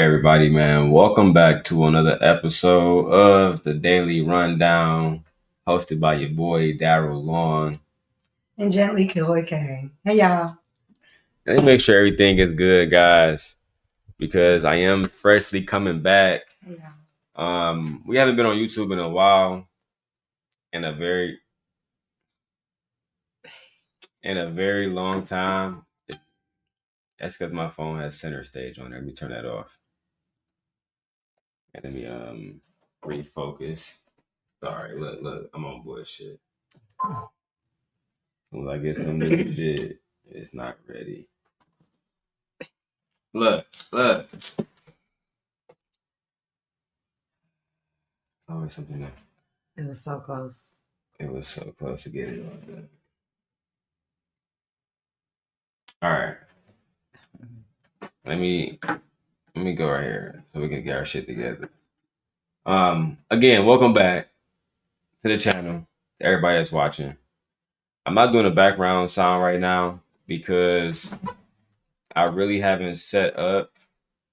everybody, man. Welcome back to another episode of the Daily Rundown, hosted by your boy, Darrel Long. And Gently Killer K. Hey, y'all. Let me make sure everything is good, guys, because I am freshly coming back. Hey, y'all. We haven't been on YouTube in a while, in a very long time. That's because my phone has center stage on there. Let me turn that off. And let me refocus. Sorry, look, I'm on bullshit. When I get some new shit, it's not ready. Look. It's always something there. It was so close. It was so close to getting it on good. All right. Let me go right here so we can get our shit together. Again, welcome back to the channel, to everybody that's watching. I'm not doing a background sound right now because I really haven't set up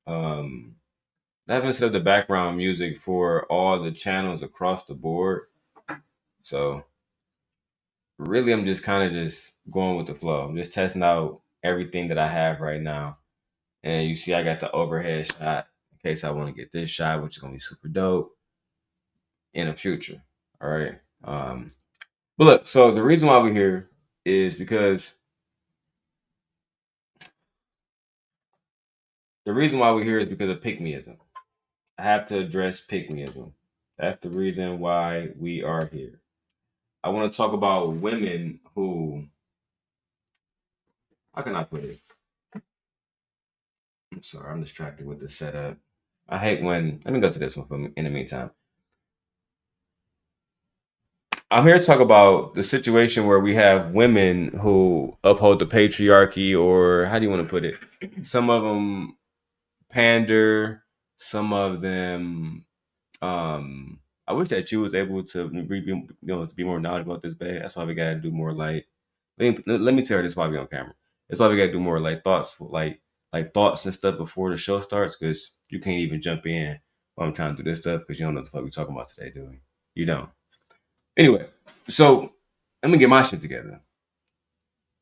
the background music for all the channels across the board. So really I'm just kind of just going with the flow. I'm just testing out everything that I have right now. And you see I got the overhead shot in case I want to get this shot, which is gonna be super dope in the future. All right. But look, so the reason why we're here is because of pick-meism. I have to address pick-meism. That's the reason why we are here. I want to talk about women who, how can I put it? I'm sorry, I'm distracted with the setup. I hate when, let me go to this one for me in the meantime. I'm here to talk about the situation where we have women who uphold the patriarchy, or how do you want to put it? Some of them pander, some of them, I wish that you was able to be more knowledgeable about this, babe. That's why we gotta do more let me tell her this while we on camera. That's why we gotta do more thoughts, thoughts and stuff before the show starts, because you can't even jump in while I'm trying to do this stuff because you don't know what the fuck we talking about today, do we? You don't. Anyway, so let me get my shit together.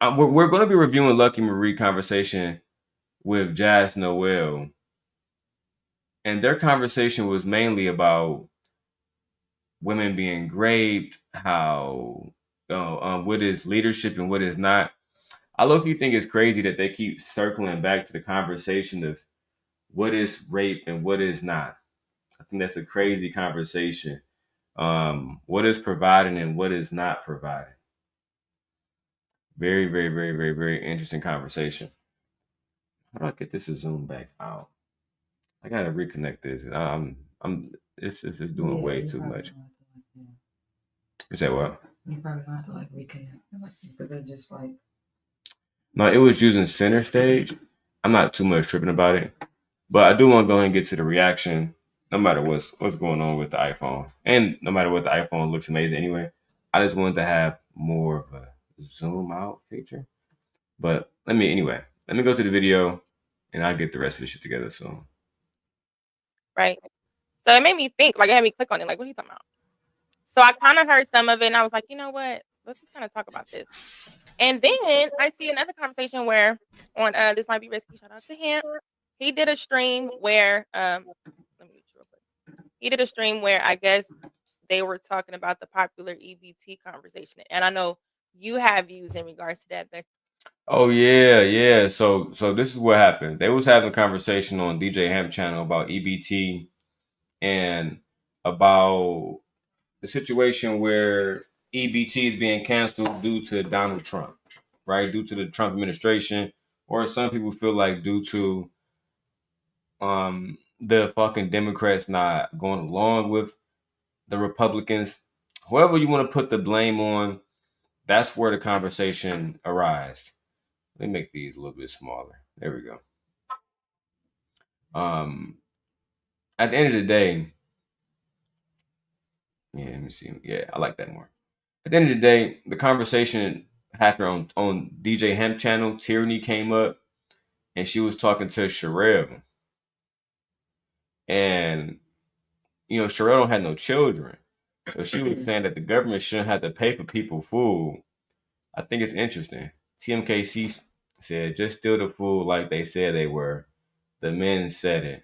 We're going to be reviewing Lucki Maree conversation with Jazz Noel, and their conversation was mainly about women being raped, how what is leadership and what is not. I low-key think it's crazy that they keep circling back to the conversation of what is rape and what is not. I think that's a crazy conversation. What is providing and what is not providing. Very, very, very, very, very interesting conversation. How do I get this to zoom back out? I gotta reconnect this. It's doing way too much. You say what? You probably don't have to reconnect because they're just No, it was using center stage. I'm not too much tripping about it, but I do want to go ahead and get to the reaction. No matter what's going on with the iPhone, and no matter what, the iPhone looks amazing anyway. I just wanted to have more of a zoom out feature. But let me go to the video, and I'll get the rest of the shit together soon. Right. So it made me think, it had me click on it, what are you talking about? So I kind of heard some of it, and I was like, you know what? Let's just kind of talk about this. And then I see another conversation where on This Might Be Risky, shout out to him. He did a stream where let me read you real quick. He did a stream where I guess they were talking about the popular EBT conversation, and I know you have views in regards to that. Oh yeah. So this is what happened. They was having a conversation on DJ Hemp channel about EBT and about the situation where EBT is being canceled due to Donald Trump, right? Due to the Trump administration, or some people feel like due to the fucking Democrats not going along with the Republicans. Whoever you want to put the blame on, that's where the conversation arises. Let me make these a little bit smaller. There we go. At the end of the day, yeah, let me see. Yeah, I like that more. At the end of the day, the conversation happened on DJ Hemp channel. Tyranny came up, and she was talking to Sherelle. And Sherelle don't have no children, so she was saying that the government shouldn't have to pay for people food. I think it's interesting. TMKC said, just steal the food like they said they were. The men said it.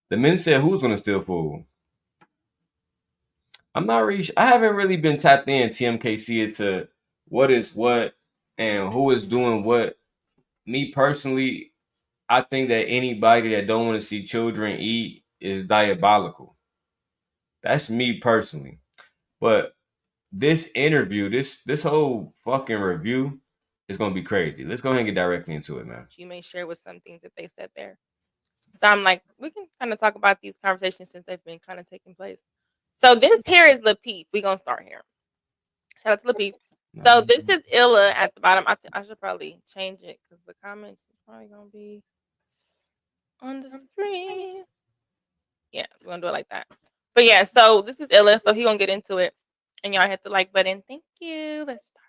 The men said, who's going to steal food? I'm not really I haven't really been tapped in TMKC into what is what and who is doing what. Me personally, I think that anybody that don't want to see children eat is diabolical. That's me personally. But this interview, this whole fucking review is gonna be crazy. Let's go ahead and get directly into it, man. You may share with some things that they said there. So I'm like, we can kind of talk about these conversations since they've been kind of taking place. So this here is Lapeep. We're gonna start here. Shout out to Lapeep. So this is Illa at the bottom. I should probably change it because the comments is probably gonna be on the screen. Yeah, we're gonna do it like that. But yeah, so this is Illa. So he gonna get into it, and y'all hit the like button. Thank you. Let's start.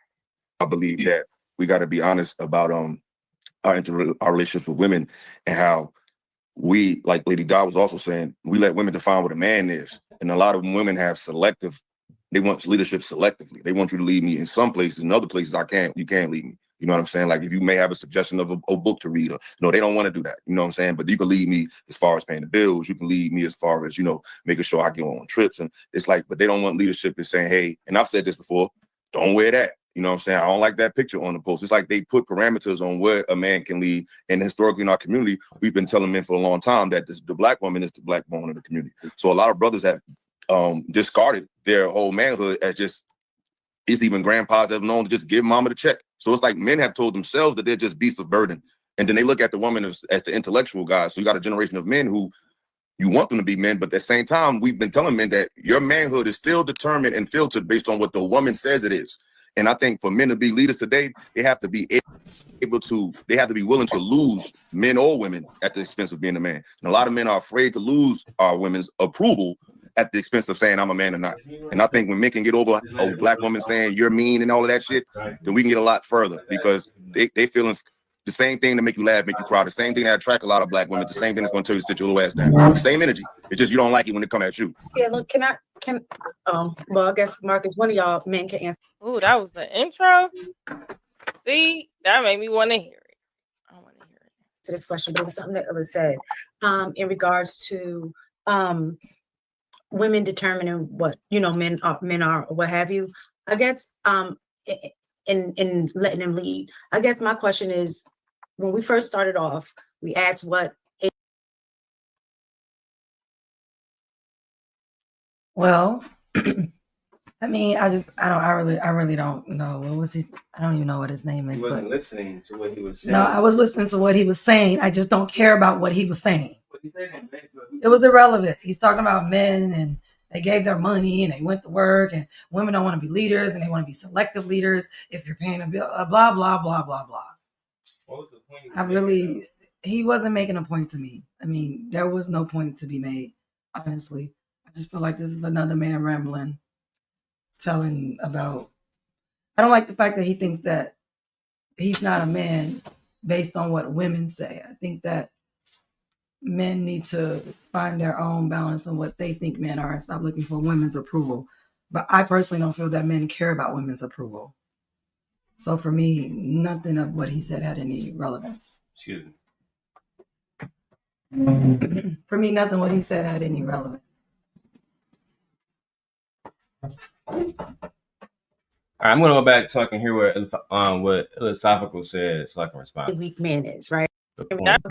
I believe that we got to be honest about our relationships with women and how we, like Lady Dodd was also saying, we let women define what a man is, and a lot of women have selective. They want leadership selectively. They want you to lead me in some places, in other places you can't lead me. You know what I'm saying? Like if you may have a suggestion of a book to read, or they don't want to do that. You know what I'm saying? But you can lead me as far as paying the bills. You can lead me as far as making sure I get on trips. And it's like, but they don't want leadership in saying, hey, and I've said this before, don't wear that. You know what I'm saying? I don't like that picture on the post. It's like they put parameters on where a man can lead. And historically in our community, we've been telling men for a long time that the black woman is the black bone of the community. So a lot of brothers have discarded their whole manhood as just, it's even grandpas that have known to just give mama the check. So it's like men have told themselves that they're just beasts of burden. And then they look at the woman as the intellectual guy. So you got a generation of men who you want them to be men, but at the same time, we've been telling men that your manhood is still determined and filtered based on what the woman says it is. And I think for men to be leaders today, they have to be willing to lose men or women at the expense of being a man. And a lot of men are afraid to lose our women's approval at the expense of saying I'm a man or not. And I think when men can get over a black woman saying you're mean and all of that shit, then we can get a lot further, because they feeling the same thing to make you laugh, make you cry, the same thing that attract a lot of black women, the same thing that's going to tell you to sit your little ass down. The same energy. It's just you don't like it when it come at you. Yeah, look, well, I guess Marcus, one of y'all men can answer. Ooh, that was the intro. See, that made me want to hear it. I want to hear it. To this question, but it was something that was said in regards to women determining what men are, what have you. I guess in letting them lead. I guess my question is, when we first started off, we asked what. Well, I mean, I really don't know. What was his? I don't even know what his name is. He wasn't listening to what he was saying. No, I was listening to what he was saying. I just don't care about what he was saying. It was irrelevant. He's talking about men, and they gave their money and they went to work, and women don't want to be leaders, and they want to be selective leaders if you're paying a bill, blah, blah, blah, blah, blah. What was the point? He wasn't making a point to me. I mean, there was no point to be made, honestly. I just feel like this is another man rambling, telling about. I don't like the fact that he thinks that he's not a man based on what women say. I think that men need to find their own balance on what they think men are and stop looking for women's approval. But I personally don't feel that men care about women's approval. So for me, nothing of what he said had any relevance. Excuse me. For me, nothing what he said had any relevance. All right, I'm going to go back so I can hear what philosophical said so I can respond. The weak man is, right? But about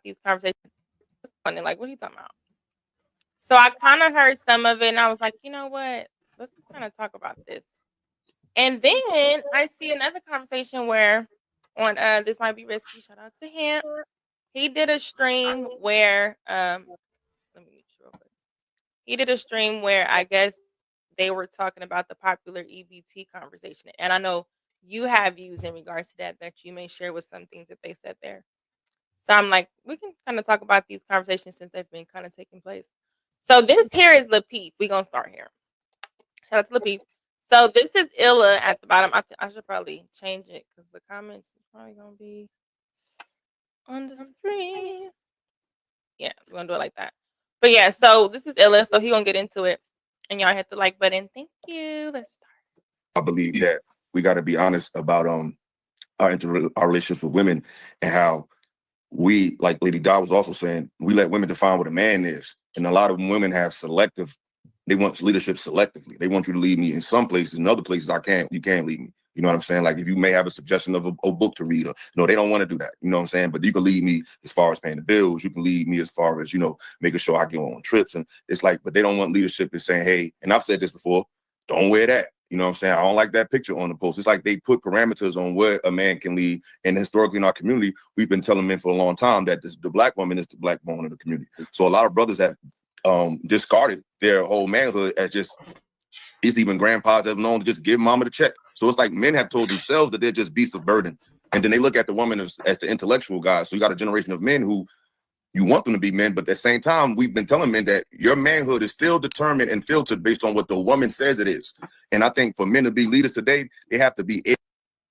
these conversations, like, what are you talking about? So I kind of heard some of it, and I was like, you know what? Let's just kind of talk about this. And then I see another conversation where on This Might Be Risky. Shout out to him. He did a stream where let me mute you real quick. He did a stream where I guess they were talking about the popular EBT conversation, and I know you have views in regards to that you may share with some things that they said there. So I'm like, we can kind of talk about these conversations since they've been kind of taking place. So this here is Lapeep. We're going to start here. Shout out to Lapeep. So this is Illa at the bottom. I should probably change it because the comments is probably going to be on the screen. Yeah, we're gonna do it like that. But yeah, so this is Ella, so he gonna get into it, and y'all hit the like button. Thank you. Let's start. I believe that we got to be honest about our relationships with women and how we, like Lady Di was also saying, we let women define what a man is. And a lot of women have they want leadership selectively. They want you to lead me in some places, in other places you can't lead me. You know what I'm saying? Like if you may have a suggestion of a book to read, or they don't want to do that. You know what I'm saying? But you can lead me as far as paying the bills. You can lead me as far as, making sure I go on trips. And it's like, but they don't want leadership in saying, hey, and I've said this before, don't wear that. You know what I'm saying? I don't like that picture on the post. It's like they put parameters on where a man can lead. And historically in our community, we've been telling men for a long time that the black woman is the black woman of the community. So a lot of brothers have discarded their whole manhood as just, it's even grandpas have known to just give mama the check. So it's like men have told themselves that they're just beasts of burden. And then they look at the woman as the intellectual guy. So you got a generation of men who you want them to be men, but at the same time, we've been telling men that your manhood is still determined and filtered based on what the woman says it is. And I think for men to be leaders today, they have to be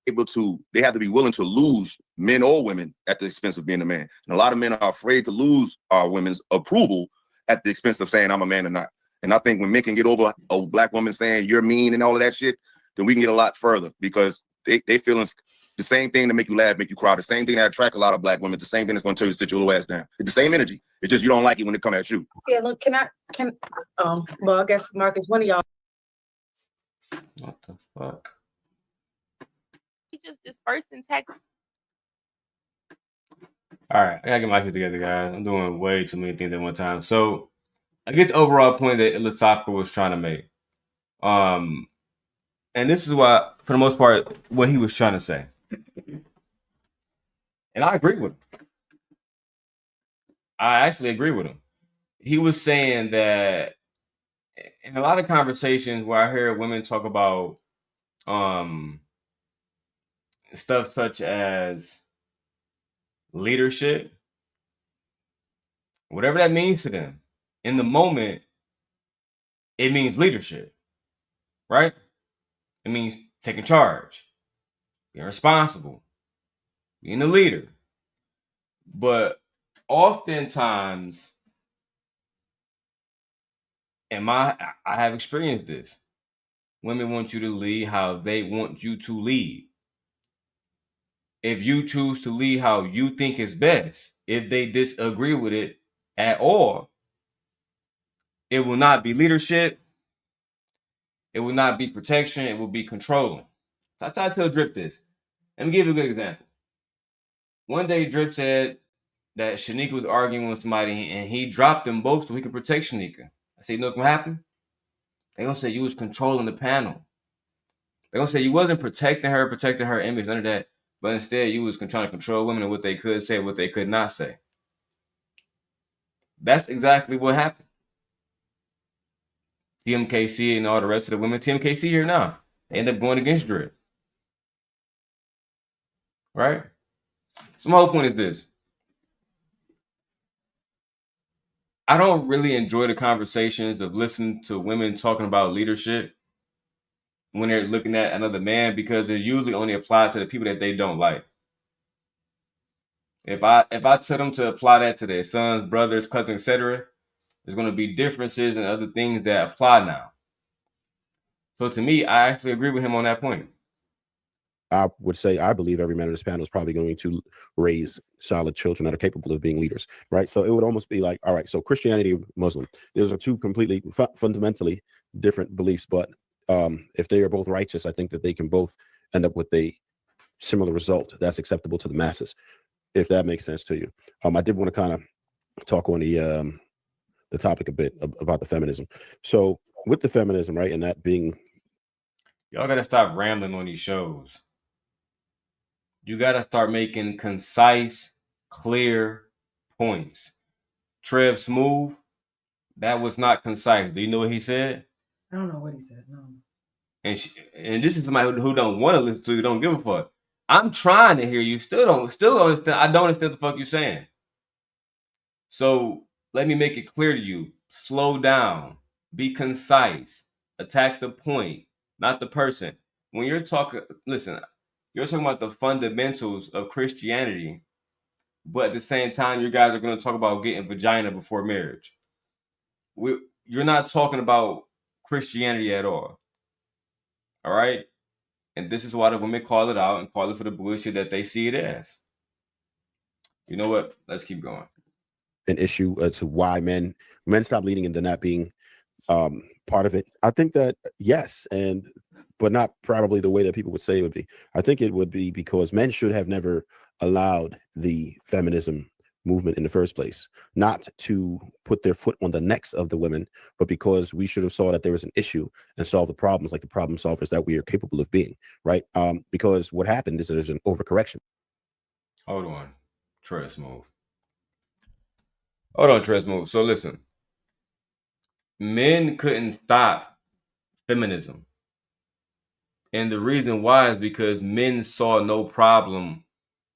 willing to lose men or women at the expense of being a man. And a lot of men are afraid to lose our women's approval at the expense of saying I'm a man or not. And I think when men can get over a black woman saying you're mean and all of that shit, then we can get a lot further, because they feeling the same thing that make you laugh, make you cry, the same thing that attract a lot of black women, the same thing that's going to tell you to sit your little ass down. It's the same energy. It's just you don't like it when it come at you. Yeah, look, well, I guess Marcus, one of y'all. What the fuck? He just dispersed in text. All right, I gotta get my shit together, guys. I'm doing way too many things at one time. So I get the overall point that Illusophical was trying to make. And this is why, for the most part, what he was trying to say. And I agree with him. I actually agree with him. He was saying that in a lot of conversations where I hear women talk about stuff such as leadership, whatever that means to them, in the moment, it means leadership, right? It means taking charge, being responsible, being a leader. But oftentimes, I have experienced this. Women want you to lead how they want you to lead. If you choose to lead how you think is best, if they disagree with it at all, it will not be leadership. It will not be protection. It will be controlling. So I try to tell Drip this. Let me give you a good example. One day, Drip said that Shanika was arguing with somebody and he dropped them both so he could protect Shanika. I said, you know what's going to happen? They're going to say you was controlling the panel. They're going to say you wasn't protecting her image, none of that. But instead, you was trying to control women and what they could say, what they could not say. That's exactly what happened. TMKC and all the rest of the women, TMKC here now, they end up going against Drip. Right? So my whole point is this. I don't really enjoy the conversations of listening to women talking about leadership when they're looking at another man, because it's usually only applied to the people that they don't like. If I tell them to apply that to their sons, brothers, cousins, etc., there's going to be differences and other things that apply now. So to me, I actually agree with him on that point. I would say I believe every man on this panel is probably going to raise solid children that are capable of being leaders, right? So it would almost be like, all right, so Christianity, Muslim, those are two completely fundamentally different beliefs, but if they are both righteous, I think that they can both end up with a similar result that's acceptable to the masses, if that makes sense to you. I did want to kind of talk on the topic a bit about the feminism. So with the feminism, right, and that being, y'all got to stop rambling on these shows. You got to start making concise, clear points. Trev Smooth, that was not concise. Do you know what he said? I don't know what he said. No. And this is somebody who don't want to listen to you, don't give a fuck. I'm trying to hear you. Still don't understand. I don't understand the fuck you're saying. So let me make it clear to you. Slow down. Be concise. Attack the point, not the person. When you're talking, listen, you're talking about the fundamentals of Christianity. but at the same time, you guys are going to talk about getting vagina before marriage. You're not talking about Christianity at all. All right? And this is why the women call it out and call it for the bullshit that they see it as. You know what? Let's keep going. An issue as to why men stop leading and they're not being part of it. I think that yes, but not probably the way that people would say it would be. I think it would be because men should have never allowed the feminism movement in the first place, not to put their foot on the necks of the women, but because we should have saw that there was an issue and solve the problems like the problem solvers that we are capable of being, right? Because what happened is there's an overcorrection. Hold on. Tress move. Hold on, Tress move. So listen. Men couldn't stop feminism. And the reason why is because men saw no problem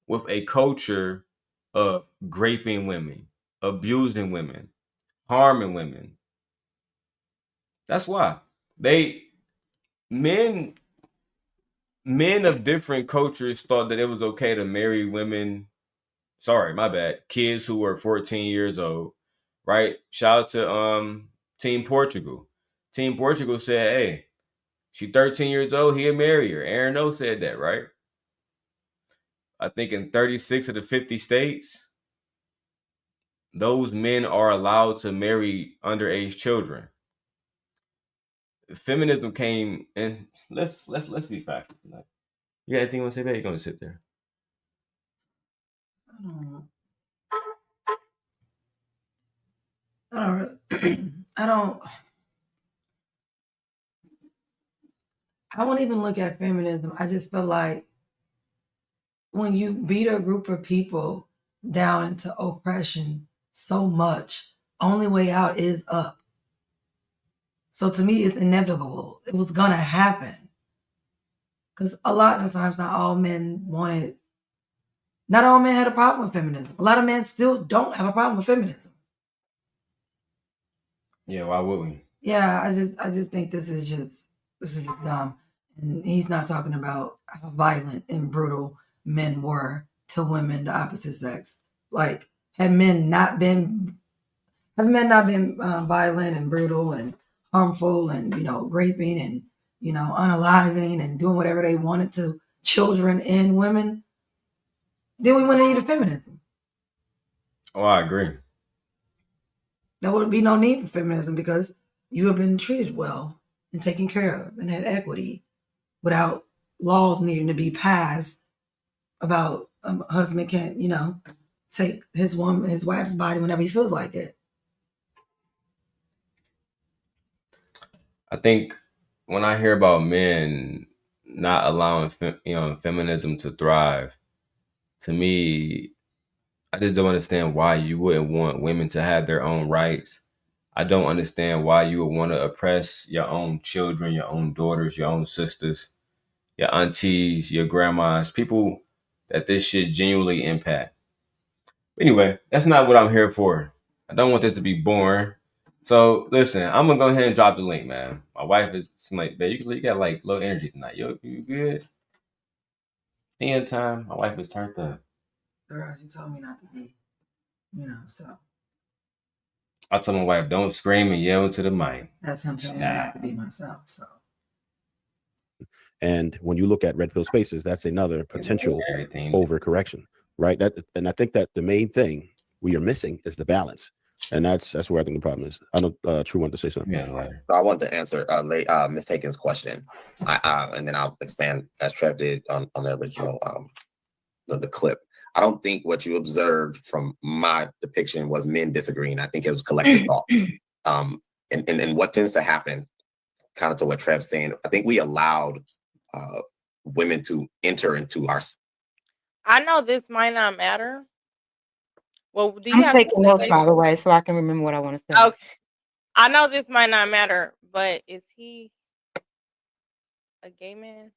with a culture of raping women, abusing women, harming women. That's why men of different cultures thought that it was okay to marry women. Sorry, my bad. Kids who were 14 years old, right? Shout out to Team Portugal. Team Portugal said, hey, she's 13 years old, he'll marry her. Aaron O said that, right? I think in 36 of the 50 states, those men are allowed to marry underage children. Feminism came, and let's be factual. Like, you got anything you want to say, babe? You're gonna sit there. I won't even look at feminism. I just feel like when you beat a group of people down into oppression so much, only way out is up. So to me, it's inevitable. It was gonna happen. Because a lot of times, not all men had a problem with feminism. A lot of men still don't have a problem with feminism. Yeah, why would we? Yeah, I just think this is just dumb. And he's not talking about how violent and brutal men were to women, the opposite sex. Like, have men not been violent and brutal and harmful and raping and unaliving and doing whatever they wanted to children and women, then we wouldn't need a feminism. Oh, I agree. There would be no need for feminism because you have been treated well and taken care of and had equity without laws needing to be passed about a husband can't, take his wife's body whenever he feels like it. I think when I hear about men not allowing feminism to thrive, to me, I just don't understand why you wouldn't want women to have their own rights. I don't understand why you would want to oppress your own children, your own daughters, your own sisters, your aunties, your grandmas, people that this shit genuinely impact. Anyway, that's not what I'm here for. I don't want this to be boring. So listen, I'm gonna go ahead and drop the link, man. My wife is like, babe, you got like low energy tonight. You good? End time. My wife is turned up. Girl, she told me not to be, so. I told my wife, don't scream and yell into the mic. That's him telling me not to be myself, so. And when you look at red pill spaces, that's another potential overcorrection, right? And I think that the main thing we are missing is the balance. And that's where I think the problem is. I know True wanted to say something. Yeah, so I want to answer Miss Taken's question, and then I'll expand as Trev did on the original the clip. I don't think what you observed from my depiction was men disagreeing. I think it was collective thought. And what tends to happen, kind of to what Trev's saying, I think we allowed women to enter into our. I know this might not matter. Well, do you I'm have taking notes, by the way, so I can remember what I want to say. Okay. I know this might not matter, but is he a gay man?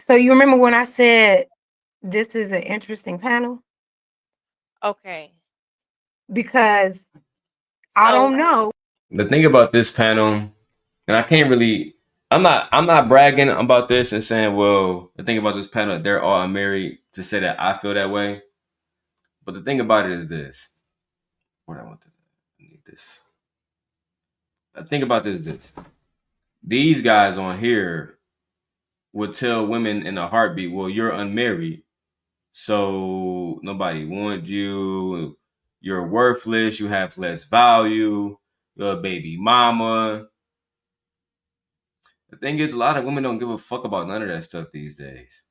So you remember when I said this is an interesting panel? Okay. Because I don't know. The thing about this panel, and I can't really, I'm not bragging about this and saying, well, the thing about this panel, they're all unmarried to say that I feel that way. But the thing about it is this. What I want to need this. The thing about this is this. These guys on here would tell women in a heartbeat, well, you're unmarried, so nobody wants you. You're worthless. You have less value. You're a baby mama. The thing is, a lot of women don't give a fuck about none of that stuff these days.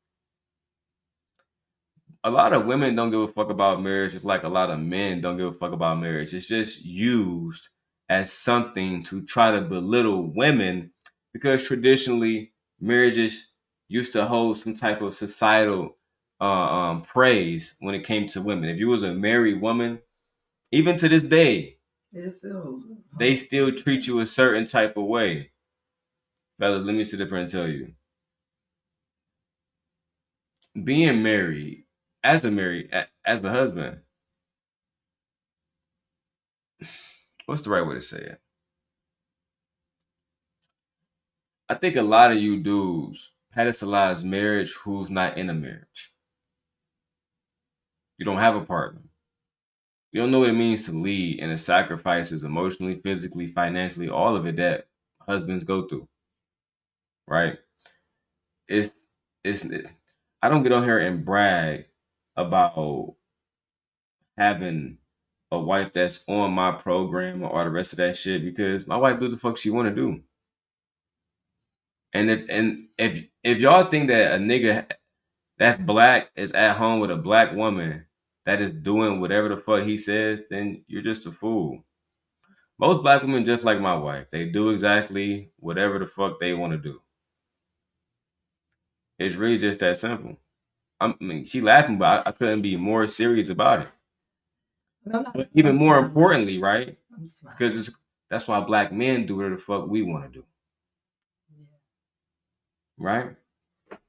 A lot of women don't give a fuck about marriage. It's like a lot of men don't give a fuck about marriage. It's just used as something to try to belittle women because traditionally marriages used to hold some type of societal praise when it came to women. If you was a married woman, even to this day, they still treat you a certain type of way. Fellas, let me sit up here and tell you. Being married, as a husband, what's the right way to say it? I think a lot of you dudes pedestalize marriage who's not in a marriage. You don't have a partner. You don't know what it means to lead and the sacrifices emotionally, physically, financially, all of it that husbands go through. Right? It's I don't get on here and brag about having a wife that's on my program or all the rest of that shit because my wife do the fuck she want to do. And if y'all think that a nigga that's black is at home with a black woman that is doing whatever the fuck he says, then you're just a fool. Most black women just like my wife. They do exactly whatever the fuck they want to do. It's really just that simple. I mean, she laughing, but I couldn't be more serious about it. But even more importantly, right? Because that's why black men do whatever the fuck we want to do. Right?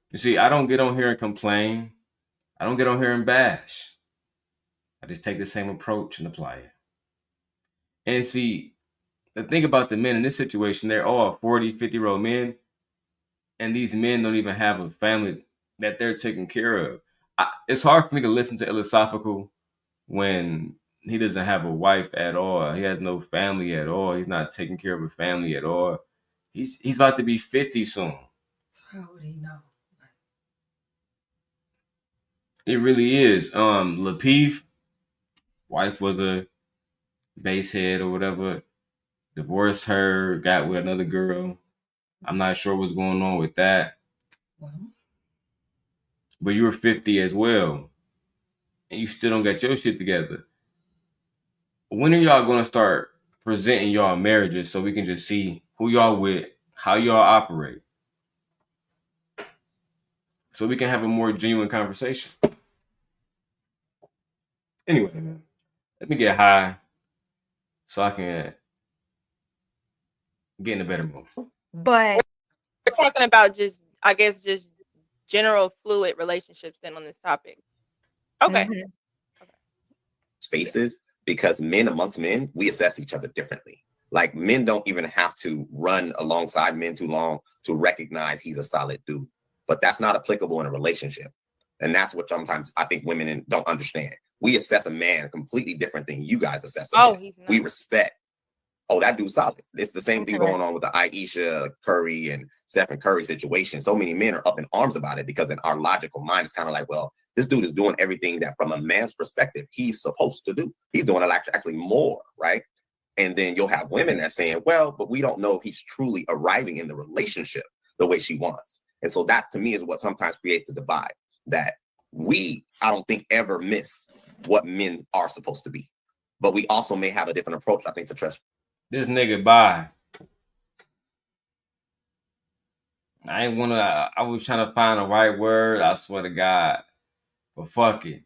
You see, I don't get on here and complain. I don't get on here and bash. I just take the same approach and apply it. And see, the thing about the men in this situation, they're all 40, 50-year-old men. And these men don't even have a family that they're taking care of. It's hard for me to listen to philosophical when he doesn't have a wife at all. He has no family at all. He's not taking care of a family at all. He's about to be 50 soon. How would he know? It really is. Lapeef, wife was a basehead or whatever. Divorced her, got with another girl. I'm not sure what's going on with that. But you were 50 as well. And you still don't get your shit together. When are y'all going to start presenting y'all marriages so we can just see who y'all with, how y'all operate? So we can have a more genuine conversation. Anyway, let me get high so I can get in a better mood. But we're talking about just, I guess, just general fluid relationships then on this topic. Okay. Spaces, because men amongst men, we assess each other differently. Like men don't even have to run alongside men too long to recognize he's a solid dude. But that's not applicable in a relationship. And that's what sometimes I think women don't understand. We assess a man completely different than you guys assess a man. He's not. We respect, that dude's solid. It's the same thing going on with the Aisha Curry and Stephen Curry situation. So many men are up in arms about it because in our logical mind, it's kind of like, well, this dude is doing everything that from a man's perspective, he's supposed to do. He's doing it actually more, right? And then you'll have women that saying, well, but we don't know if he's truly arriving in the relationship the way she wants. And so that to me is what sometimes creates the divide that I don't think ever miss what men are supposed to be. But we also may have a different approach, I think, to trust. This nigga bye. I was trying to find the right word. I swear to God. But fuck it.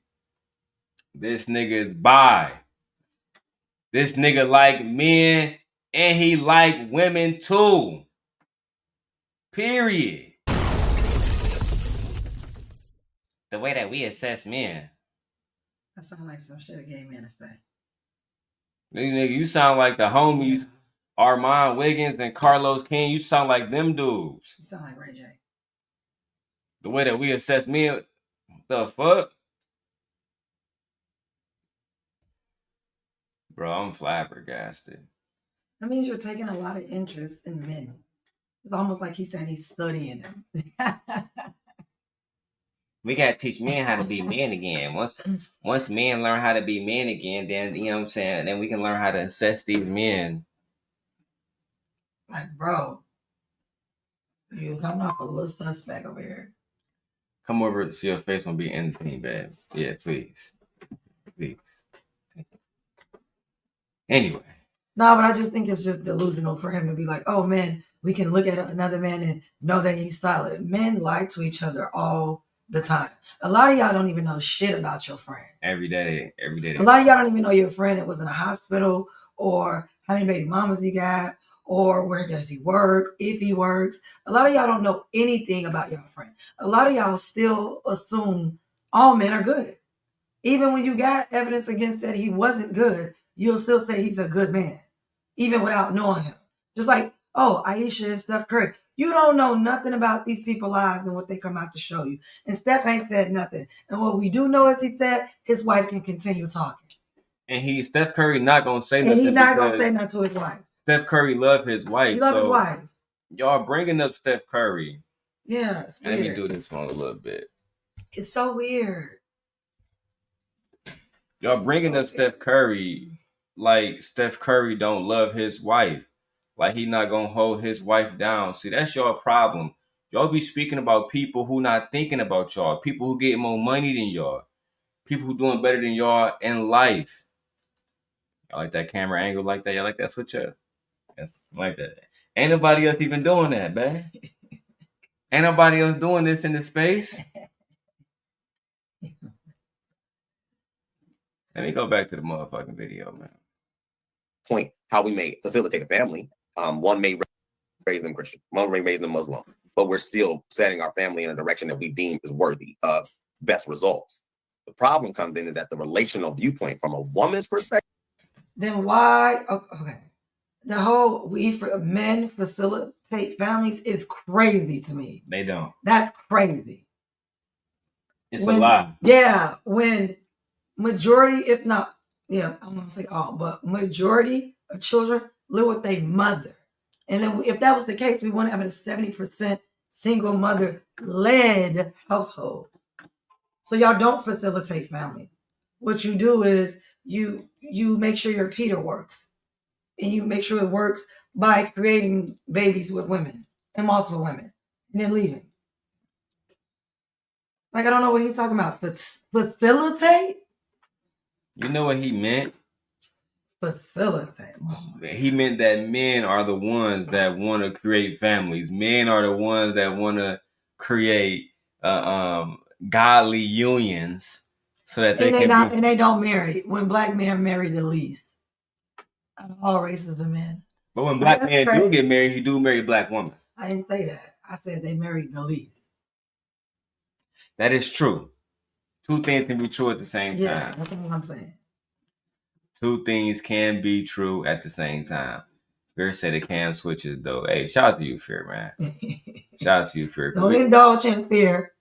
This nigga is bi. This nigga like men and he like women too. Period. The way that we assess men. That sounds like some shit a gay man to say. Nigga, you sound like the homies, Armand Wiggins and Carlos King. You sound like them dudes. You sound like Ray J. The way that we assess men, the fuck? Bro, I'm flabbergasted. That means you're taking a lot of interest in men. It's almost like he's saying he's studying them. We gotta teach men how to be men again. Once men learn how to be men again, then you know what I'm saying, then we can learn how to assess these men. Like, bro, you coming off a little suspect over here. Come over to see your face won't be anything bad. Yeah, please. Please. Anyway. No, but I just think it's just delusional for him to be like, oh man, we can look at another man and know that he's solid. Men lie to each other all the time. A lot of y'all don't even know shit about your friend. Every day. A lot of y'all don't even know your friend that was in a hospital, or how many baby mamas he got, or where does he work, if he works. A lot of y'all don't know anything about your friend. A lot of y'all still assume all men are good. Even when you got evidence against that he wasn't good, you'll still say he's a good man, even without knowing him. Just like, oh, Aisha and Steph Curry. You don't know nothing about these people's lives and what they come out to show you. And Steph ain't said nothing. And what we do know is he said his wife can continue talking. And Steph Curry not gonna say nothing. And he's not gonna say nothing to his wife. Steph Curry love his wife. He love his wife. Y'all bringing up Steph Curry. Yeah, it's weird. Let me do this one a little bit. It's so weird. Y'all bringing up Steph Curry like Steph Curry don't love his wife. Like he not gonna hold his wife down. See, that's your problem. Y'all be speaking about people who not thinking about y'all. People who get more money than y'all. People who doing better than y'all in life. Y'all like that camera angle like that? Y'all like that switch up? Yes, like that. Ain't nobody else even doing that, man. Ain't nobody else doing this in the space. Let me go back to the motherfucking video, man. Point how we may facilitate a family. One may raise them Christian, one may raise them Muslim, but we're still setting our family in a direction that we deem is worthy of best results. The problem comes in is that the relational viewpoint from a woman's perspective. Then why? Okay, the whole men facilitate families is crazy to me. They don't. That's crazy. It's a lie. Yeah, when majority, if not, yeah, I'm gonna say all, but majority of children live with their mother. And then if that was the case, we wouldn't have a 70% single mother led household. So y'all don't facilitate family. What you do is you make sure your Peter works. And you make sure it works by creating babies with women and multiple women and then leaving. Like, I don't know what he's talking about. Facilitate? You know what he meant? Facilitate. He meant that men are the ones that want to create families. Men are the ones that want to create godly unions so that and they don't marry. When black men marry the least out of all races of men. But when black men do get married, he do marry a black woman. I didn't say that. I said they marry the least. That is true. Two things can be true at the same time. Yeah, that's what I'm saying. Two things can be true at the same time. Fear said it can switches though. Hey, shout out to you, Fear, man. Shout out to you, Fear. Don't indulge in fear.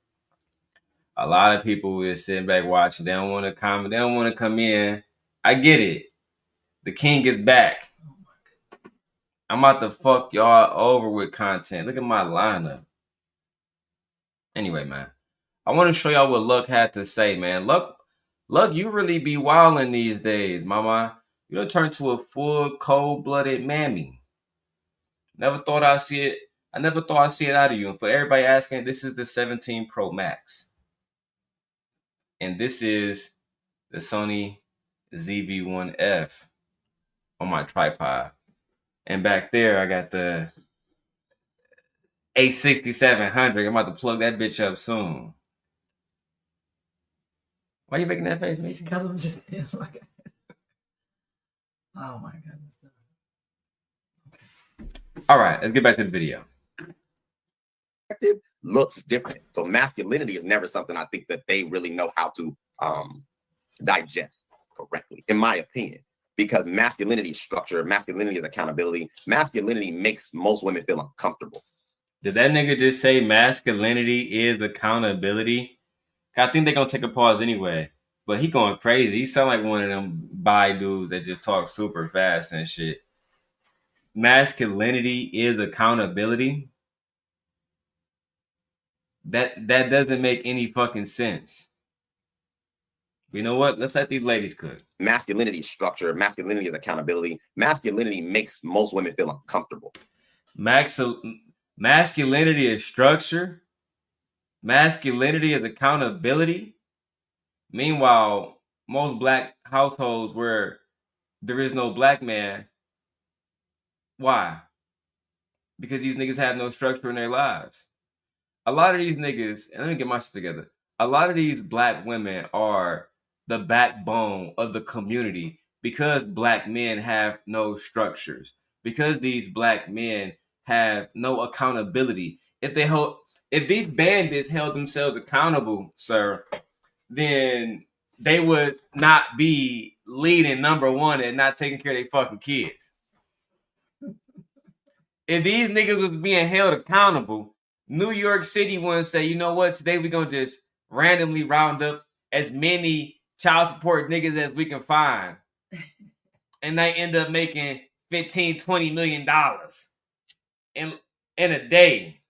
A lot of people will sit back watching. They don't want to comment. They don't want to come in. I get it. The king is back. I'm about to fuck y'all over with content. Look at my lineup. Anyway, man. I want to show y'all what Luck had to say, man. Luck, you really be wilding these days, mama. You done turned to a full cold-blooded mammy. Never thought I'd see it. I never thought I'd see it out of you. And for everybody asking, this is the 17 Pro Max. And this is the Sony ZV-1F on my tripod. And back there, I got the A6700. I'm about to plug that bitch up soon. Why are you making that face, Misha? Because I'm just... Oh my goodness. Okay. All right, let's get back to the video. Looks different. So masculinity is never something I think that they really know how to digest correctly, in my opinion. Because masculinity is structure, masculinity is accountability. Masculinity makes most women feel uncomfortable. Did that nigga just say masculinity is accountability? I think they're gonna take a pause anyway. But he going crazy. He sound like one of them bi dudes that just talk super fast and shit. Masculinity is accountability. That doesn't make any fucking sense. You know what? Let's let these ladies cook. Masculinity is structure. Masculinity is accountability. Masculinity makes most women feel uncomfortable. Masculinity is structure. Masculinity is accountability. Meanwhile, most black households where there is no black man, why? Because these niggas have no structure in their lives. A lot of these niggas, and let me get my shit together. A lot of these black women are the backbone of the community because black men have no structures. Because these black men have no accountability. If these bandits held themselves accountable, sir, then they would not be leading number one and not taking care of their fucking kids. If these niggas was being held accountable, New York City wouldn't say, you know what, today we're going to just randomly round up as many child support niggas as we can find. And they end up making $15-20 million in a day.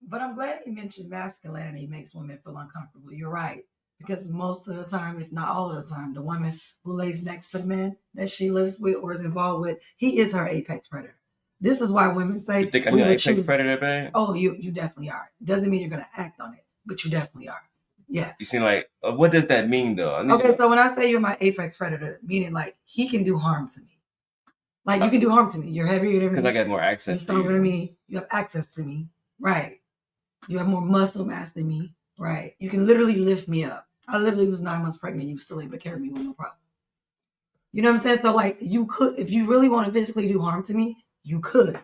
But I'm glad he mentioned masculinity makes women feel uncomfortable. You're right. Because most of the time, if not all of the time, the woman who lays next to men that she lives with or is involved with, he is her apex predator. This is why women say, you think I'm an apex predator, man? Oh, you definitely are. Doesn't mean you're going to act on it, but you definitely are. Yeah. You seem like, what does that mean, though? Okay, so when I say you're my apex predator, meaning like he can do harm to me. Like you can do harm to me. You're heavier than me. Because I got more access You're stronger than me. You have access to me. Right. You have more muscle mass than me. Right. You can literally lift me up. I literally was 9 months pregnant. You were still able to carry me with no problem. You know what I'm saying? So like you could, if you really want to physically do harm to me, you could.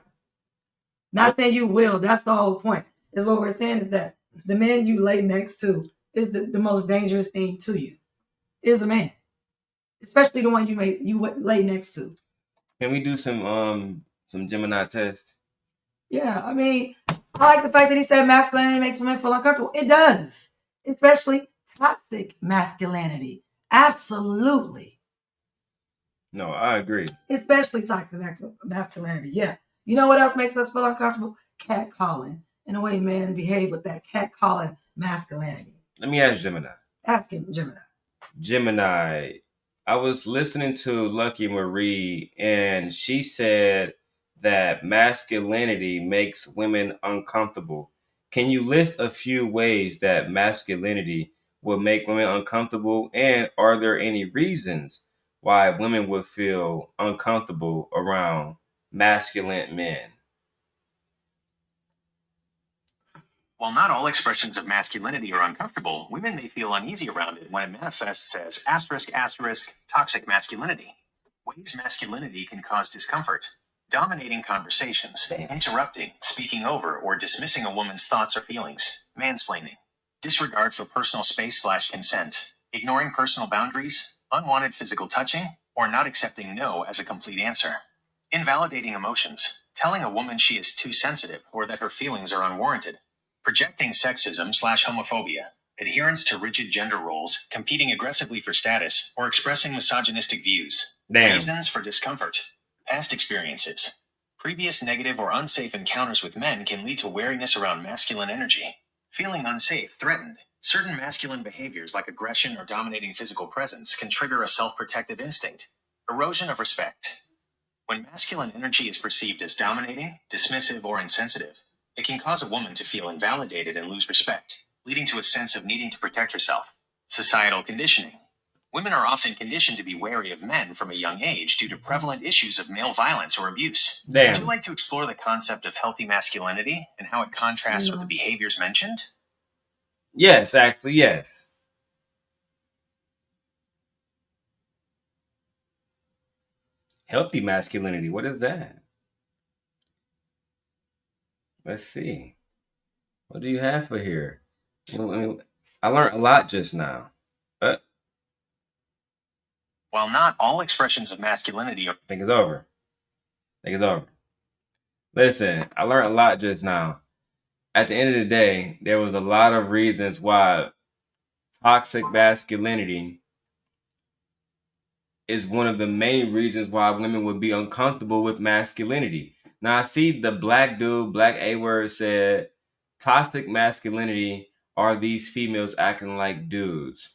Not saying you will. That's the whole point. Is what we're saying is that the man you lay next to is the most dangerous thing to you. Is a man. Especially the one you lay next to. Can we do some Gemini test? Yeah, I mean, I like the fact that he said masculinity makes women feel uncomfortable. It does. Especially toxic masculinity. Absolutely. No, I agree. Especially toxic masculinity. Yeah. You know what else makes us feel uncomfortable? Catcalling. And the way men behave with that catcalling masculinity. Let me ask Gemini. Ask him, Gemini. Gemini, I was listening to Lucki Maree, and she said that masculinity makes women uncomfortable. Can you list a few ways that masculinity would make women uncomfortable? And are there any reasons why women would feel uncomfortable around masculine men? While not all expressions of masculinity are uncomfortable, women may feel uneasy around it when it manifests as *** toxic masculinity. Ways masculinity can cause discomfort: dominating conversations, interrupting, speaking over, or dismissing a woman's thoughts or feelings, mansplaining, disregard for personal space / consent, ignoring personal boundaries, unwanted physical touching, or not accepting no as a complete answer. Invalidating emotions, telling a woman she is too sensitive or that her feelings are unwarranted. Projecting sexism / homophobia, adherence to rigid gender roles, competing aggressively for status, or expressing misogynistic views. Damn. Reasons for discomfort: past experiences. Previous negative or unsafe encounters with men can lead to wariness around masculine energy. Feeling unsafe, threatened. Certain masculine behaviors like aggression or dominating physical presence can trigger a self-protective instinct. Erosion of respect. When masculine energy is perceived as dominating, dismissive, or insensitive, it can cause a woman to feel invalidated and lose respect, leading to a sense of needing to protect herself. Societal conditioning. Women are often conditioned to be wary of men from a young age due to prevalent issues of male violence or abuse. Damn. Would you like to explore the concept of healthy masculinity and how it contrasts with the behaviors mentioned? Yes, actually, yes. Healthy masculinity. What is that? Let's see. What do you have for here? I learned a lot just now. While not all expressions of masculinity are... I think it's over. Listen, I learned a lot just now. At the end of the day, there was a lot of reasons why toxic masculinity is one of the main reasons why women would be uncomfortable with masculinity. Now I see the black dude, Black A Word said, toxic masculinity are these females acting like dudes.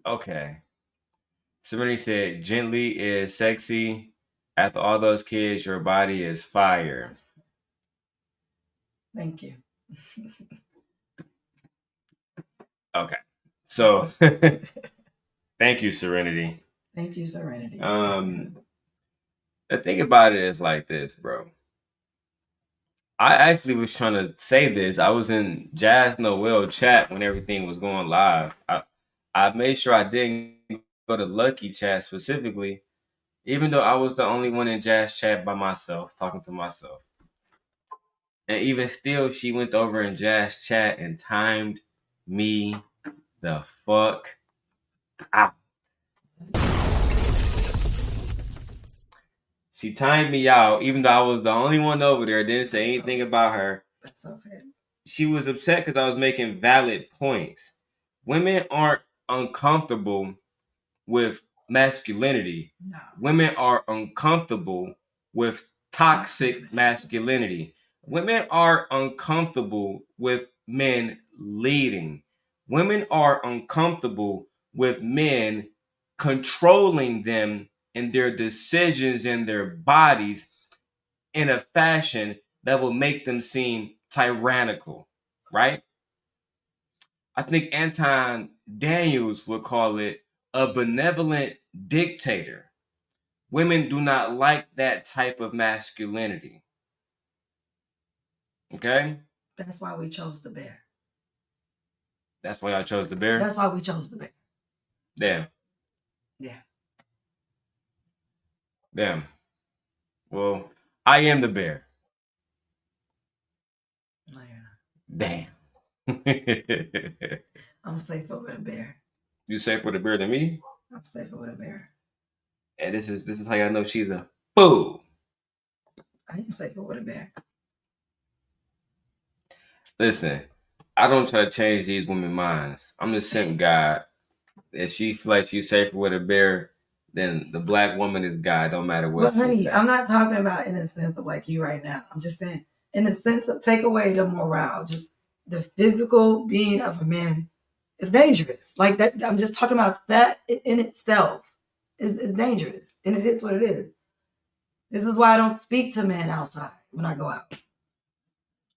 Okay. Serenity said, gently is sexy. After all those kids, your body is fire. Thank you. Okay. So thank you, Serenity. Thank you, Serenity. The thing about it is like this, bro. I actually was trying to say this. I was in Jazz Noel chat when everything was going live. I made sure I didn't go to Lucki chat specifically, even though I was the only one in Jazz chat by myself, talking to myself. And even still, she went over in Jazz chat and timed me the fuck out. She timed me out, even though I was the only one over there. Didn't say anything about her. That's okay. She was upset because I was making valid points. Women aren't uncomfortable with masculinity. No. Women are uncomfortable with toxic masculinity. Women are uncomfortable with men leading. Women are uncomfortable with men controlling them in their decisions and their bodies in a fashion that will make them seem tyrannical, right? I think Anton Daniels would call it a benevolent dictator. Women do not like that type of masculinity. Okay? That's why we chose the bear. That's why I chose the bear? That's why we chose the bear. Damn. Yeah. Damn. Well, I am the bear. No, you're not. Damn. I'm safer with a bear. You safer with a bear than me? I'm safer with a bear. And this is how I know she's a fool. I am safer with a bear. Listen, I don't try to change these women's minds. I'm the simp God. If she feels like she's safer with a bear, then the black woman is God. Don't matter what. But honey, I'm not talking about in the sense of like you right now. I'm just saying in the sense of take away the morale, just the physical being of a man is dangerous. Like that, I'm just talking about that in itself is dangerous, and it is what it is. This is why I don't speak to men outside when I go out.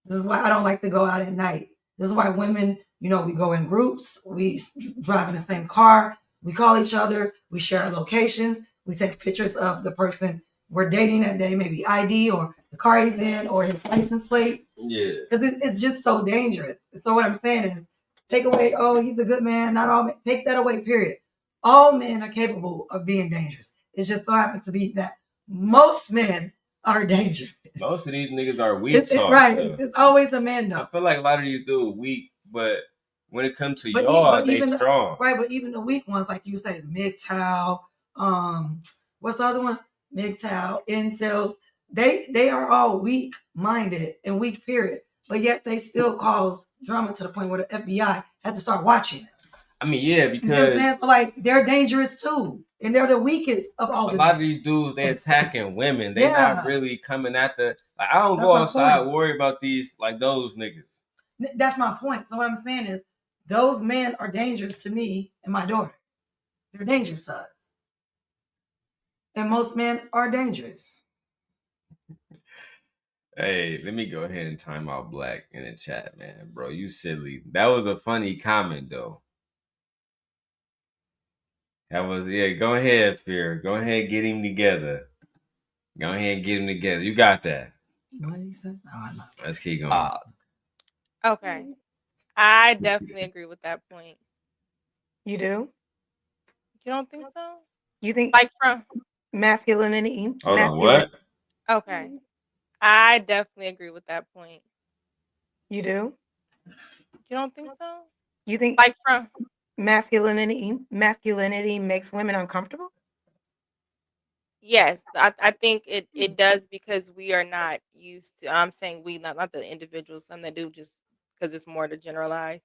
This is why I don't like to go out at night. This is why women, we go in groups, we drive in the same car, we call each other, we share our locations, we take pictures of the person we're dating that day, maybe ID or the car he's in or his license plate. Yeah. Because it's just so dangerous. So what I'm saying is take away, oh, he's a good man, not all men. Take that away, period. All men are capable of being dangerous. It just so happens to be that most men are dangerous. Most of these niggas are weak. Right. It's always a man, though. I feel like a lot of these dudes weak, but when it comes to y'all, they strong. Right, but even the weak ones, like you say, MGTOW, what's the other one? MGTOW, incels, they are all weak-minded and weak, period. But yet they still cause drama to the point where the FBI had to start watching. I mean, yeah, because they're dangerous too, and they're the weakest of all. A lot of these dudes, they attacking women. They not really coming at the. Like, I don't go outside worry about these like those niggas. That's my point. So what I'm saying is, those men are dangerous to me and my daughter. They're dangerous to us, and most men are dangerous. Hey, let me go ahead and time out Black in the chat, man, bro. You silly. That was a funny comment though. That was Go ahead, Fear. Go ahead, get him together. Go ahead and get him together. You got that. What did he say? No, I'm not. Let's keep going. Okay, I definitely agree with that point. You do? You don't think so? You think like from masculinity? Hold on, what? Okay, I definitely agree with that point. You do? You don't think so? You think like from masculinity makes women uncomfortable? Yes, I think it does because we are not used to. I'm saying we, not the individuals. Some that do just because it's more to generalize.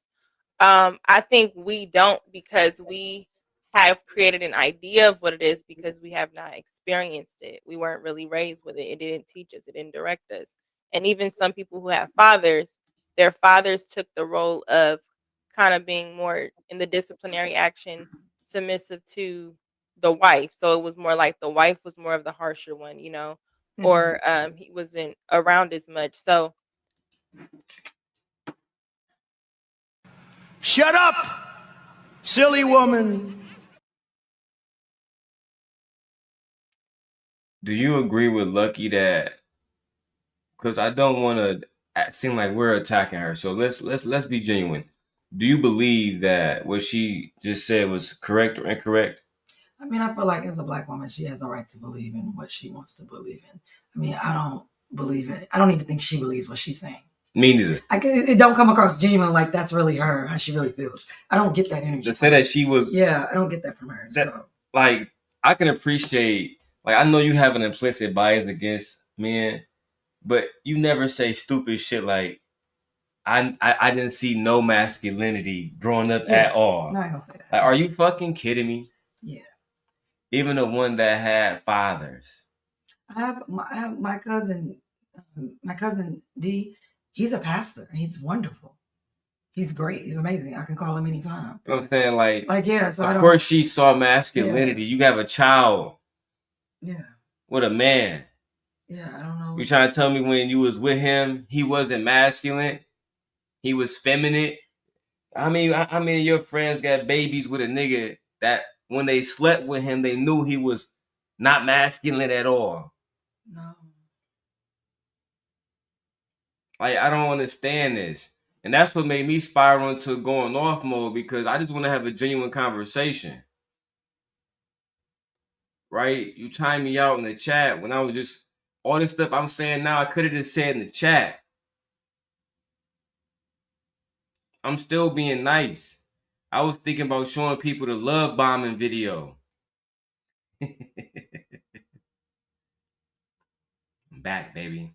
I think we don't, because we have created an idea of what it is because we have not experienced it. We weren't really raised with it. It didn't teach us. It didn't direct us. And even some people who have fathers, their fathers took the role of kind of being more in the disciplinary action, submissive to the wife. So it was more like the wife was more of the harsher one, you know, or he wasn't around as much. So Shut up, silly woman. Do you agree with Lucki that? Because I don't want to seem like we're attacking her. So let's be genuine. Do you believe that what she just said was correct or incorrect? I mean, I feel like as a Black woman, she has a right to believe in what she wants to believe in. I mean, I don't believe it. I don't even think she believes what she's saying. Me neither. It don't come across genuine, like that's really her, how she really feels. I don't get that energy. To say that she was, yeah, I don't get that from her. Like, I can appreciate, like, I know you have an implicit bias against men, but you never say stupid shit like, I didn't see no masculinity growing up at all. No, I don't say that. Like, are you fucking kidding me? Yeah. Even the one that had fathers. I have my cousin D. He's a pastor. He's wonderful. He's great. He's amazing. I can call him anytime. You know what I'm saying? Like yeah. So of course she saw masculinity. Yeah. You have a child. Yeah. With a man. Yeah, I don't know. You trying to tell me when you was with him, he wasn't masculine? He was feminine? I mean, your friends got babies with a nigga that when they slept with him, they knew he was not masculine at all. No. Like, I don't understand this. And that's what made me spiral into going off mode, because I just want to have a genuine conversation. Right? You timed me out in the chat when I was just, all this stuff I'm saying now, I could have just said in the chat. I'm still being nice. I was thinking about showing people the love bombing video. I'm back, baby.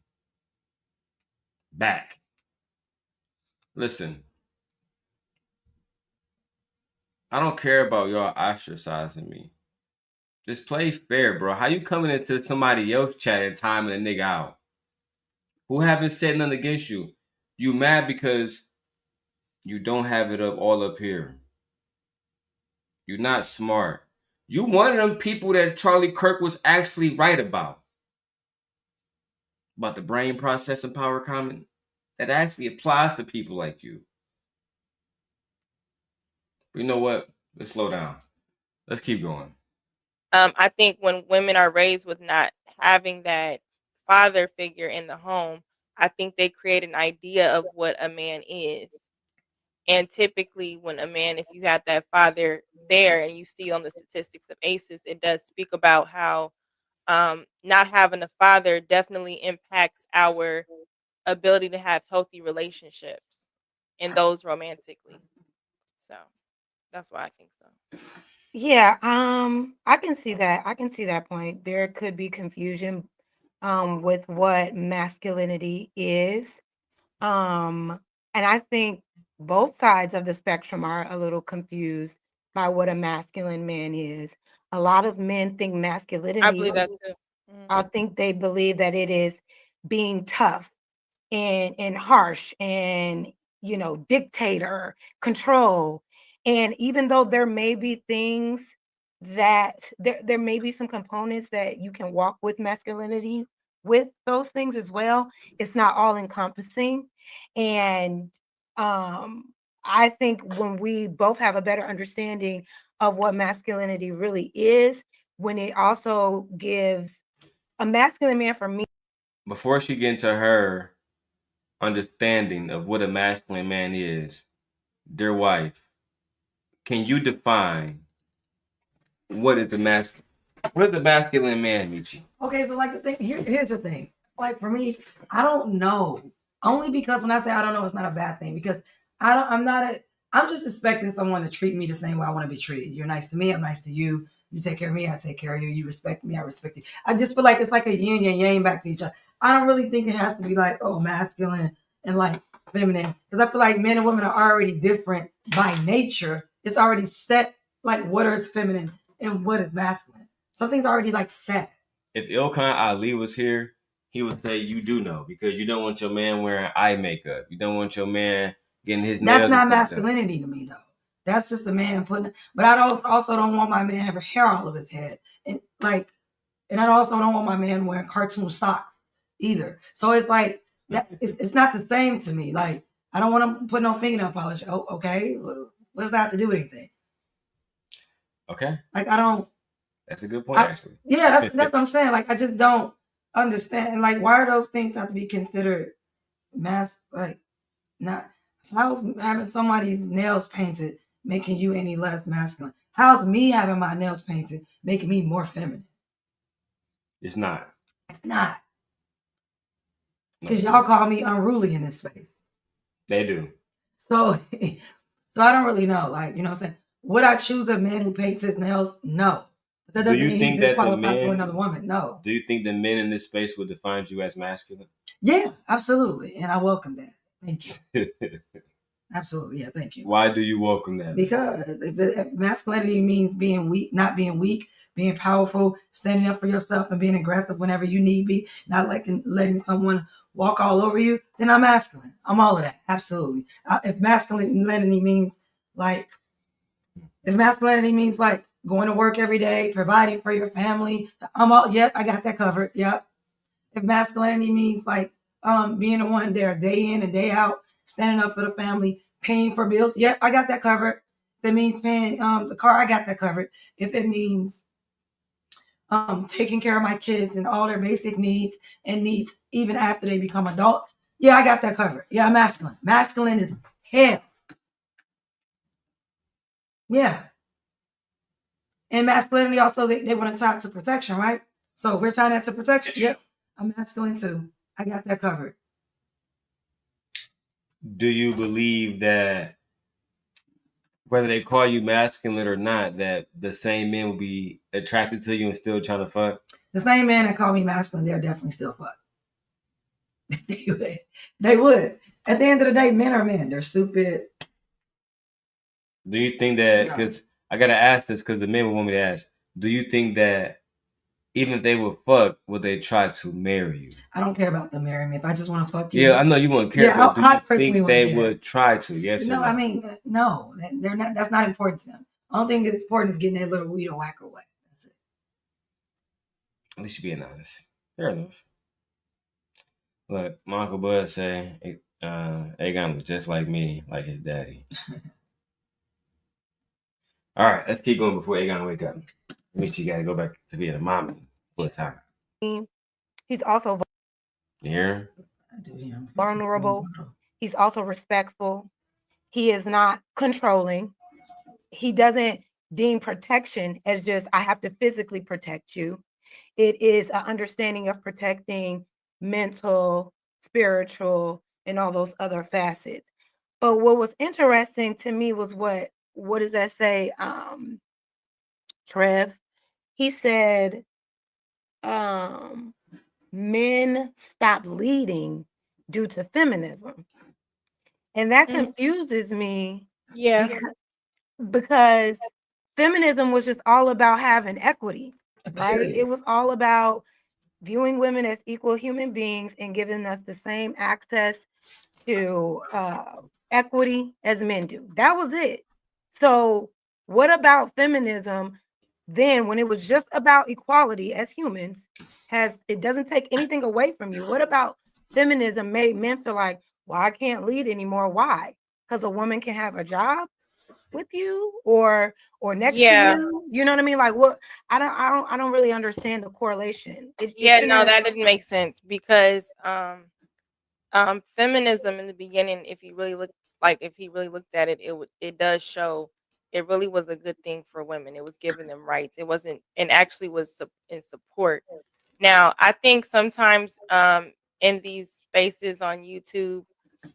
Back. Listen. I don't care about y'all ostracizing me. Just play fair, bro. How you coming into somebody else chat and timing a nigga out? Who haven't said nothing against you? You mad because you don't have it all up here. You're not smart. You one of them people that Charlie Kirk was actually right about the brain processing power comment. That actually applies to people like you. But you know what? Let's slow down. Let's keep going. I think when women are raised with not having that father figure in the home, I think they create an idea of what a man is. And typically when a man, if you have that father there, and you see on the statistics of ACEs, it does speak about how not having a father definitely impacts our ability to have healthy relationships, and those romantically. So that's why I think so. Yeah, I can see that. I can see that point. There could be confusion with what masculinity is. And I think both sides of the spectrum are a little confused by what a masculine man is. A lot of men think masculinity, I believe that too. I think they believe that it is being tough and harsh and, you know, dictator, control. And even though there may be things that there may be some components that you can walk with masculinity with those things as well, it's not all encompassing. And I think when we both have a better understanding of what masculinity really is, when it also gives a masculine man, for me. Before she get into her understanding of what a masculine man is, dear wife, can you define what is the masculine man, Michi? Okay, so like the thing here's the thing. Like for me, I don't know. Only because when I say I don't know, it's not a bad thing, because I'm just expecting someone to treat me the same way I want to be treated. You're nice to me, I'm nice to you. You take care of me, I take care of you. You respect me, I respect you. I just feel like it's like a yin and yang back to each other. I don't really think it has to be like, oh, masculine and like feminine, because I feel like men and women are already different by nature. It's already set, like what is feminine and what is masculine. Something's already like set. If Ilkan Ali was here, he would say you do know, because you don't want your man wearing eye makeup. You don't want your man getting his nails. That's not and stuff done. masculinity to me, though. That's just a man putting. But I also don't want my man having hair all over his head, and I also don't want my man wearing cartoon socks either. So it's like that. It's not the same to me. Like, I don't want him put no fingernail polish. Oh, okay. What does that have to do with anything? Okay. Like, I don't. That's a good point, actually. Yeah, that's what I'm saying. Like, I just don't understand. Like, why are those things have to be considered like, not. How's having somebody's nails painted making you any less masculine? How's me having my nails painted making me more feminine? It's not. It's not. Because y'all call me unruly in this space. They do. So I don't really know. Like, you know what I'm saying? Would I choose a man who paints his nails? No. But that doesn't mean he's disqualified for another woman. No. Do you think the men in this space would define you as masculine? Yeah, absolutely. And I welcome that. Thank you. Absolutely. Yeah, thank you. Why do you welcome that? Because if masculinity means being weak, not being weak, being powerful, standing up for yourself and being aggressive whenever you need be, not letting someone walk all over you, then I'm masculine. I'm all of that. Absolutely. If masculinity means like going to work every day, providing for your family, yep, I got that covered. Yep. If masculinity means like being the one there day in and day out, standing up for the family, paying for bills, yep, I got that covered. If it means paying the car, I got that covered. If it means taking care of my kids and all their basic needs and needs even after they become adults, yeah, I got that covered. Yeah, I'm masculine. Masculine is hell. Yeah. And masculinity also, they want to tie it to protection, right? So we're tying that to protection. Yep. I'm masculine too. I got that covered. Do you believe that whether they call you masculine or not, that the same men will be attracted to you and still trying to fuck? The same men that call me masculine, they're definitely still fuck. They would. At the end of the day, men are men. They're stupid. Do you think that, because I got to ask this because the men would want me to ask, do you think that even if they would fuck, would they try to marry you? I don't care about them marrying me. If I just want to fuck you. Yeah, I know you wouldn't care, but do you think they would try to? Yes or no? I mean, no. They're not. That's not important to them. The only thing that's important is getting that little weed or whacker wet. That's it. At least you're being honest. Fair enough. Look, my Uncle Bud say, Aegon was just like me, like his daddy. All right, let's keep going before Aegon wake up. Means you got to go back to being a mommy for a time. He's also vulnerable. He's also respectful. He is not controlling. He doesn't deem protection as just, I have to physically protect you. It is an understanding of protecting mental, spiritual, and all those other facets. But what was interesting to me was what does that say? Trev, he said, men stop leading due to feminism. And that confuses me. Yeah. Because feminism was just all about having equity, right? It was all about viewing women as equal human beings and giving us the same access to equity as men do. That was it. So what about feminism then, when it was just about equality as humans, it doesn't take anything away from you? What about feminism made men feel like, well, I can't lead anymore? Why? Because a woman can have a job with you or next to you. You know what I mean? Like, what? I don't really understand the correlation. That didn't make sense, because feminism in the beginning, if he really looked at it, it does show it really was a good thing for women. It was giving them rights. It wasn't, and actually was in support. Now, I think sometimes in these spaces on YouTube,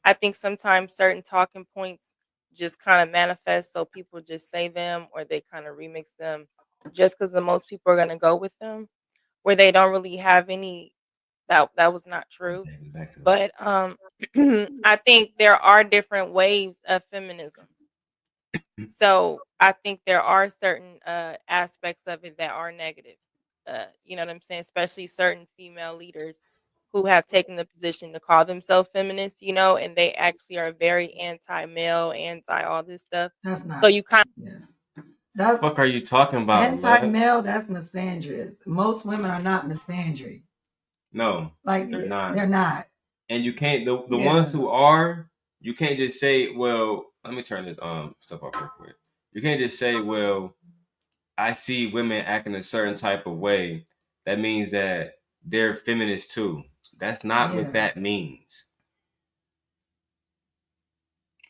I think sometimes certain talking points just kind of manifest, so people just say them or they kind of remix them just because the most people are going to go with them, where they don't really have any That was not true. Back to But I think there are different waves of feminism. So I think there are certain aspects of it that are negative. You know what I'm saying? Especially certain female leaders who have taken the position to call themselves feminists, you know, and they actually are very anti-male, anti all this stuff. That's not. So you kind Yes. the That's fuck are you talking about? love? anti-male. That's misandrous. Most women are not misandry. No, Like they're not. They're not. And you can't the Yeah. ones who are, you can't just say, well, let me turn this stuff off real quick. You can't just say, well, I see women acting a certain type of way. That means that they're feminists too. That's not Yeah. what that means.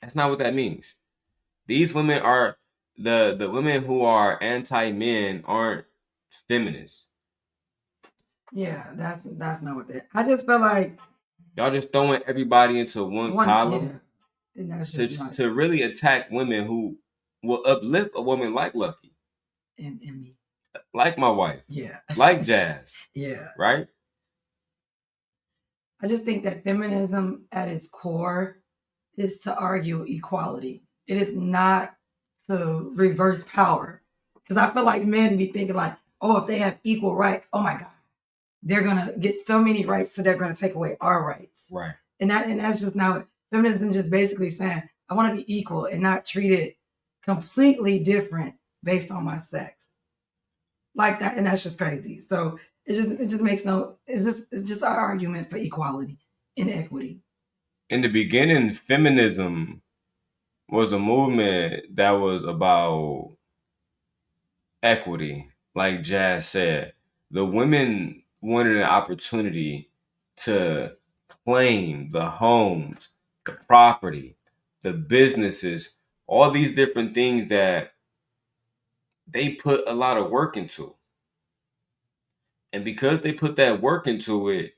That's not what that means. These women are the women who are anti-men aren't feminists. Yeah, that's not what that. I just feel like Y'all just throwing everybody into one column. Yeah. And that's just not to really attack women who will uplift a woman like Lucki, in me. like my wife, Yeah. like Jazz, Yeah. right? I just think that feminism at its core is to argue equality. It is not to reverse power. Because I feel like men be thinking like, oh, if they have equal rights, oh my God, they're gonna get so many rights, so they're gonna take away our rights. Right. And that's just not feminism. Just basically saying I want to be equal and not treated completely different based on my sex, like that. And that's just crazy. So it just makes no. It's just our argument for equality and equity. In the beginning, feminism was a movement that was about equity, like Jazz said. The women wanted an opportunity to claim the homes, the property, the businesses, all these different things that they put a lot of work into. And because they put that work into it,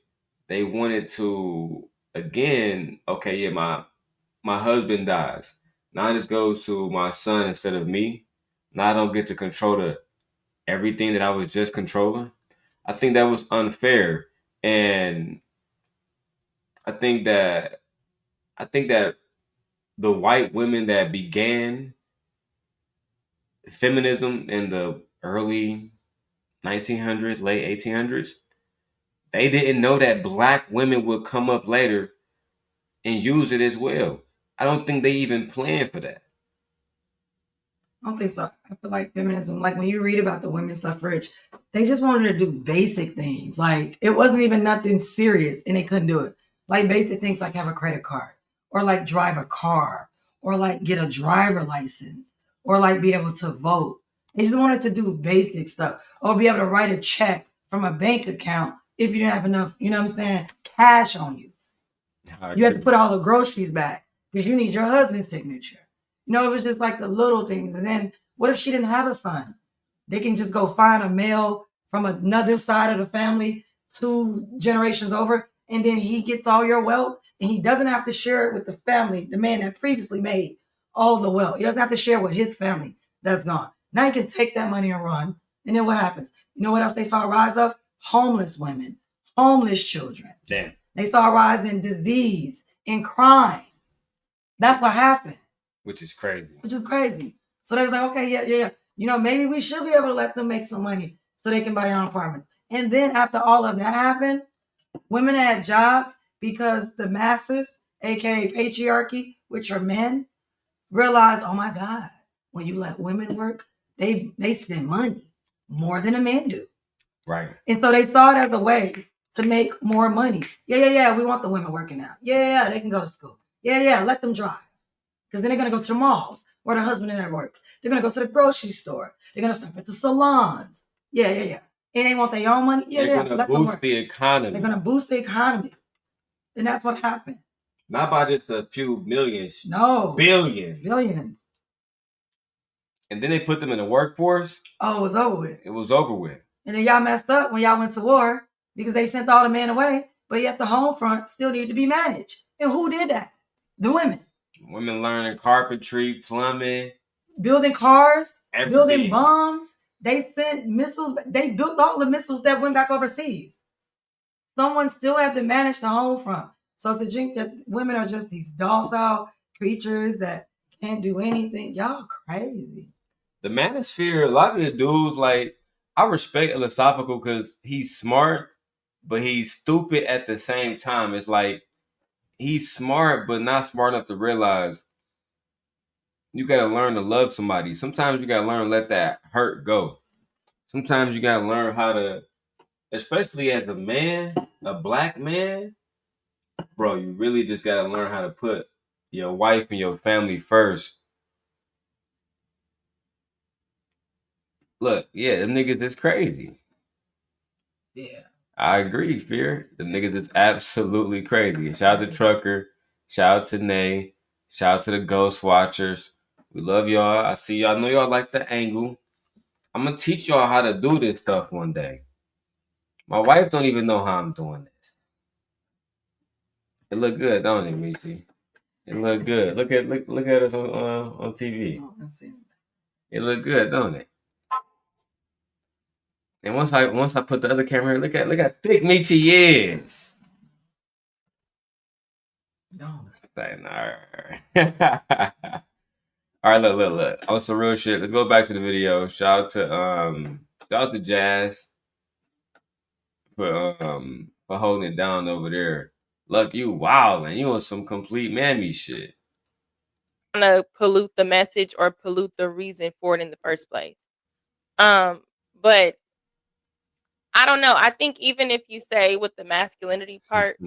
they wanted to, again, okay, yeah, my husband dies. Now this goes to my son instead of me. Now I don't get to control everything that I was just controlling. I think that was unfair. And I think that the white women that began feminism in the early 1900s, late 1800s, they didn't know that black women would come up later and use it as well. I don't think they even planned for that. I don't think so. I feel like feminism, like when you read about the women's suffrage, they just wanted to do basic things. Like it wasn't even nothing serious and they couldn't do it. Like basic things like have a credit card or like drive a car or like get a driver license or like be able to vote. They just wanted to do basic stuff or be able to write a check from a bank account if you didn't have enough, you know what I'm saying, cash on you. You have to put all the groceries back because you need your husband's signature. You know, it was just like the little things. And then what if she didn't have a son? They can just go find a male from another side of the family 2 generations over, and then he gets all your wealth, and he doesn't have to share it with the family, the man that previously made all the wealth. He doesn't have to share with his family that's gone. Now he can take that money and run. And then what happens? You know what else they saw a rise of? Homeless women, homeless children. Damn. They saw a rise in disease, in crime. That's what happened. Which is crazy. So they was like, okay, yeah. You know, maybe we should be able to let them make some money so they can buy their own apartments. And then after all of that happened, women had jobs because the masses, aka patriarchy, which are men, realized, oh my God, when you let women work, they spend money more than a man do. Right. And so they saw it as a way to make more money. Yeah. We want the women working now. Yeah. They can go to school. Yeah. Let them drive. Because then they're going to go to the malls where the husband and works. They're going to go to the grocery store. They're going to stop at the salons. Yeah. And they want their own money. Yeah. They're going to boost the economy. They're going to boost the economy. And that's what happened. Not by just a few millions. No. Billions. And then they put them in the workforce. Oh, it was over with. And then y'all messed up when y'all went to war because they sent all the men away. But yet the home front still needed to be managed. And who did that? The women. Women learning carpentry, plumbing, building cars, everything. Building bombs. They sent missiles. They built all the missiles that went back overseas. someone still had to manage the home front. So to think that women are just these docile creatures that can't do anything, y'all crazy. The manosphere, a lot of the dudes, like, I respect philosophical because he's smart, but he's stupid at the same time. It's like he's smart, but not smart enough to realize you gotta learn to love somebody. Sometimes you gotta learn to let that hurt go. Sometimes you gotta learn how to, especially as a man, a black man, bro, you really just gotta learn how to put your wife and your family first. Look, yeah, them niggas is crazy. Yeah. I agree, Fear. The niggas is absolutely crazy. Shout out to Trucker. Shout out to Nay. Shout out to the Ghost Watchers. We love y'all. I see y'all. I know y'all like the angle. I'm gonna teach y'all how to do this stuff one day. My wife don't even know how I'm doing this. It look good, don't it, Michi? It look good. Look at us on TV. It look good, don't it? And once I put the other camera here, look at thick Michi is. No. All right, look. On some real shit. Let's go back to the video. Shout out to Jazz for holding it down over there. Look, you wildin'. You on some complete mammy shit. To pollute the message or pollute the reason for it in the first place. But I don't know. I think even if you say with the masculinity part,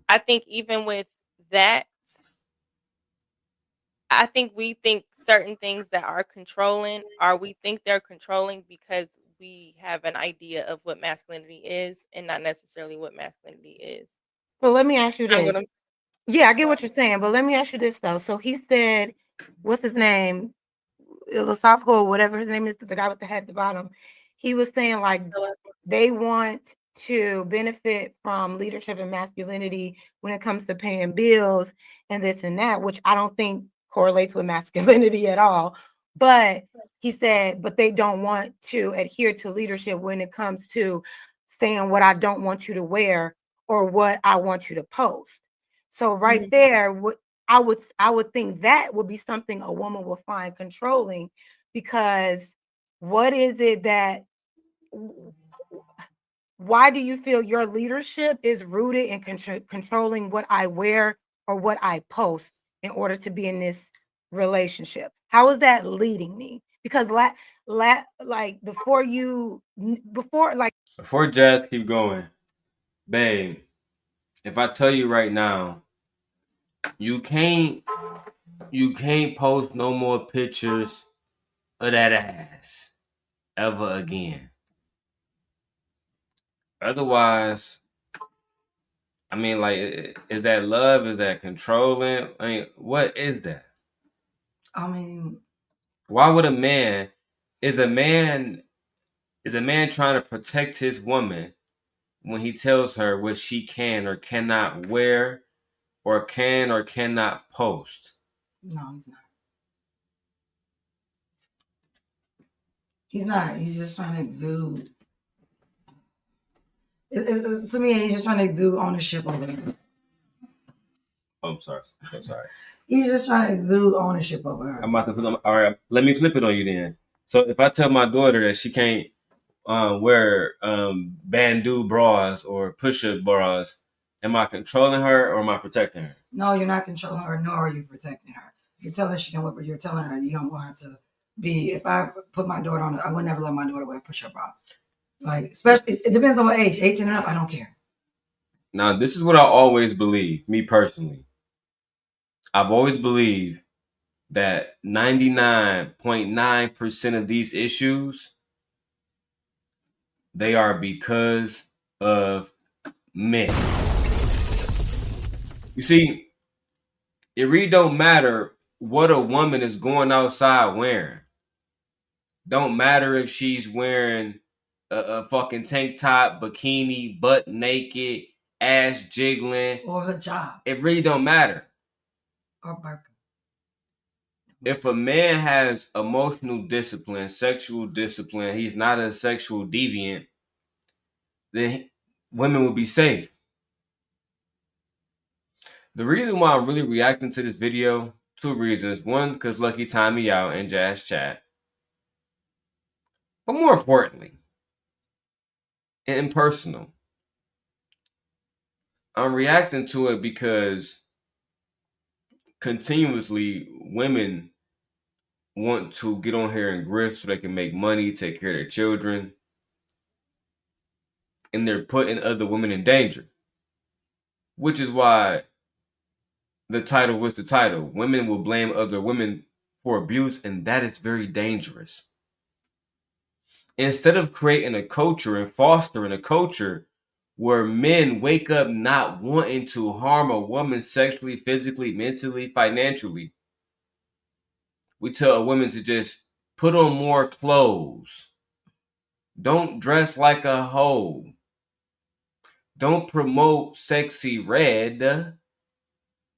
I think even with that, I think we think certain things that are controlling, or we think they're controlling because we have an idea of what masculinity is and not necessarily what masculinity is. Well, let me ask you I'm this. gonna Yeah, I get what you're saying, but let me ask you this though. So he said, what's his name? Philosophical, whatever his name is, the guy with the head at the bottom. He was saying like they want to benefit from leadership and masculinity when it comes to paying bills and this and that, which I don't think correlates with masculinity at all. But he said, but they don't want to adhere to leadership when it comes to saying what I don't want you to wear or what I want you to post. So right there, what I would think that would be something a woman will find controlling, because what is it that, why do you feel your leadership is rooted in controlling what I wear or what I post in order to be in this relationship? How is that leading me? Because like before Jazz keep going, babe, if I tell you right now, you can't post no more pictures of that ass ever again. Otherwise, I mean, like, is that love? Is that controlling? I mean, what is that? I mean, why would a man is a man trying to protect his woman when he tells her what she can or cannot wear or can or cannot post? No, he's not. He's not. He's just trying to exude. To me, he's just trying to exude ownership over her. I'm sorry. He's just trying to exude ownership over her. I'm about to put them. All right, let me flip it on you then. So if I tell my daughter that she can't wear bandeau bras or push-up bras, am I controlling her or am I protecting her? No, you're not controlling her, nor are you protecting her. You're telling her she can wear, but you're telling her you don't want her to be. If I put my daughter on, I would never let my daughter wear a push-up bra. Like, especially, it depends on what age. 18 and up, I don't care. Now, this is what I always believe, me personally. I've always believed that 99.9% of these issues, they are because of men. You see, it really don't matter what a woman is going outside wearing. Don't matter if she's wearing a fucking tank top, bikini, butt naked, ass jiggling, or hijab. It really don't matter. Or burqa. If a man has emotional discipline, sexual discipline, he's not a sexual deviant, then women will be safe. The reason why I'm really reacting to this video, two reasons. One, because Lucki timed me out in Jazz Chat. But more importantly, and personal, I'm reacting to it because continuously women want to get on here and grift so they can make money, take care of their children, and they're putting other women in danger. Which is why the title was the title. Women will blame other women for abuse, and that is very dangerous. Instead of creating a culture and fostering a culture where men wake up not wanting to harm a woman sexually, physically, mentally, financially, we tell a woman to just put on more clothes. Don't dress like a hoe. Don't promote sexy red.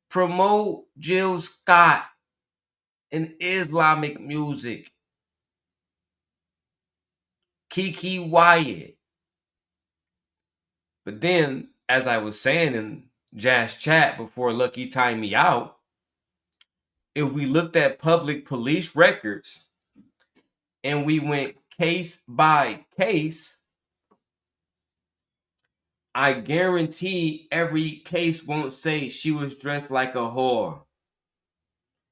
Promote Jill Scott and Islamic music. Kiki Wyatt. But then, as I was saying in Jazz Chat before Lucki timed me out, if we looked at public police records and we went case by case, I guarantee every case won't say she was dressed like a whore.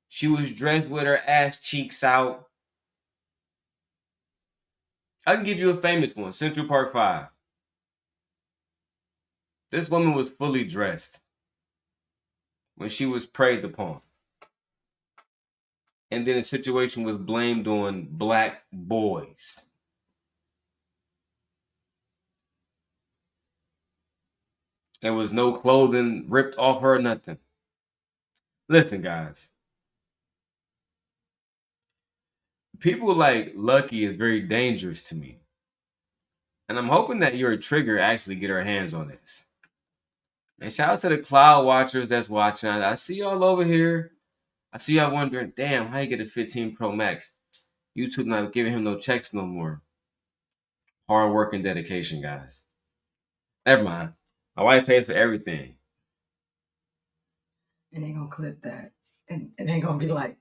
She was dressed with her ass cheeks out. I can give you a famous one, Central Park 5. This woman was fully dressed when she was preyed upon. And then the situation was blamed on black boys. There was no clothing ripped off her, nothing. Listen, guys. People like Lucki is very dangerous to me. And I'm hoping that your trigger actually get her hands on this. And shout out to the cloud watchers that's watching. I see y'all over here. I see y'all wondering, damn, how you get a 15 Pro Max? YouTube not giving him no checks no more. Hard work and dedication, guys. Never mind. My wife pays for everything. And they gonna clip that. And they gonna be like,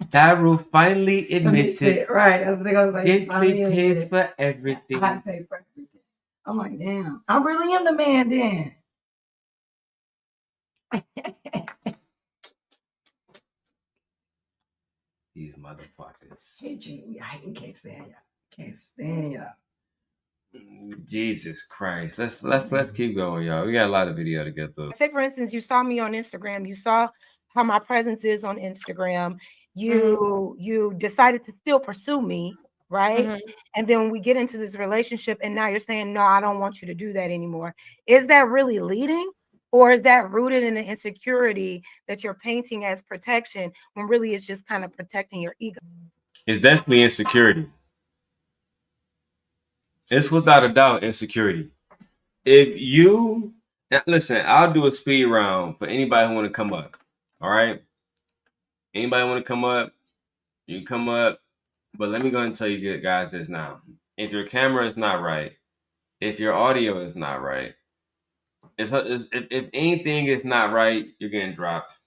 Darrel finally admits it. Right. That's what they gonna say. Gently pays for everything. I pay for everything. I'm like, damn, I really am the man then. These motherfuckers. Hate you. I can't stand y'all. Can't stand y'all. Jesus Christ. Let's keep going, y'all. We got a lot of video to get through. Say, for instance, you saw me on Instagram. You saw how my presence is on Instagram. You decided to still pursue me, right? And then we get into this relationship, and now you're saying, no, I don't want you to do that anymore. Is that really leading? Or is that rooted in the insecurity that you're painting as protection when really it's just kind of protecting your ego? It's definitely insecurity. It's without a doubt insecurity. If you now listen, I'll do a speed round for anybody who want to come up. All right. Anybody want to come up? You can come up. But let me go and tell you guys this now. If your camera is not right, if your audio is not right, if anything is not right, you're getting dropped.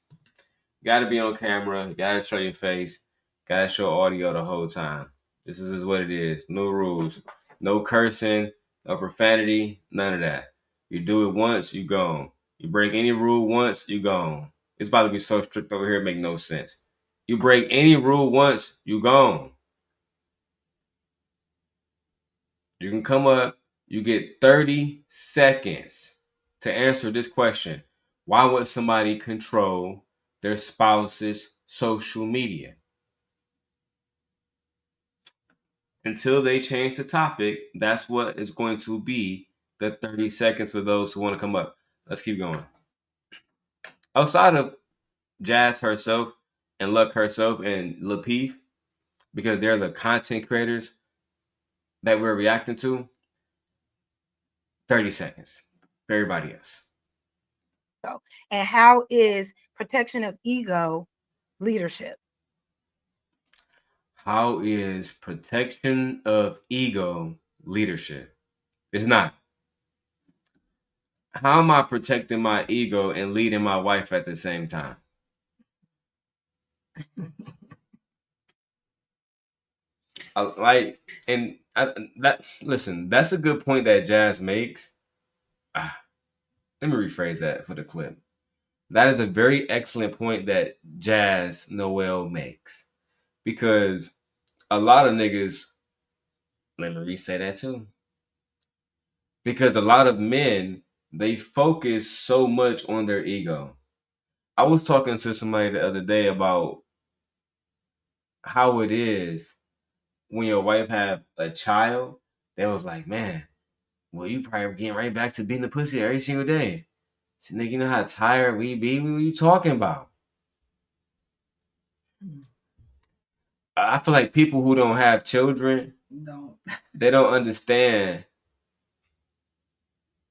You got to be on camera. You got to show your face. Got to show audio the whole time. This is what it is. No rules. No cursing. No profanity. None of that. You do it once, you gone. You break any rule once, you gone. It's about to be so strict over here, it make no sense. You break any rule once, you gone. You can come up. You get 30 seconds to answer this question. Why would somebody control their spouse's social media? Until they change the topic, that's what is going to be the 30 seconds for those who want to come up. Let's keep going. Outside of Jazz herself and Luck herself and Lapeef, because they're the content creators that we're reacting to, 30 seconds for everybody else. And how is protection of ego leadership? How is protection of ego leadership? It's not. how am I protecting my ego and leading my wife at the same time? Listen, that's a good point that Jazz makes. Let me rephrase that for the clip. That is a very excellent point that Jazz Noel makes, because a lot of niggas, let me re-say that too, because a lot of men, they focus so much on their ego. I was talking to somebody the other day about how it is when your wife have a child. They was like, man, well, you probably getting right back to beating the pussy every single day. So, nigga, you know how tired we be? What are you talking about? I feel like people who don't have children, they don't understand,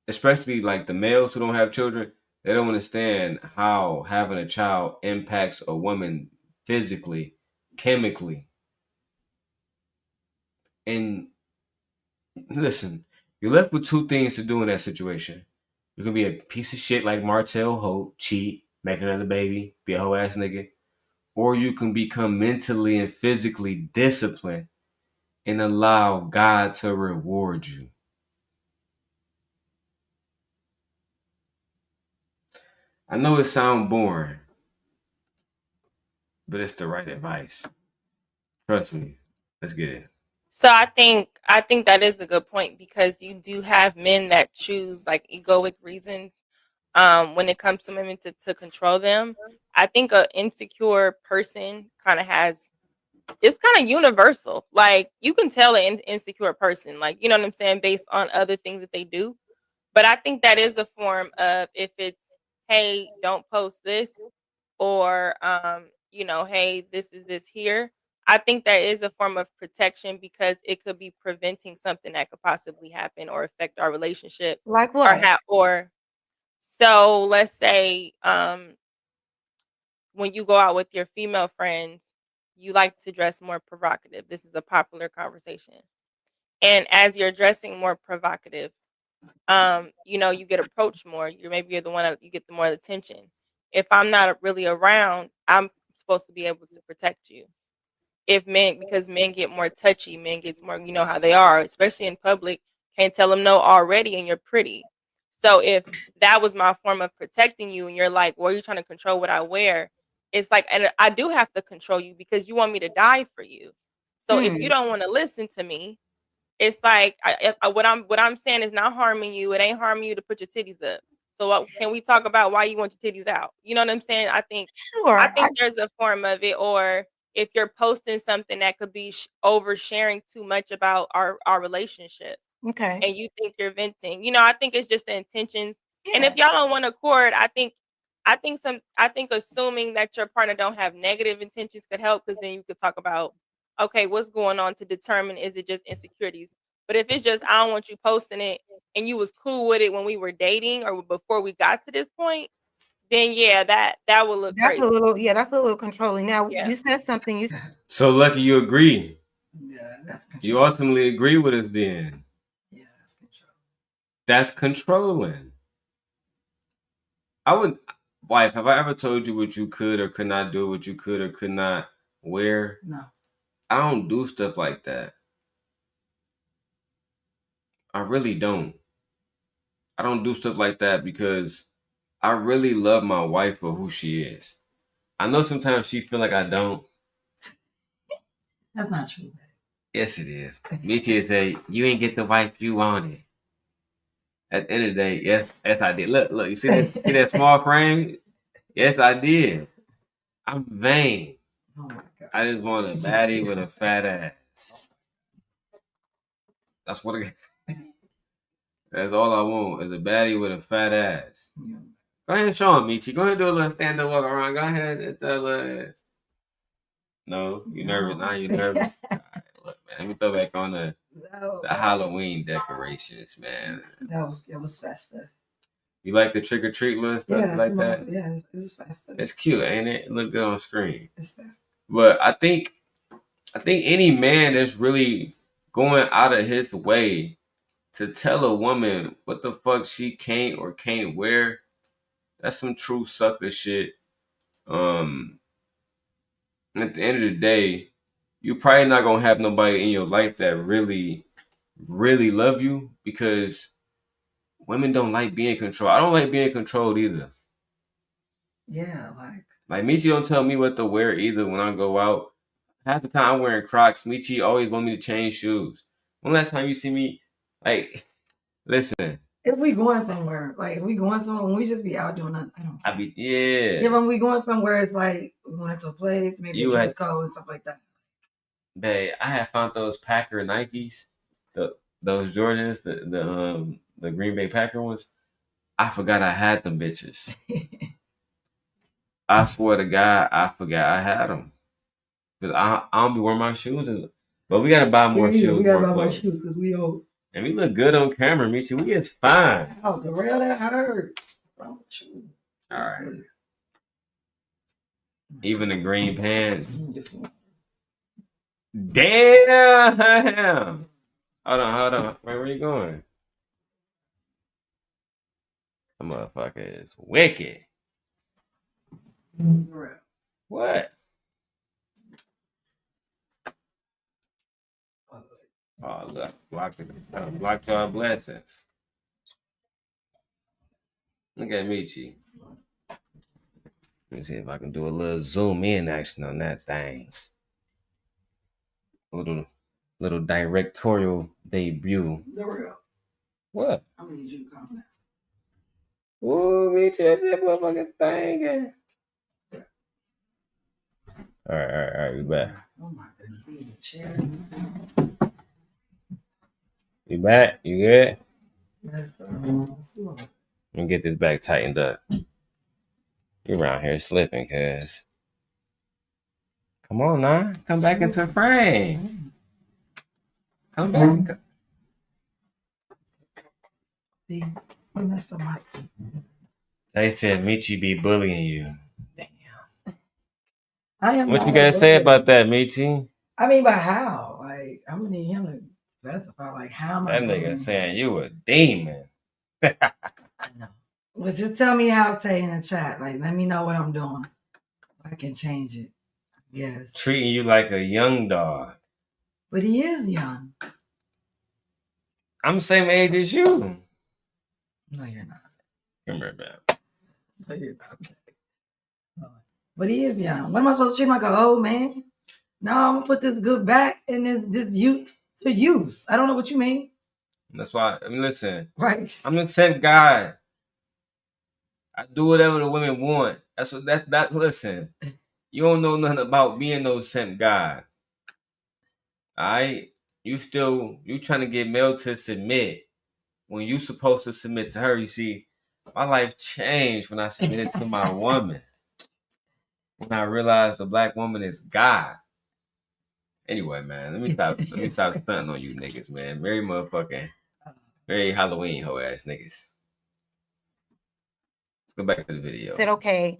especially like the males who don't have children, they don't understand how having a child impacts a woman physically, chemically. And listen, you're left with two things to do in that situation. You can be a piece of shit like Martell Hope, cheat, make another baby, be a hoe ass nigga, or you can become mentally and physically disciplined and allow God to reward you. I know it sounds boring, but it's the right advice. Trust me. Let's get it. So I think that is a good point, because you do have men that choose like egoic reasons when it comes to women to control them. I think an insecure person kind of has, it's kind of universal. Like you can tell an insecure person, like, you know what I'm saying, based on other things that they do. But I think that is a form of, if it's, hey, don't post this, or hey, this is this here. I think that is a form of protection, because it could be preventing something that could possibly happen or affect our relationship. Like Or what? so let's say when you go out with your female friends, you like to dress more provocative. This is a popular conversation. And as you're dressing more provocative, you get approached more. You're the one that you get the more attention. If I'm not really around, I'm supposed to be able to protect you. Because men get more touchy, men gets more, you know how they are, especially in public. Can't tell them no already, and you're pretty. So if that was my form of protecting you, and you're like, well, you're trying to control what I wear, it's like, and I do have to control you because you want me to die for you. So if you don't want to listen to me, it's like, what I'm saying is not harming you. It ain't harming you to put your titties up. So can we talk about why you want your titties out? You know what I'm saying? I think Sure. there's a form of it. Or if you're posting something that could be oversharing too much about our relationship, Okay. and you think you're venting, I think it's just the intentions. And if Yeah. y'all don't want to accord, I think assuming that your partner don't have negative intentions could help, because then you could talk about, okay, what's going on, to determine, is it just insecurities. But if it's just, I don't want you posting it, and you was cool with it when we were dating or before we got to this point, then yeah, that would look That's crazy. that's a little controlling. Now Yeah. you said something. You So, Lucky, you agree? Yeah, that's You ultimately agree with us then? Yeah, that's control. That's controlling. Wife, have I ever told you what you could or could not do, what you could or could not wear? No. I don't do stuff like that. I really don't. I don't do stuff like that because I really love my wife for who she is. I know sometimes she feel like I don't. That's not true. Yes, it is. Michi say, you ain't get the wife you wanted. At the end of the day, yes, I did. Look, you see that small frame? Yes, I did. I'm vain. Oh my God. I just want a baddie with a fat ass. That's what that's all I want, is a baddie with a fat ass. Yeah. Go ahead and show him, Michi. Go ahead and do a little stand-up walk around. Go ahead. No, you nervous? Now you nervous? All right, look, man. Let me throw back on the Halloween decorations, man. It was festive. You like the trick or treat little stuff like that? Yeah, it was festive. It's cute, ain't it? It look good on screen. It's festive. But I think any man that's really going out of his way to tell a woman what the fuck she can't or can't wear, that's some true sucker shit. At the end of the day, you probably not gonna have nobody in your life that really, really love you, because women don't like being controlled. I don't like being controlled either. Yeah, like Michi don't tell me what to wear either when I go out. Half the time I'm wearing Crocs. Michi always want me to change shoes. When last time you see me, like, listen. If we going somewhere, when we just be out doing nothing, I don't care. Yeah, when we going somewhere, it's like we going into a place, maybe You a had- dress code and stuff like that. babe, I had found those Packer Nikes, those Jordans, the Green Bay Packer ones. I forgot I had them bitches. I swear to God, I forgot I had them. Cause I don't be wearing my shoes, but we gotta buy more shoes. We gotta buy more shoes because we old. And we look good on camera, Michi. We is fine. Oh, Darrel, that hurts. All right. Even the green pants. Damn. Hold on. Where are you going? That motherfucker is wicked. What? Oh, look. Blocked y'all blessings. Look at Michi. Let me see if I can do a little zoom in action on that thing. A little directorial debut. Darrel. What? I'm gonna need you to calm down. Ooh, Michi, that's that motherfucking thing. All right, we back. Oh my goodness, chair. You back? You good? Yes, sir. Let me get this back tightened up. You around here slipping, cuz. Come on now. Come back into frame. Come back. See, I messed up my seat. They said Michi be bullying you. Damn. I am. What you gotta say about that, Michi? I mean, but how? I'm gonna need him to specify, how am I? That nigga saying you a demon. I know. Well, just tell me how to in the chat. Let me know what I'm doing. I can change it. Yes. Treating you like a young dog. But he is young. I'm the same age as you. No, you're not. Come here, man. No, you're not. But he is young. What am I supposed to treat him like an old man? No, I'm gonna put this good back and this youth to use. I don't know what you mean. That's why. I mean, listen. Right. I'm the same guy. I do whatever the women want. That's what that. Listen, you don't know nothing about being no simp guy. Alright? You trying to get Mel to submit when you supposed to submit to her. You see, my life changed when I submitted to my woman. When I realized the black woman is God. Anyway, man, let me stop stunting on you niggas, man. Very Halloween hoe ass niggas. Let's go back to the video. Said, okay,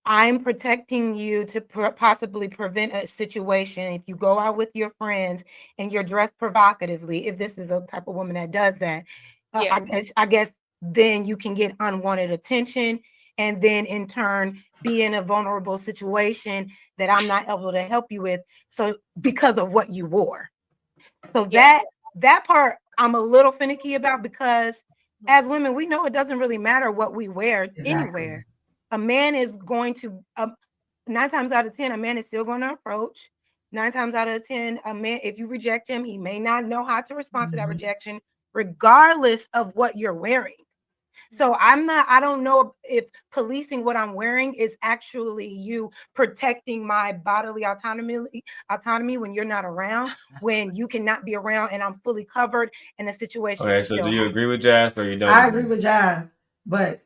I'm protecting you to possibly prevent a situation. If you go out with your friends and you're dressed provocatively, if this is a type of woman that does that, I guess then you can get unwanted attention, and then in turn be in a vulnerable situation that I'm not able to help you with. So because of what you wore. So that part I'm a little finicky about, because as women, we know it doesn't really matter what we wear anywhere. A man is going to, 9 times out of 10, a man is still going to approach. 9 times out of 10, a man, if you reject him, he may not know how to respond to that rejection, regardless of what you're wearing. So I don't know if policing what I'm wearing is actually you protecting my bodily autonomy when you're not around, when you cannot be around and I'm fully covered in a situation. Okay, so do you agree with Jazz or you don't? I agree with Jazz, but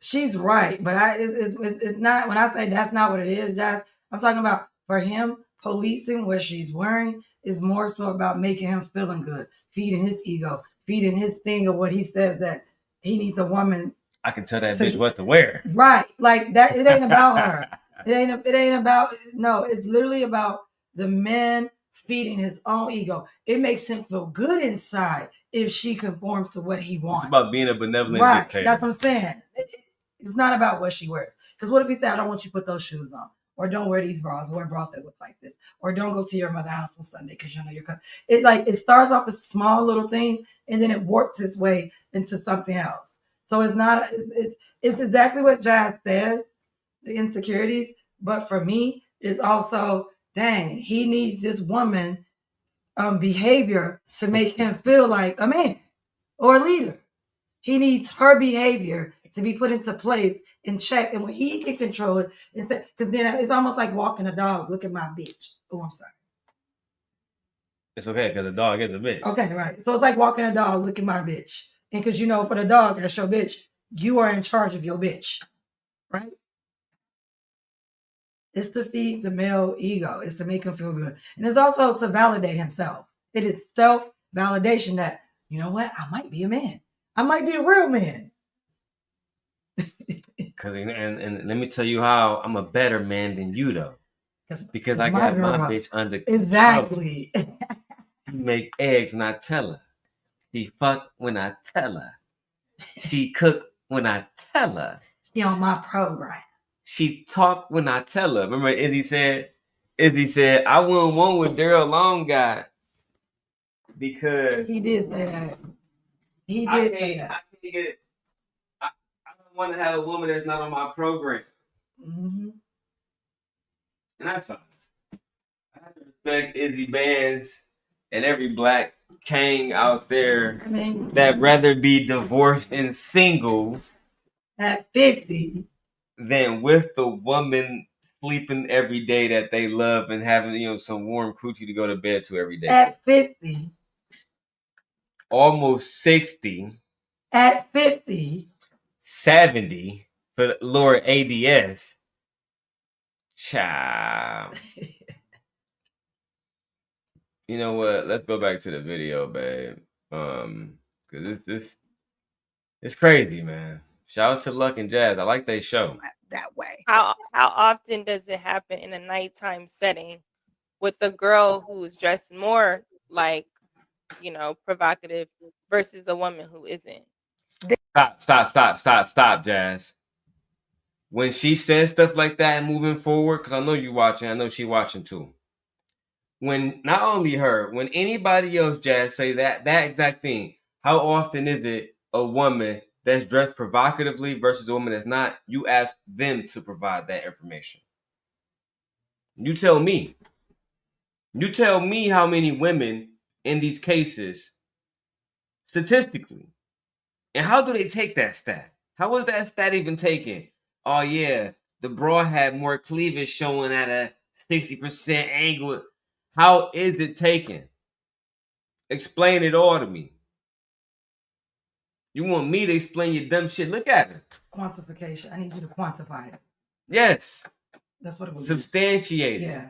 she's right. But it's not, when I say that's not what it is, Jazz, I'm talking about for him, policing what she's wearing is more so about making him feeling good, feeding his ego, feeding his thing of what he says that he needs a woman. I can tell that bitch what to wear. Right. Like that. It ain't about her. It ain't about, no, it's literally about the men feeding his own ego. It makes him feel good inside if she conforms to what he wants. It's about being a benevolent Right. dictator. That's what I'm saying. It's not about what she wears. Because what if he said, I don't want you to put those shoes on? Or don't wear these bras, wear bras that look like this. Or don't go to your mother's house on Sunday because you know you're it starts off as small little things and then it warps its way into something else. So it's exactly what Jazz says, the insecurities. But for me, it's also, dang, he needs this woman behavior to make him feel like a man or a leader. He needs her behavior to be put into place and check, and when he can control it, instead, because then it's almost like walking a dog. Look at my bitch. Oh, I'm sorry. It's okay because the dog is a bitch. Okay, right. So it's like walking a dog. Look at my bitch, and because for the dog, that's your bitch. You are in charge of your bitch, right? It's to feed the male ego. It's to make him feel good, and it's also to validate himself. It is self-validation that, you know what, I might be a man. I might be a real man. And let me tell you how I'm a better man than you though. Because I got my bitch under control. Exactly. She make eggs when I tell her. She fuck when I tell her. She cook when I tell her. She on my program. She talk when I tell her. Remember Izzy said, I wouldn't want what Darrel Long got because he did say that. He I did say that. I don't want to have a woman that's not on my program. Mm-hmm. And that's fine. I have to respect Izzy Bands and every black king out there that rather be divorced and single at 50 than with the woman sleeping every day that they love and having some warm coochie to go to bed to every day. At 50. Almost 60. At 50. 70 for Lord ADS. Child. You know what? Let's go back to the video, babe. Because it's crazy, man. Shout out to Luck and Jazz. I like they show. That way. How often does it happen in a nighttime setting with a girl who's dressed more like, provocative versus a woman who isn't? Stop, Jazz. When she says stuff like that and moving forward, because I know you watching, I know she watching too. When not only her, when anybody else, Jazz, say that exact thing, how often is it a woman that's dressed provocatively versus a woman that's not? You ask them to provide that information. You tell me. You tell me how many women in these cases, statistically, and how do they take that stat? How was that stat even taken? Oh yeah, the bra had more cleavage showing at a 60% angle. How is it taken? Explain it all to me. You want me to explain your dumb shit? Look at it. Quantification. I need you to quantify it. Yes. That's what it was. Substantiate it. Yeah.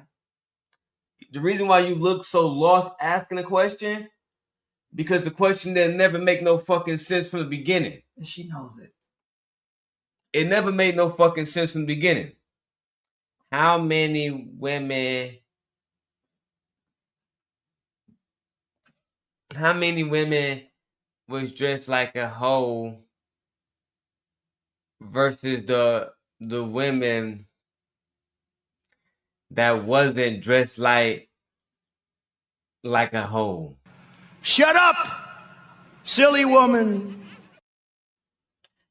The reason why you look so lost asking a question, because the question didn't never make no fucking sense from the beginning. And she knows it. It never made no fucking sense from the beginning. How many women was dressed like a hoe versus the women that wasn't dressed like a hoe? Shut up, silly woman.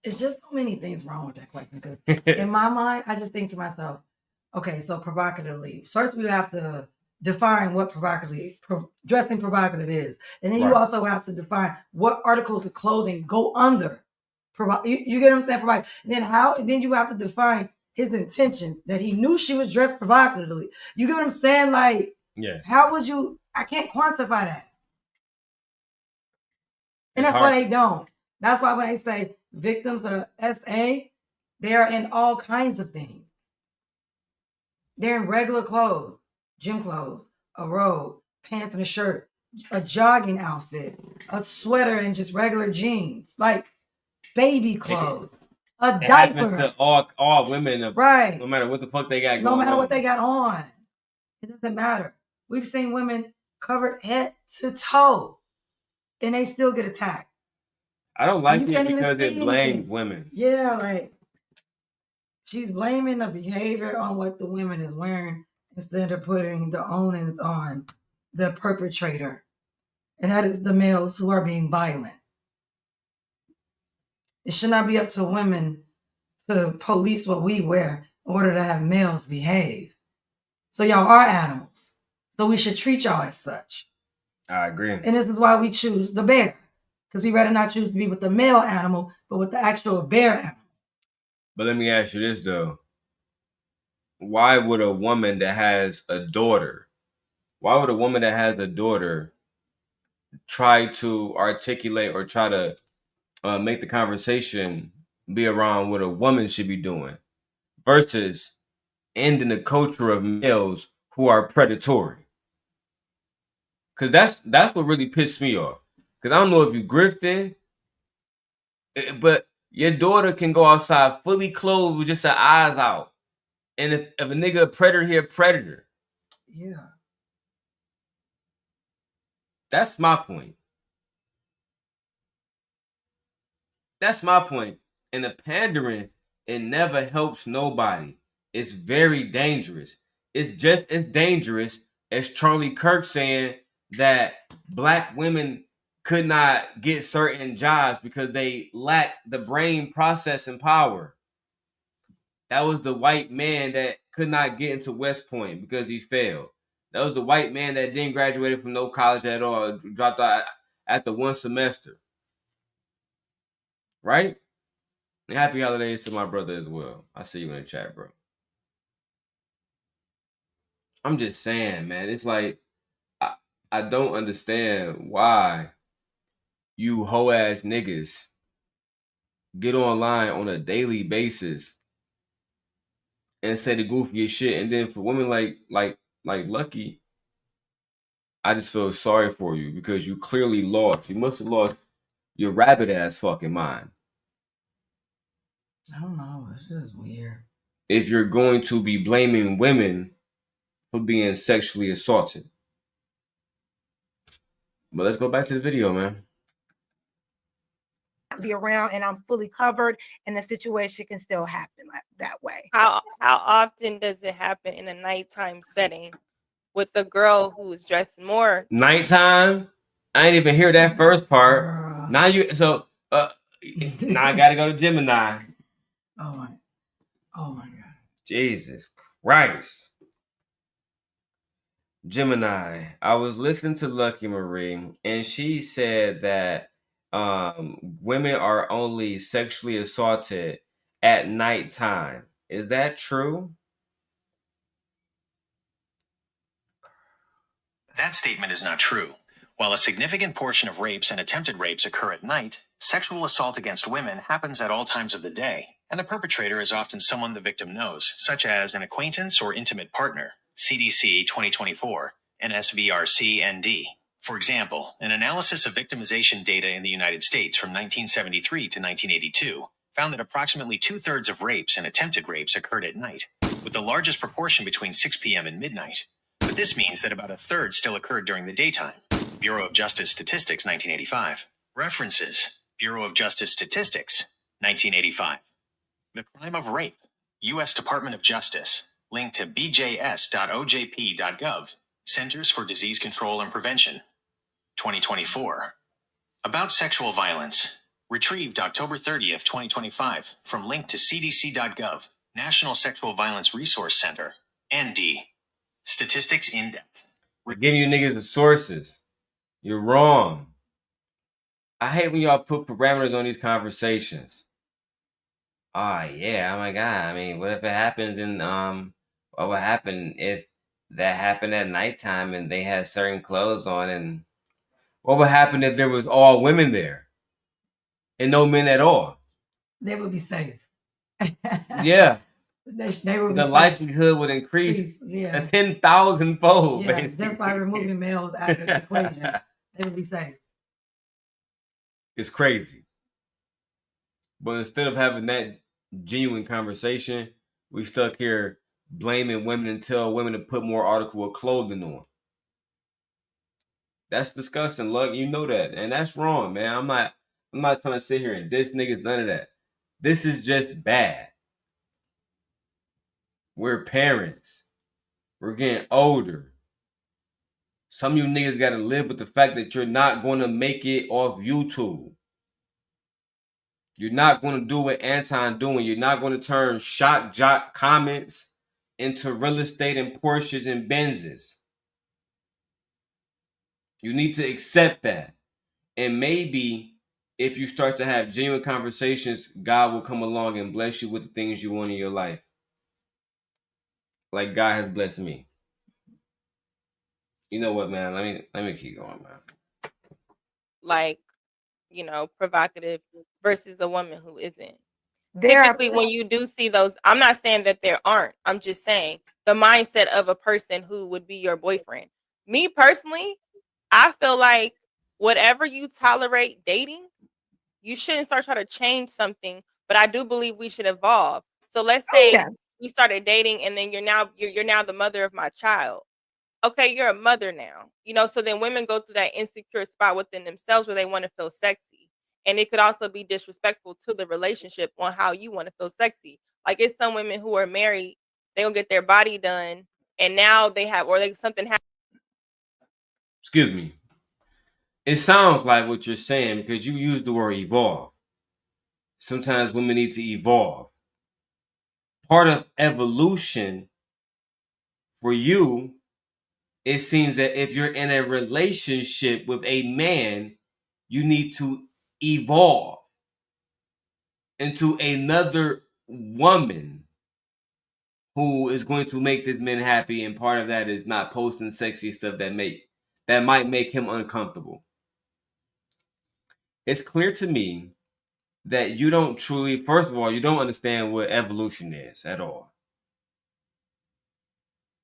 It's just so many things wrong with that question. Because in my mind, I just think to myself, okay, so provocatively. First, we have to define what dressing provocative is. And then you also have to define what articles of clothing go under. You get what I'm saying? And then you have to define his intentions, that he knew she was dressed provocatively. You get what I'm saying? Like, how would you? I can't quantify that. And that's why they don't. That's why when they say victims of SA, they're in all kinds of things. They're in regular clothes, gym clothes, a robe, pants and a shirt, a jogging outfit, a sweater and just regular jeans, like baby clothes, a diaper. To all women, right? No matter what the fuck they got going on. No matter what they got on, it doesn't matter. We've seen women covered head to toe, and they still get attacked. I don't like You it can't even because it say blames anything. women. Yeah, like she's blaming the behavior on what the women is wearing instead of putting the onus on the perpetrator, and that is the males who are being violent. It should not be up to women to police what we wear in order to have males behave. So y'all are animals. So we should treat y'all as such. I agree. And this is why we choose the bear. Because we rather not choose to be with the male animal, but with the actual bear animal. But let me ask you this though. Why would a woman that has a daughter, try to articulate or try to make the conversation be around what a woman should be doing versus ending the culture of males who are predatory? Because that's what really pissed me off. Because I don't know if you grifting, but your daughter can go outside fully clothed with just her eyes out. And if a nigga a predator here, predator. Yeah. That's my point. That's my point. And the pandering, it never helps nobody. It's very dangerous. It's just as dangerous as Charlie Kirk saying that black women could not get certain jobs because they lack the brain processing power. That was the white man that could not get into West Point because he failed. That was the white man that didn't graduate from no college at all, dropped out after one semester. Right? And happy holidays to my brother as well. I see you in the chat, bro. I'm just saying, man. It's like I don't understand why you hoe ass niggas get online on a daily basis and say the goofiest shit, and then for women like Lucki, I just feel sorry for you because you clearly lost. You must have lost your rabbit ass fucking mind. I don't know. It's just weird. If you're going to be blaming women for being sexually assaulted. But let's go back to the video, man. Be around and I'm fully covered, and the situation can still happen that way. How often does it happen in a nighttime setting with the girl who's dressed more? Nighttime? I ain't even hear that first part. Now now I gotta go to Gemini. Oh my God. Jesus Christ. Gemini. I was listening to Lucki Maree, and she said that women are only sexually assaulted at nighttime. Is that true? That statement is not true. While a significant portion of rapes and attempted rapes occur at night, sexual assault against women happens at all times of the day, and the perpetrator is often someone the victim knows, such as an acquaintance or intimate partner. CDC 2024 and SVRC-ND. For example, an analysis of victimization data in the United States from 1973 to 1982 found that approximately 2/3 of rapes and attempted rapes occurred at night, with the largest proportion between 6 p.m. and midnight. But this means that about a third still occurred during the daytime. Bureau of Justice Statistics, 1985. References: Bureau of Justice Statistics, 1985. The crime of rape. U.S. Department of Justice. Link to bjs.ojp.gov. Centers for Disease Control and Prevention. 2024. About sexual violence. Retrieved October 30th, 2025. From link to cdc.gov. National Sexual Violence Resource Center. ND. Statistics in depth. We're giving you niggas the sources. You're wrong. I hate when y'all put parameters on these conversations. Yeah, oh my God. I mean, what if it happens what would happen if that happened at nighttime and they had certain clothes on? And what would happen if there was all women there and no men at all? They would be safe. Yeah. They would be the safe. Likelihood would increase yeah. 10,000 fold. Yeah, basically. just by removing males out of the equation, they would be safe. It's crazy. But instead of having that genuine conversation, we stuck here blaming women and tell women to put more article of clothing on. That's disgusting, Luck. You know that, and that's wrong, man. I'm not trying to sit here and diss niggas. None of that. This is just bad. We're parents. We're getting older. Some of you niggas got to live with the fact that you're not going to make it off YouTube. You're not going to do what Anton doing. You're not going to turn shock jock comments into real estate and Porsches and Benzes. You need to accept that. And maybe if you start to have genuine conversations, God will come along and bless you with the things you want in your life. Like God has blessed me. You know what, man? Let me keep going, man. Like, you know, provocative versus a woman who isn't. There Typically, when you do see those, I'm not saying that there aren't. I'm just saying the mindset of a person who would be your boyfriend. Me personally, I feel like whatever you tolerate dating, you shouldn't start trying to change something. But I do believe we should evolve. So let's say yeah. we started dating, and then you're now the mother of my child. Okay, you're a mother now. You know, so then women go through that insecure spot within themselves where they want to feel sexy. And it could also be disrespectful to the relationship on how you want to feel sexy. Like it's some women who are married, they'll get their body done, and now they have, or they something happens. Excuse me. It sounds like what you're saying because you use the word evolve. Sometimes women need to evolve. Part of evolution for you, it seems that if you're in a relationship with a man, you need to evolve into another woman who is going to make this man happy, and part of that is not posting sexy stuff that might make him uncomfortable. It's clear to me that you don't truly, first of all, you don't understand what evolution is at all.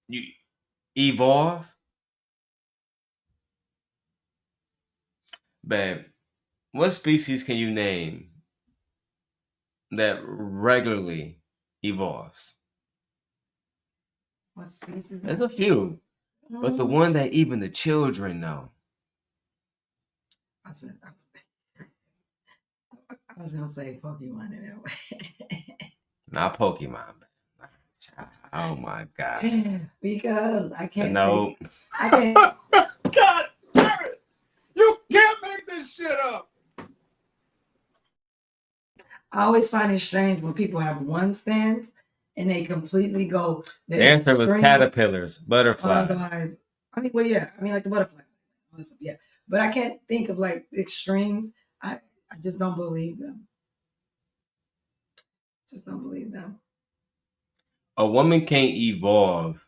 You evolve, babe. What species can you name that regularly evolves? What species? There's a few, but the one that even the children know. I was gonna say Pokemon in that way. Not Pokemon. Oh my God. Because I can't. No. I can't. God damn it! You can't make this shit up. I always find it strange when people have one stance and they completely go. The answer was extreme. caterpillars, butterflies. Otherwise, I mean, well, yeah. I mean, like the butterfly. Yeah. But I can't think of like the extremes. I just don't believe them. Just don't believe them. A woman can't evolve.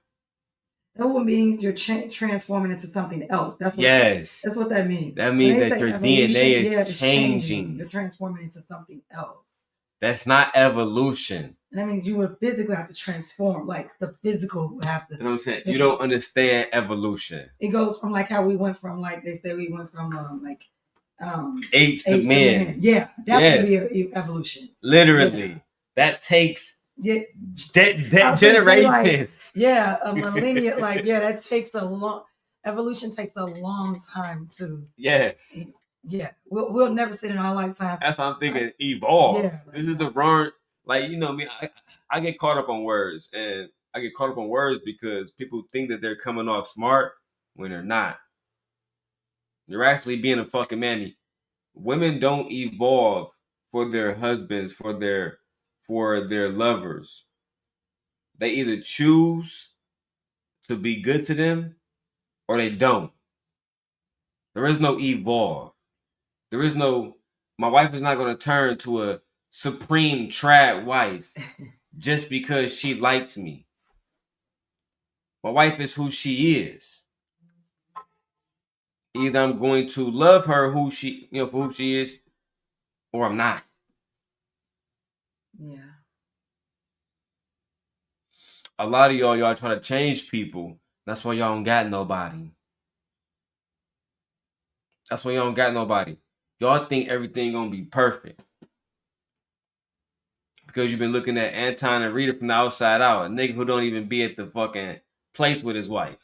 That would mean you're transforming into something else. That's what. Yes. That's what that means. That means that your DNA is changing. You're transforming into something else. That's not evolution. And that means you would physically have to transform. Like the physical would have to. You know what I'm saying? You don't understand evolution. It goes from like how we went from like they say we went from apes to men. Yeah, that would be evolution. Literally, yeah. That takes that generation. Like, a millennia. Like that takes a long. Evolution takes a long time to. Yes. Yeah, we'll never sit in our lifetime. That's what I'm thinking. Evolve. Yeah, this is the wrong. Like, you know me, I get caught up on words, and I get caught up on words because people think that they're coming off smart when they're not. You're actually being a fucking mammy. Women don't evolve for their husbands, for their lovers. They either choose to be good to them or they don't. There is no evolve. There is no, my wife is not going to turn to a supreme trad wife just because she likes me. My wife is who she is. Either I'm going to love her for who she is, or I'm not. Yeah. A lot of y'all trying to change people. That's why y'all don't got nobody. That's why y'all don't got nobody. Y'all think everything gonna be perfect. Because you've been looking at Anton and Rita from the outside out. A nigga who don't even be at the fucking place with his wife.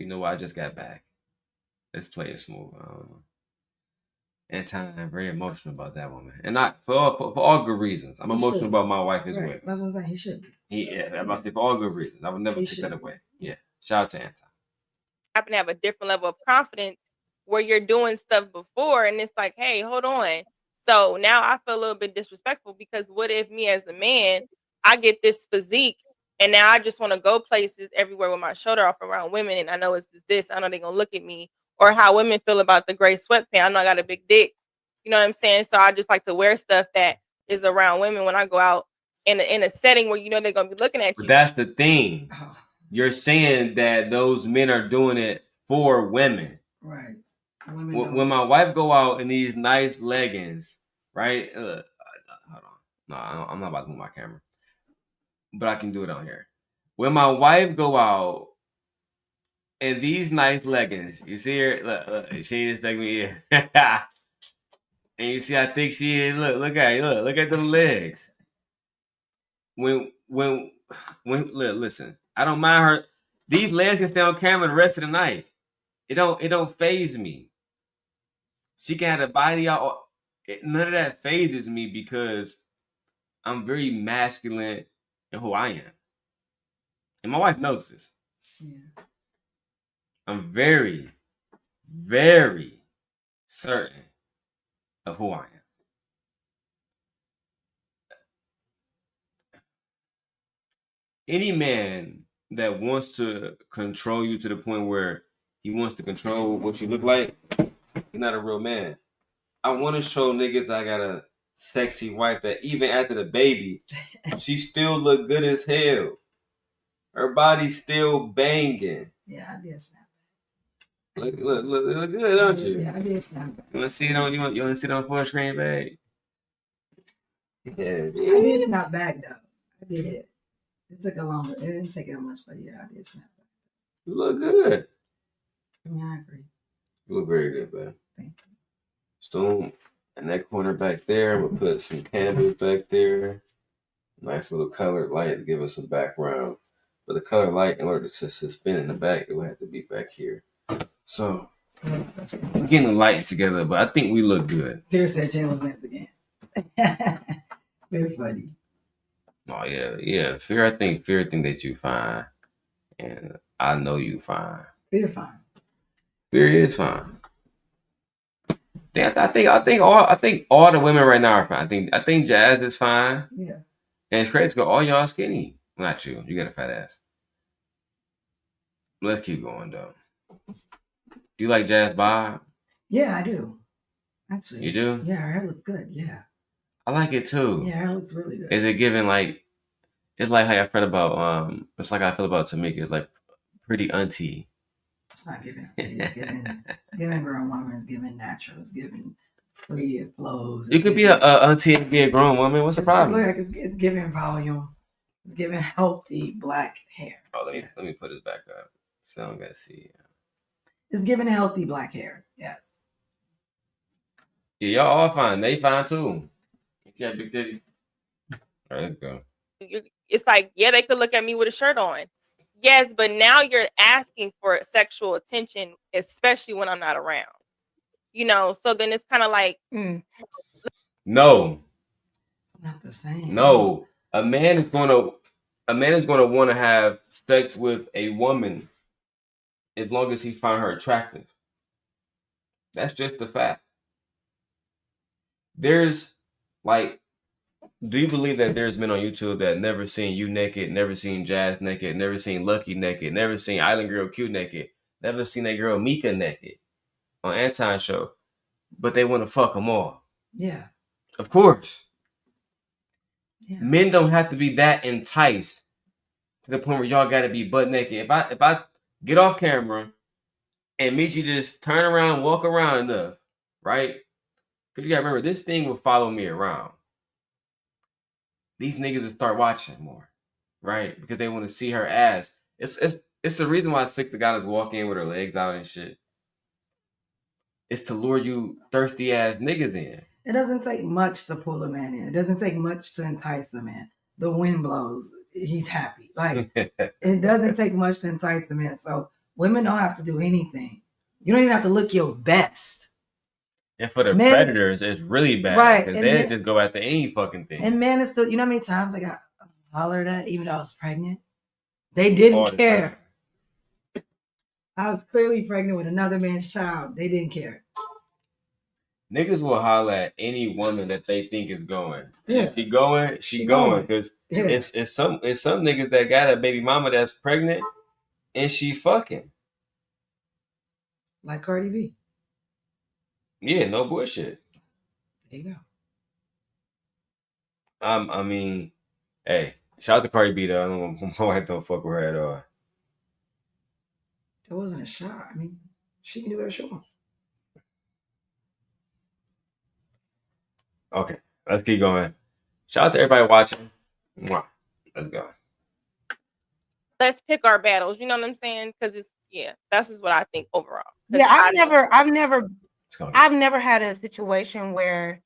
You know what? I just got back. Let's play it smooth. And I'm very emotional about that woman, and not for all good reasons. I'm emotional about my wife as well. That's what I'm saying. He should be. I'm about to say for all good reasons. I would never take that away. Yeah. Shout out to Anton. Happen to have a different level of confidence where you're doing stuff before, and it's like, hey, hold on. So now I feel a little bit disrespectful because what if me as a man, I get this physique and now I just want to go places everywhere with my shoulder off around women, and I know it's this. I know they're gonna look at me, or how women feel about the gray sweatpants. I know I got a big dick. You know what I'm saying? So I just like to wear stuff that is around women when I go out in a setting where you know they're gonna be looking at you. But that's the thing. You're saying that those men are doing it for women. Right. When my wife go out in these nice leggings, right? Hold on. No, I'm not about to move my camera. But I can do it on here. When my wife go out in these nice leggings, you see her? Look, she didn't expect me here. And you see how thick she is? Look at her. Look at them legs. When listen, I don't mind her. These legs can stay on camera the rest of the night. It don't faze me. She can have the body out. None of that phases me because I'm very masculine in who I am. And my wife knows this. Yeah. I'm very, very certain of who I am. Any man that wants to control you to the point where he wants to control what you look like, he's not a real man. I want to show niggas that I got a sexy wife that even after the baby, she still look good as hell. Her body's still banging. Yeah, I did snap. Look good, don't you? Yeah, I did snap. You want to see it on? You want to see it on full screen, babe? Yeah, I did snap back though. I did. It took a longer. It didn't take that much, but yeah, I did snap back. You look good. I mean, I agree. You look very good, babe. Thank you. So in that corner back there, I'm gonna put some candles back there. Nice little colored light to give us some background. But the colored light, in order to suspend in the back, it would have to be back here. So we're getting the light together, but I think we look good. Pierce said Jalen wins again. Very funny. Oh yeah. Fear think that you fine, and I know you fine. Fear fine. Fear is fine. I think all the women right now are fine. I think Jazz is fine. Yeah. And it's crazy because all y'all skinny. Not you. You got a fat ass. Let's keep going though. Do you like Jazz Bob? Yeah, I do. Actually. You do? Yeah, her hair looks good. Yeah. I like it too. Yeah, her hair looks really good. Is it giving like? It's like how I feel about It's like I feel about Tamika. It's like pretty auntie. It's not giving. It's giving grown woman. It's giving natural. It's giving free. It flows. You could be a auntie and be a grown woman. What's the problem? It's giving volume. It's giving healthy black hair. Oh, let me put this back up so I don't gotta see. It's giving healthy black hair. Yes. Yeah, y'all all fine. They fine too. You got big titties. All right, let's go. It's like, yeah, they could look at me with a shirt on. Yes, but now you're asking for sexual attention, especially when I'm not around. You know, so then it's kind of like, no, it's not the same. No, a man is gonna want to have sex with a woman as long as he find her attractive. That's just the fact. There's like, do you believe that there's men on YouTube that never seen you naked, never seen Jazz naked, never seen Lucki naked, never seen Island Girl Q naked, never seen that girl Mika naked on Anton's show, but they want to fuck them all? Yeah. Of course. Yeah. Men don't have to be that enticed to the point where y'all got to be butt naked. If I get off camera and Michi just turn around, walk around enough, right? Because you got to remember, this thing will follow me around. These niggas will start watching more, right? Because they want to see her ass. It's the reason why 60 guys walk in with her legs out and shit. It's to lure you thirsty ass niggas in. It doesn't take much to pull a man in. It doesn't take much to entice a man. The wind blows, he's happy. Like it doesn't take much to entice a man. So Women don't have to do anything. You don't even have to look your best. And for the Men- predators, it's really bad. Right, Because and they men- just go after any fucking thing. And men is still, you know how many times I got hollered at even though I was pregnant? They All didn't the care. time. I was clearly pregnant with another man's child. They didn't care. Niggas will holler at any woman that they think is going. Yeah. If she going, she going. Because it's some niggas that got a baby mama that's pregnant and she fucking. Like Cardi B. Yeah, no bullshit. There you go. I mean, hey, shout out to Cardi B though. I don't, my wife don't fuck with her at all. It wasn't a shot. I mean, she can do whatever she wants. Okay, let's keep going. Shout out to everybody watching. Mwah. Let's go. Let's pick our battles. You know what I'm saying? Because that's just what I think overall. Yeah, I've never Let's go. had a situation where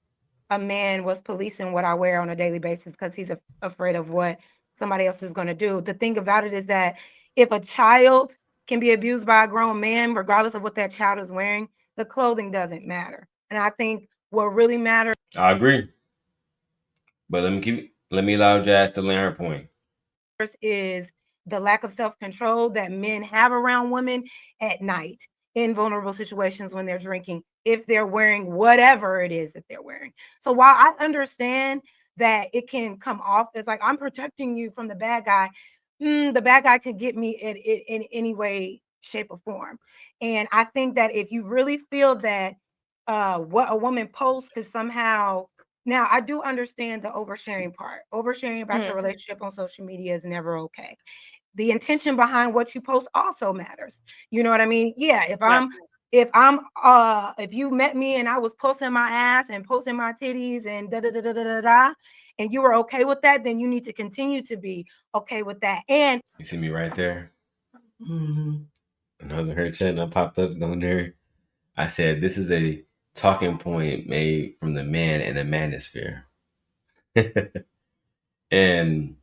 a man was policing what I wear on a daily basis because he's afraid of what somebody else is going to do. The thing about it is that if a child can be abused by a grown man, regardless of what that child is wearing, the clothing doesn't matter. And I think what really matters I agree. But let me allow Jazz to land her point. is the lack of self-control that men have around women at night in vulnerable situations when they're drinking, if they're wearing whatever it is that they're wearing. So while I understand that it can come off as like, I'm protecting you from the bad guy, the bad guy could get me in any way, shape, or form. And I think that if you really feel that what a woman posts could somehow, now I do understand the oversharing part. Oversharing about your relationship on social media is never okay. The intention behind what you post also matters. You know what I mean? Yeah, if you met me and I was posting my ass and posting my titties and da and you were okay with that, then you need to continue to be okay with that. And you see me right there. Mm-hmm. Another her chat I popped up on there. I said this is a talking point made from the man in the manosphere. And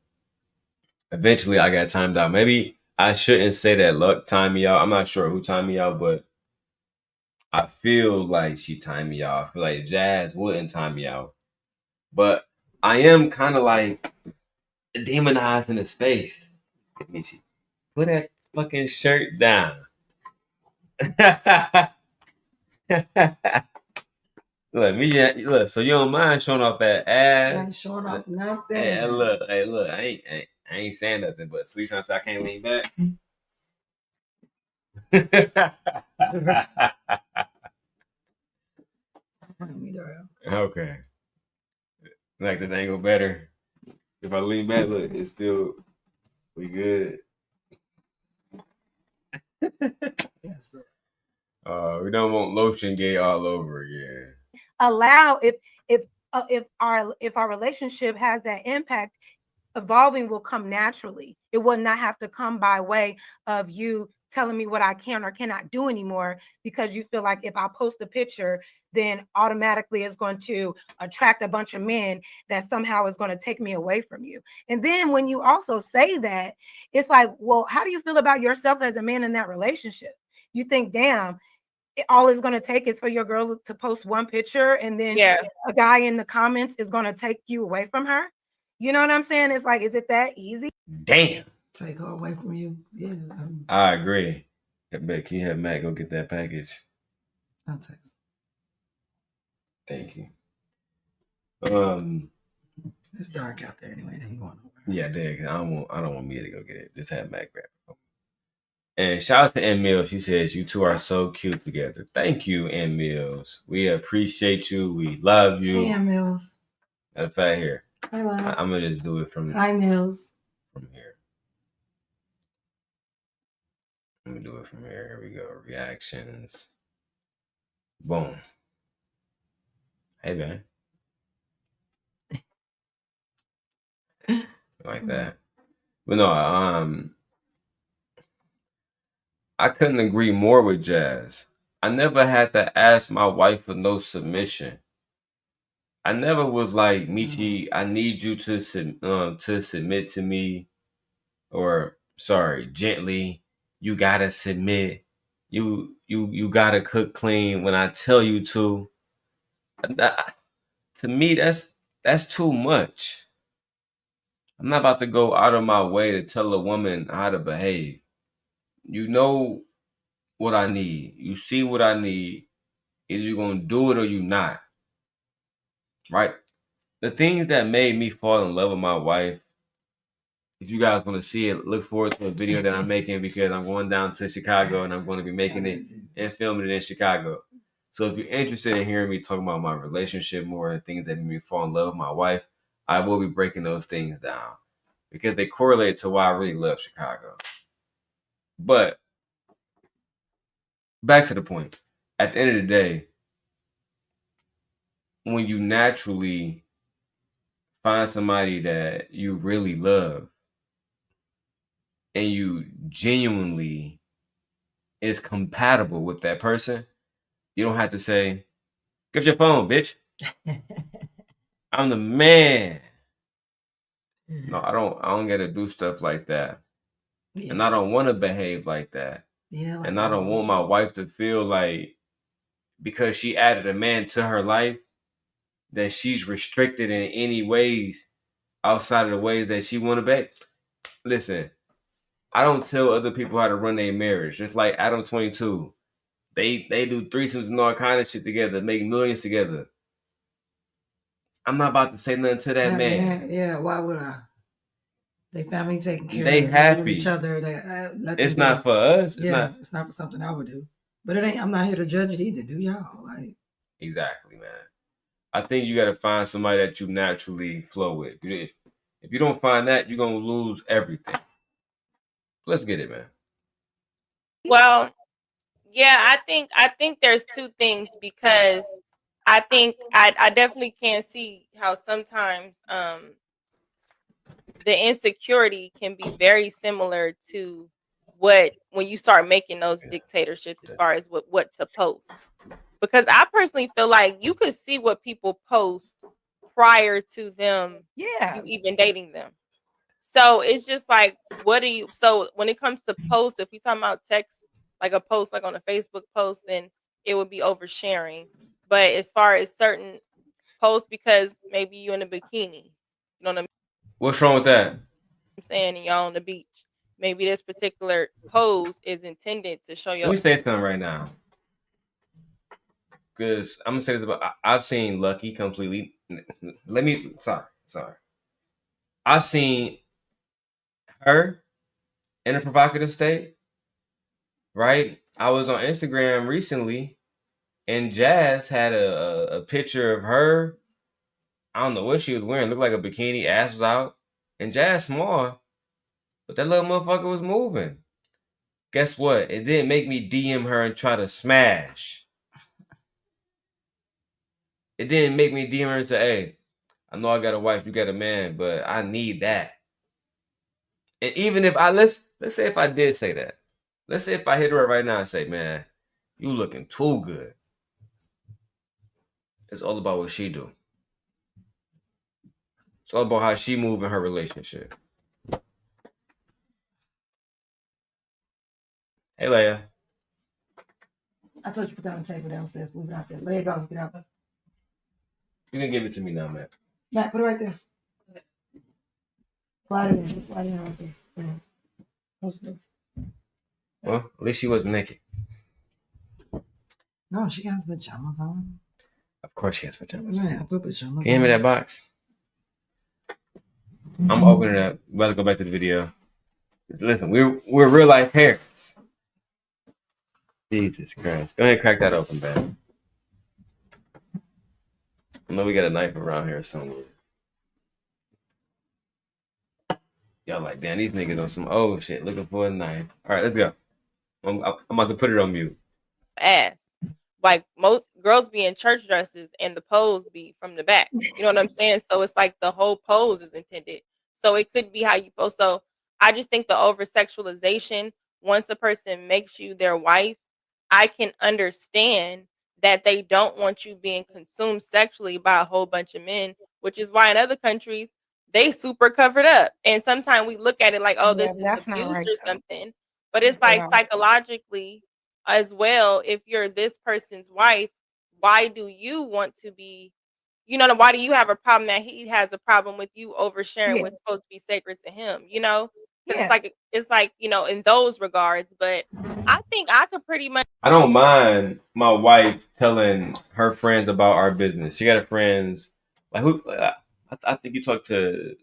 eventually I got timed out. Maybe I shouldn't say that luck timed me out. I'm not sure who timed me out, but I feel like she timed me out. I feel like Jazz wouldn't time me out. But I am kind of like demonized in the space. Michi, put that fucking shirt down. Look, so you don't mind showing off that ass? I ain't showing off nothing. Hey, look, I ain't saying nothing, but Sweet trying to say I can't lean back. Okay. Like this angle better. If I lean back, look, it's still we good. Yes, sir. We don't want lotion gay all over again. allow if our relationship has that impact, evolving will come naturally. It will not have to come by way of you telling me what I can or cannot do anymore, because you feel like if I post a picture, then automatically it's going to attract a bunch of men that somehow is going to take me away from you. And then when you also say that, it's like, well, how do you feel about yourself as a man in that relationship? You think, damn, all it's going to take is for your girl to post one picture and then a guy in the comments is going to take you away from her. You know what I'm saying? It's like, is it that easy? Damn. Take her away from you. Yeah. I agree. But can you have Matt go get that package? I'll text. Thank you. It's dark out there anyway. It ain't going nowhere. Yeah, I don't want me to go get it. Just have Matt grab it. And shout out to N Mills. She says you two are so cute together. Thank you, N Mills. We appreciate you. We love you. Hey, N Mills. Matter of fact, here. Hi, love. I'm gonna just do it from. Hi, Mills. From here. Let me do it from here. Here we go. Reactions. Boom. Hey, man. Like that. But no, I couldn't agree more with Jazz. I never had to ask my wife for no submission. I never was like, Michi, I need you to submit to me, or sorry, gently you gotta submit. You gotta cook clean when I tell you to. To me, that's too much. I'm not about to go out of my way to tell a woman how to behave. You know what I need. You see what I need. Either you're gonna do it or you not. Right? The things that made me fall in love with my wife, if you guys want to see it, look forward to a video that I'm making because I'm going down to Chicago and I'm going to be making it and filming it in Chicago. So if you're interested in hearing me talk about my relationship more and things that made me fall in love with my wife, I will be breaking those things down because they correlate to why I really love Chicago. But back to the point. At the end of the day, when you naturally find somebody that you really love and you genuinely is compatible with that person, you don't have to say, "Give your phone, bitch. I'm the man." No, I don't get to do stuff like that. Yeah. And I don't want to behave like that. Yeah. Like And I don't want my wife to feel like because she added a man to her life that she's restricted in any ways outside of the ways that she want to be. Listen, I don't tell other people how to run their marriage. Just like Adam 22. They do threesomes and all kind of shit together, make millions together. I'm not about to say nothing to that man. Yeah, why would I? They family taking care They of happy. each other. It's not for us. It's not for something I would do. But it ain't. I'm not here to judge it either. Do y'all like? Exactly, man. I think you got to find somebody that you naturally flow with. If you don't find that, you're gonna lose everything. Let's get it, man. Well, yeah, I think there's two things because I think I definitely can see how sometimes the insecurity can be very similar to when you start making those dictatorships as far as what to post. Because I personally feel like you could see what people post prior to them you even dating them. So it's just like, so when it comes to posts, if we talking about text, like a post, like on a Facebook post, then it would be oversharing. But as far as certain posts, because maybe you in a bikini, you know what I'm What's wrong with that? saying, and y'all on the beach, maybe this particular pose is intended to show Let your me say something right now. Because I'm gonna say this about I've seen Lucki completely. Sorry. I've seen her in a provocative state. Right? I was on Instagram recently, and Jazz had a picture of her. I don't know what she was wearing. Looked like a bikini. Ass was out, and Jazz small, but that little motherfucker was moving. Guess what? It didn't make me DM her and try to smash. It didn't make me DM her and say, "Hey, I know I got a wife, you got a man, but I need that." And even if let's say if I did say that, let's say if I hit her up right now and say, "Man, you looking too good." It's all about what she do. It's all about how she move in her relationship. Hey, Leia. I told you put that on the table downstairs. Leave it out there. Let it go. Get out there. You can give it to me now, Matt. Matt, put it right there. Slide it in. Slide it in right there. Yeah. Post it. Well, at least she wasn't naked. No, she has pajamas on. Of course she has pajamas. Man, I put pajamas on. Give me that box. I'm opening it up. We're about to go back to the video. Listen, we're real life parents. Jesus Christ. Go ahead and crack that open, man. I know we got a knife around here somewhere. Y'all like, damn, these niggas on some old shit looking for a knife. All right, let's go. I'm about to put it on mute. ass. Like most girls be in church dresses and the pose be from the back. You know what I'm saying? So it's like the whole pose is intended. So it could be how you pose. So I just think the over sexualization, once a person makes you their wife, I can understand that they don't want you being consumed sexually by a whole bunch of men, which is why in other countries they super covered up. And sometimes we look at it like, oh, this is that's not abuse right, or though. something. But it's like Yeah. psychologically as well, if you're this person's wife, why do you want to be, why do you have a problem that he has a problem with you oversharing Yeah. what's supposed to be sacred to him, Because Yeah. it's like, in those regards. But I think I could pretty much I don't mind my wife telling her friends about our business. She got her friends like who I think you talked to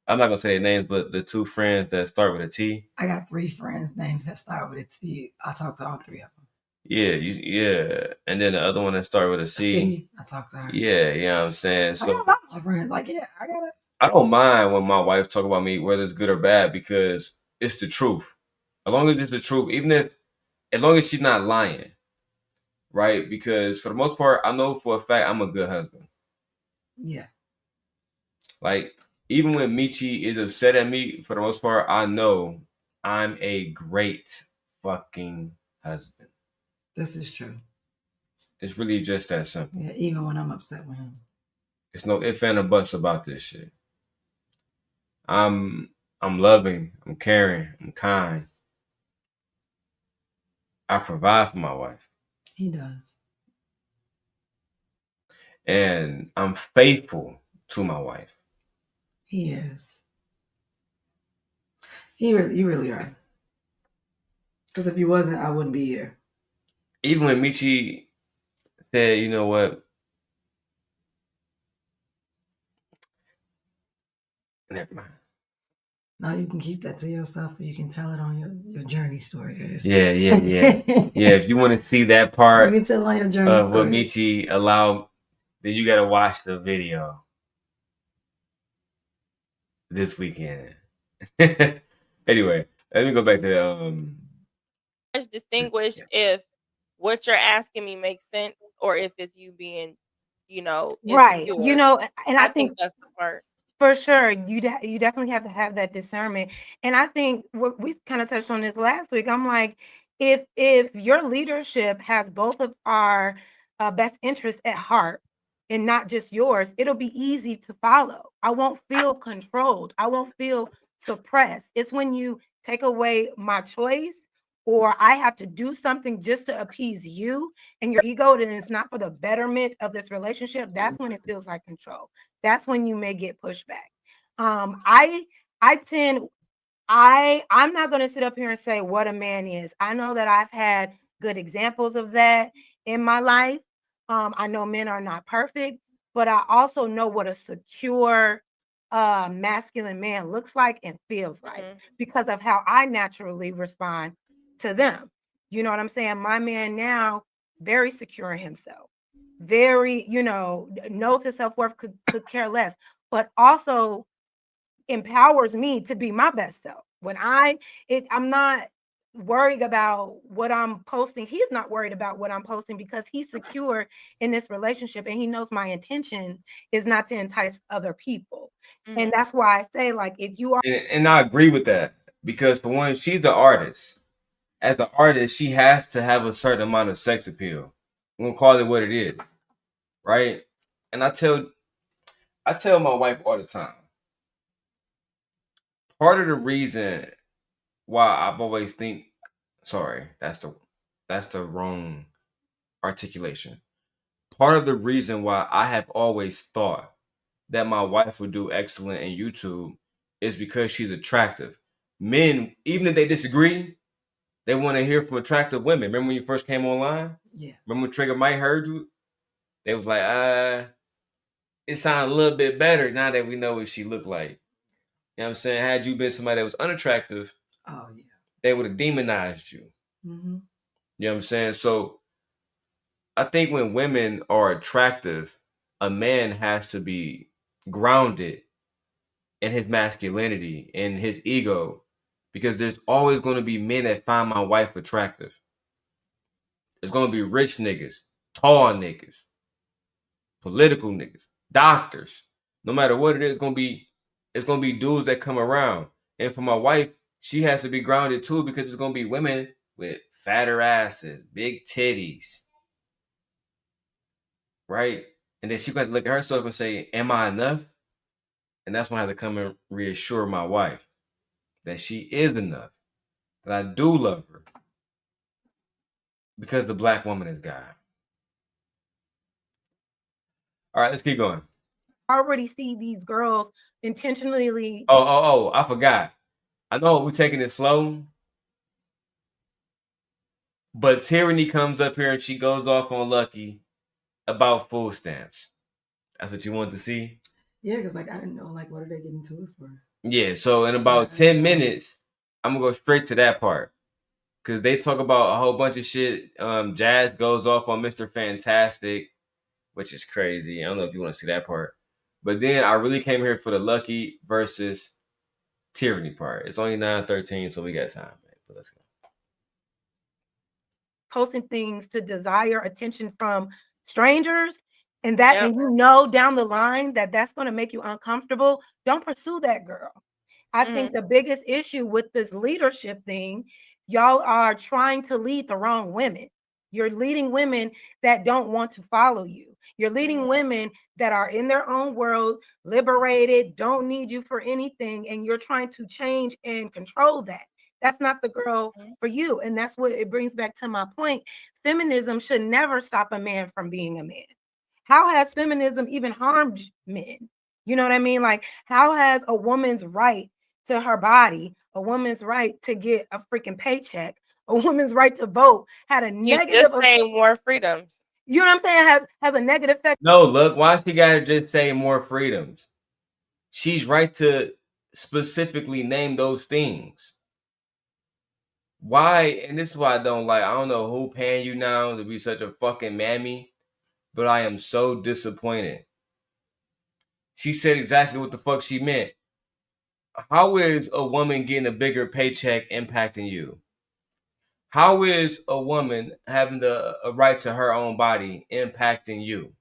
I'm not gonna say their names, but the two friends that start with a T. I got 3 friends' names that start with a T. I talked to all 3 of them. Yeah, and then the other one that started with a C. Skinny, I talked to her. Yeah, you know what I'm saying. I So got my friends. Like, yeah, I got it. I don't mind when my wife talk about me, whether it's good or bad, because it's the truth. As long as it's the truth, as long as she's not lying, right? Because for the most part, I know for a fact I'm a good husband. Yeah. Like, even when Michi is upset at me, for the most part, I know I'm a great fucking husband. This is true. It's really just that simple. Yeah, even when I'm upset with him. It's no ifs and a buts about this shit. I'm loving, I'm caring, I'm kind. I provide for my wife. He does. And I'm faithful to my wife. He is. You really are. Because if you wasn't, I wouldn't be here. Even when Michi said, you know what? Never mind. Now you can keep that to yourself, or you can tell it on your journey story. Yeah. Yeah, if you want to see that part you can tell on your journey of what story. Michi allowed, then you got to watch the video this weekend. Anyway, let me go back to distinguish if what you're asking me makes sense or if it's you being, Right. insecure. And I I think think that's the part. for sure you definitely have to have that discernment. And I think we kind of touched on this last week. I'm like, if your leadership has both of our best interests at heart and not just yours, it'll be easy to follow. I won't feel controlled. I won't feel suppressed. It's when you take away my choice or I have to do something just to appease you and your ego, then it's not for the betterment of this relationship. That's when it feels like control. That's when you may get pushback. I'm not going to sit up here and say what a man is. I know that I've had good examples of that in my life. I know men are not perfect, but I also know what a secure masculine man looks like and feels like because of how I naturally respond to them. You know what I'm saying? My man now, very secure in himself, very, knows his self-worth, could care less, but also empowers me to be my best self. When I'm not worried about what I'm posting. He's not worried about what I'm posting because he's secure in this relationship and he knows my intention is not to entice other people. And that's why I say, like, if you are, and I agree with that because for one, she's the artist. As an artist, she has to have a certain amount of sex appeal. We're gonna call it what it is, right? And I tell my wife all the time. Part of the reason why I've always sorry, that's the wrong articulation. Part of the reason why I have always thought that my wife would do excellent in YouTube is because she's attractive. Men, even if they disagree, they want to hear from attractive women. Remember when you first came online? Yeah. Remember when Trigger Mike heard you? They was like, it sounds a little bit better now that we know what she looked like. You know what I'm saying? Had you been somebody that was unattractive, oh yeah, they would have demonized you. Mm-hmm. You know what I'm saying? So I think when women are attractive, a man has to be grounded in his masculinity, in his ego, because there's always going to be men that find my wife attractive. There's going to be rich niggas, tall niggas, political niggas, doctors. No matter what it is, it's gonna be dudes that come around. And for my wife, she has to be grounded too because it's gonna be women with fatter asses, big titties, right? And then she got to look at herself and say, "Am I enough?" And that's when I have to come and reassure my wife that she is enough. But I do love her because the black woman is God. All right, let's keep going. I already see these girls intentionally. Oh, I forgot. I know we're taking it slow, but Tyranny comes up here and she goes off on Lucki about food stamps. That's what you wanted to see? Yeah, because like I didn't know like what are they getting to it for? Yeah, so in about 10 minutes, I'm gonna go straight to that part. Cause they talk about a whole bunch of shit. Jazz goes off on Mr. Fantastic, which is crazy. I don't know if you want to see that part. But then I really came here for the Lucki versus Tyranny part. It's only 9:13, so we got time, man. But let's go. Posting things to desire attention from strangers, and that, and you know down the line that that's going to make you uncomfortable, don't pursue that girl. I think the biggest issue with this leadership thing, y'all are trying to lead the wrong women. You're leading women that don't want to follow you. You're leading women that are in their own world, liberated, don't need you for anything, and you're trying to change and control that. That's not the girl for you. And that's what it brings back to my point. Feminism should never stop a man from being a man. How has feminism even harmed men? You know what I mean? Like, how has a woman's right to her body, a woman's right to get a freaking paycheck, a woman's right to vote had a negative just saying more freedoms. You know what I'm saying? Has a negative effect. No, look, why she gotta just say more freedoms? She's right to specifically name those things. Why? And this is why I don't like. I don't know who paying you now to be such a fucking mammy, but I am so disappointed. She said exactly what the fuck she meant. How is a woman getting a bigger paycheck impacting you? How is a woman having a right to her own body impacting you?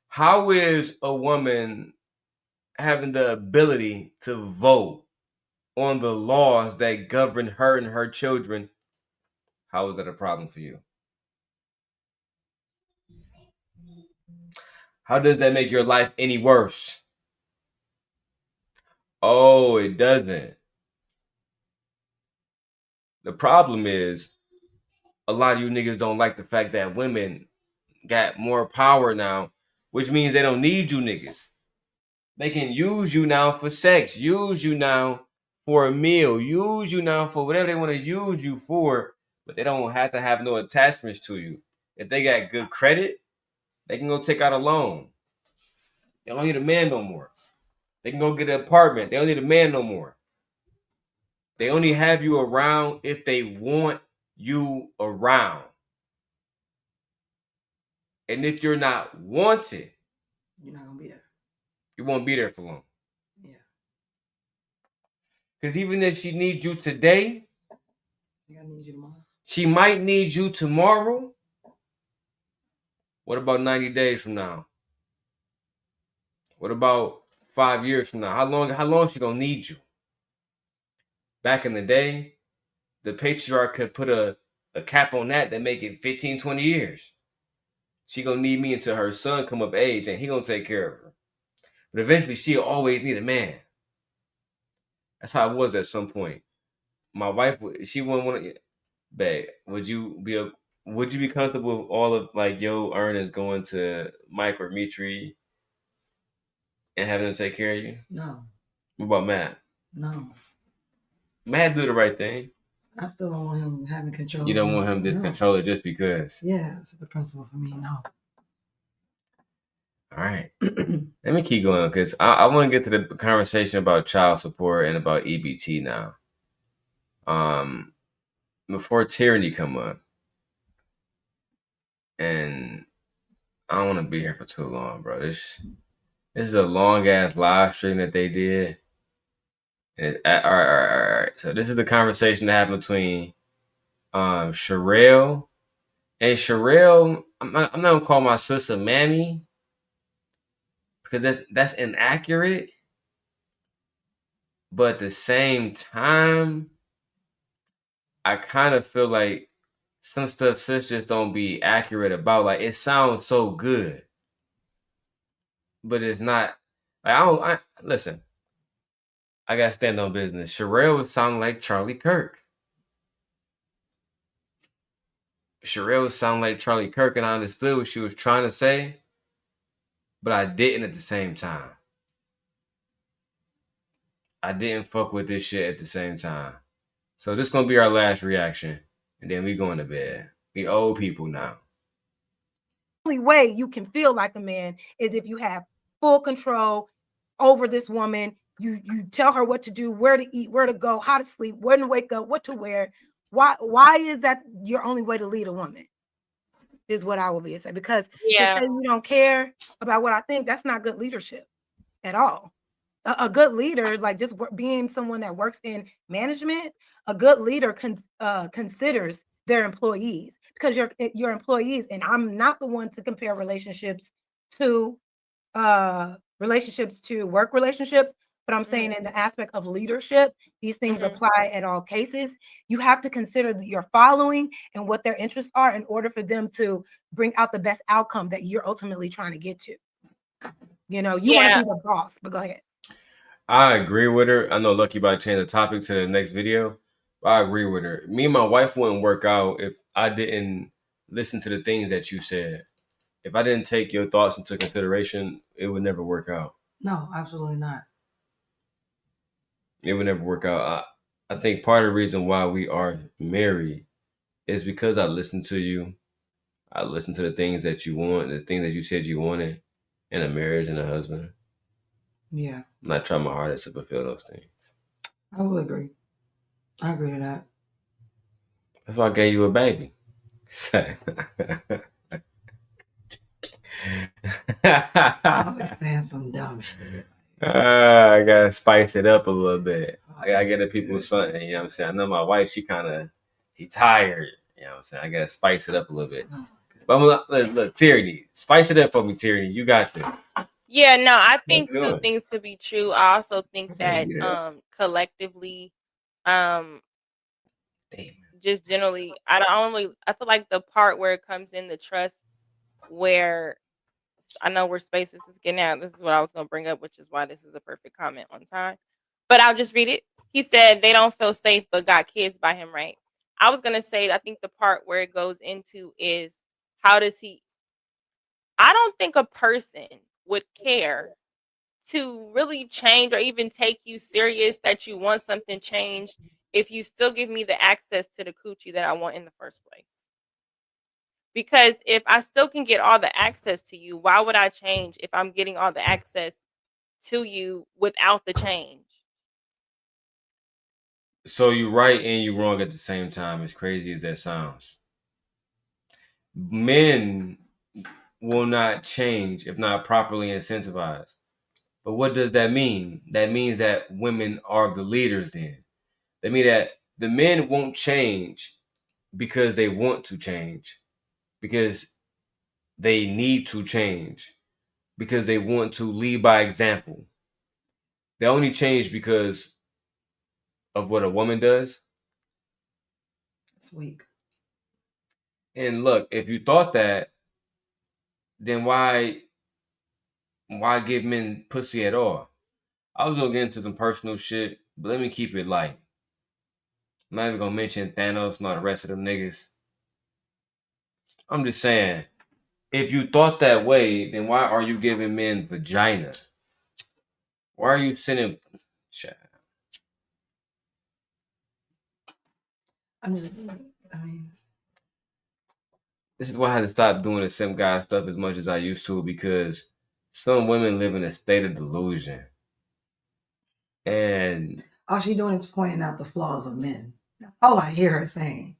How is a woman having the ability to vote on the laws that govern her and her children? How is that a problem for you? How does that make your life any worse? Oh, it doesn't. The problem is a lot of you niggas don't like the fact that women got more power now, which means they don't need you niggas. They can use you now for sex, use you now for a meal, use you now for whatever they want to use you for, but they don't have to have no attachments to you. If they got good credit, they can go take out a loan. They don't need a man no more. They can go get an apartment. They don't need a man no more. They only have you around if they want you around. And if you're not wanted, you're not gonna be there. You won't be there for long. Yeah. Because even if she needs you today, I need you tomorrow. She might need you tomorrow. What about 90 days from now? What about 5 years from now? How long is she gonna need you? Back in the day, the patriarch could put a cap on that make it 15, 20 years. She gonna need me until her son come of age and he gonna take care of her. But eventually she'll always need a man. That's how it was at some point. My wife, she wouldn't want to, babe, would you be comfortable with all of like your earnings going to Mike or Mitri and having them take care of you? No. What about Matt? No. Matt do the right thing. I still don't want him having control. You don't want him to control it just because. Yeah, it's the principle for me. No. All right. Let me keep going because I want to get to the conversation about child support and about EBT now. Before Tyranny come up. And I don't want to be here for too long, bro. This is a long ass live stream that they did. And, all right. So this is the conversation that happened between Sherelle. And Sherelle, I'm not gonna call my sister Mammy because that's inaccurate. But at the same time, I kind of feel like some stuff sis just don't be accurate about. Like it sounds so good, but it's not. Like listen. I got to stand on business. Sherelle was sounding like Charlie Kirk. Sherelle was sounding like Charlie Kirk, and I understood what she was trying to say, but I didn't at the same time. I didn't fuck with this shit at the same time. So this gonna be our last reaction, and then we going to bed. We old people now. The only way you can feel like a man is if you have full control over this woman. You tell her what to do, where to eat, where to go, how to sleep, when to wake up, what to wear. Why is that your only way to lead a woman? Is what I will be saying. Because to say you don't care about what I think, that's not good leadership at all. A good leader, like just being someone that works in management, a good leader considers their employees, because your employees, and I'm not the one to compare relationships to work relationships, but I'm saying in the aspect of leadership, these things apply at all cases. You have to consider your following and what their interests are in order for them to bring out the best outcome that you're ultimately trying to get to. You want to be the boss, but go ahead. I agree with her. I know Lucki about to change the topic to the next video, but I agree with her. Me and my wife wouldn't work out if I didn't listen to the things that you said. If I didn't take your thoughts into consideration, it would never work out. No, absolutely not. It would never work out. I think part of the reason why we are married is because I listened to you. I listened to the things that you want, the things that you said you wanted in a marriage and a husband. Yeah. And I try my hardest to fulfill those things. I will agree. I agree to that. That's why I gave you a baby. I always saying some dumb shit. I gotta spice it up a little bit. I gotta get the people something, you know what I'm saying? I know my wife, she tired, you know what I'm saying? I gotta spice it up a little bit. But I'm gonna look, Tierney, spice it up for me, Tierney. You got this. Yeah, no, I think two things could be true. I also think that collectively, just generally, I feel like the part where it comes in the trust, where I know where Spaces is getting at. This is what I was going to bring up, which is why this is a perfect comment on time. But I'll just read it. He said they don't feel safe, but got kids by him, right? I was going to say, I think the part where it goes into is how does he? I don't think a person would care to really change or even take you serious that you want something changed if you still give me the access to the coochie that I want in the first place. Because if I still can get all the access to you, why would I change if I'm getting all the access to you without the change? So you're right and you're wrong at the same time, as crazy as that sounds. Men will not change if not properly incentivized. But what does that mean? That means that women are the leaders then. That means that the men won't change because they want to change, because they need to change, because they want to lead by example. They only change because of what a woman does. It's weak. And look, if you thought that, then why give men pussy at all? I was gonna get into some personal shit, but let me keep it light. I'm not even gonna mention Thanos and all the rest of them niggas. I'm just saying, if you thought that way, then why are you giving men vagina? Why are you sending? This is why I had to stop doing the sim guy stuff as much as I used to, because some women live in a state of delusion. And all she's doing is pointing out the flaws of men. That's all I hear her saying.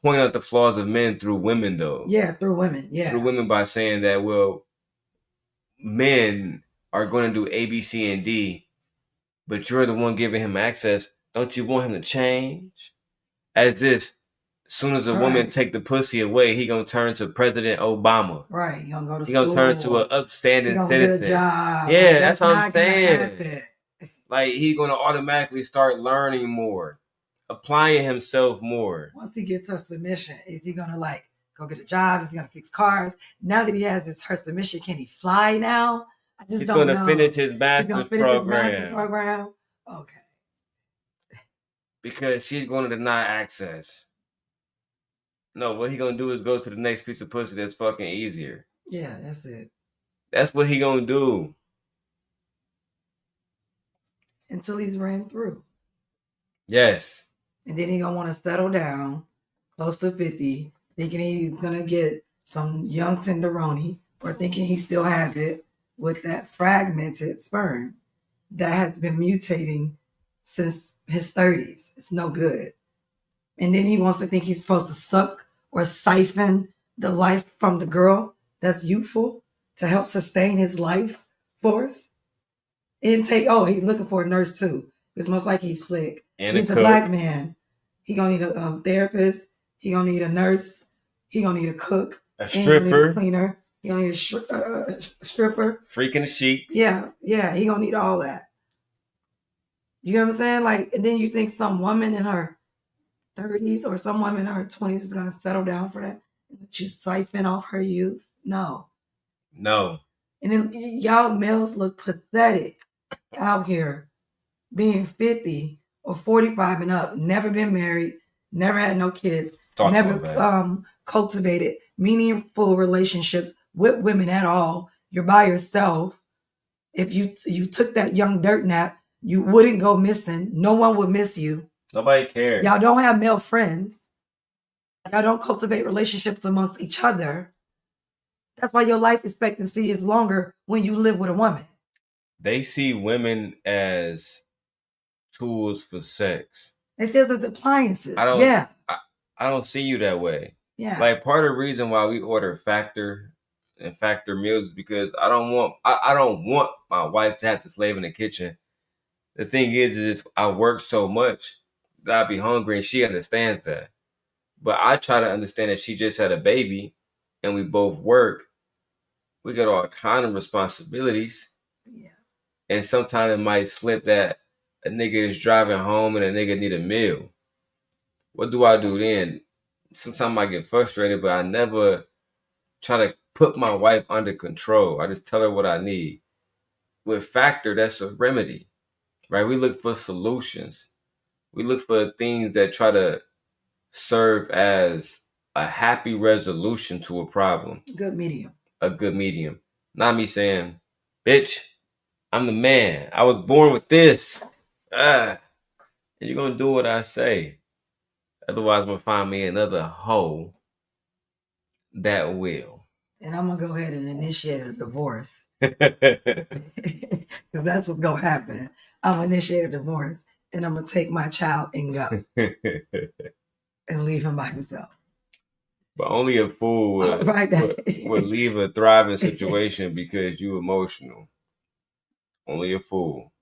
Point out the flaws of men through women, though. Yeah, through women. Yeah. Through women by saying that, well, men are going to do A, B, C, and D, but you're the one giving him access. Don't you want him to change? As if as soon as a woman take the pussy away, he gonna turn to President Obama. Right. He gonna go to he school. He gonna turn to an upstanding citizen. Get a job. Yeah, like, that's what I'm saying. Like, he gonna automatically start learning more, applying himself more. Once he gets her submission, is he gonna like go get a job? Is he gonna fix cars? Now that he has her submission, can he fly now? I just don't know. He's gonna finish his master's program. Okay. because she's going to deny access. No, what he gonna do is go to the next piece of pussy that's fucking easier. Yeah, that's it. That's what he gonna do. Until he's ran through. Yes. And then he gonna want to settle down close to 50, thinking he's gonna get some young tenderoni, or thinking he still has it with that fragmented sperm that has been mutating since his 30s. It's no good. And then he wants to think he's supposed to suck or siphon the life from the girl that's youthful to help sustain his life force. And he's looking for a nurse too. It's most likely he's sick. And he's a black man. He gonna need a therapist. He gonna need a nurse. He gonna need a cook. A stripper. A cleaner. He gonna need a stripper. Freaking the sheets. Yeah. He gonna need all that. You know what I'm saying? Like, and then you think some woman in her 30s or some woman in her 20s is gonna settle down for that? That you siphon off her youth? No. And then y'all males look pathetic out here being 50 or 45 and up, never been married, never had no kids, never cultivated meaningful relationships with women at all. You're by yourself. If you took that young dirt nap, you wouldn't go missing. No one would miss you. Nobody cares. Y'all don't have male friends. Y'all don't cultivate relationships amongst each other. That's why your life expectancy is longer when you live with a woman. They see women as tools for sex. They say it's appliances. I don't see you that way. Yeah. Like, part of the reason why we order Factor and Factor meals is because I don't want my wife to have to slave in the kitchen. The thing is I work so much that I be hungry, and she understands that. But I try to understand that she just had a baby and we both work. We got all kind of responsibilities. Yeah. And sometimes it might slip that a nigga is driving home and a nigga need a meal. What do I do then? Sometimes I get frustrated, but I never try to put my wife under control. I just tell her what I need. With Factor, that's a remedy, right? We look for solutions. We look for things that try to serve as a happy resolution to a problem. Good medium. A good medium. Not me saying, bitch, I'm the man. I was born with this. And you're going to do what I say. Otherwise, I'm going to find me another hoe that will. And I'm going to go ahead and initiate a divorce. Because that's what's going to happen. I'm going to initiate a divorce. And I'm going to take my child and go. And leave him by himself. But only a fool would leave a thriving situation because you emotional. Only a fool.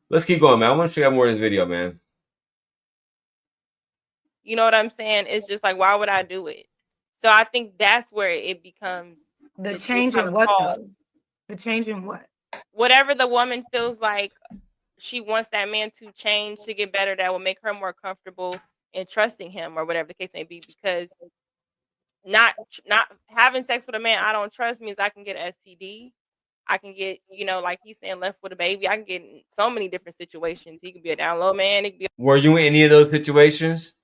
Let's keep going, man. I want to check out more of this video, man. You know what I'm saying? It's just like, why would I do it? So I think that's where it becomes the change in what though? The change in what? Whatever the woman feels like she wants that man to change, to get better, that will make her more comfortable in trusting him, or whatever the case may be. Because not having sex with a man I don't trust means I can get an STD. I can get, like he's saying, left with a baby. I can get in so many different situations. He could be a down low man. He could be. Were you in any of those situations?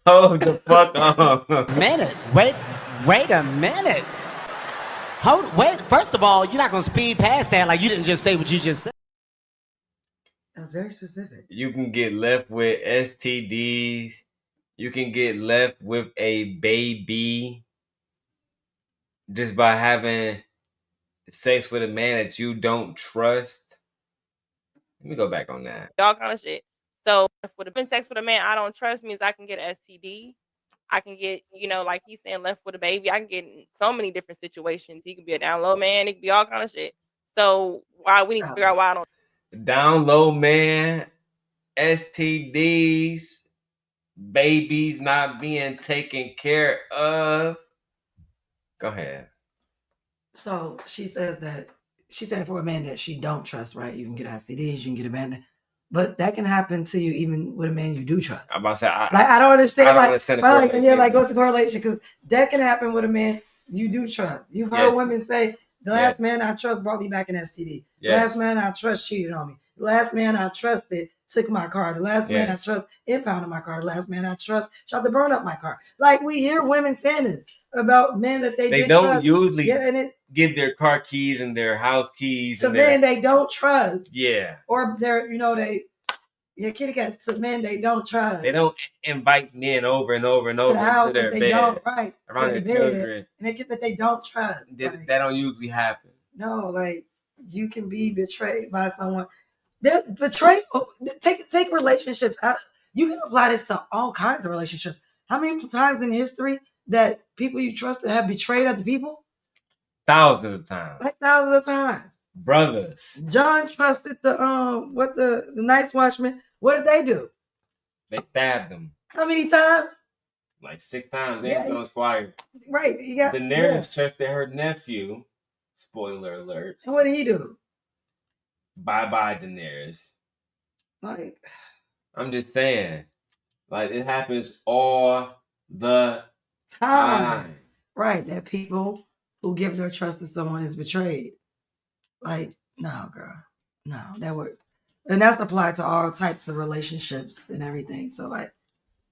Hold the fuck on. Minute. Wait a minute. Wait. First of all, you're not gonna speed past that like you didn't just say what you just said. That was very specific. You can get left with STDs. You can get left with a baby just by having sex with a man that you don't trust. Let me go back on that. All kind of shit. So if with having sex with a man I don't trust means I can get an STD. I can get, like he's saying, left with a baby. I can get in so many different situations. He could be a down low man. It could be all kind of shit. So we need to figure out why I don't. Down low man, STDs, babies not being taken care of. Go ahead. So she said for a man that she don't trust, right? You can get STDs, you can get abandoned. But that can happen to you even with a man you do trust. I'm about to say, I don't understand. I don't understand what's the correlation? Because that can happen with a man you do trust. You've heard women say The last man I trust brought me back in STD. The Yes. last man I trust cheated on me. The last man I trusted took my car. The last man I Yes. trust impounded my car. The last man I trust tried to burn up my car. Like, we hear women saying this about men that they did don't trust. usually Yeah, and it give their car keys and their house keys to and their men they don't trust. yeah. Or they're, kitty cats to men they don't trust. They don't invite men over and over and to over the house to their that they bed don't right around to their the bed, children. and they get that they don't trust. That don't usually happen. No, like, you can be betrayed by someone. Betrayal. Take relationships out. You can apply this to all kinds of relationships. How many times in history that people you trusted have betrayed other people? Thousands of times. Like thousands of times. Brothers. John trusted the night watchman. What did they do? They stabbed them. How many times? Like 6 times. They Yeah. ain't no squire. Right. You got Daenerys trusted her nephew. Spoiler alert. And what did he do? Bye, Daenerys. Like, I'm just saying. Like, it happens all the time. Right. That people who give their trust to someone is betrayed. Like, no, girl. No, that would. And that's applied to all types of relationships and everything. So, like,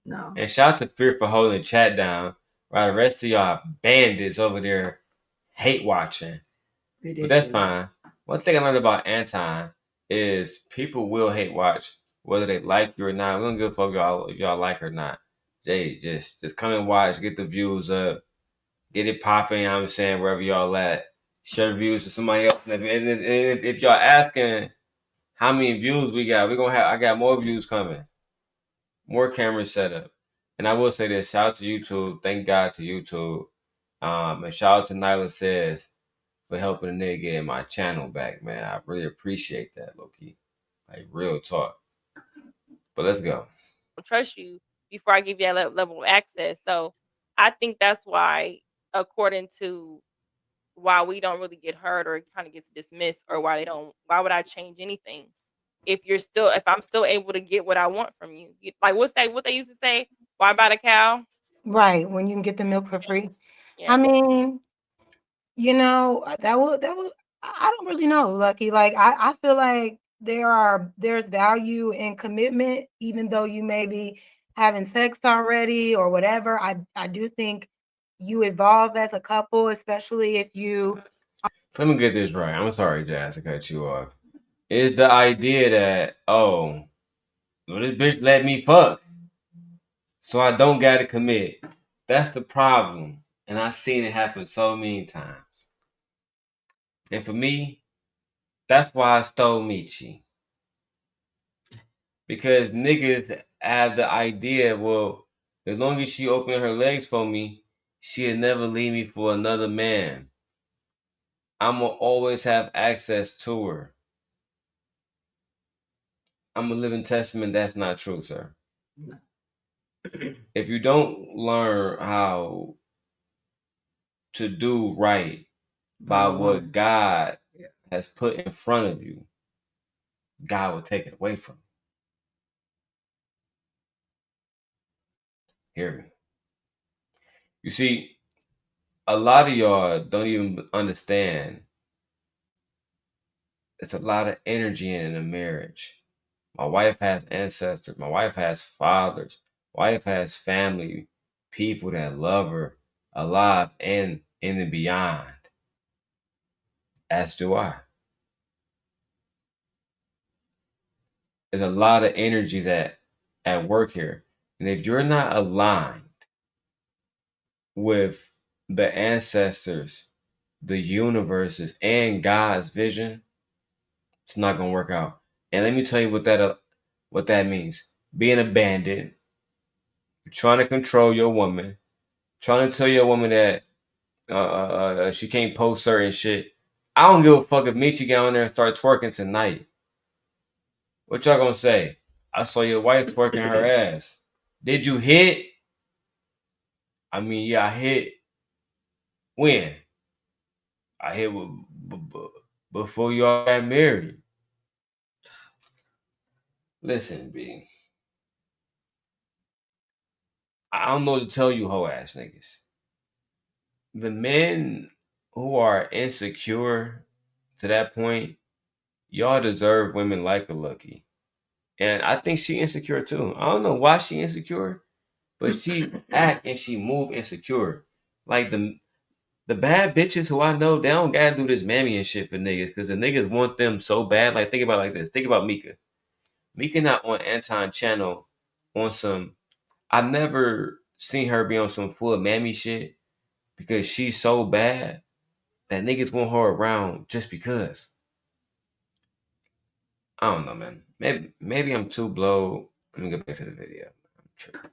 no. And shout out to Fear for holding the chat down. While the rest of y'all bandits over there hate watching. Ridiculous. But that's fine. One thing I learned about Anton is people will hate watch whether they like you or not. We don't give a fuck if y'all like or not. They just come and watch, get the views up, get it popping. You know what I'm saying, wherever y'all at, share views to somebody else. And if y'all asking how many views we got, I got more views coming, more cameras set up. And I will say this: shout out to YouTube. Thank God to YouTube. And shout out to Nyla Says for helping a nigga get my channel back, man. I really appreciate that, Lucki. Like, real talk. But let's go. Trust you before I give you that level of access. So I think that's why, according to why we don't really get heard or it kind of gets dismissed, or why would I change anything? If I'm still able to get what I want from you. Like, what they used to say, why buy the cow? Right, when you can get the milk for free. Yeah. I mean, that would I don't really know, Lucky. Like, I feel like there's value in commitment, even though you may be having sex already or whatever. I do think you evolve as a couple, especially if you. Let me get this right. I'm sorry, Jazz, to cut you off. Is the idea that, well, this bitch let me fuck, so I don't gotta commit. That's the problem. And I've seen it happen so many times. And for me, that's why I stole Michi. Because niggas have the idea, well, as long as she opened her legs for me, she'll never leave me for another man. I'm going to always have access to her. I'm a living testament that's not true, sir. If you don't learn how to do right by what God has put in front of you, God will take it away from you. Hear me? You see, a lot of y'all don't even understand. It's a lot of energy in a marriage. My wife has ancestors. My wife has fathers. My wife has family, people that love her alive and in and beyond. As do I. There's a lot of energies at work here. And if you're not aligned with the ancestors, the universes, and God's vision, it's not gonna work out. And let me tell you what that means. Being a bandit, trying to control your woman, trying to tell your woman that she can't post certain shit. I don't give a fuck if Michi get on there and start twerking tonight. What y'all gonna say? I saw your wife twerking her ass. Did you hit? I mean, yeah, I hit. When? I hit before y'all got married. Listen, B. I don't know what to tell you, hoe ass niggas. The men who are insecure to that point, y'all deserve women like a Lucki. And I think she insecure too. I don't know why she insecure, but she act and she move insecure. Like the bad bitches who I know, they don't gotta do this mammy and shit for niggas because the niggas want them so bad. Like, think about it like this. Think about Mika. Mika not on Anton channel on some. I've never seen her be on some full mammy shit because she's so bad that niggas want her around just because. I don't know, man. Maybe I'm too blow. Let me go back to the video. I'm tripping.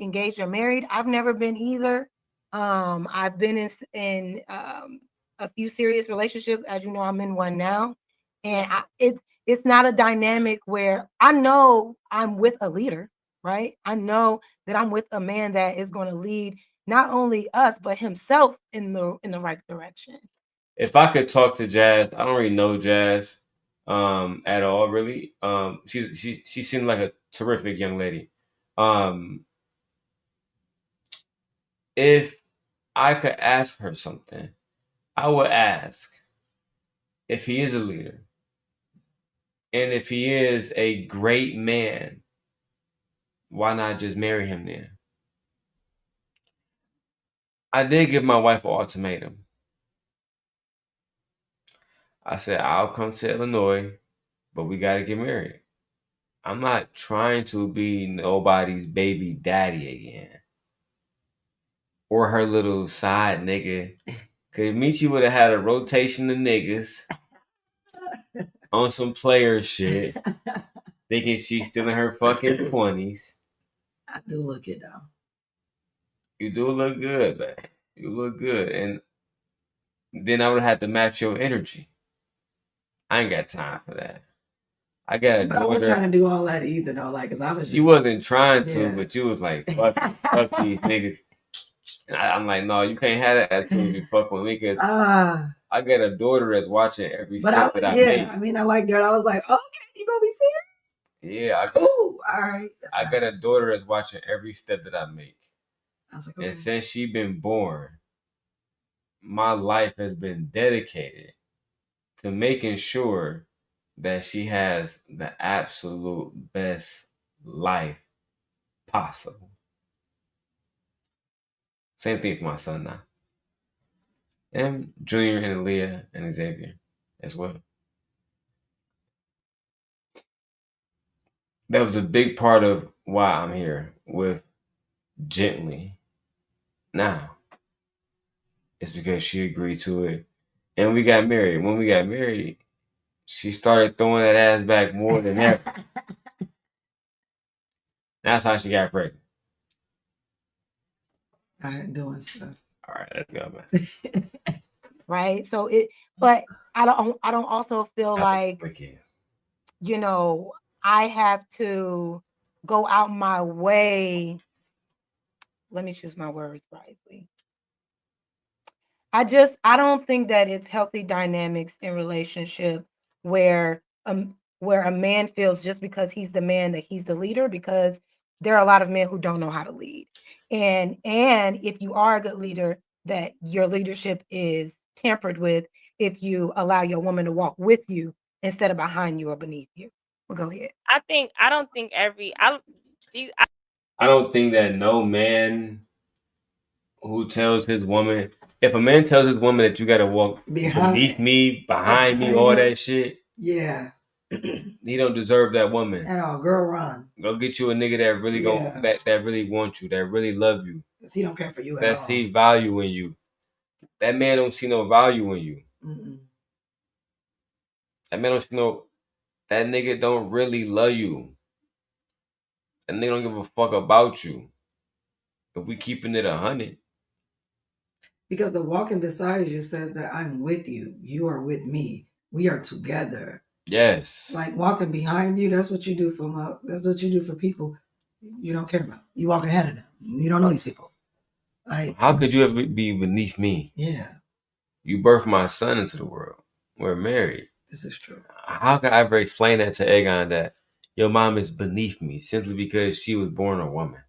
Engaged or married. I've never been either. I've been in a few serious relationships. As you know, I'm in one now, and it's not a dynamic where I know I'm with a leader, right? I know that I'm with a man that is going to lead not only us but himself in the right direction. If I could talk to Jazz, I don't really know Jazz at all, really. She seemed like a terrific young lady. If I could ask her something, I would ask if he is a leader and if he is a great man, why not just marry him then? I did give my wife an ultimatum. I said, I'll come to Illinois, but we got to get married. I'm not trying to be nobody's baby daddy again. Or her little side nigga. Cause Michi would have had a rotation of niggas on some player shit, thinking she's still in her fucking 20s. I do look it though. You do look good, man. You look good. And then I would have had to match your energy. I ain't got time for that. I got a But I wasn't daughter. trying to do all that either though. Like, cause I was just, You wasn't trying to, Yeah. but you was like, fuck these niggas. And I'm like, no, you can't have that attitude if you fuck with me because I got a daughter that's watching every but step that I yeah, make. I mean, I like that. I was like, okay, you gonna be serious? Yeah, Cool. All right. I got a daughter that's watching every step that I make. I was like, And okay. since she been born, my life has been dedicated to making sure that she has the absolute best life possible. Same thing for my son now. And Junior and Aaliyah and Xavier as well. That was a big part of why I'm here with Gently now. It's because she agreed to it. And we got married. When we got married, she started throwing that ass back more than ever. That's how she got pregnant. I ain't doing stuff. All right, let's go, man. Right. So but I don't also feel like, you know, I have to go out my way. Let me choose my words wisely. I don't think that it's healthy dynamics in relationship where a man feels just because he's the man that he's the leader, because there are a lot of men who don't know how to lead. And if you are a good leader, that your leadership is tampered with if you allow your woman to walk with you instead of behind you or beneath you. Well, go ahead. I don't think I don't think that no man who tells his woman, if a man tells his woman that you gotta walk beneath me, behind me, all that shit, yeah, he don't deserve that woman. at all. Girl, run. Go get you a nigga that really that really wants you, that really love you. Cause he don't care for you at That all. see value in you. That man don't see no value in you. Mm-mm. That man don't see no. That nigga don't really love you. That nigga don't give a fuck about you. If we keeping it 100. Because the walking beside you says that I'm with you. You are with me. We are together. Yes. Like walking behind you, that's what you do that's what you do for people you don't care about. You walk ahead of them. You don't know these people. How could you ever be beneath me? Yeah. You birthed my son into the world. We're married. This is true. How could I ever explain that to Egon that your mom is beneath me simply because she was born a woman?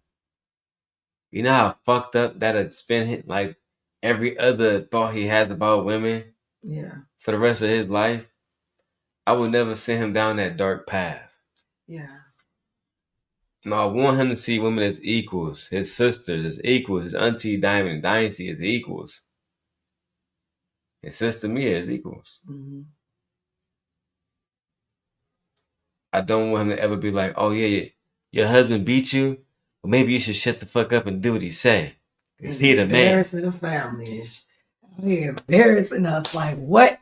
You know how fucked up that'd spin him? Like, every other thought he has about women Yeah. for the rest of his life, I would never send him down that dark path. Yeah. No, I want him to see women as equals, his sisters as equals, his auntie Diamond and Dynasty as equals, his sister Mia as equals. Mm-hmm. I don't want him to ever be like, oh yeah, your husband beat you, well, maybe you should shut the fuck up and do what he say. Cause he the man. Embarrassing the family. He embarrassing us. Like what?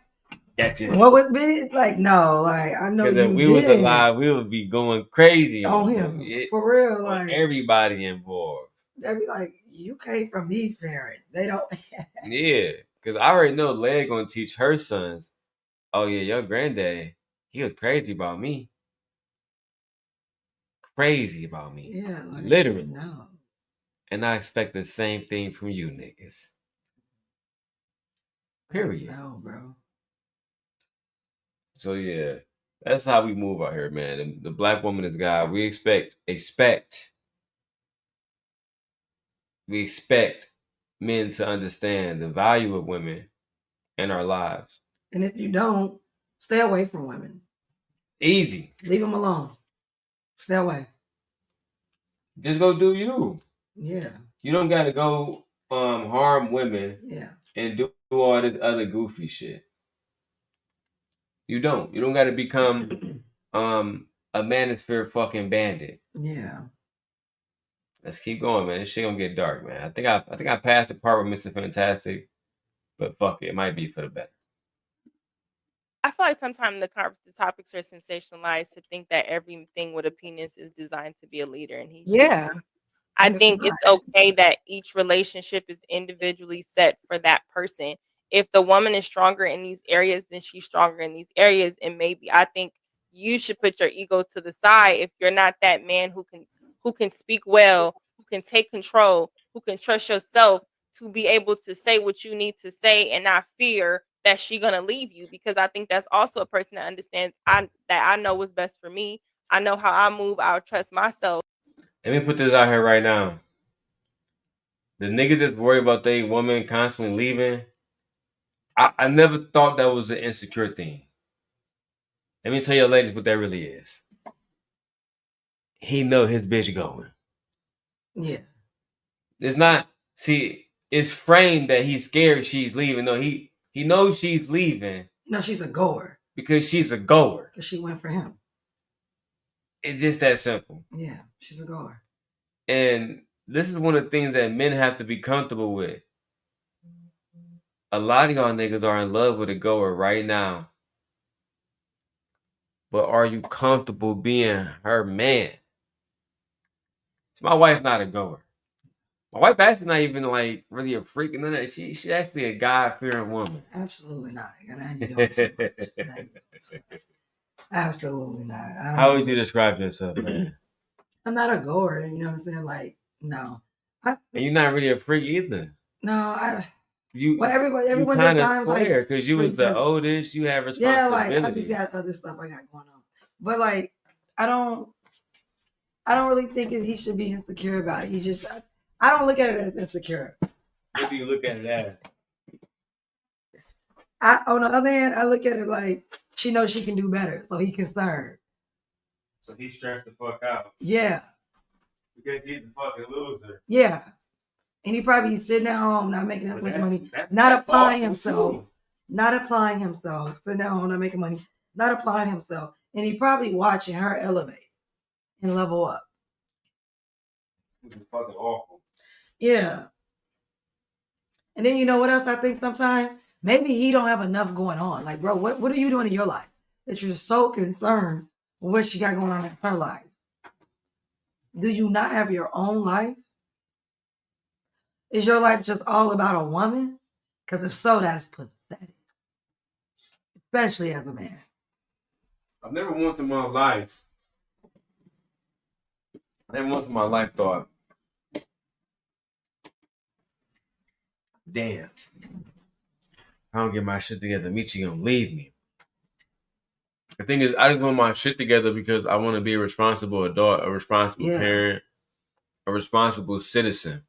Gotcha. What was big? Like no, like I know Because you if we did was alive, we would be going crazy on him it, for real. on Like everybody involved. they'd be like, you came from these parents. They don't. Yeah, because I already know Leia gonna teach her sons. Oh yeah, your granddad, he was crazy about me. Crazy about me. Yeah, like, literally. no. And I expect the same thing from you niggas. Period. No, bro. So yeah, that's how we move out here, man. The black woman is God. We expect men to understand the value of women in our lives. And if you don't, stay away from women. Easy. Leave them alone. Stay away. Just go do you. Yeah. You don't gotta go harm women. Yeah. And do all this other goofy shit. You don't gotta become a manosphere fucking bandit. Yeah. Let's keep going, man. This shit gonna get dark, man. I think I passed the part with Mr. Fantastic, but fuck it might be for the better. I feel like sometimes the topics are sensationalized to think that everything with a penis is designed to be a leader, and I think it's okay that each relationship is individually set for that person. If the woman is stronger in these areas, then she's stronger in these areas, and maybe I think you should put your ego to the side if you're not that man who can speak well, who can take control, who can trust yourself to be able to say what you need to say and not fear that she's gonna leave you. Because I think that's also a person that understands that I know what's best for me. I know how I move. I'll trust myself. Let me put this out here right now. The niggas that's worried about they woman constantly leaving, I never thought that was an insecure thing. Let me tell you ladies what that really is. He know his bitch going. Yeah. It's not, see, it's framed that he's scared she's leaving. No, he knows she's leaving. No, she's a goer. Because she's a goer. Because she went for him. It's just that simple. Yeah, she's a goer. And this is one of the things that men have to be comfortable with. A lot of y'all niggas are in love with a goer right now. But are you comfortable being her man? So my wife's not a goer. My wife actually not even like really a freak and none of that. She's actually a God-fearing woman. Absolutely not. Absolutely not. How would you describe yourself, man? I'm not a goer, you know what I'm saying? Like, no. And you're not really a freak either. No, you everyone kind of times, swear like, because you was the oldest, you have responsibility. Yeah, like I just got other stuff I got going on. But like I don't really think he should be insecure about it. He just I don't look at it as insecure. What do you look at it as? On the other hand, I look at it like she knows she can do better, so he's concerned. So he's stressed the fuck out. Yeah. Because he's a fucking loser. Yeah. And he probably sitting at home, not making as much money, not applying himself, sitting at home, not making money, not applying himself. And he probably watching her elevate and level up. Which is fucking awful. Yeah. And then you know what else I think sometimes? Maybe he don't have enough going on. Like, bro, what are you doing in your life that you're so concerned with what she got going on in her life? Do you not have your own life? Is your life just all about a woman? Because if so, that's pathetic. Especially as a man. I've never once in my life thought, damn, if I don't get my shit together, Michi gonna leave me. The thing is, I just want my shit together because I want to be a responsible adult, a responsible parent, a responsible citizen.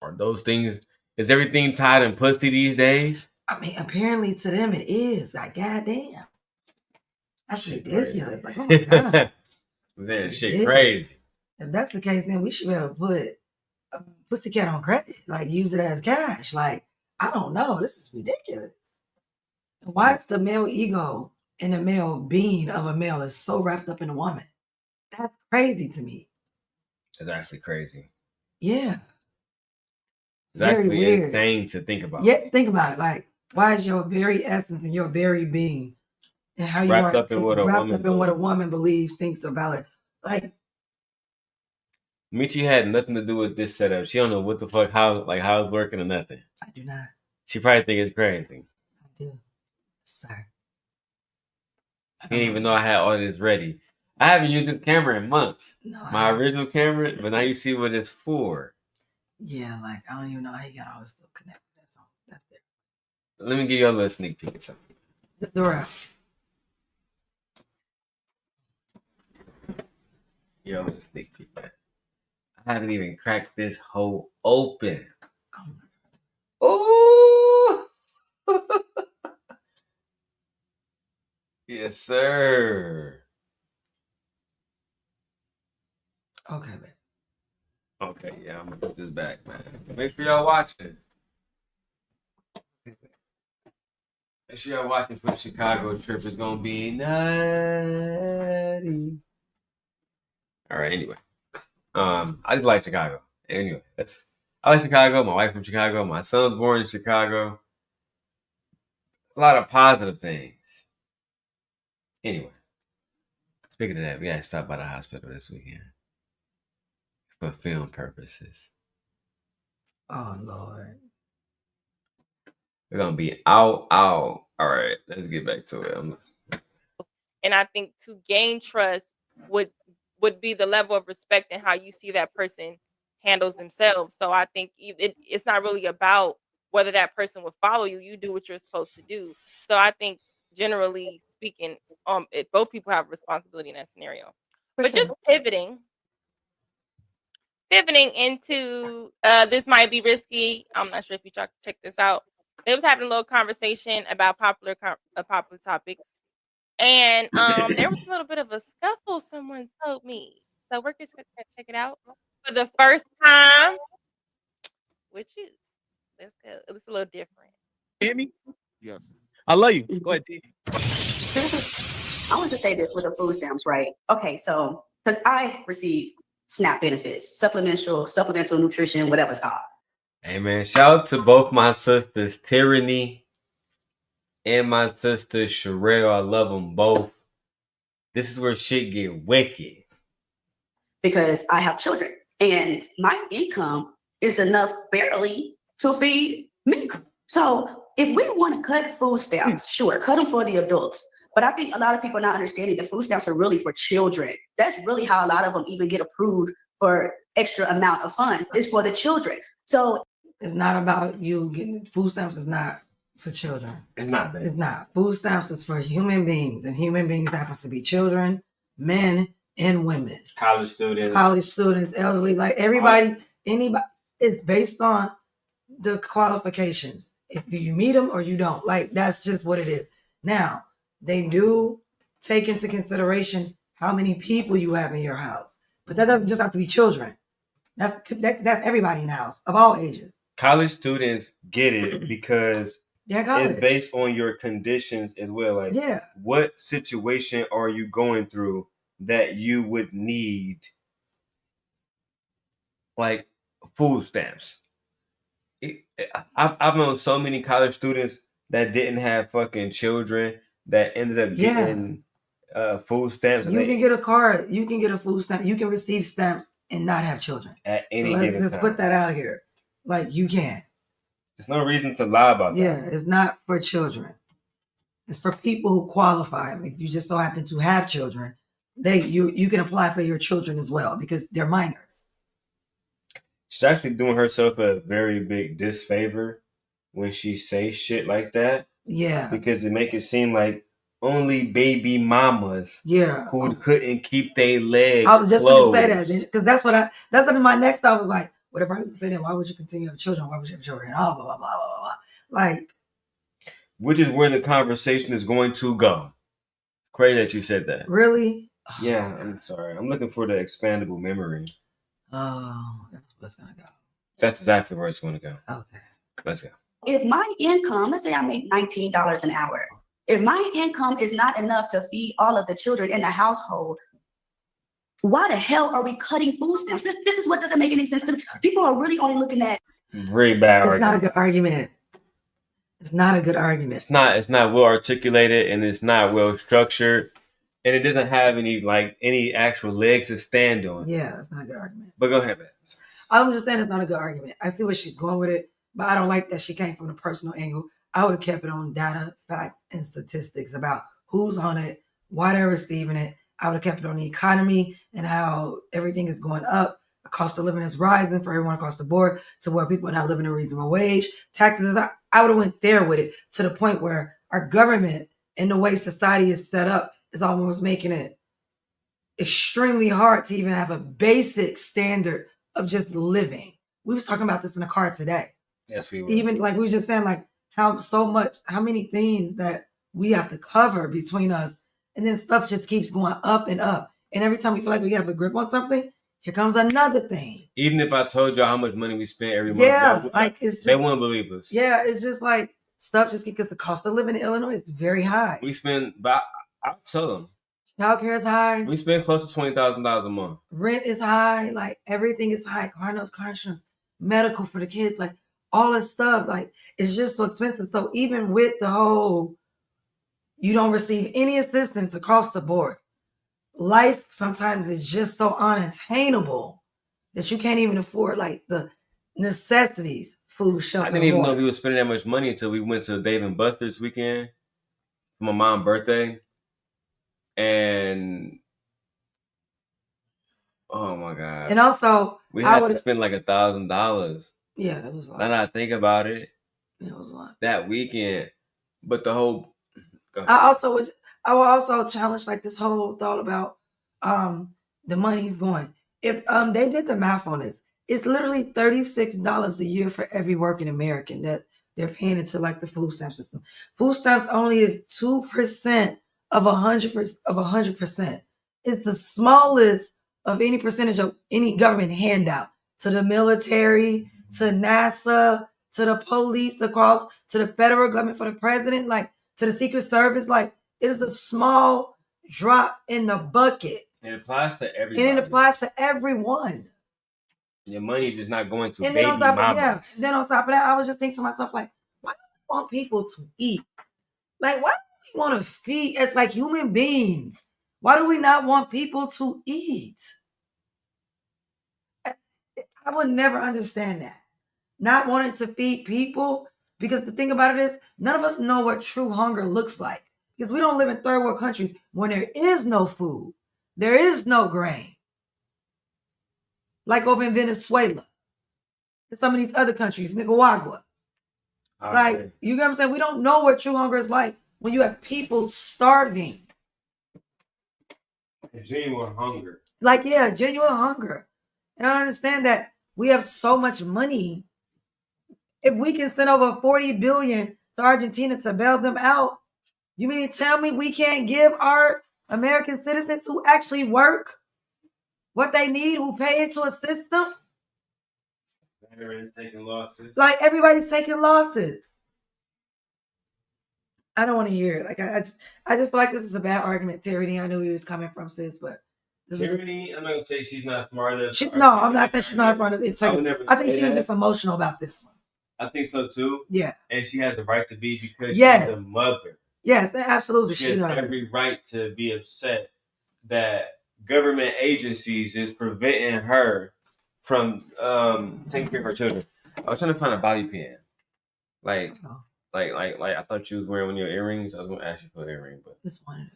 Are those things Is everything tied in pussy these days? I mean, apparently to them it is. Like, goddamn. That's ridiculous. Like, oh my God. Man, shit crazy. If that's the case, then we should be able to put Pussycat on credit. Like, use it as cash. Like, I don't know. This is ridiculous. Why is the male ego and the male being of a male is so wrapped up in a woman? That's crazy to me. It's actually crazy. Yeah. It's actually insane to think about. Yeah, think about it. Like, why is your very essence and your very being and how you wrapped are up in what a woman believes, thinks about it? Like, Michi had nothing to do with this setup. She don't know what the fuck how it's working or nothing. I do not. She probably think it's crazy. I do, sir. She didn't even know I had all this ready. I haven't used this camera in months. No, my original camera, but now you see what it's for. Yeah, like I don't even know how you got all this stuff connected. That's it. Let me give you a little sneak peek of something. Darrel. Yo, a little sneak peek, man. I haven't even cracked this hole open. Oh, yes, sir. Okay, man. Okay, yeah, I'm gonna put this back, man. Make sure y'all watching. Make sure y'all watching for the Chicago trip. It's gonna be nutty. All right, anyway. I just like Chicago. Anyway, I like Chicago. My wife from Chicago. My son's born in Chicago. A lot of positive things. Anyway, speaking of that, we gotta stop by the hospital this weekend for film purposes. Oh Lord. We're gonna be out. All right, let's get back to it. And I think to gain trust would be the level of respect and how you see that person handles themselves. So I think it's not really about whether that person will follow you. You do what you're supposed to do. So I think generally speaking, both people have responsibility in that scenario. But just pivoting into this might be risky. I'm not sure if you check this out. They was having a little conversation about popular topics. And there was a little bit of a scuffle, someone told me. So we're just going to check it out for the first time with you. Let's go. It's a little different. Hear me? Yes. I love you. Go ahead, T. I want to say this with the food stamps, right? Okay, so because I receive SNAP benefits, supplemental nutrition, whatever it's called. Hey man, shout out to both my sisters, Tyranny and my sister Sherelle. I love them both. This is where shit get wicked. Because I have children and my income is enough barely to feed me. So if we want to cut food stamps, sure, cut them for the adults. But I think a lot of people are not understanding that food stamps are really for children. That's really how a lot of them even get approved for extra amount of funds. It's for the children. So it's not about you getting food stamps. Is not for children. It's not. It's not. Food stamps is for human beings, and human beings happens to be children, men, and women. College students, elderly, like everybody, anybody. It's based on the qualifications. If you meet them or you don't, like that's just what it is. Now they do take into consideration how many people you have in your house, but that doesn't just have to be children. That's everybody in the house of all ages. College students get it because it's based on your conditions as well. Like, what situation are you going through that you would need, like, food stamps? I've known so many college students that didn't have fucking children that ended up getting food stamps. You can get a card. You can get a food stamp. You can receive stamps and not have children at any given time. Let's put that out here. Like, you can. There's no reason to lie about that. Yeah, it's not for children. It's for people who qualify. If you just so happen to have children, you can apply for your children as well because they're minors. She's actually doing herself a very big disfavor when she says shit like that. Yeah. Because it make it seem like only baby mamas who couldn't keep their legs I was just closed. going to say that because that's what my next thought was like, What if I say that? Why would you continue to have children? Why would you have children? And blah, blah, blah, blah, blah, blah. Like, which is where the conversation is going to go. Crazy that you said that. Really? Yeah, I'm sorry. I'm looking for the expandable memory. Oh, that's what's gonna go. That's exactly where it's going to go. Okay. Let's go. If my income, let's say I make $19 an hour, if my income is not enough to feed all of the children in the household, why the hell are we cutting food stamps? This is what doesn't make any sense to me. People are really only looking at. Very bad It's not a argument. good argument. It's not a good argument. It's not well articulated, and it's not well structured, and it doesn't have any actual legs to stand on. Yeah, it's not a good argument. But go ahead, man. I'm just saying it's not a good argument. I see where she's going with it, but I don't like that she came from the personal angle. I would have kept it on data, facts, and statistics about who's on it, why they're receiving it. I would have kept it on the economy and how everything is going up. The cost of living is rising for everyone across the board to where people are not living a reasonable wage. Taxes, I would have went there with it to the point where our government and the way society is set up is almost making it extremely hard to even have a basic standard of just living. We was talking about this in the car today. Yes, we were. Even like we were just saying, like how many things that we have to cover between us, and then stuff just keeps going up and up. And every time we feel like we have a grip on something, here comes another thing. Even if I told y'all how much money we spent every month, Yeah, like it's just, they wouldn't believe us. Yeah, it's just like stuff just because the cost of living in Illinois is very high. We spend, but I'll tell them. Childcare is high. We spend close to $20,000 a month. Rent is high. Like everything is high. Car notes, car insurance, medical for the kids, like all this stuff. Like it's just so expensive. So even with the whole, you don't receive any assistance across the board. Life sometimes is just so unattainable that you can't even afford like the necessities, food, shelter. I didn't even water. know we were spending that much money until we went to Dave & Buster's weekend for my mom's birthday. And oh my God. And also, we had to spend like $1,000. Yeah, it was a lot. Now that I think about it, it was a lot. That weekend. But the whole I will also challenge like this whole thought about the money's going. If they did the math on this, it's literally $36 a year for every working American that they're paying into like the food stamp system. Food stamps only is 2% of 100%. It's the smallest of any percentage of any government handout to the military, to NASA, to the police across, to the federal government for the president, like to the Secret Service. Like it is a small drop in the bucket. It applies to everybody. And it applies to everyone. Your money is just not going to And baby then on top mamas. of then on top of that, I was just thinking to myself, like, why do we want people to eat? Like, why do we want to feed as like human beings? Why do we not want people to eat? I would never understand that. Not wanting to feed people, because the thing about it is, none of us know what true hunger looks like. Because we don't live in third world countries when there is no food. There is no grain. Like over in Venezuela. And some of these other countries, Nicaragua. Like, you know what I'm saying? We don't know what true hunger is like when you have people starving. Genuine hunger. Like, yeah, genuine hunger. And I understand that we have so much money. If we can send over $40 billion to Argentina to bail them out, you mean to tell me we can't give our American citizens who actually work what they need, who pay into a system? Everybody's taking losses. Like everybody's taking losses. I don't want to hear it. Like I just feel like this is a bad argument, Tyranny. I knew he was coming from, sis, but Tyranny, I'm not gonna say she's not smart enough. No, I'm not saying she's not smart enough. I think she was that. just emotional about this one. I think so too. Yeah. And she has a right to be because Yes. she's a mother. Yes, absolutely. She has does. every right to be upset that government agencies is preventing her from taking care of her children. I was trying to find a bobby pin. Like I thought you was wearing one of your earrings. I was gonna ask you for an earring, but this one.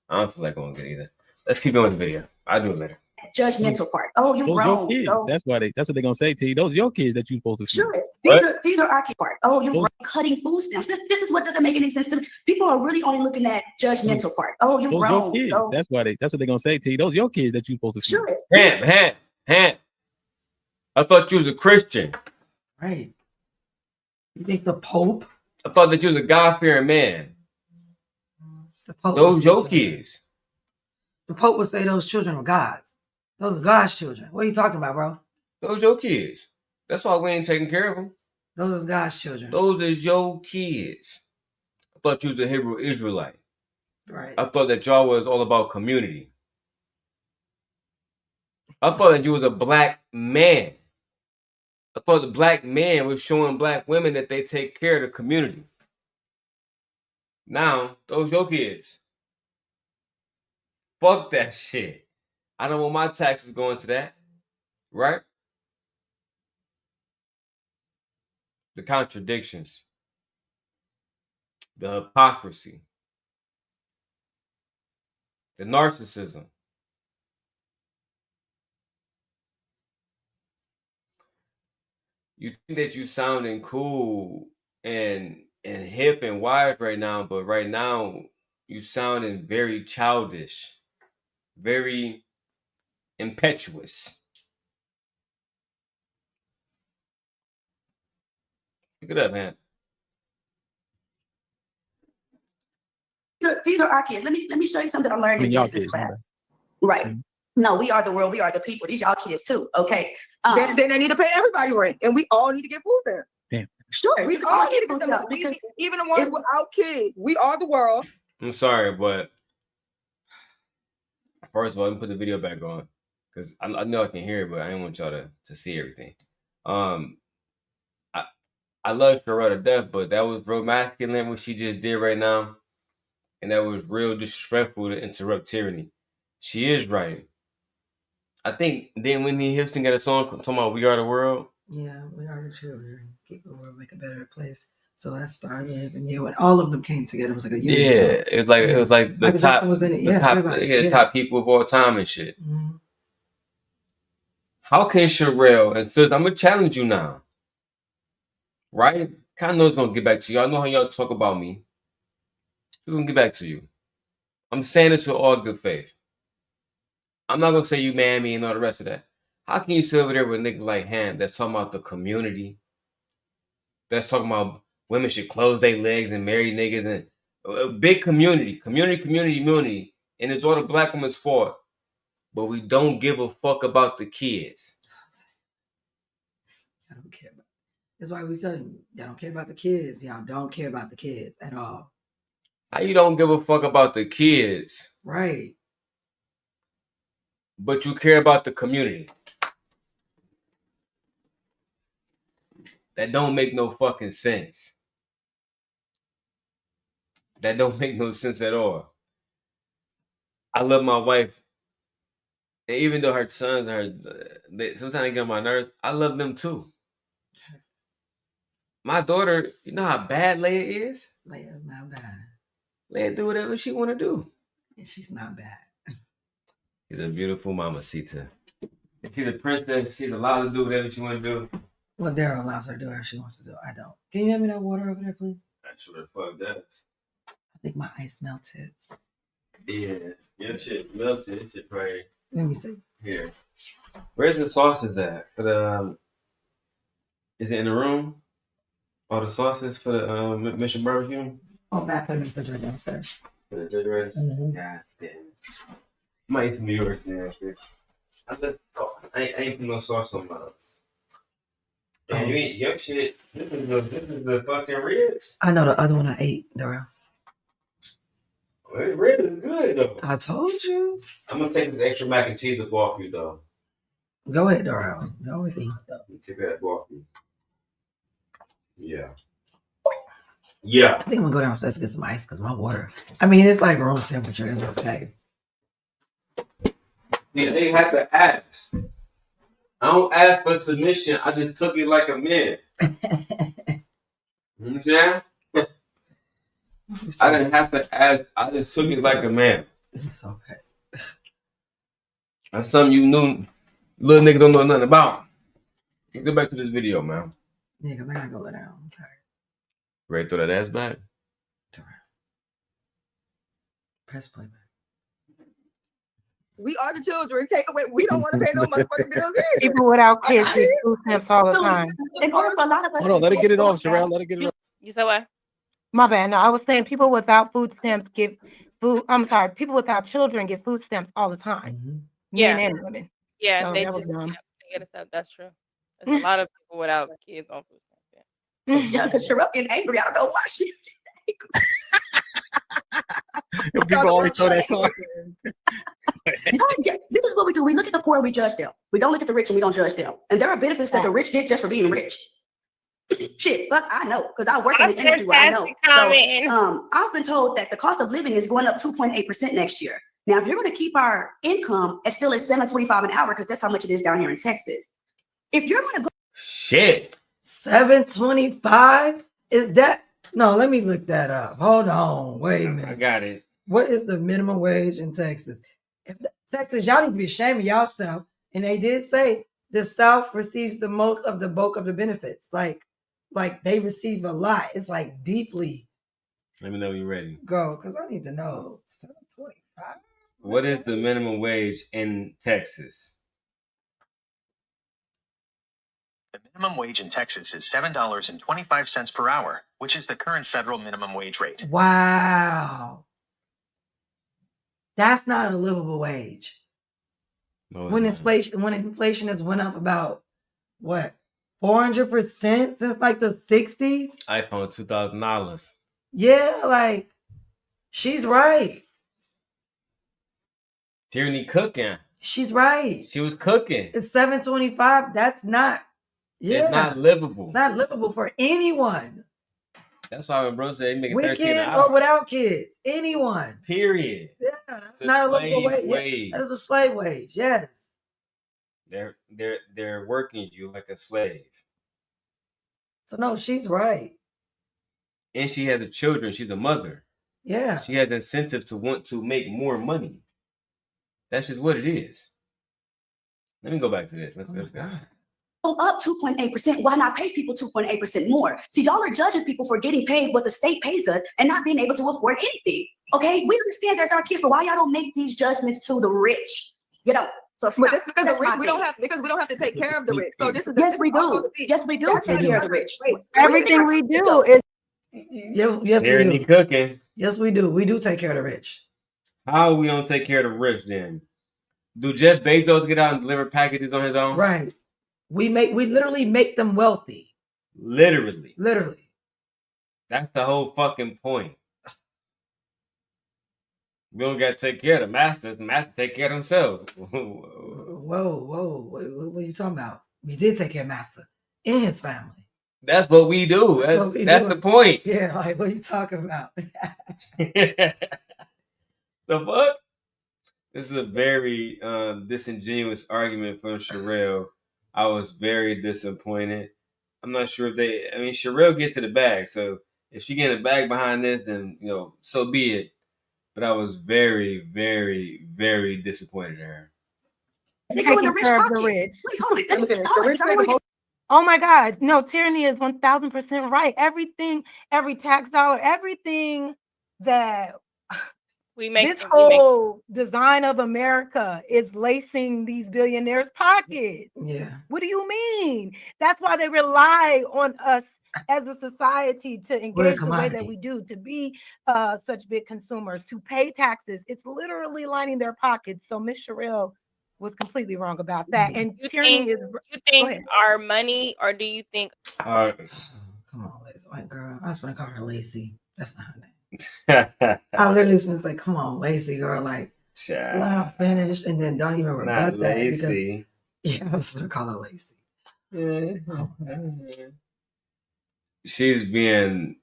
I don't feel like going to get either. Let's keep going with the video. I'll do it later. Judgmental part. Oh, you're Those wrong. your kids. Oh, That's what they're gonna say to you. Those are your kids that you're supposed to feed. sure. These are our key part. Oh, you're wrong. Cutting food stamps. This is what doesn't make any sense to me. People are really only looking at judgmental part. Oh, you're Those your wrong. kids. Oh, That's what they're gonna say to you. Those are your kids that you're supposed to feed. sure. Hand. I thought you was a Christian. Right. You think the Pope? I thought that you was a God-fearing man. The Pope Those your kids. The Pope would say those children are God's. Those are God's children. What are you talking about, bro? Those your kids. That's why we ain't taking care of them. Those is God's children. Those is your kids. I thought you was a Hebrew Israelite. Right. I thought that y'all was all about community. I thought that you was a black man. I thought the black man was showing black women that they take care of the community. Now, those your kids. Fuck that shit. I don't want my taxes going to that. Right? The contradictions. The hypocrisy. The narcissism. You think that you sounding cool and hip and wise right now, but right now you sounding very childish, very impetuous. Pick it up, man. These are our kids. Let me show you something I learned in y'all business kids, class. Right. Mhm. No, we are the world. We are the people. These y'all kids too. Okay. Then they need to pay everybody rent, and we all need to get food stamps. Sure. We all need to get them. because Even the ones without kids. We are the world. I'm sorry, but first of all, let me put the video back on because I know I can hear it, but I didn't want y'all to see everything. I love Sherelle to death, but that was real masculine what she just did right now, and that was real disrespectful to interrupt tyranny. She is right. I think then Whitney Houston got a song talking about "We Are the World." Yeah, we are the children. Keep the world, make a better place. So that started, and yeah, when all of them came together, it was like a unity. Yeah, it was like the Michael top Jackson was in it. the Yeah, top everybody. the top people of all time and shit. Mhm. How can Sherelle and sis, I'm gonna challenge you now, right? Kind of know it's gonna get back to you. I know how y'all talk about me. It's gonna get back to you. I'm saying this with all good faith. I'm not gonna say you man me and all the rest of that. How can you sit over there with niggas like him that's talking about the community? That's talking about women should close their legs and marry niggas and a big community, and it's all the black women's fault. But we don't give a fuck about the kids. I don't care about. That's why we said y'all don't care about the kids. Y'all don't care about the kids at all. How you don't give a fuck about the kids, Right. but you care about the community? That don't make no fucking sense. That don't make no sense at all. I love my wife, and even though her sons are, sometimes they get on my nerves. I love them too. My daughter, you know how bad Leia is. Leia's not bad. Leia do whatever she want to do. And she's not bad. She's a beautiful mamacita. She's a princess. She's allowed to do whatever she want to do. Well, Darrell allows her to do whatever she wants to do. I don't. Can you hand me that water over there, please? I sure the fuck does. I think my ice melted. Yeah, your shit melted. It shit right Let me see. here. Where's the sauces at? For the is it in the room? All the sauces for the Mission Barbecue? Oh, back in the refrigerator downstairs. For the refrigerator? Mhm. God damn. I might eat some New York now. I ain't put no sauce on mine. Damn, you eat your shit. This is the fucking ribs. I know the other one I ate, Darrell. Well, ribs is good though. I told you. I'm gonna take this extra mac and cheese up off you though. Go ahead, Darrell. You always eat though. Take that off you. Yeah. Yeah. I think I'm gonna go downstairs to get some ice because my water. I mean, it's like room temperature. It's okay. Yeah, they have to ask. I don't ask for submission. I just took it like a man. You understand? I didn't have to ask. I just took it like a man. It's okay. That's something you knew, little nigga don't know nothing about. Get back to this video, man. Yeah, because I gotta go lay down. I'm tired. Ready to throw that ass back? Press play back. We are the children. Take away. We don't want to pay no motherfucking bills either. People without kids get food stamps all the time. In order for a lot of us, Hold on, let it get it off, Sherelle. Let it get it off. You said what? My bad. No, I was saying people without food stamps get food. I'm sorry, people without children get food stamps all the time. Yeah. Men and women. Yeah, So they that was just dumb. they get us up. That's true. There's a lot of people without kids on food stamps. Yeah, because Sherelle getting angry. I don't know why she People always throw that card. This is what we do. We look at the poor and we judge them. We don't look at the rich and we don't judge them. And there are benefits that the rich get just for being rich. Shit, but I know because I work in the industry where I know. So, I've been told that the cost of living is going up 2.8% next year. Now, if you're going to keep our income at still at $7.25 an hour, because that's how much it is down here in Texas. If you're going to go, shit, $7.25 is that? No, let me look that up. Hold on, wait a minute. I got it. What is the minimum wage in Texas? Texas, y'all need to be ashamed of yourself. And they did say the South receives the most of the bulk of the benefits. Like they receive a lot. It's like deeply. Let me know when you're ready. Go, because I need to know. $7.25. What is the minimum wage in Texas? The minimum wage in Texas is $7.25 per hour, which is the current federal minimum wage rate. Wow. That's not a livable wage. No, When inflation has went up about what 400% since like the 60s. iPhone $2,000. Yeah, like she's right. Tierney cooking. She's right. She was cooking. It's $7.25. That's not. Yeah, it's not livable. It's not livable for anyone. That's why when bro said he making with 13 kids an hour. or without kids, anyone. Period. Yeah, that's It's a not a livable slave wage. Yeah, that is a slave wage. Yes. They're working you like a slave. So no, she's right. And she has a children. She's a mother. Yeah. She has incentive to want to make more money. That's just what it is. Let me go back to this. Let's go. up 2.8%, why not pay people 2.8% more? See, y'all are judging people for getting paid what the state pays us and not being able to afford anything. Okay, we understand there's our kids, but why y'all don't make these judgments to the rich? You know, so but that's because the rich, we don't have to take care of the rich. So this is yes, we do. Yes, we do take care of the rich. Everything we do is yes, we Tierney do. cooking. Yes, we do. We do take care of the rich. How we don't take care of the rich then? Do Jeff Bezos get out and deliver packages on his own? Right. We literally make them wealthy. Literally. That's the whole fucking point. We don't got to take care of the masters. The master take care of themselves. Whoa. What are you talking about? We did take care of Master and his family. That's what we do. That's the point. Yeah, like what are you talking about? The fuck? This is a very disingenuous argument from Sherelle. I was very disappointed. I'm not sure if Sherelle get to the bag. So if she get in the bag behind this, then so be it. But I was very, very, very disappointed in her. Taking care of the rich. Oh my God. No, tyranny is 1000% right. Everything, every tax dollar, everything that we make, this whole design of America is lacing these billionaires' pockets. Yeah. What do you mean? That's why they rely on us as a society to engage the way that we do, to be such big consumers, to pay taxes. It's literally lining their pockets. So Miss Sherelle was completely wrong about that. And tyranny is. You think our money, or do you think? Come on, Lacey, white girl. I was gonna call her Lacey. That's not her name. I literally was gonna say, "Come on, Lacey, girl." Like, let her finish, and then don't even rebut that. Lacey. Because, I was gonna call her Lacey. She's being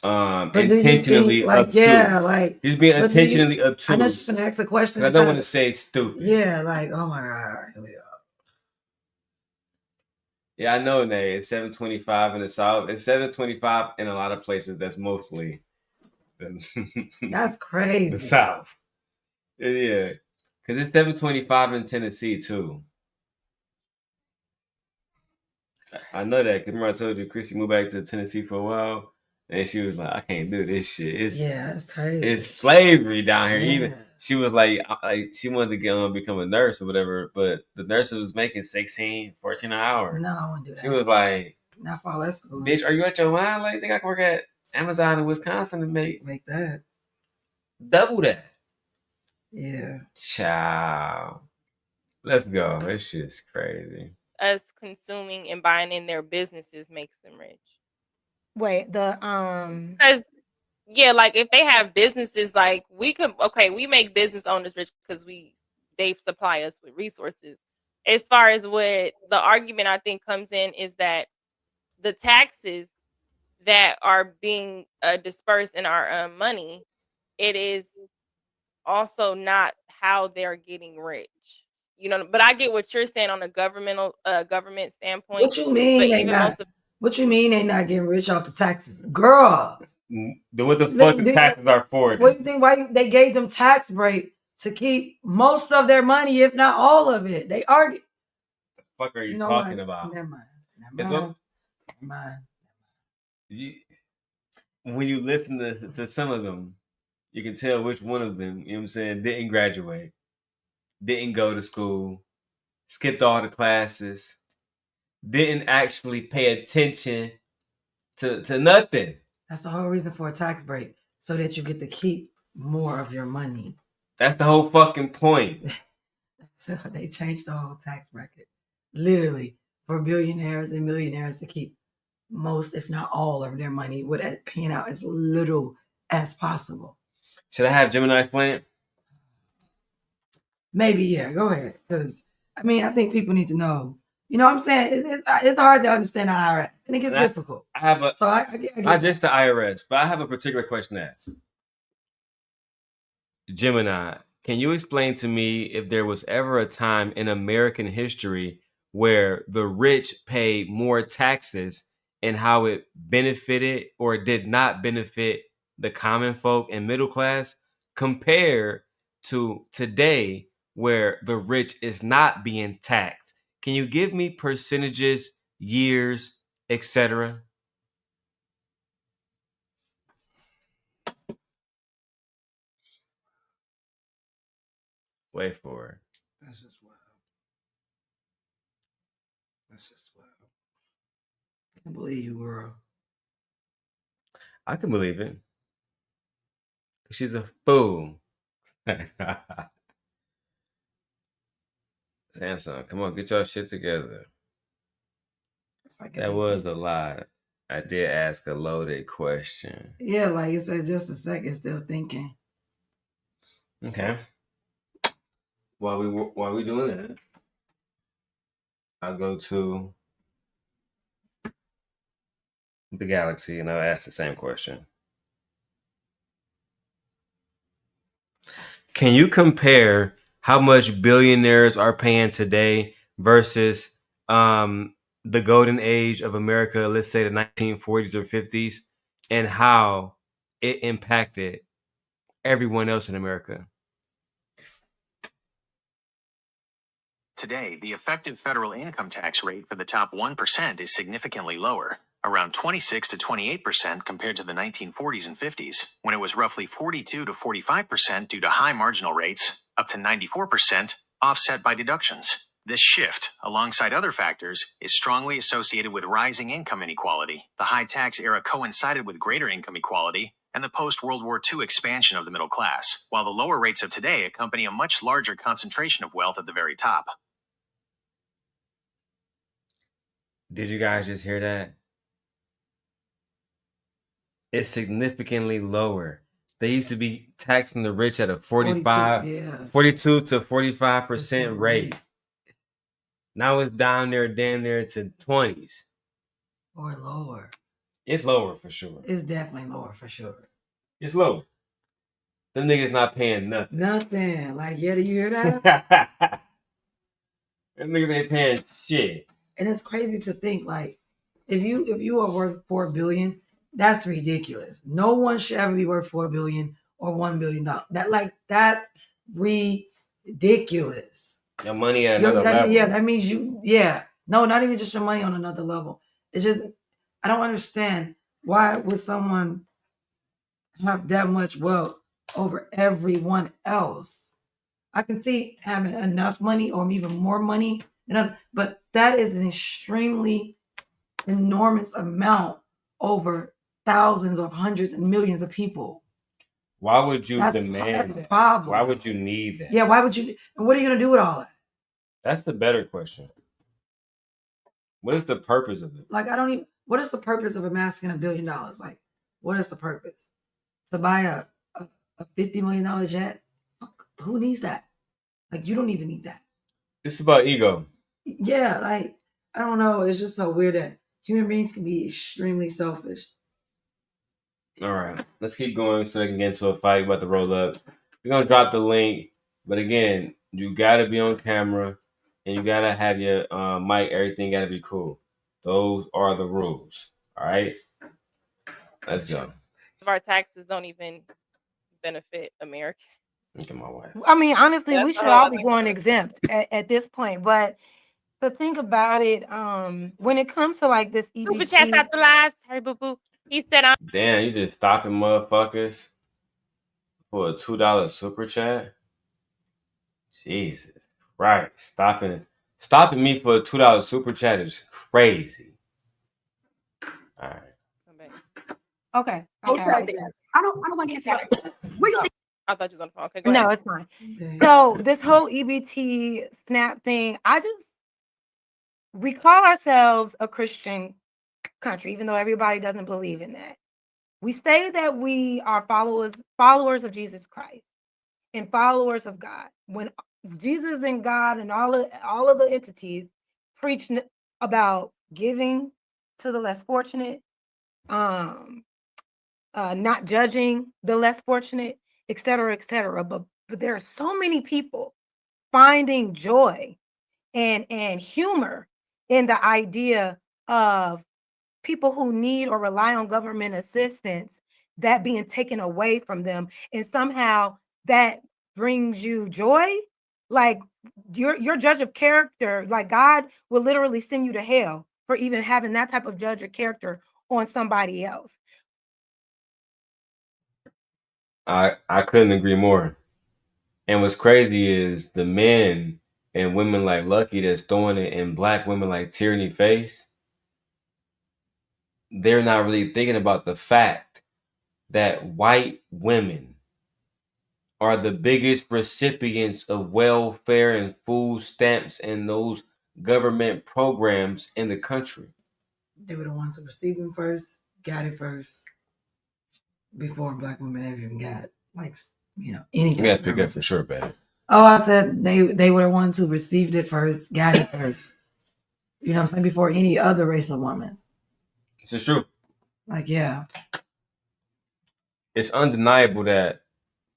intentionally obtuse. Yeah, like he's being intentionally obtuse. I know she's gonna ask a question. I don't want to say stupid. Yeah, like, oh my God, here we go. Yeah, I know, Nay. It's 725 in the South. It's 725 in a lot of places. That's mostly that's crazy. The South. Yeah, because it's 725 in Tennessee too. I know that because remember I told you Chrissy moved back to Tennessee for a while, and she was like, "I can't do this shit. It's crazy. It's slavery down here. Yeah. Even she was like she wanted to become a nurse or whatever, but the nurse was making $16, $14 an hour. No, I wouldn't do that. She was like, not for all that school. Bitch, are you at your mind? Like, think I can work at Amazon in Wisconsin and make that. Double that. Yeah. Child. Let's go. This shit's crazy. Us consuming and buying in their businesses makes them rich. Wait, because yeah, like if they have businesses, like we make business owners rich because they supply us with resources. As far as what the argument I think comes in is that the taxes that are being dispersed in our money, it is also not how they're getting rich. You know, but I get what you're saying on a government standpoint. What you mean what you mean they not getting rich off the taxes? Girl. What the fuck the taxes are for? What do you think? Why they gave them tax break to keep most of their money, if not all of it? They argue. The fuck are you talking about? Never mind. When you listen to some of them, you can tell which one of them, you know what I'm saying, didn't graduate, didn't go to school, skipped all the classes, didn't actually pay attention to nothing. That's the whole reason for a tax break, so that you get to keep more of your money. That's the whole fucking point. So they changed the whole tax bracket, literally, for billionaires and millionaires to keep most, if not all, of their money without paying out as little as possible. Should I have Gemini explain it? Maybe, yeah. Go ahead, because I think people need to know. You know what I'm saying? It's hard to understand the IRS, and it gets difficult. I have a. So I get not just the IRS, but I have a particular question to ask. Gemini, can you explain to me if there was ever a time in American history where the rich paid more taxes and how it benefited or did not benefit the common folk and middle class compared to today where the rich is not being taxed? Can you give me percentages, years, etc.? Wait for it. That's just wild. I can't believe you, girl. I can believe it. She's a fool. Samsung, come on, get your shit together. That was a lot. I did ask a loaded question. Yeah, like it said just a second, still thinking. Okay. While we doing that, I'll go to the galaxy and I'll ask the same question. Can you compare how much billionaires are paying today versus the golden age of America, let's say the 1940s or 50s, and how it impacted everyone else in America? Today, the effective federal income tax rate for the top 1% is significantly lower, around 26 to 28% compared to the 1940s and 50s, when it was roughly 42 to 45% due to high marginal rates, up to 94% offset by deductions. This shift, alongside other factors, is strongly associated with rising income inequality. The high tax era coincided with greater income equality and the post-World War II expansion of the middle class, while the lower rates of today accompany a much larger concentration of wealth at the very top. Did you guys just hear that? It's significantly lower. They used to be taxing the rich at a 42 to 45% rate. Now it's down there, damn near to 20s. Or lower. It's lower for sure. It's definitely lower for sure. It's lower. Them niggas not paying nothing. Nothing. Like, yeah, do you hear that? Them niggas ain't paying shit. And it's crazy to think, like, if you are worth $4 billion, that's ridiculous. No one should ever be worth $4 billion or $1 billion. That's ridiculous. Your money at another level. Yeah, that means no, not even just your money on another level. It's just, I don't understand why would someone have that much wealth over everyone else. I can see having enough money or even more money, but that is an extremely enormous amount over thousands or hundreds and millions of people. Why would you That's demand the that? problem. Why would you need that? Yeah, why would you? And what are you going to do with all that? That's the better question. What is the purpose of it? Like, I don't even. What is the purpose of amassing $1 billion? Like, what is the purpose? To buy a $50 million jet? Fuck, who needs that? Like, you don't even need that. It's about ego. Yeah, like, I don't know. It's just so weird that human beings can be extremely selfish. All right, let's keep going so they can get into a fight. About to roll up. We're gonna drop the link, but again, you gotta be on camera and you gotta have your mic. Everything gotta be cool. Those are the rules. All right, let's go. Our taxes don't even benefit America. Look at my wife. I mean, honestly, That's we the should whole all other be going story. exempt at this point. But think about it, when it comes to like this Super chats EBT, out the live. Sorry, boo boo. He said, Damn, you just stopping motherfuckers for a $2 super chat. Jesus Christ, stopping me for a $2 super chat is crazy. All right. okay. I don't want to get into it. Where you think? I thought you was on the phone. Okay, go No, ahead. it's fine. So this whole EBT SNAP thing, we call ourselves a Christian country, even though everybody doesn't believe in that. We say that we are followers of Jesus Christ and followers of God. When Jesus and God and all of the entities preach about giving to the less fortunate, not judging the less fortunate, et cetera, et cetera. But there are so many people finding joy and humor in the idea of people who need or rely on government assistance, that being taken away from them, and somehow that brings you joy. Like, your judge of character, like God will literally send you to hell for even having that type of judge of character on somebody else. I couldn't agree more. And what's crazy is the men and women like Lucki that's throwing it in black women like Tyranny face. They're not really thinking about the fact that white women are the biggest recipients of welfare and food stamps and those government programs in the country. They were the ones who received them first, got it first, before black women ever even got it. Like, anything. You gotta speak up for sure, babe. Oh, I said they were the ones who received it first, got it first. You know what I'm saying? Before any other race of woman. This is true. Like, yeah. It's undeniable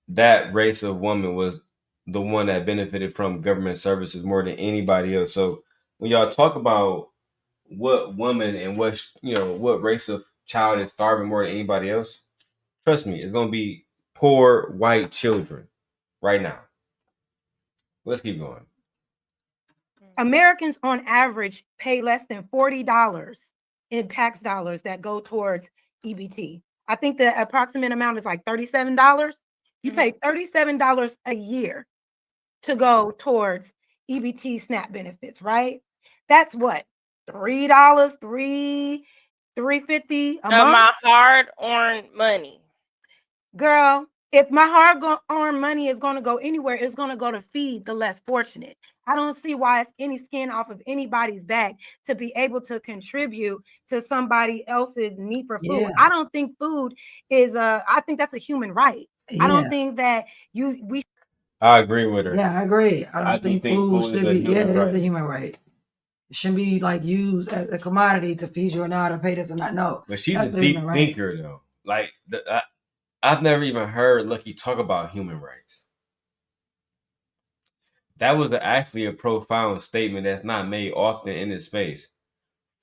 that race of woman was the one that benefited from government services more than anybody else. So when y'all talk about what woman and what race of child is starving more than anybody else, trust me, it's gonna be poor white children right now. Let's keep going. Americans on average pay less than $40 in tax dollars that go towards EBT. I think the approximate amount is like $37. You pay $37 a year to go towards EBT SNAP benefits, right? That's what, $3, $3.50 a month? My hard-earned money. Girl, if my hard-earned money is going to go anywhere, it's going to go to feed the less fortunate. I don't see why it's any skin off of anybody's back to be able to contribute to somebody else's need for food. Yeah. I don't think food is I think that's a human right. I don't think that we. I agree with her. Yeah, I agree. I don't think food is should a be. human It right. is a human right. It shouldn't be like used as a commodity to feed you or not or pay this or not. No. But she's That's a a deep human right. thinker, though. Like I've never even heard Lucki talk about human rights. That was actually a profound statement that's not made often in this space.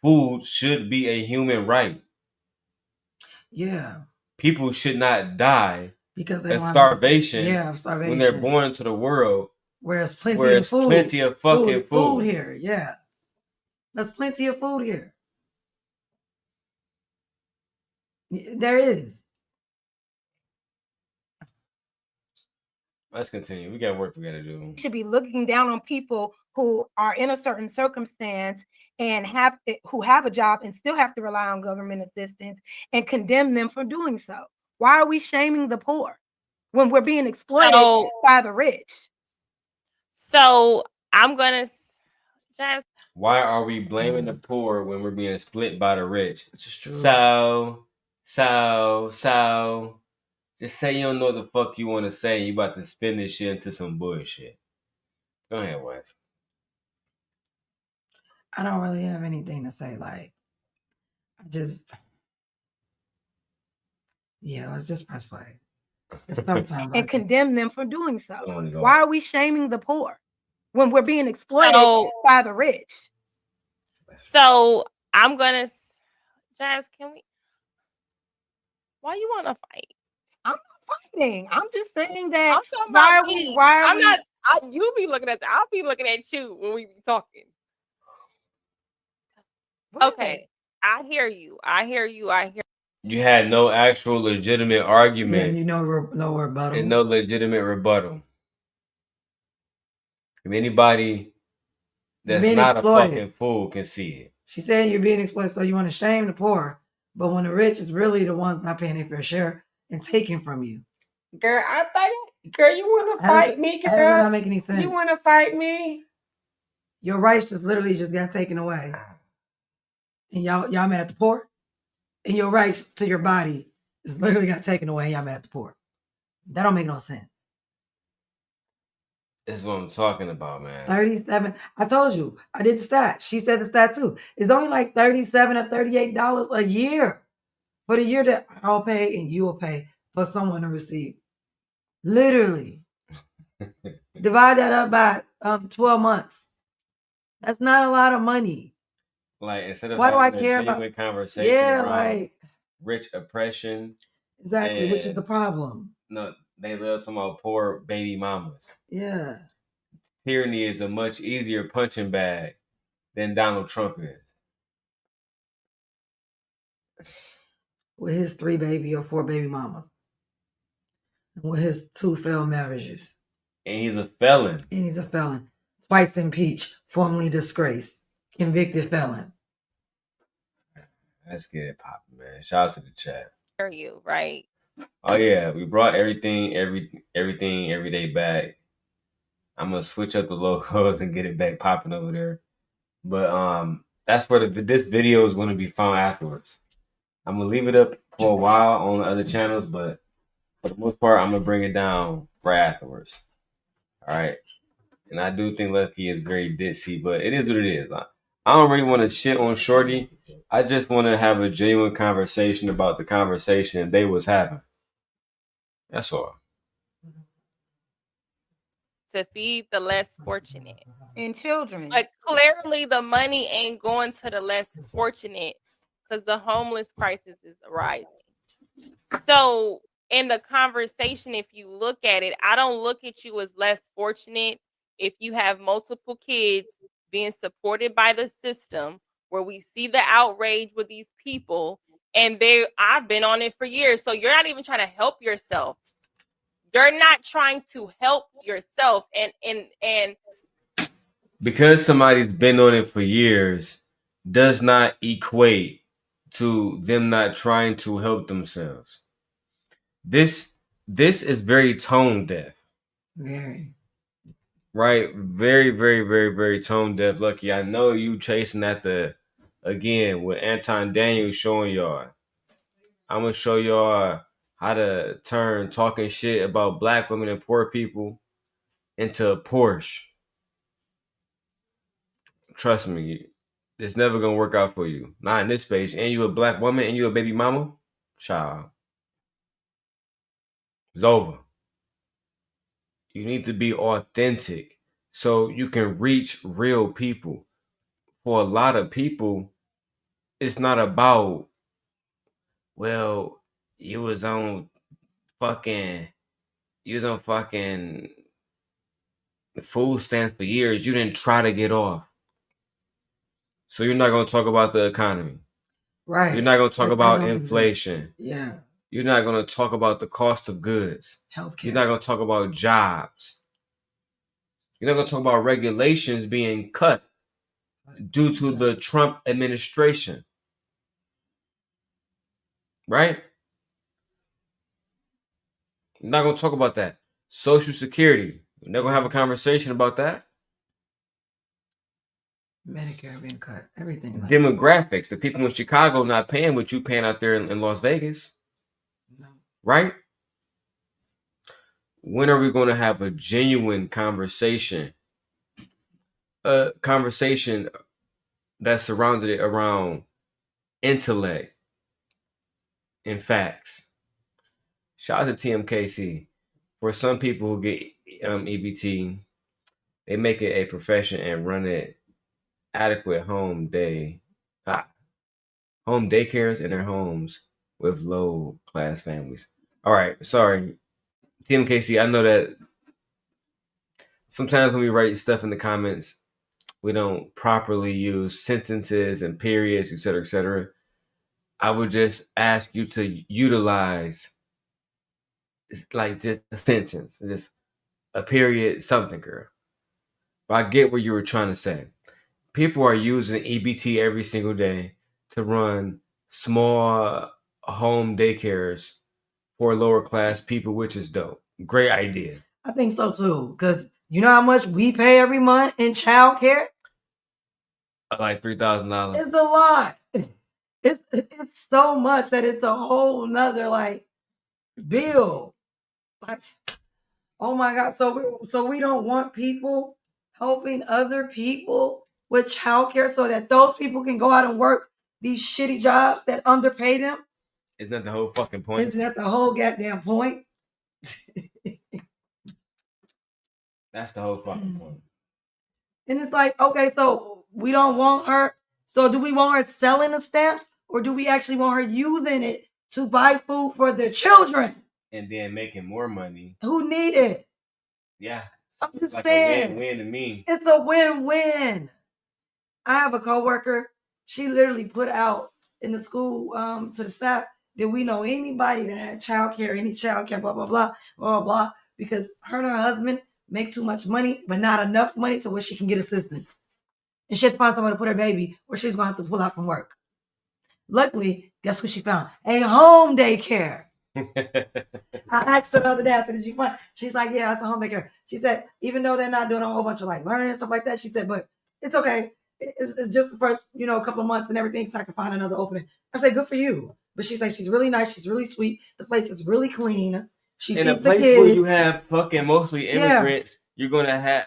Food should be a human right. Yeah. People should not die because they of don't have starvation. Yeah, starvation. When they're born into the world where there's plenty where of there's food. plenty of fucking food. Here. Yeah. There's plenty of food here. There is. Let's continue. We got work we got to do. Should be looking down on people who are in a certain circumstance and who have a job and still have to rely on government assistance and condemn them for doing so. Why are we shaming the poor when we're being exploited by the rich? So I'm gonna just. Why are we blaming the poor when we're being split by the rich? True. So. Just say you don't know what the fuck you want to say. And you about to spin this shit into some bullshit. Go ahead, wife. I don't really have anything to say. Like, let's just press play. It's sometime. And condemn them for doing so. Oh, no. Why are we shaming the poor when we're being exploited by the rich? So I'm gonna, Jazz, why you want to fight? I'm not fighting. I'm just saying that. I'm talking about me. You be looking at I'll be looking at you when we be talking. Okay, I hear you. You had no actual legitimate argument. Yeah, no rebuttal. And no legitimate rebuttal. If anybody that's not a fucking fool can see it. She's saying you're being exploited, so you want to shame the poor. But when the rich is really the ones not paying their fair share and taking from you. Girl, you want to fight me, girl? That does not make any sense. You want to fight me? Your rights just literally just got taken away. And y'all mad at the poor? And your rights to your body is literally got taken away and y'all mad at the poor. That don't make no sense. That's what I'm talking about, man. 37. I told you. I did the stat. She said the stat too. It's only like $37 or $38 a year for the year that I'll pay and you will pay for someone to receive. Literally. Divide that up by 12 months. That's not a lot of money. Like, instead of why do I having care a genuine about conversation around rich oppression. Exactly, which is the problem. No, they love talking about poor baby mamas. Yeah. Tyranny is a much easier punching bag than Donald Trump is. With his 3 baby or 4 baby mamas. And with his 2 failed marriages. And he's a felon. Twice impeached, formerly disgraced, convicted felon. Let's get it popping, man. Shout out to the chat. Hear you, right? Oh yeah, we brought everything every day back. I'm gonna switch up the logos and get it back popping over there. But that's where this video is gonna be found afterwards. I'm gonna leave it up for a while on the other channels, but for the most part, I'm gonna bring it down right afterwards. All right. And I do think Lucki is very ditzy, but it is what it is. I don't really want to shit on Shorty. I just want to have a genuine conversation about the conversation they was having. That's all. To feed the less fortunate. And children. But clearly the money ain't going to the less fortunate because the homeless crisis is arising. So in the conversation, if you look at it, I don't look at you as less fortunate if you have multiple kids being supported by the system, where we see the outrage with these people, and I've been on it for years. So you're not even trying to help yourself. You're not trying to help yourself. And because somebody's been on it for years does not equate to them not trying to help themselves. This is very tone deaf. Very. Right? Very, very, very, very tone deaf. Lucki, I know you chasing at again, with Anton Daniels showing y'all. I'm going to show y'all how to turn talking shit about black women and poor people into a Porsche. Trust me, it's never going to work out for you. Not in this space. And you a black woman and you a baby mama? Child. It's over. You need to be authentic so you can reach real people. For a lot of people, it's not about, well, you was on fucking food stamps for years. You didn't try to get off. So you're not going to talk about the economy. Right. You're not going to talk about inflation. Yeah. You're not going to talk about the cost of goods. Healthcare. You're not going to talk about jobs. You're not going to talk about regulations being cut due to the Trump administration. Right? You're not going to talk about that. Social Security. You're not going to have a conversation about that. Medicare being cut. Everything. Demographics. The people in Chicago not paying what you paying out there in Las Vegas. No. Right? When are we going to have a genuine conversation? A conversation that's surrounded around intellect and facts. Shout out to TMKC. For some people who get EBT, they make it a profession and run it adequate home daycares in their homes with low class families. All right, sorry, TMKC. I know that sometimes when we write stuff in the comments, we don't properly use sentences and periods, etc., etc. I would just ask you to utilize like just a sentence, just a period, something, girl. But I get what you were trying to say. People are using EBT every single day to run small home daycares for lower class people, which is dope. Great idea. I think so too. Because you know how much we pay every month in child care? Like $3,000. It's a lot. It's so much that it's a whole nother like bill. Like, oh my God. So we don't want people helping other people with childcare so that those people can go out and work these shitty jobs that underpay them. Isn't that the whole fucking point? Isn't that the whole goddamn point? That's the whole fucking point. And it's like, okay, so we don't want her. So do we want her selling the stamps or do we actually want her using it to buy food for their children? And then making more money. Who need it? Yeah. I'm just like saying. A win-win to me. It's a win-win. I have a coworker. She literally put out in the school to the staff, did we know anybody that had childcare, any childcare, blah, blah, blah, blah, blah, because her and her husband make too much money, but not enough money to where she can get assistance. And she had to find somewhere to put her baby or she's going to have to pull out from work. Luckily, guess what she found? A home daycare. I asked her the other day, I said, did you find? She's like, yeah, that's a home daycare. She said, even though they're not doing a whole bunch of like learning and stuff like that, she said, but it's okay. It's just the first, couple of months and everything, so I can find another opening. I said, good for you. But she's like, she's really nice. She's really sweet. The place is really clean. She in a feeds place the kids. where you have fucking mostly immigrants, you're going to have,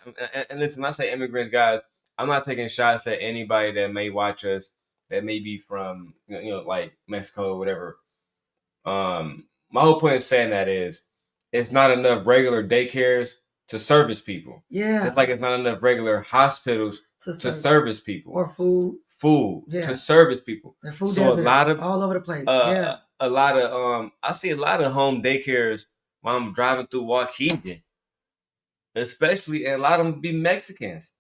and listen, when I say immigrants, guys, I'm not taking shots at anybody that may watch us that may be from, like Mexico or whatever. My whole point of saying that is it's not enough regular daycares to service people. Yeah. Just like it's not enough regular hospitals to service people. Or food. To service people. Food so a lot of all over the place. A lot of I see a lot of home daycares while I'm driving through Waukegan. Especially, and a lot of them be Mexicans.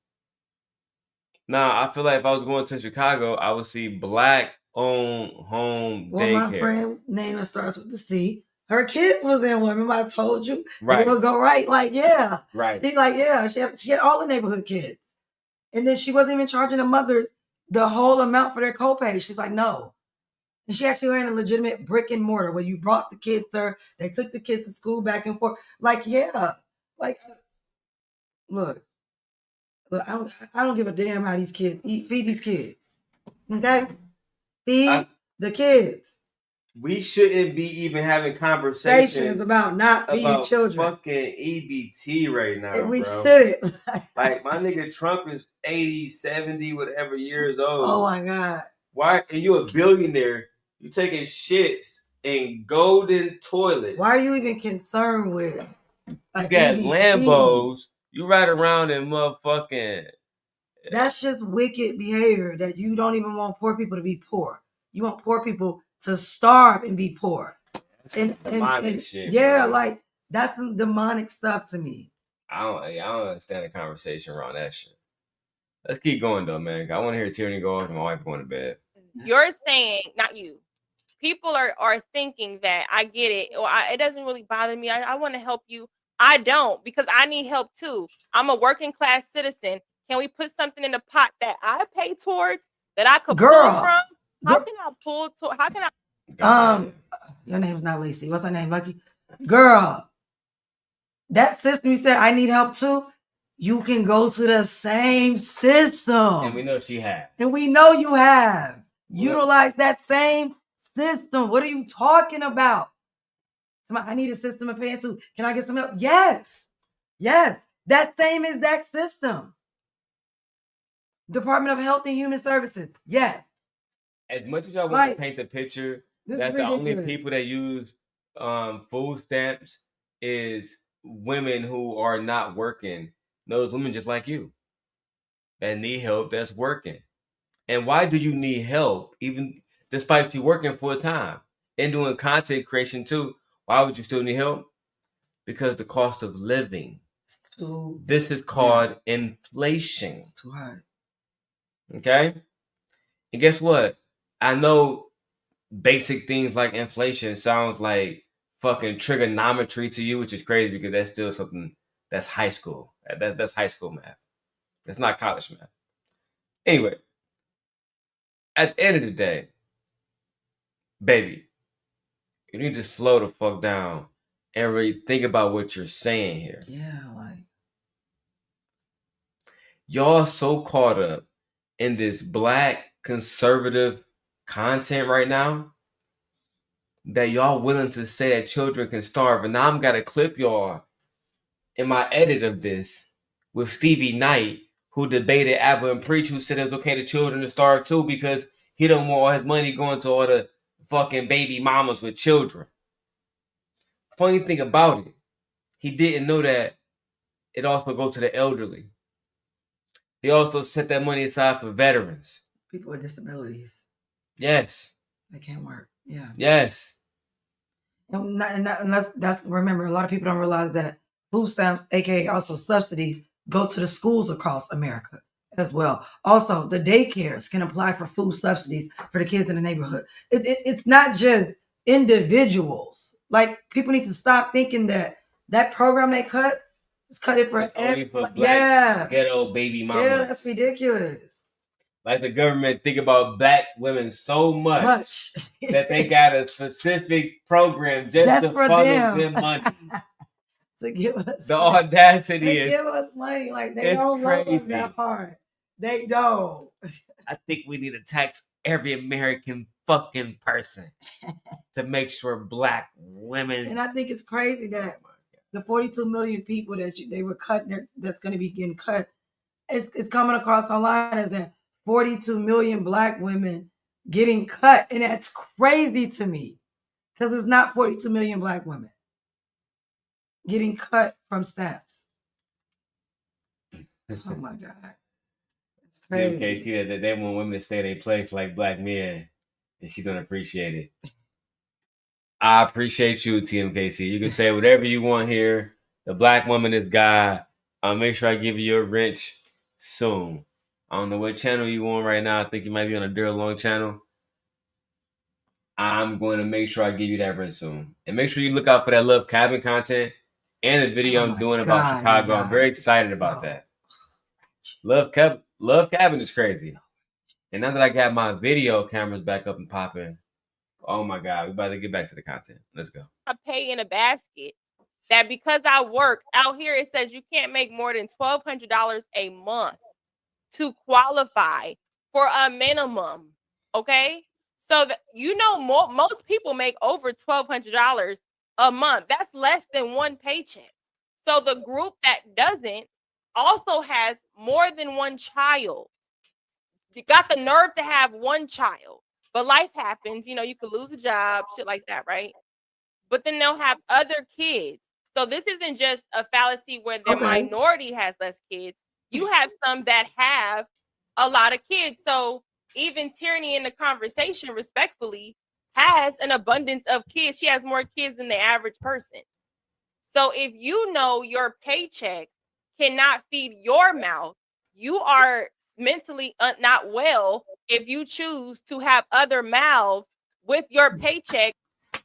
Now, I feel like if I was going to Chicago, I would see Black-owned home daycare. My friend, name that starts with the C, her kids was in one. Remember I told you? Right. It would go right. Like, yeah. Right. She's like, yeah. She had all the neighborhood kids. And then she wasn't even charging the mothers the whole amount for their copay. She's like, no. And she actually ran a legitimate brick and mortar where you brought the kids there. They took the kids to school back and forth. Like, yeah. Like, look, I don't give a damn how these kids eat. Feed these kids. Okay? Feed the kids. We shouldn't be even having conversations about not feeding children. Fucking EBT right now, we bro. Shouldn't. Like, my nigga Trump is 80, 70, whatever years old. Oh, my God. Why? And you a billionaire. You taking shits in golden toilets. Why are you even concerned with? You got Lambos. You ride around in motherfucking. That's just wicked behavior that you don't even want poor people to be poor. You want poor people to starve and be poor. And shit, yeah, bro. Like that's some demonic stuff to me. I don't understand the conversation around that shit. Let's keep going though, man. I want to hear Tierney go off and my wife going to bed. You're saying, not you. people are thinking that I get it, or it doesn't really bother me. I want to help you. I don't, because I need help too. I'm a working class citizen. Can we put something in the pot that I pay towards, that I could pull from? How can I pull to? How can I? Your name's not Lacey. What's her name? Lucky. Girl, that system you said I need help too. You can go to the same system. And we know she has. And we know you have. Utilize that same system. What are you talking about? Somebody, I need a system of paying too. Can I get some help? Yes. Yes. That same exact system. Department of Health and Human Services. Yes. As much as y'all want to paint the picture This that is the only ridiculous. people that use food stamps is women who are not working. Those women just like you that need help, that's working. And why do you need help, even despite you working full time and doing content creation too? Why would you still need help? Because the cost of living. This is called inflation. It's too high. Okay? And guess what? I know basic things like inflation sounds like fucking trigonometry to you, which is crazy because that's still something that's high school. That's high school math. It's not college math. Anyway, at the end of the day, baby, you need to slow the fuck down and really think about what you're saying here. Yeah, like y'all so caught up in this black conservative content right now that y'all willing to say that children can starve. And now I'm gotta clip y'all in my edit of this with Stevie Knight, who debated Abba and Preach, who said it was okay to children to starve too because he don't want all his money going to all the fucking baby mamas with children. Funny thing about it, he didn't know that it also goes to the elderly. He also set that money aside for veterans. People with disabilities. Yes. They can't work. Yeah. Yes. And that's remember, a lot of people don't realize that food stamps, aka also subsidies, go to the schools across America as well. Also, the daycares can apply for food subsidies for the kids in the neighborhood. It's not just individuals. Like, people need to stop thinking that program they cut is cut it for only for black ghetto baby mamas. Yeah, that's ridiculous. Like the government think about black women so much that they got a specific program just to for funnel them money. To give us the audacity they is give us money. Like, they don't love us that hard. They don't. I think we need to tax every American fucking person to make sure black women. And I think it's crazy that the 42 million people that they were cut, that's going to be getting cut, it's coming across online as that 42 million black women getting cut. And that's crazy to me because it's not 42 million black women getting cut from stamps. Oh my God. It's crazy. TMK, that they want women to stay in their place like black men, and she don't appreciate it. I appreciate you, TMKC. You can say whatever you want here. The black woman is God. I'll make sure I give you your wrench soon. I don't know what channel you on right now. I think you might be on a Darrel Long channel. I'm going to make sure I give you that wrench soon. And make sure you look out for that Love Cabin content and the video I'm doing about Chicago. I'm very excited about that. Love Cabin is crazy. And now that I got my video cameras back up and popping, oh my God, we about to get back to the content. Let's go. I pay in a basket that because I work out here, it says you can't make more than $1,200 a month to qualify for a minimum. Okay. So that, most people make over $1,200 a month. That's less than one paycheck. So the group that doesn't also has more than one child. You got the nerve to have one child, but life happens. You could lose a job, shit like that, right? But then they'll have other kids. So this isn't just a fallacy where the minority has less kids. You have some that have a lot of kids. So even Tierney in the conversation, respectfully, has an abundance of kids. She has more kids than the average person. So if you know your paycheck cannot feed your mouth, you are mentally not well if you choose to have other mouths with your paycheck.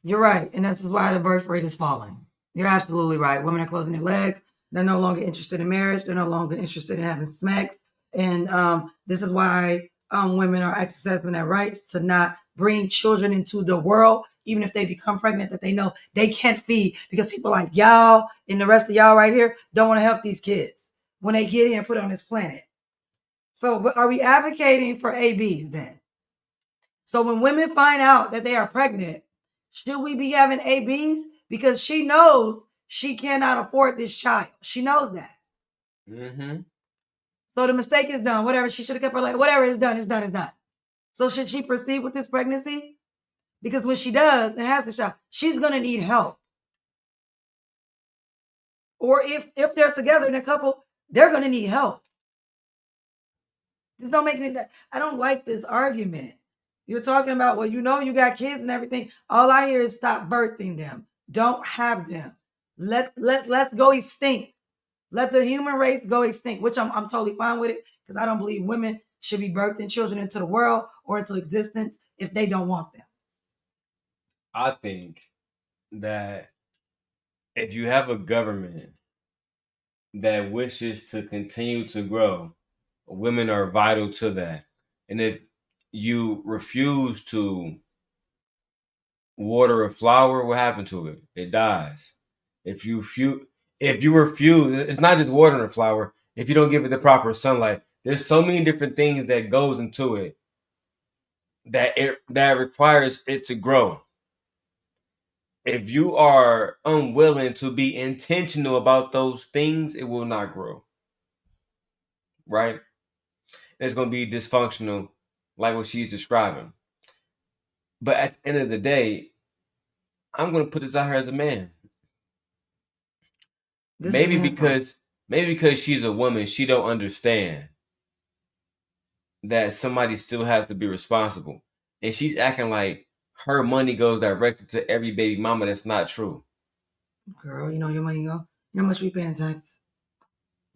You're right. And this is why the birth rate is falling. You're absolutely right. Women are closing their legs. They're no longer interested in marriage. They're no longer interested in having smacks. And this is why women are exercising their rights to not bring children into the world, even if they become pregnant, that they know they can't feed, because people like y'all and the rest of y'all right here don't want to help these kids when they get here and put on this planet. So but are we advocating for ABs then? So when women find out that they are pregnant, should we be having ABs? Because she knows she cannot afford this child. She knows that. Mm-hmm. So the mistake is done. Whatever, she should have kept her like, whatever is done, is done, is done. So should she proceed with this pregnancy? Because when she does and has the child, she's gonna need help. Or if they're together in a couple, they're gonna need help. This don't make any. I don't like this argument. You're talking about, well, you know, you got kids and everything. All I hear is stop birthing them. Don't have them. Let's go extinct. Let the human race go extinct, which I'm totally fine with it, because I don't believe women should be birthing children into the world or into existence if they don't want them. I think that if you have a government that wishes to continue to grow, women are vital to that. And if you refuse to water a flower, what happened to it? It dies. If you refuse, it's not just watering a flower. If you don't give it the proper sunlight, there's so many different things that goes into it that requires it to grow. If you are unwilling to be intentional about those things, it will not grow. Right? It's going to be dysfunctional, like what she's describing. But at the end of the day, I'm going to put this out here as a man. Maybe because she's a woman, she don't understand that somebody still has to be responsible. And she's acting like her money goes directly to every baby mama. That's not true. Girl, you know your money go. You know how much we pay in tax?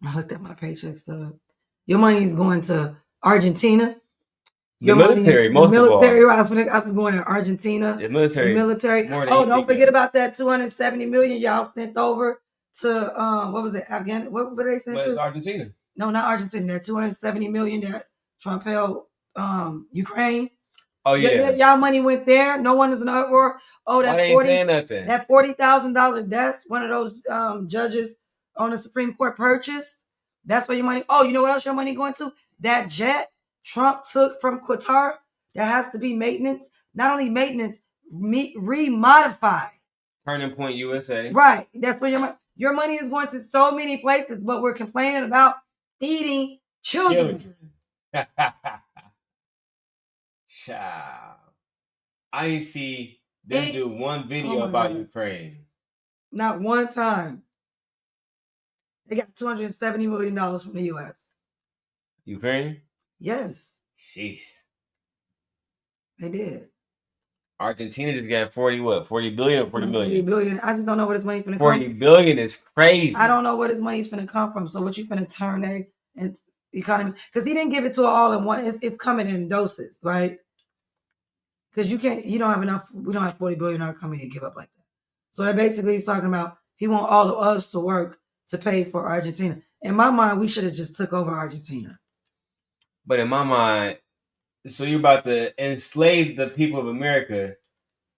I looked at my paycheck stub. Your money is going to Argentina. The military, most of all. I was going to Argentina. The military. Don't forget about that 270 million y'all sent over to what was it? Afghanistan? What were they sent to? It's Argentina. No, not Argentina. That 270 million that Trump held Ukraine. Oh yeah. Y'all money went there. No one is in an uproar. Oh, that that $40,000. That's one of those judges on the Supreme Court purchased. That's where your money. Oh, you know what else your money going to? That jet Trump took from Qatar. That has to be maintenance. Not only maintenance, remodified. Turning Point USA. Right. That's where your money is going to so many places, but we're complaining about feeding children. Child. I ain't see them do one video about Ukraine. Not one time. They got $270 million from the U.S. Ukraine? Yes. Jeez. They did. Argentina just got 40 billion or 40 million? 40 billion. I just don't know where his money's finna come from. 40 billion is crazy. I don't know where his money's finna come from. So what you finna turn there and economy? Because he didn't give it to her all in one. It's coming in doses, right? Because you don't have enough. We don't have 40 billion in our company to give up like that. So that basically he's talking about he want all of us to work to pay for Argentina. In my mind, we should have just took over Argentina. But in my mind, so you're about to enslave the people of America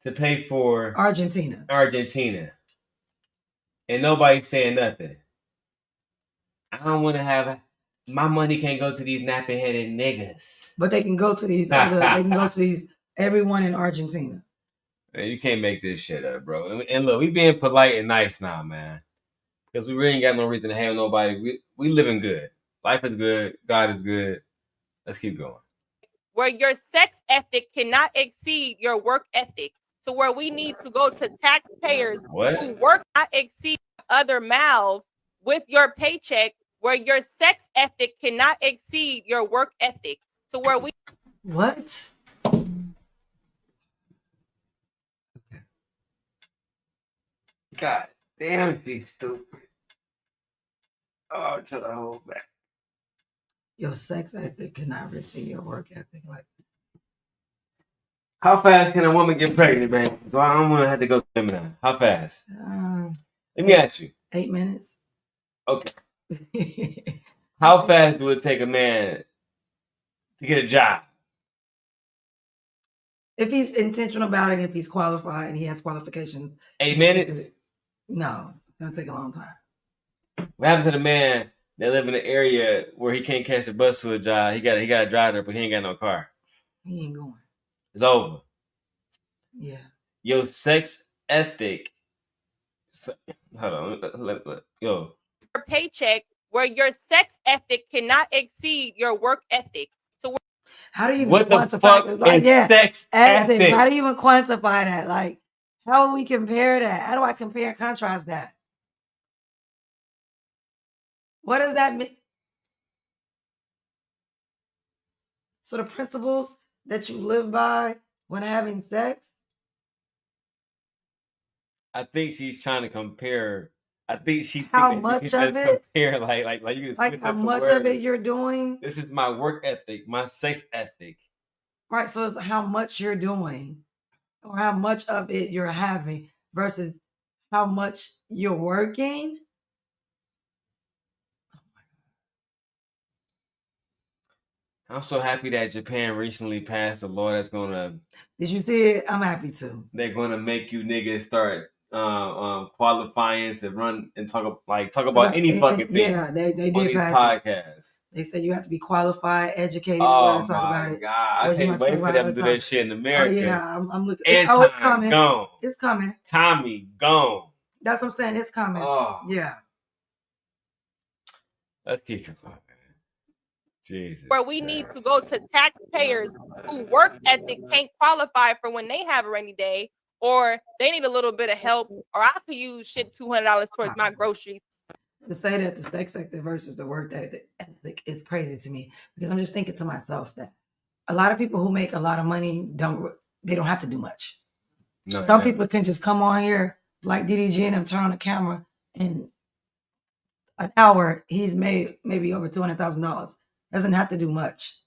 to pay for Argentina. And nobody's saying nothing. I don't want to have my money can't go to these nappy headed niggas. But they can go to these everyone in Argentina. Man, you can't make this shit up, bro. And look, we being polite and nice now, man. Because we really ain't got no reason to hate nobody. We living good. Life is good. God is good. Let's keep going. Where your sex ethic cannot exceed your work ethic, to where we need to go to taxpayers who work not exceed other mouths with your paycheck, where your sex ethic cannot exceed your work ethic, to where we. What? God damn, she's stupid. Oh, to the whole back. Your sex ethic cannot exceed your work ethic. Like, How fast can a woman get pregnant, man? So I'm gonna have to go to them now. How fast? Let me ask you. 8 minutes. Okay. How fast do it take a man to get a job? If he's intentional about it, if he's qualified and he has qualifications. 8 minutes? No, it's gonna take a long time. What happens to the man that live in an area where he can't catch the bus to a job? He got to drive there, but he ain't got no car. He ain't going. It's over. Yeah. Your sex ethic. Hold on. Yo. Your paycheck where your sex ethic cannot exceed your work ethic. So how do you even what quantify the fuck it? Like, is sex ethic? How do you even quantify that? Like, how do we compare that? How do I compare and contrast that? What does that mean? So the principles that you live by when having sex? I think she's trying to compare. I think she how think much that of it? Compare like you just like how much of it you're doing? This is my work ethic, my sex ethic. Right. So it's how much you're doing, or how much of it you're having, versus how much you're working. I'm so happy that Japan recently passed a law that's gonna. Did you see it? I'm happy too. They're gonna make you niggas start qualifying to run and talk about any fucking thing. Yeah, they did on these pass podcasts. They said you have to be qualified, educated, Oh to talk about it. God! I can't wait for them to do that shit in America. Oh yeah, I'm looking. It's coming. Gone. It's coming. Tommy gone. That's what I'm saying. It's coming. Oh. Yeah. Let's keep it going, man. Jesus. Where we need to go to taxpayers who work ethic can't qualify for when they have a rainy day, or they need a little bit of help, or I could use shit $200 towards my groceries. To say that the sex sector versus the work ethic is crazy to me, because I'm just thinking to myself that a lot of people who make a lot of money don't have to do much. No, some people can just come on here like DDG and them, turn on the camera, and an hour he's made maybe over $200,000. Doesn't have to do much.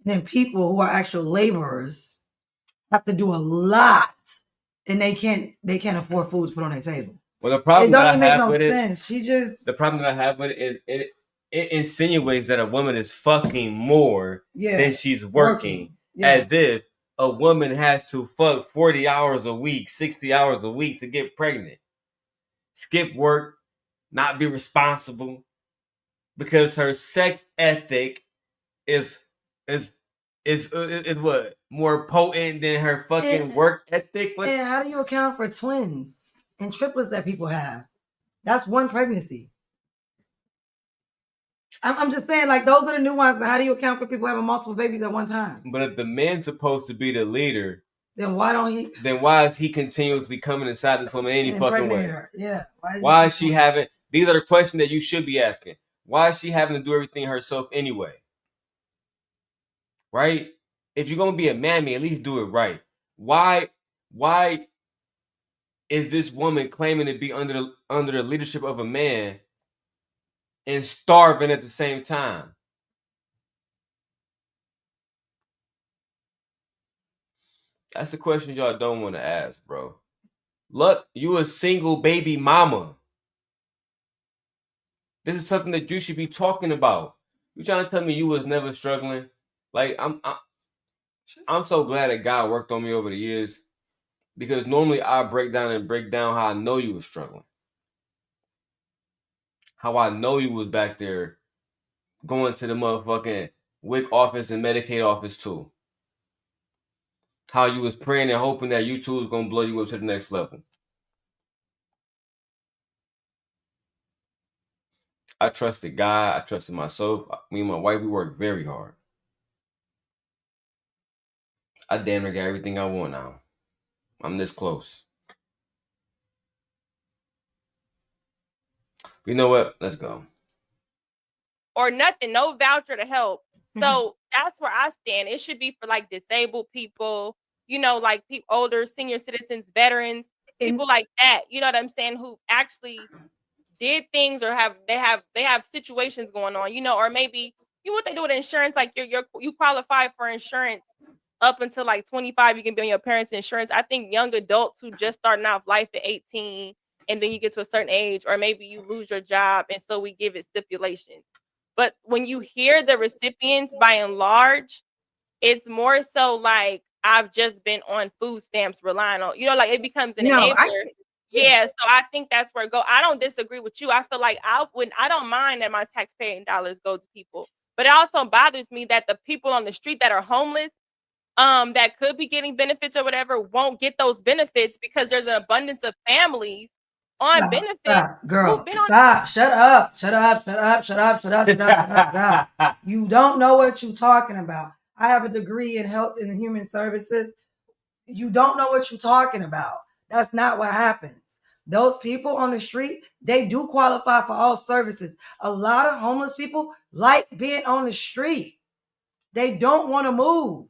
And then people who are actual laborers have to do a lot, and they can't afford food to put on their table. Well, the problem that I have with sense. the problem that I have with it is it insinuates that a woman is fucking more than she's working. Yeah. As if a woman has to fuck 40 hours a week, 60 hours a week to get pregnant. Skip work, not be responsible, because her sex ethic is what more potent than her fucking work ethic. And how do you account for twins and triplets that people have? That's one pregnancy. I'm just saying, like, those are the nuances. How do you account for people having multiple babies at one time? But if the man's supposed to be the leader, then why don't he? Then why is he continuously coming inside this woman any fucking way? Her? Yeah. Why is she having? These are the questions that you should be asking. Why is she having to do everything herself anyway? Right? If you're gonna be a mammy, at least do it right. Why is this woman claiming to be under the leadership of a man and starving at the same time? That's the question y'all don't want to ask, bro. Look, you a single baby mama. This is something that you should be talking about. You trying to tell me you was never struggling? Like, I'm so glad that God worked on me over the years, because normally I break down how I know you was struggling. How I know you was back there going to the motherfucking WIC office and Medicaid office too. How you was praying and hoping that YouTube was gonna blow you up to the next level. I trusted God. I trusted myself. Me and my wife, we worked very hard. I damn near got everything I want now. I'm this close. You know what? Let's go. Or nothing, no voucher to help. So that's where I stand. It should be for like disabled people, like older senior citizens, veterans, people like that. You know what I'm saying? Who actually did things, or they have situations going on, or maybe what they do with insurance, like you qualify for insurance up until like 25, you can be on your parents' insurance. I think young adults who just starting off life at 18, and then you get to a certain age, or maybe you lose your job, and so we give it stipulations. But when you hear the recipients, by and large, it's more so like I've just been on food stamps relying on, like it becomes an enabler. Yeah, so I think that's where it go. I don't disagree with you. I feel like I don't mind that my taxpaying dollars go to people, but it also bothers me that the people on the street that are homeless, that could be getting benefits or whatever, won't get those benefits because there's an abundance of families on benefits. Stop, girl. Stop. Shut up. Shut up. Shut up. Shut up. Shut up. Shut up. Shut up. You don't know what you're talking about. I have a degree in health and human services. You don't know what you're talking about. That's not what happens. Those people on the street, they do qualify for all services. A lot of homeless people like being on the street. They don't want to move.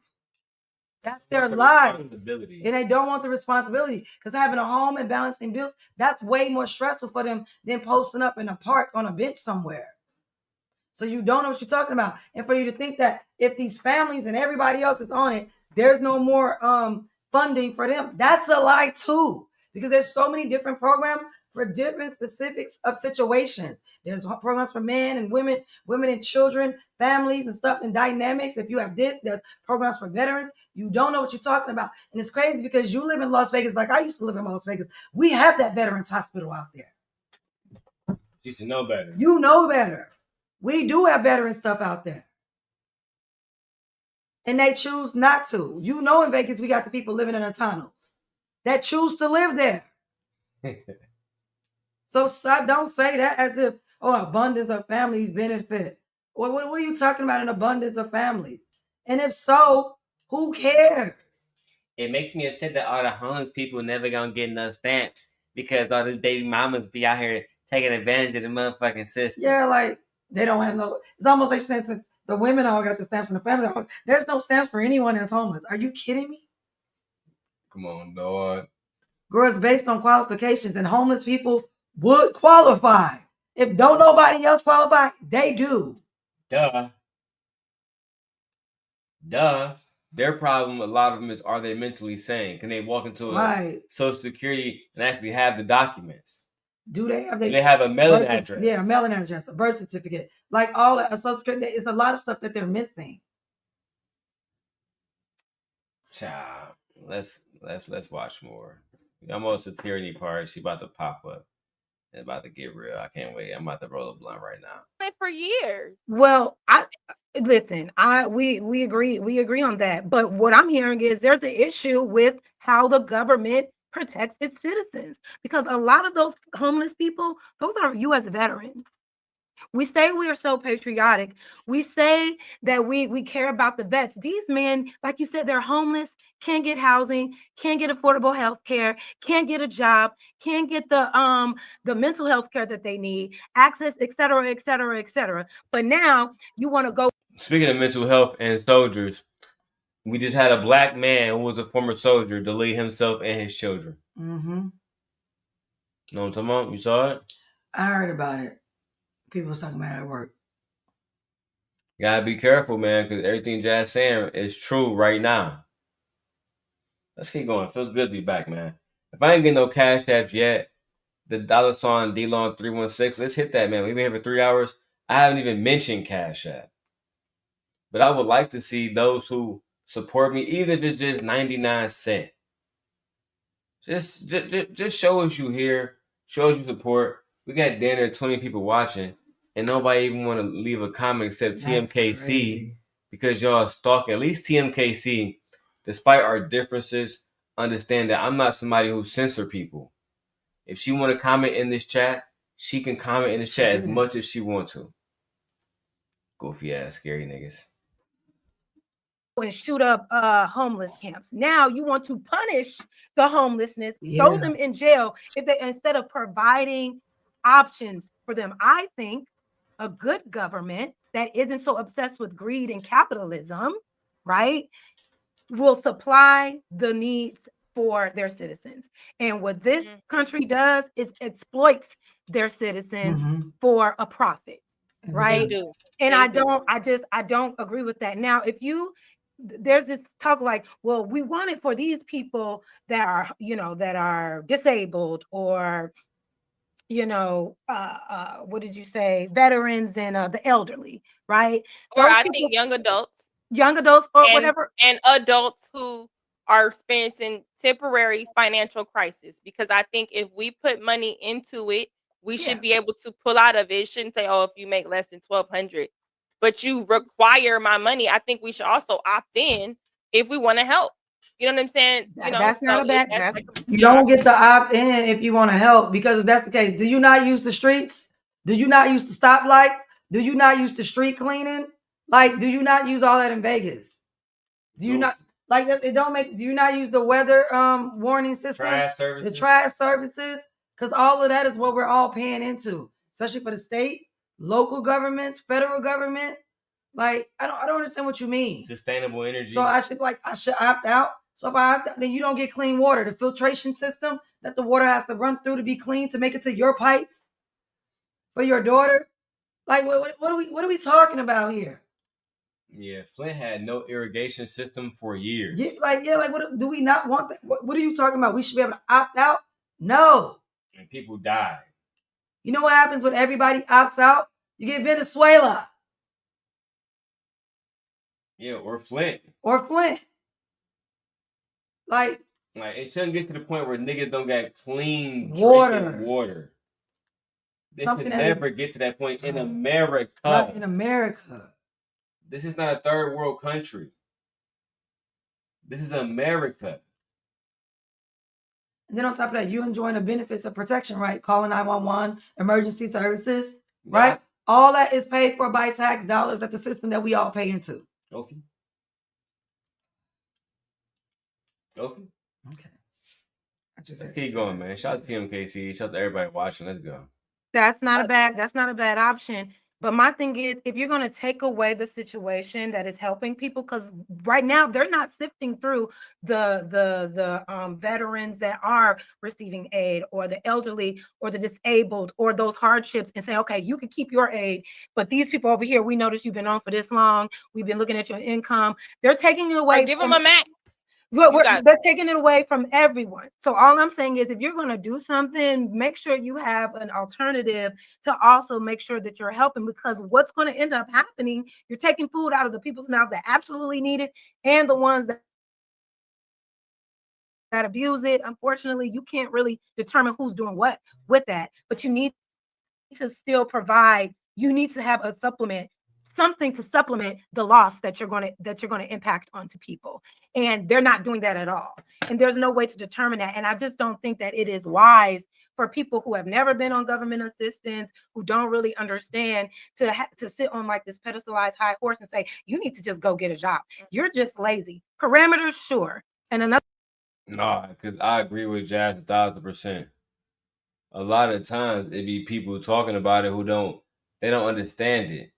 That's their life. And they don't want the responsibility, because having a home and balancing bills, that's way more stressful for them than posting up in a park on a bench somewhere. So you don't know what you're talking about. And for you to think that if these families and everybody else is on it, there's no more funding for them, that's a lie too. Because there's so many different programs for different specifics of situations. There's programs for men and women and children, families and stuff, and dynamics. If you have this, there's programs for veterans. You don't know what you're talking about. And it's crazy because you live in Las Vegas like I used to live in Las Vegas. We have that veterans hospital out there. You should know better. You know better. We do have veteran stuff out there. And they choose not to. You know, in Vegas, we got the people living in the tunnels that choose to live there. So stop, don't say that as if, abundance of families benefit. What are you talking about, an abundance of families? And if so, who cares? It makes me upset that all the homeless people never gonna get enough stamps because all these baby mamas be out here taking advantage of the motherfucking system. Yeah, like they don't have no, it's almost like since the women all got the stamps and the families, there's no stamps for anyone that's homeless. Are you kidding me? Come on, dog. Girl, it's based on qualifications, and homeless people would qualify. If don't nobody else qualify, they do. Duh. Their problem, a lot of them, is, are they mentally sane? Can they walk into a Social Security and actually have the documents? Do they have? Do they have a mailing address? Yeah, a mailing address, a birth certificate, like all that. A Social Security. It's a lot of stuff that they're missing. Child, let's watch more. Almost the tyranny part. She about to pop up. It's about to get real. I can't wait. I'm about to roll a blunt right now. For years. Well, we agree on that. But what I'm hearing is there's an issue with how the government protects its citizens, because a lot of those homeless people, those are U.S. veterans. We say we are so patriotic. We say that we care about the vets. These men, like you said, they're homeless, can't get housing, can't get affordable health care, can't get a job, can't get the mental health care that they need, access, et cetera, et cetera, et cetera. But now you want to go. Speaking of mental health and soldiers, we just had a black man who was a former soldier delete himself and his children. Mm-hmm. You know what I'm talking about? You saw it? I heard about it. People was talking about it at work. You gotta be careful, man, because everything Jazz saying is true right now. Let's keep going. Feels good to be back, man. If I ain't getting no cash apps yet, the $ DLong 316, let's hit that, man. We've been here for 3 hours. I haven't even mentioned Cash App. But I would like to see those who support me, even if it's just 99 cents. Just show us you here. Show us you support. We got damn near 20 people watching, and nobody even want to leave a comment except TMKC because y'all stalking. At least TMKC, despite our differences, understand that I'm not somebody who censor people. If she want to comment in this chat, she can comment in this chat as much as she want to. Goofy ass, scary niggas. And shoot up homeless camps. Now you want to punish the homelessness, throw them in jail if they, instead of providing options for them. I think a good government that isn't so obsessed with greed and capitalism, right, will supply the needs for their citizens. And what this country does is exploits their citizens for a profit, right? And I don't agree with that. Now, if you there's this talk like, well, we want it for these people that are, that are disabled, or what did you say, veterans and the elderly, right? Or Those I people, think young adults or and whatever. and adults who are experiencing temporary financial crisis. Because I think if we put money into it, we should be able to pull out of it. It shouldn't say, oh, if you make less than $1,200, but you require my money. I think we should also opt in if we want to help. You know what I'm saying? That's not a bad. That's, You don't get to opt in if you want to help, because if that's the case, do you not use the streets? Do you not use the stoplights? Do you not use the street cleaning? Like, do you not use all that in Vegas? Do you not like that? It don't make. Do you not use the weather warning system? Trash services. The trash services, because all of that is what we're all paying into, especially for the state, local governments, federal government. Like, I don't understand what you mean. Sustainable energy. So I should opt out. So if I opt out, then you don't get clean water. The filtration system that the water has to run through to be clean to make it to your pipes for your daughter. Like, what are we talking about here? Yeah, Flint had no irrigation system for years. Like what do we not want that? What are you talking about? We should be able to opt out? No. And people died. You know what happens when everybody opts out? You get Venezuela. Yeah, or Flint. Like it shouldn't get to the point where niggas don't got clean water. Water. This Something should never get to that point in America. Not in America. This is not a third world country. This is America. And then on top of that, you enjoying the benefits of protection, right? Calling 911, emergency services, right? All that is paid for by tax dollars at the system that we all pay into. Okay. Let's keep going, man. Shout out to TMKC. Shout out to everybody watching. Let's go. That's not a bad option. But my thing is, if you're going to take away the situation that is helping people, because right now they're not sifting through the veterans that are receiving aid, or the elderly, or the disabled, or those hardships, and say, okay, you can keep your aid, but these people over here, we noticed you've been on for this long. We've been looking at your income. They're taking it away. Or give them a max. They're taking it away from everyone. So all I'm saying is, if you're going to do something, make sure you have an alternative to also make sure that you're helping, because what's going to end up happening, you're taking food out of the people's mouths that absolutely need it, and the ones that abuse it. Unfortunately, you can't really determine who's doing what with that, but you need to still provide. You need to have a supplement, something to supplement the loss that you're going to impact onto people. And they're not doing that at all. And there's no way to determine that. And I just don't think that it is wise for people who have never been on government assistance, who don't really understand, to sit on like this pedestalized high horse and say, you need to just go get a job. You're just lazy. Parameters, sure. And another. No, because I agree with Jazz 1,000%. A lot of times it be people talking about it who don't understand it.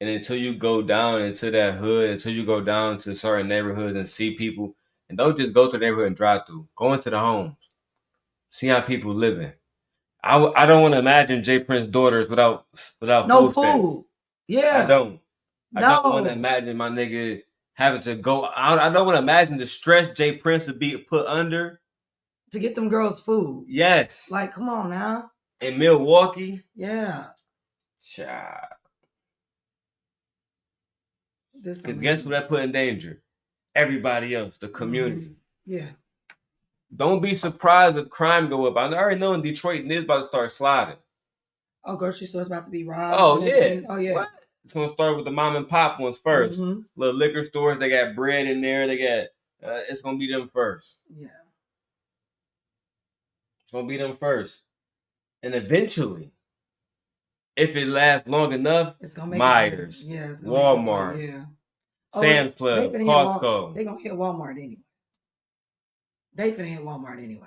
And until you go down into that hood, until you go down to certain neighborhoods and see people, and don't just go to the neighborhood and drive through. Go into the homes. See how people living. I don't want to imagine Jay Prince's daughters without no food. stamps. Yeah. I don't want to imagine my nigga having to go. I don't want to imagine the stress Jay Prince would be put under to get them girls food. Yes. Like, come on now. In Milwaukee. Yeah. Child. Guess what that put in danger? Everybody else, the community. Yeah. Don't be surprised if crime go up. I already know in Detroit, it's about to start sliding. Oh, grocery store's about to be robbed. Oh, yeah. Oh, yeah. What? It's going to start with the mom and pop ones first. Mm-hmm. Little liquor stores, they got bread in there. They got, it's going to be them first. Yeah. It's going to be them first. And eventually, if it lasts long enough, it's gonna make Myers, it's gonna Walmart, Sam's Club, Costco. They're going to hit Walmart anyway. They finna hit Walmart anyway.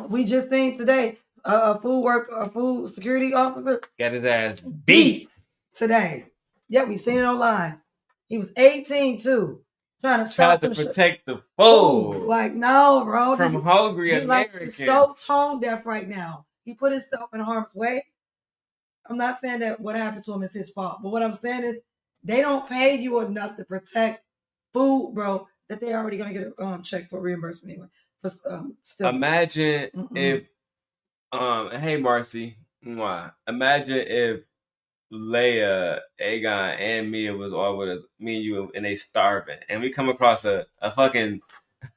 We just think today, a food security officer got his ass beat today. Yeah, we seen it online. He was 18 too, trying to protect the food. Like, no, bro, from hungry Americans. Americans. He's so tone deaf right now. He put himself in harm's way. I'm not saying that what happened to him is his fault, but what I'm saying is they don't pay you enough to protect food, bro, that they're already gonna get a check for reimbursement anyway. For still. Imagine if hey Marcy, imagine if Leia, Aegon, and Mia was all with us, me and you, and they starving, and we come across a fucking,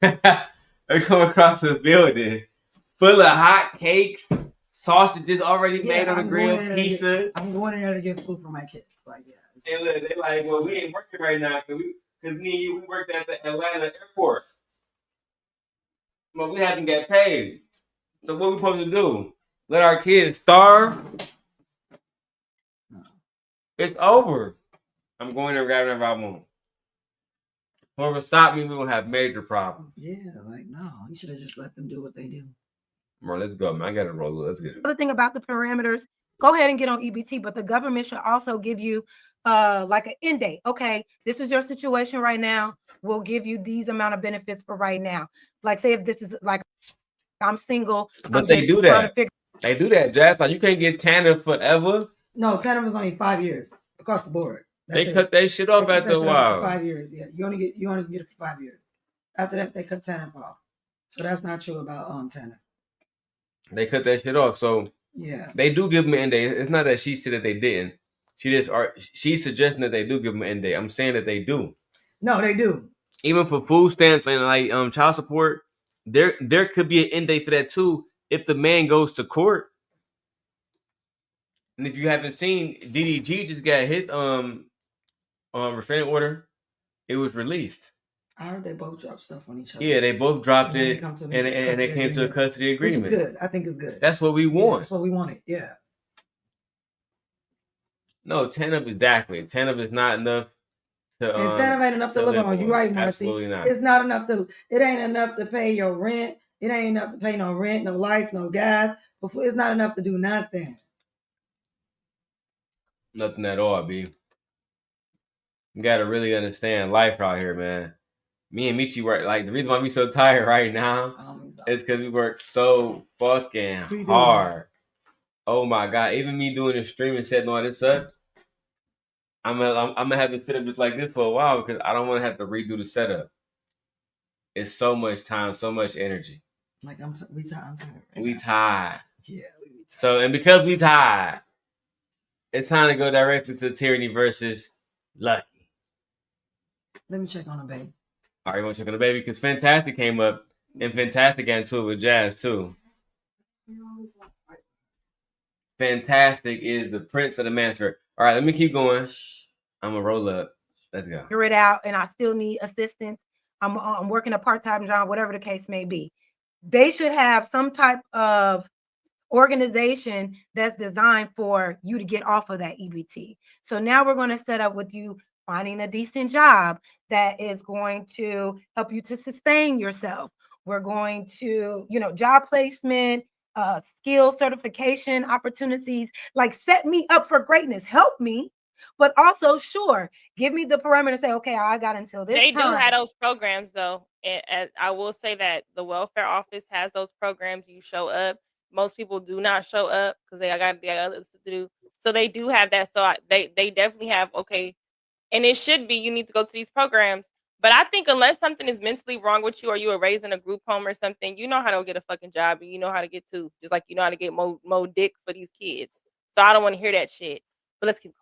we come across a building full of hot cakes, sausages already made on the grill, pizza. I'm going in there to get food for my kids. Like, yeah. And look, they like, well, we ain't working right now because me and you, we worked at the Atlanta airport, but we haven't got paid. So what we supposed to do? Let our kids starve? It's over. I'm going to grab whatever I want. Whoever stop me, we will have major problems. Yeah, like no, you should have just let them do what they do. Bro, let's go, man. I gotta roll. Let's get it. The thing about the parameters, go ahead and get on EBT, but the government should also give you like an end date. Okay, this is your situation right now. We'll give you these amount of benefits for right now. Like, say if this is like I'm single, but they do that. They do that, Jazz. Like you can't get TANF forever. No, TANF was only 5 years across the board. They cut that shit off after a while. 5 years, yeah. You only get it for 5 years. After that, they cut TANF off. So that's not true about TANF. They cut that shit off. So yeah, they do give them an end date. It's not that she said that they didn't. She's suggesting that they do give them an end date. I'm saying that they do. No, they do. Even for food stamps and like child support, there could be an end date for that too if the man goes to court. And if you haven't seen, DDG just got his restraining order. It was released. I heard they both dropped stuff on each other. Yeah, they both dropped it, and they came to a custody agreement. Which is good. I think it's good. That's what we want. Yeah, that's what we wanted. Yeah. No, TANF exactly. TANF is not enough to. And TANF ain't enough to live on. You're right, Marcy. Absolutely not. It's not enough to. It ain't enough to pay your rent. It ain't enough to pay no rent, no lights, no gas. It's not enough to do nothing. Nothing at all, B. You gotta really understand life out here, man. Me and Michi work, like, the reason why we so tired right now is because we work so fucking hard. Oh my God. Even me doing the stream and setting all this up, I'm gonna have to sit up just like this for a while because I don't want to have to redo the setup. It's so much time, so much energy. Like, I'm tired. We tired. Yeah, we tired. So, and because we tired, it's time to go directly to Tyranny versus Lucki. Let me check on the baby. All right, you want to check on the baby? Because Fantastic came up, and Fantastic got into it with Jazz, too. Fantastic is the prince of the Mansford. All right, let me keep going. I'm going to roll up. Let's go. Figure it out, and I still need assistance. I'm working a part-time job, whatever the case may be. They should have some type of organization that's designed for you to get off of that EBT. So now we're going to set up with you finding a decent job that is going to help you to sustain yourself. We're going to, job placement, skill certification opportunities, like set me up for greatness, help me, but also, sure, give me the parameter, say, okay, I got until this They time. do have those programs though. And I will say that the welfare office has those programs. You show up. Most people do not show up because they got other stuff to do. So they do have that. So they definitely have, okay. And it should be, you need to go to these programs. But I think unless something is mentally wrong with you or you were raised in a group home or something, you know how to get a fucking job and you know how to get to. Just like you know how to get more dick for these kids. So I don't want to hear that shit. But let's keep going.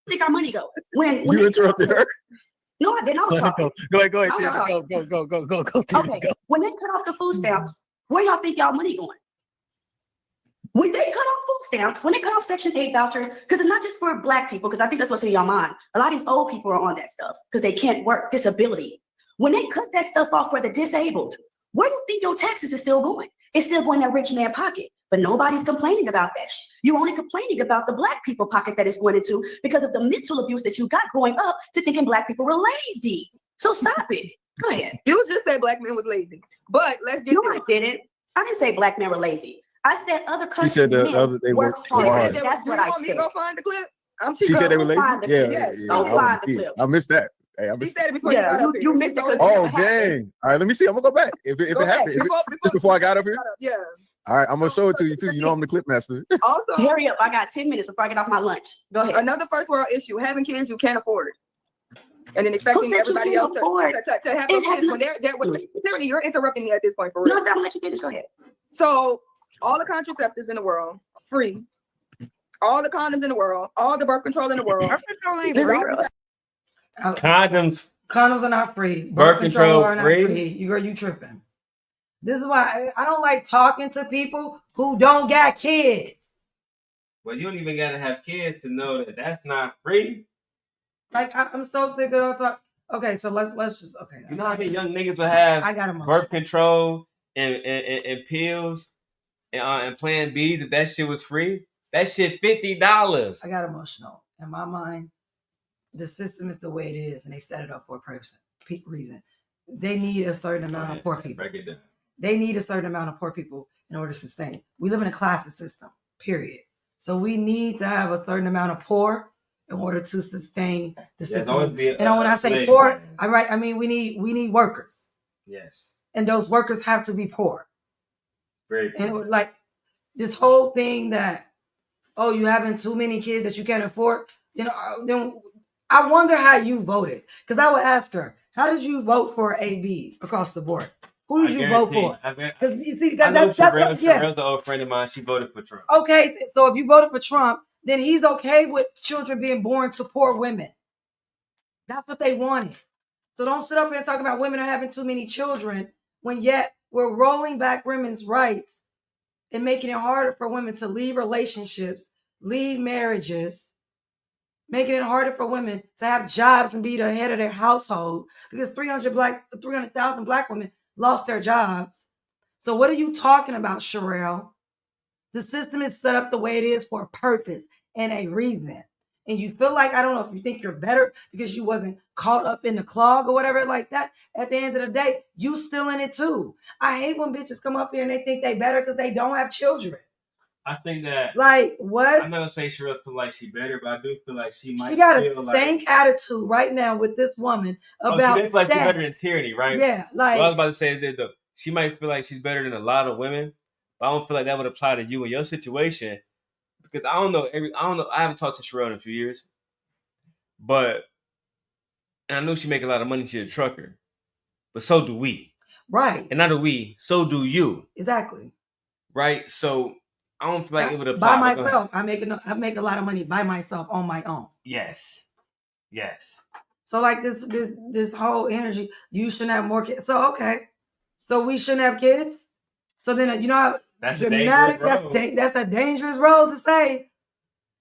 I think our money go. When You interrupted her. No, I didn't. I was talking. Go ahead. Go. Okay. When they cut off the food stamps, where y'all think y'all money going? When they cut off food stamps, when they cut off Section 8 vouchers, because it's not just for Black people, because I think that's what's in your mind. A lot of these old people are on that stuff because they can't work, disability. When they cut that stuff off for the disabled, where do you think your taxes are still going? It's still going in that rich man pocket, but nobody's complaining about that. You're only complaining about the Black people pocket that it's going into because of the mental abuse that you got growing up to thinking Black people were lazy. So stop it. Go ahead. You just said Black men was lazy, but let's get. No, I didn't. I didn't say Black men were lazy. I said other countries. She said they work hard. That's what I said. You go find the clip? She said they were lazy. Yeah. I missed that. Hey, She said it before you missed it. Oh dang! All right, let me see. I'm gonna go back if it happened. Just before I got up here. Yeah. All right, I'm gonna show it to you too. You know I'm the clip master. Also, hurry up! I got 10 minutes before I get off my lunch. Go ahead. Another first world issue: having kids you can't afford. and then expecting said you everybody can't else afford? to have It those has kids when Tyranny, you're interrupting me at this point for No, real. I'm gonna let you finish. Go ahead. So all the contraceptives in the world, free. All the condoms in the world, all the birth control in the world. Birth control ain't Is free. it? Condoms are not free. Birth control are not free? free. You tripping. This is why I don't like talking to people who don't got kids. Well, you don't even gotta have kids to know that that's not free. Like I'm so sick of talk. Okay, so let's just okay. You know how many young niggas will have I got emotional. birth control and pills and Plan Bs if that shit was free? That shit $50. I got emotional. In my mind, the system is the way it is, and they set it up for a reason. They need a certain amount of poor people. Break it down. They need a certain amount of poor people in order to sustain. We live in a classist system, period. So we need to have a certain amount of poor in order to sustain the system. And when I say poor, I mean we need workers. Yes. And those workers have to be poor. Very poor. And like this whole thing that, oh, you having too many kids that you can't afford, then I wonder how you voted. Because I would ask her, how did you vote for AB across the board? Who did you vote for? Because Sherelle's an old friend of mine. She voted for Trump. Okay, so if you voted for Trump, then he's okay with children being born to poor women. That's what they wanted. So don't sit up here and talk about women are having too many children when yet we're rolling back women's rights and making it harder for women to leave relationships, leave marriages, making it harder for women to have jobs and be the head of their household because 300,000 Black women lost their jobs. So what are you talking about, Sherelle? The system is set up the way it is for a purpose and a reason. And you feel like, I don't know if you think you're better because you wasn't caught up in the clog or whatever like that. At the end of the day, you still in it too. I hate when bitches come up here and they think they better because they don't have children. I think that like what? I'm not gonna say Sherelle feel like she better, but I do feel like she might. She got feel a stank attitude right now with this woman about. She feels like she's better than Tyranny, right? Yeah, like what I was about to say is that she might feel like she's better than a lot of women, but I don't feel like that would apply to you in your situation because I don't know. I haven't talked to Sherelle in a few years, but and I know she make a lot of money. She's a trucker, but so do we, right? And not do we, so do you, exactly, right? So. I don't feel like it would apply. By myself, I make a lot of money by myself on my own. Yes. So like this whole energy, you shouldn't have more kids. So okay, so we shouldn't have kids. So then that's dramatic. That's a dangerous road to say,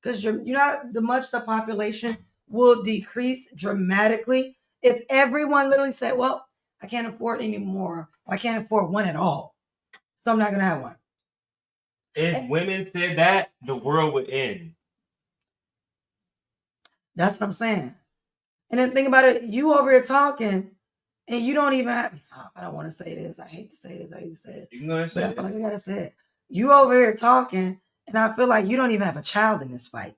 because the much the population will decrease dramatically if everyone literally said, "Well, I can't afford anymore. I can't afford one at all, so I'm not gonna have one." If women said that, the world would end. That's what I'm saying. And then think about it, you over here talking, and you don't even have, I don't want to say this. I hate to say this. You can go ahead and say it. But I feel like I gotta say it. You over here talking, and I feel like you don't even have a child in this fight.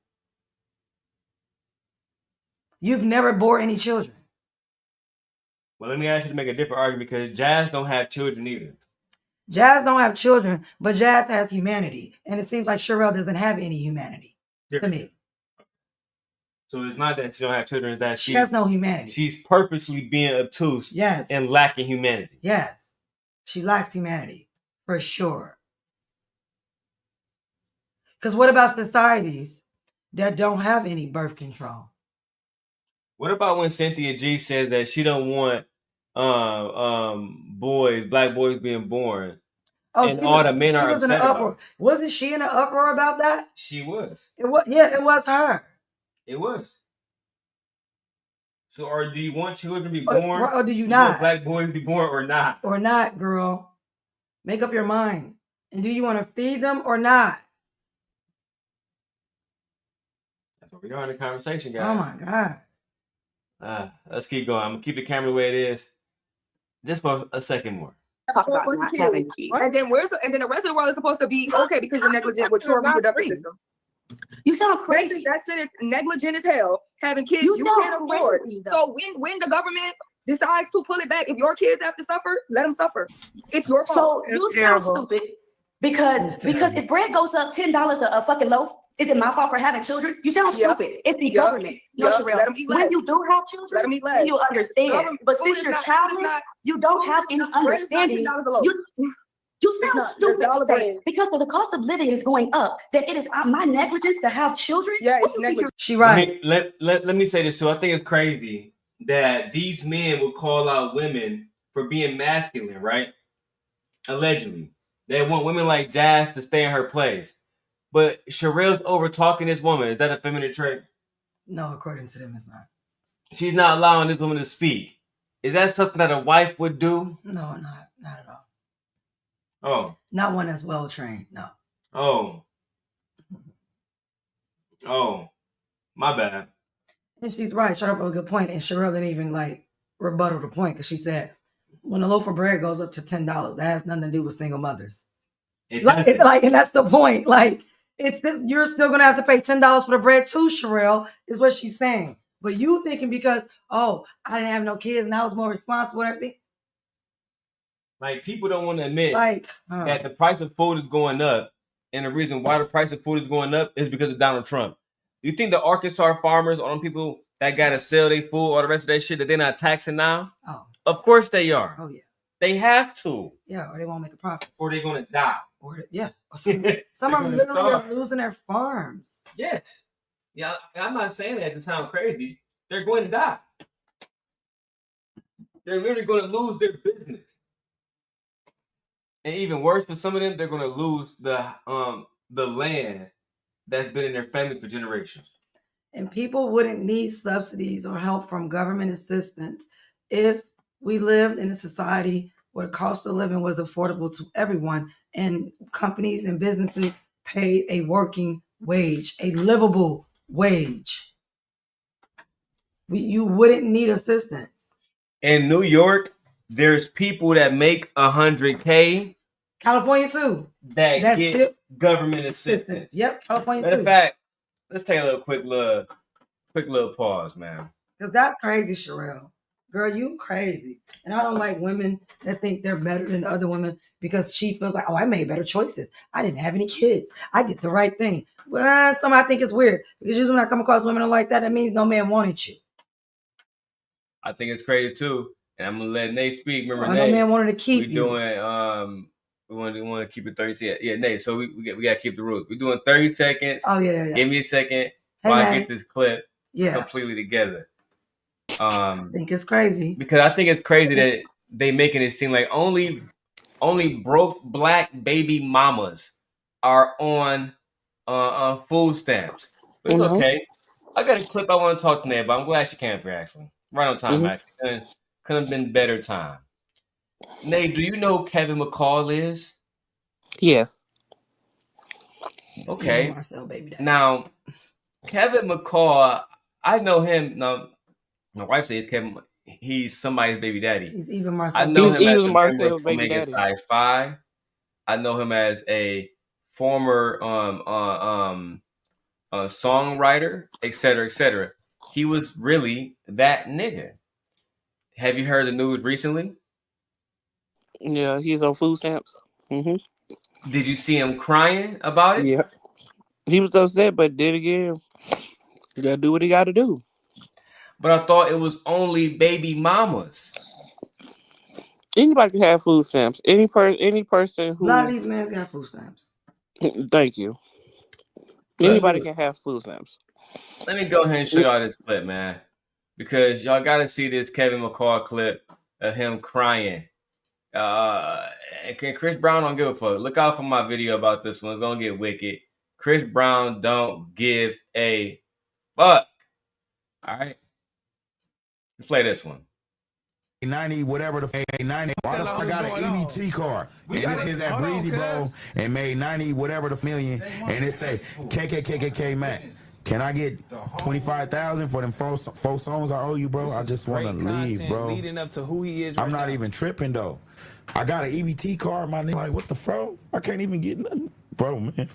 You've never bore any children. Well, let me ask you to make a different argument because Jazz don't have children either. Jazz don't have children, but Jazz has humanity. And it seems like Sherelle doesn't have any humanity to me. So it's not that she don't have children, it's that she has no humanity. She's purposely being obtuse and lacking humanity. Yes. She lacks humanity, for sure. Because what about societies that don't have any birth control? What about when Cynthia G says that she don't want black boys being born, and all the men are upset about it? Wasn't she in an uproar about that? She was. It was her. It was. So, do you want children to be born, or do you not? Want black boys to be born, or not? Or not, girl. Make up your mind. And do you want to feed them or not? That's what we are in the conversation, guys. Oh my God. Let's keep going. I'm gonna keep the camera the way it is. Just for a second more. Talk about not having kids. And then the rest of the world is supposed to be okay because you're negligent with your reproductive system. You sound crazy. That shit is negligent as hell. Having kids you can't afford. So when the government decides to pull it back, if your kids have to suffer, let them suffer. It's your fault. So you sound stupid because if bread goes up $10 a fucking loaf, Is it my fault for having children? You sound stupid. It's the government. No, Sherelle. Let them eat less. When you do have children, Let them eat less. you understand. Government- But food since is you're not- childless, you don't have any understanding. You sound not. stupid They're to say because the cost of living is going up. That it is my negligence to have children. Yeah, What it's do you think you're- She right. Let me say this too. I think it's crazy that these men will call out women for being masculine, right? Allegedly. They want women like Jazz to stay in her place. But Sherelle's over talking this woman. Is that a feminine trait? No, according to them, it's not. She's not allowing this woman to speak. Is that something that a wife would do? No, not at all. Oh. Not one that's well trained. No. Oh. My bad. And she's right. She brought up a good point. And Sherelle didn't even like rebuttal the point because she said, when a loaf of bread goes up to $10, that has nothing to do with single mothers. And that's the point. Like, you're still gonna have to pay $10 for the bread too, Sherelle, is what she's saying. But you thinking because, I didn't have no kids and I was more responsible and everything. Like, people don't want to admit that the price of food is going up, and the reason why the price of food is going up is because of Donald Trump. You think the Arkansas farmers are the people that gotta sell their food or the rest of that shit that they're not taxing now? Oh. Of course they are. Oh yeah. They have to. Yeah, or they won't make a profit. Or they're gonna die. Or some are literally losing their farms. Yes. Yeah, I'm not saying that to sound crazy. They're going to die. They're literally going to lose their business. And even worse for some of them, they're going to lose the land that's been in their family for generations. And people wouldn't need subsidies or help from government assistance if we lived in a society where the cost of living was affordable to everyone and companies and businesses paid a working wage, a livable wage. You wouldn't need assistance. In New York, there's people that make $100K. California too. That get government assistance. Yep, California Matter too. of fact, let's take a quick little pause, man. Because that's crazy, Sherelle. Girl, you crazy. And I don't like women that think they're better than other women because she feels like, I made better choices. I didn't have any kids. I did the right thing. Well, I think it's weird because usually when I come across women like that, that means no man wanted you. I think it's crazy too. And I'm gonna let Nate speak. Remember, no Nate, man wanted to keep we doing we want to keep it 30 seconds. Yeah, Nate. So we got to keep the rules. We're doing 30 seconds. Oh yeah. Give me a second while I get this clip completely together. I think it's crazy because I think it's crazy that they making it seem like only broke black baby mamas are on food stamps. But it's okay. I got a clip I want to talk to Nate about. I'm glad she came here actually. Right on time, actually. Couldn't have been better time. Nate, do you know who Kevin McCall is? Yes. Okay. Marcel, baby daddy. Now, Kevin McCall, I know him. Now, my wife says he's somebody's baby daddy. He's even Marcel. I know him as a member Marcel's of baby Omega daddy. Psi Phi. I know him as a former songwriter, etc., etc. He was really that nigga. Have you heard the news recently? Yeah, he's on food stamps. Did you see him crying about it? Yeah. He was upset, but then again, you gotta do what he gotta do. But I thought it was only baby mamas. Anybody can have food stamps. Any person who A lot of these men got food stamps. Thank you. Anybody can have food stamps. Let me go ahead and show y'all this clip, man. Because y'all gotta see this Kevin McCall clip of him crying. And Chris Brown don't give a fuck. Look out for my video about this one. It's gonna get wicked. Chris Brown don't give a fuck. All right. Let's play this one. 90 whatever the 90 why the fuck I got an EBT card and this is at Breezy Bro and made 90 whatever the million and it say KKKKK Mac. Can I get 25,000 for them four songs I owe you, bro? I just want to leave, bro. Leading up to who he is. I'm not even tripping though. I got an EBT card, my nigga. Like what the fuck? I can't even get nothing, bro, man.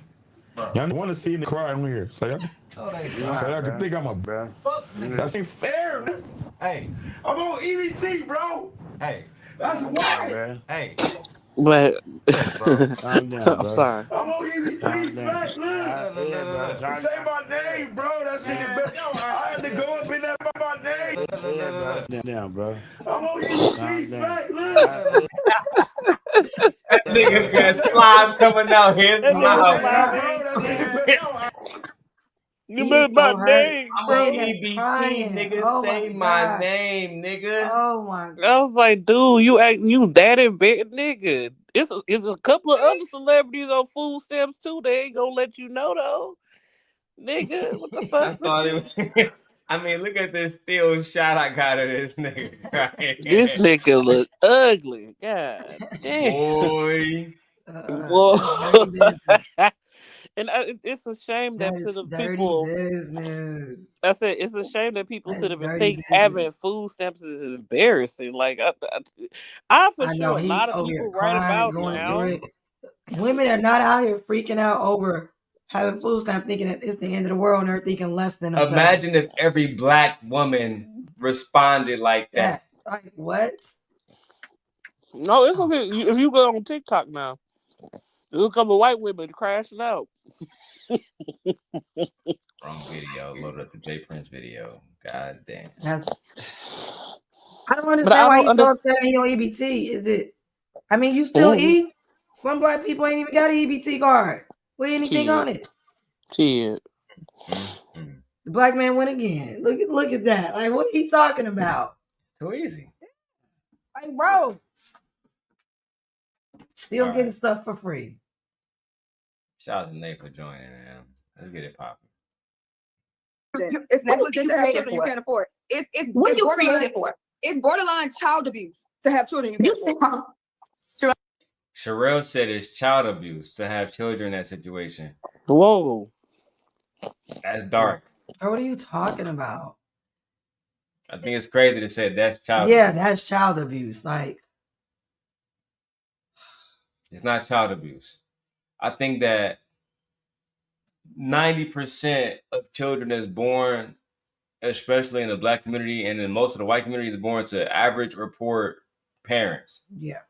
Y'all want to see me cry in here, so y'all can think I'm a bro. That ain't fair, man. Hey, I'm on EBT, bro. Hey, that's why. Hey, But Calm down, I'm bro. sorry. I'm on EBT smack. Look. Bro. Say my name, bro. That shit get better. I had to go up in that my name. Calm down, bro. I'm on Calm EBT down. smack. Look. That nigga got slime coming out his That Oh nigga my mouth. slime God. Bro, that shit get in. better. You He is missed my so hurt. name, I'm on Sitting bro. there EBT, crying. nigga. Oh my Say my God. name, nigga. Oh my. I was like, dude, you that in bed, nigga. It's a couple of other celebrities on food stamps too. They ain't gonna let you know though, nigga. What the I fuck? thought it was. I mean, look at this still shot I got of this nigga This right nigga look ugly. God damn, boy. boy. That's dirty business. And it's a shame That that to is the dirty people. business. I said it's a shame that people That sit is up and dirty think having business. food stamps is embarrassing. Like I for I know sure a he lot of over here people right crying, about going through now. it. Women are not out here freaking out over having food stamp, thinking that it's the end of the world, and they're thinking less than themselves. Imagine if every black woman responded like that. Like what? No, it's okay. If you go on TikTok now, there's a couple of white women crashing out. Wrong video. Loaded up the J Prince video. God damn. I don't But understand I why don't he's so understand. upset he on EBT. Is it? I mean, you still eat. Some black people ain't even got an EBT card with anything on it. Shit. The black man went again. Look at that. Like, what are he talking about? Too easy. Like, bro, still All getting right. stuff for free. Shout out to Nate for joining, man. Let's get it popping. It's What negligent you to have created children you for? can't afford. It's What you borderline. created for? It's borderline child abuse to have children you can't afford. Sherelle said it's child abuse to have children in that situation. Whoa. That's dark. Or what are you talking about? I think it's crazy to say that's child Yeah, abuse. that's child abuse. Like, It's not child abuse. I think that 90% of children that's born, especially in the black community and in most of the white community, is born to average or poor parents. yeah.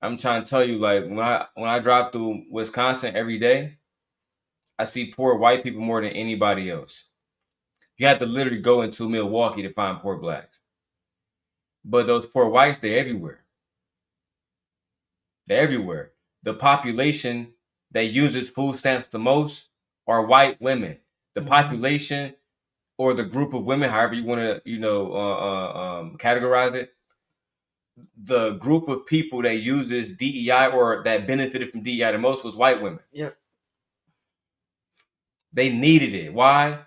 I'm trying to tell you, like when I drive through Wisconsin every day, I see poor white people more than anybody else. You have to literally go into Milwaukee to find poor blacks. But those poor whites, they're everywhere. They're everywhere. The population that uses food stamps the most are white women. The population or the group of women, however you want to, categorize it, the group of people that uses DEI or that benefited from DEI the most was white women. Yep. They needed it. Why?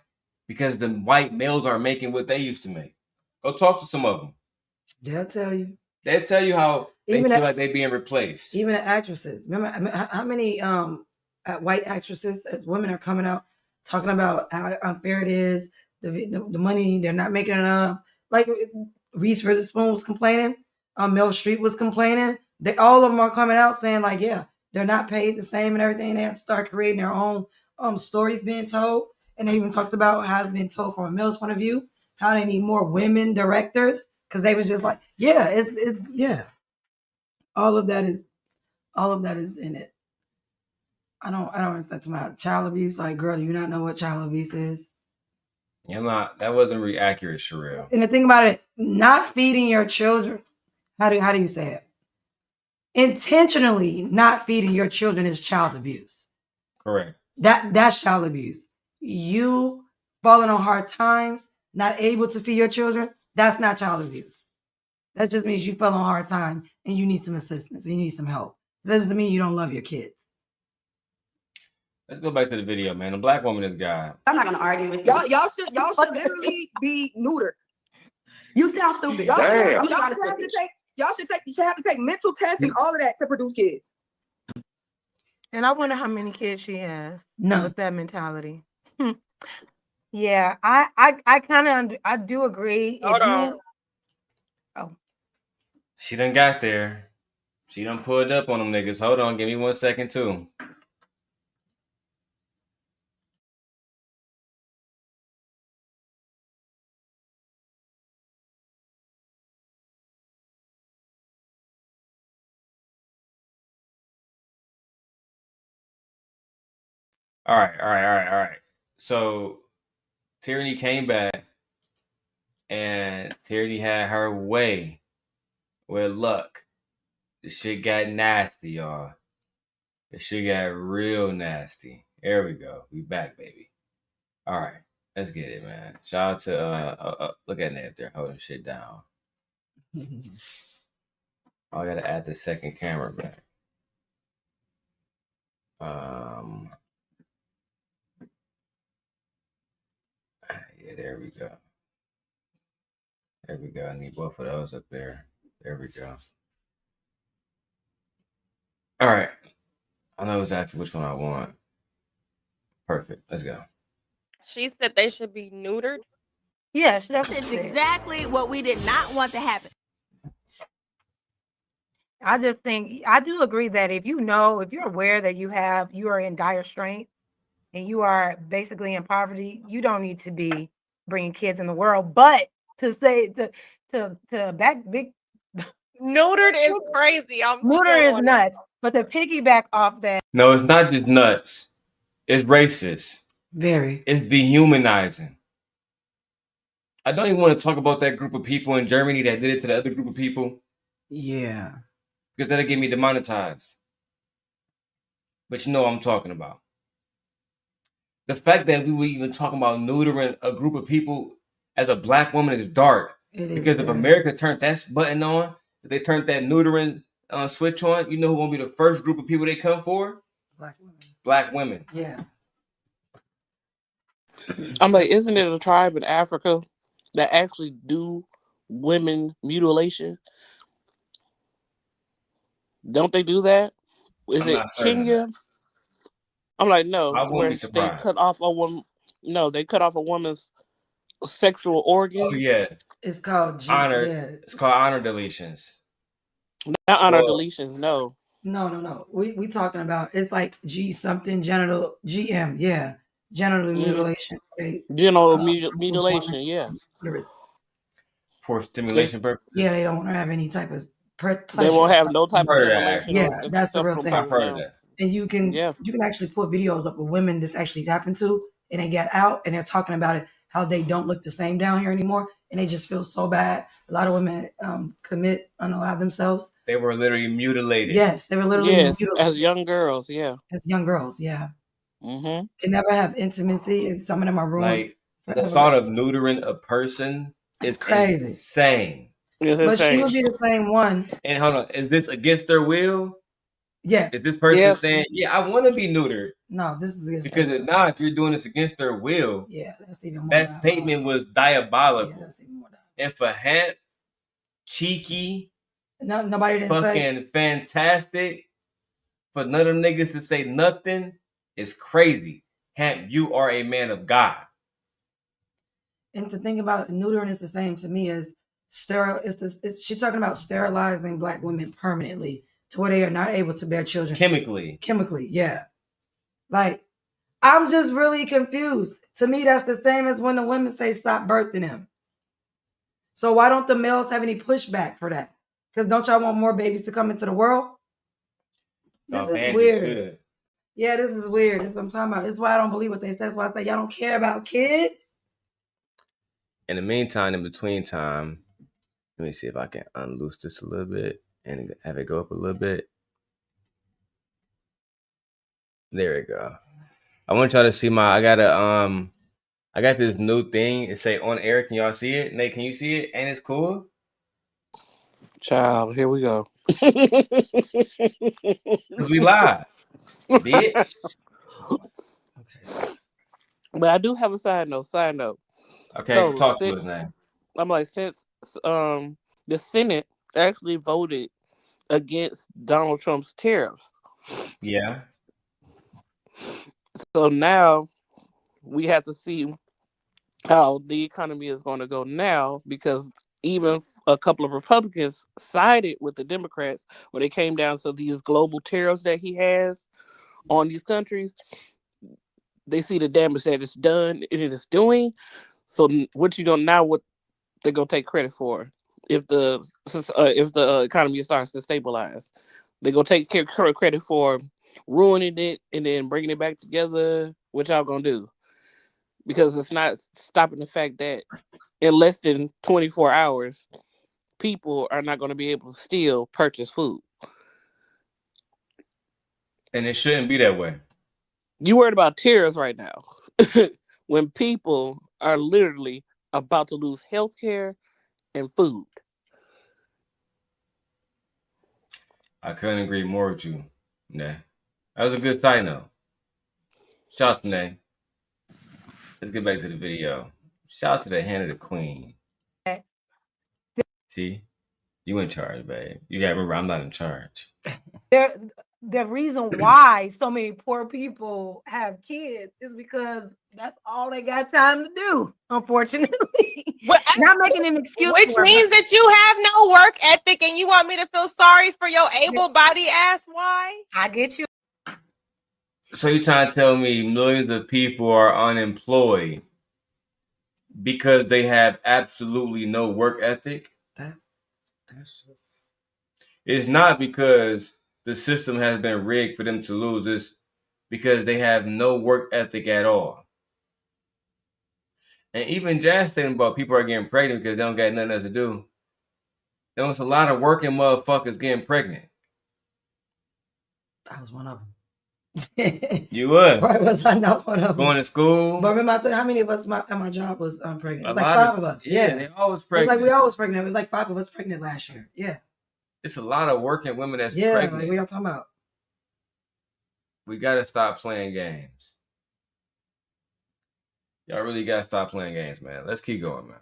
Because the white males aren't making what they used to make. Go talk to some of them. They'll tell you. They'll tell you how they feel like they're being replaced. Even the actresses. Remember how many white actresses as women are coming out talking about how unfair it is, the money they're not making enough. Like Reese Witherspoon was complaining, Meryl Streep was complaining. All of them are coming out saying like, yeah, they're not paid the same and everything. They have to start creating their own stories being told. And they even talked about how it's been told from a male's point of view, how they need more women directors because they was just like, yeah, it's yeah. All of that is in it. I don't understand about child abuse. Like, girl, do you not know what child abuse is? That wasn't really accurate, Sherelle. And the thing about it, not feeding your children, how do you say it? Intentionally not feeding your children is child abuse. Correct. That's child abuse. You falling on hard times, not able to feed your children, that's not child abuse. That just means you fell on hard time and you need some assistance and you need some help. That doesn't mean you don't love your kids. Let's go back to the video, man. The black woman is God. I'm not gonna argue with you. Y'all should literally be neutered. You sound stupid. Y'all Damn. should have to take mental tests and all of that to produce kids. And I wonder how many kids she has. None. With that mentality. Yeah, I kind of I do agree. Hold on. She done got there. She done pulled up on them niggas. Hold on, give me 1 second too. All right. So Tyranny came back, and Tyranny had her way with luck. The shit got nasty, y'all. The shit got real nasty. There we go. We back, baby. All right, let's get it, man. Shout out to look at Nate there holding shit down. I gotta add the second camera back. Yeah, there we go. There we go. I need both of those up there. There we go. All right. I know exactly which one I want. Perfect. Let's go. She said they should be neutered. Yes, that's It's exactly what we did not want to happen. I just think I do agree that if you're aware that you are in dire straits and you are basically in poverty, you don't need to be bringing kids in the world. But to say to back big Neutered is crazy. neuter is nuts. But to piggyback off that, No, it's not just nuts. It's racist. Very. It's dehumanizing. I don't even want to talk about that group of people in Germany that did it to the other group of people. Yeah. Because that'll get me demonetized. But you know what I'm talking about. The fact that we were even talking about neutering a group of people as a black woman is dark. Because if America turned that button on, if they turned that neutering switch on, you know who won't be the first group of people they come for? Black women. Black women. Yeah. I'm like, isn't it a tribe in Africa that actually do women mutilation? Don't they do that? Is I'm it not certain of Kenya? I'm like, no, I won't where be they surprised. cut off a woman. No, they cut off a woman's sexual organs. Oh yeah. It's called honor. Yeah. It's called honor deletions. Not honor Well, deletions, no. No. We talking about it's like G something genital GM. Yeah. Genital mutilation. Genital mutilation, yeah. For stimulation purposes. Yeah, they don't want to have any type of pleasure. They won't have no type of stimulation. Yeah, or that's the real sexual thing. pleasure, no. And you can actually put videos up of women this actually happened to, and they get out and they're talking about it, how they don't look the same down here anymore, and they just feel so bad. A lot of women unalive themselves. They were literally mutilated. Yes, they were literally mutilated. As young girls, yeah. As young girls, yeah. Mm-hmm. Can never have intimacy, and some of them are ruined. Like the thought of neutering a person is crazy. Insane. But she would be the same one. And hold on, is this against their will? Yes. Is this person saying, "Yeah, I want to be neutered"? No, this is against because now, if you're doing this against their will, yeah, that's even more. That statement was diabolical. Yeah, that's even more and for Hamp, cheeky, nobody didn't fucking fantastic. For none of them niggas to say nothing is crazy. Hamp, you are a man of God. And to think about neutering is the same to me as sterile. She's talking about sterilizing black women permanently to where they are not able to bear children. Chemically, yeah. Like, I'm just really confused. To me, that's the same as when the women say stop birthing them. So why don't the males have any pushback for that? Because don't y'all want more babies to come into the world? This is weird. Yeah, this is weird. That's what I'm talking about. That's why I don't believe what they say. That's why I say y'all don't care about kids. In the meantime, in between time, let me see if I can unloose this a little bit and have it go up a little bit. There we go. I want y'all to see I got this new thing. It say on air. Can y'all see it? Nate, can you see it? And it's cool. Child, here we go. Cause we live, bitch. But I do have a side note. Okay, so talk to us now. I'm like, since the Senate actually voted against Donald Trump's tariffs. Yeah. So now we have to see how the economy is going to go now, because even a couple of Republicans sided with the Democrats when it came down to these global tariffs that he has on these countries. They see the damage that it's done and it is doing. So what they're gonna take credit for if the economy starts to stabilize. They're gonna take credit for ruining it and then bringing it back together? What y'all gonna do? Because it's not stopping the fact that in less than 24 hours, people are not going to be able to still purchase food. And it shouldn't be that way. You worried about tears right now when people are literally about to lose health care and food. I couldn't agree more with you. Nah. That was a good side note. Shout out to Nay. Let's get back to the video. Shout out to the hand of the queen. See? You in charge, babe. You gotta remember I'm not in charge. The reason why so many poor people have kids is because that's all they got time to do, unfortunately. Not making an excuse. Which means that you have no work ethic and you want me to feel sorry for your able-bodied ass. Why? I get you. So you trying to tell me millions of people are unemployed because they have absolutely no work ethic? That's just... It's not because the system has been rigged for them to lose. It's because they have no work ethic at all. And even Jazz saying about people are getting pregnant because they don't got nothing else to do. There was a lot of working motherfuckers getting pregnant. I was one of them. You was. Why was I not one of them? Going to school. But remember, I told you how many of us at my job was pregnant? It was A like lot 5 of us. Yeah, they always It was pregnant. like we always pregnant. It was like 5 of us pregnant last year. Yeah. It's a lot of working women that's Yeah, pregnant. like what y'all talking about? We gotta stop playing games. Y'all really gotta stop playing games, man. Let's keep going, man.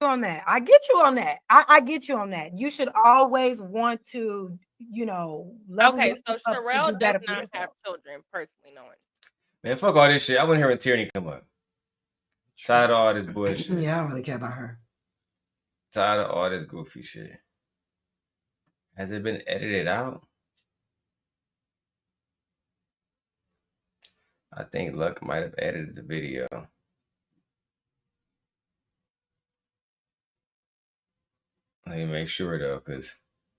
On that. I get you on that. I get you on that. You should always want to, level Okay, yourself so up to Sherelle do does better for not yourself. have children, personally knowing. Man, fuck all this shit. I want to hear Tierney come up. Tired of all this bullshit. Yeah, I don't really care about her. Tired of all this goofy shit. Has it been edited out? I think Luck might have edited the video. Let me make sure though, because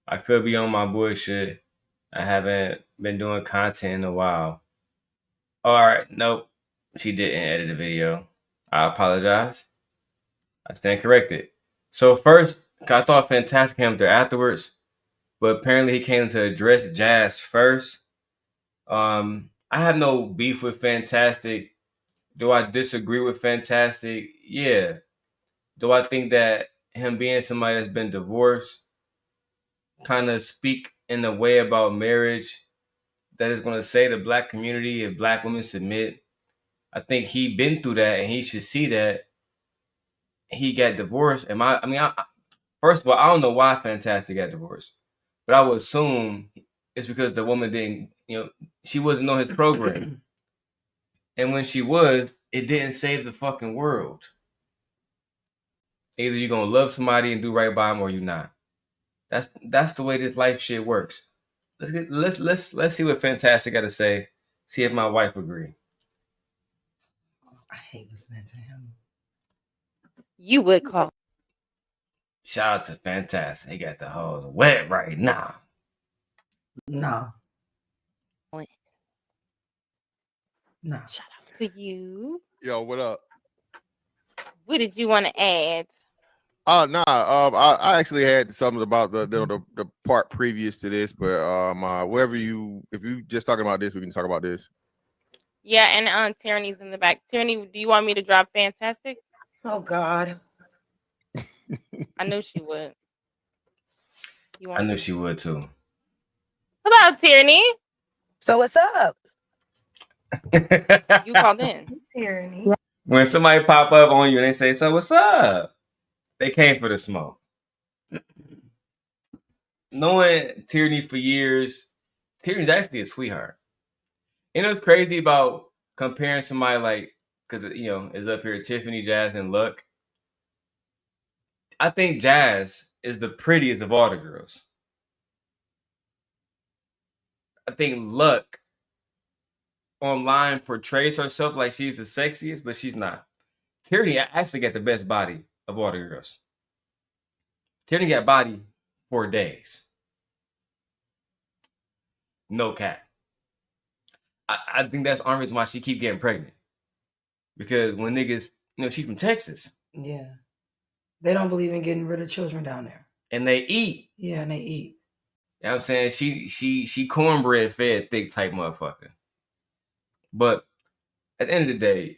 I could be on my bullshit. I haven't been doing content in a while. All right, nope. She didn't edit the video. I apologize. I stand corrected. So first, I saw Fantastic Ham there afterwards, but apparently he came to address Jazz first. I have no beef with Fantastic. Do I disagree with Fantastic? Yeah. Do I think that him being somebody that's been divorced kind of speak in a way about marriage that is going to say the black community if black women submit? I think he been through that and he should see that he got divorced. First of all, I don't know why Fantastic got divorced, but I would assume it's because the woman didn't, she wasn't on his program. And when she was, it didn't save the fucking world. Either you're gonna love somebody and do right by them, or you're not. That's the way this life shit works. Let's see what Fantastic got to say. See if my wife agree. I hate listening to him. You would call. Shout out to Fantastic. He got the hoes wet right now. No. No. Shout out to you. Yo, what up? What did you want to add? I actually had something about the part previous to this, but if you just talking about this, we can talk about this. Yeah, and Tierney's in the back. Tierney, do you want me to drop Fantastic? Oh God. I knew she would. I knew she would too. Hello, Tierney. So what's up? You called in. Tierney. When somebody pop up on you and they say, "So what's up?" They came for the smoke. Knowing Tierney for years, Tierney's actually a sweetheart. You know what's crazy about comparing somebody like, because is up here Tiffany, Jazz, and Luck. I think Jazz is the prettiest of all the girls. I think Luck online portrays herself like she's the sexiest, but she's not. Tierney actually got the best body of all the girls. Tierney got body for days. No cap. I think that's the only reason why she keep getting pregnant. Because when niggas, she's from Texas. Yeah. They don't believe in getting rid of children down there. And they eat. Yeah, and they eat. You know what I'm saying? She cornbread fed thick type motherfucker. But at the end of the day,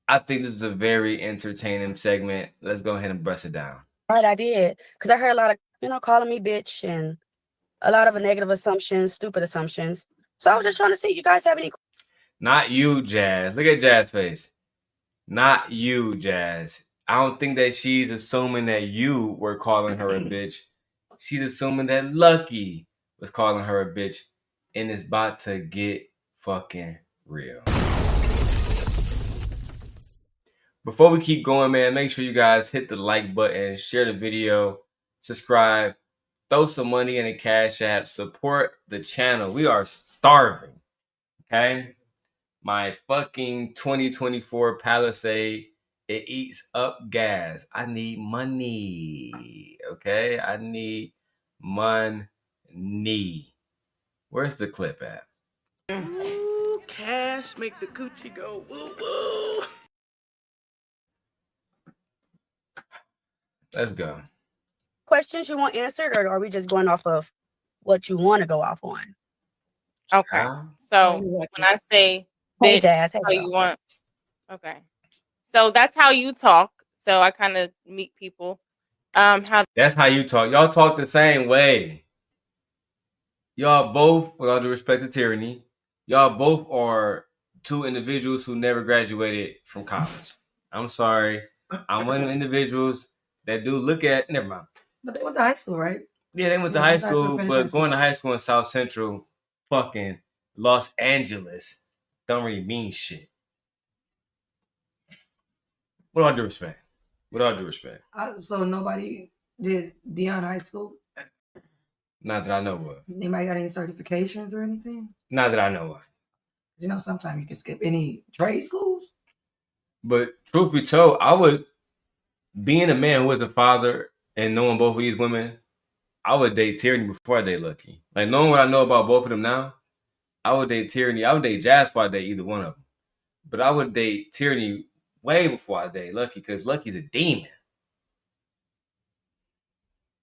I think this is a very entertaining segment. Let's go ahead and bust it down. Right, I did. Because I heard a lot of, calling me bitch and a lot of negative assumptions, stupid assumptions. So I was just trying to see, you guys have any? Not you, Jazz. Look at Jazz's face. Not you, Jazz. I don't think that she's assuming that you were calling her a bitch. She's assuming that Lucki was calling her a bitch, and it's about to get fucking real. Before we keep going, man, make sure you guys hit the like button, share the video, subscribe, throw some money in the Cash App, support the channel. We are starving, okay? My fucking 2024 Palisade, it eats up gas. I need money, okay? I need money. Where's the clip at? Ooh, cash make the coochie go woo woo. Let's go. Questions you want answered, or are we just going off of what you want to go off on? Okay. So when I say Hey, bitch, Jazz, hey, how you girl. want. Okay. So that's how you talk. So I kind of meet people. That's how you talk. Y'all talk the same way. Y'all both, with all due respect to tyranny, y'all both are two individuals who never graduated from college. I'm sorry. I'm one of the individuals that do look at. Never mind. But they went to high school, right? Yeah, they went to high school, but going to high school in South Central, fucking Los Angeles, don't really mean shit. With all due respect. With all due respect. So nobody did beyond high school? Not that I know of. Anybody got any certifications or anything? Not that I know of. Sometimes you can skip any trade schools. But truth be told, I would, being a man who was a father and knowing both of these women, I would date Tyranny before I date Lucki. Like, knowing what I know about both of them now, I would date Tyranny. I would date Jazz before I date either one of them. But I would date Tyranny way before I date Lucki, because Lucki's a demon.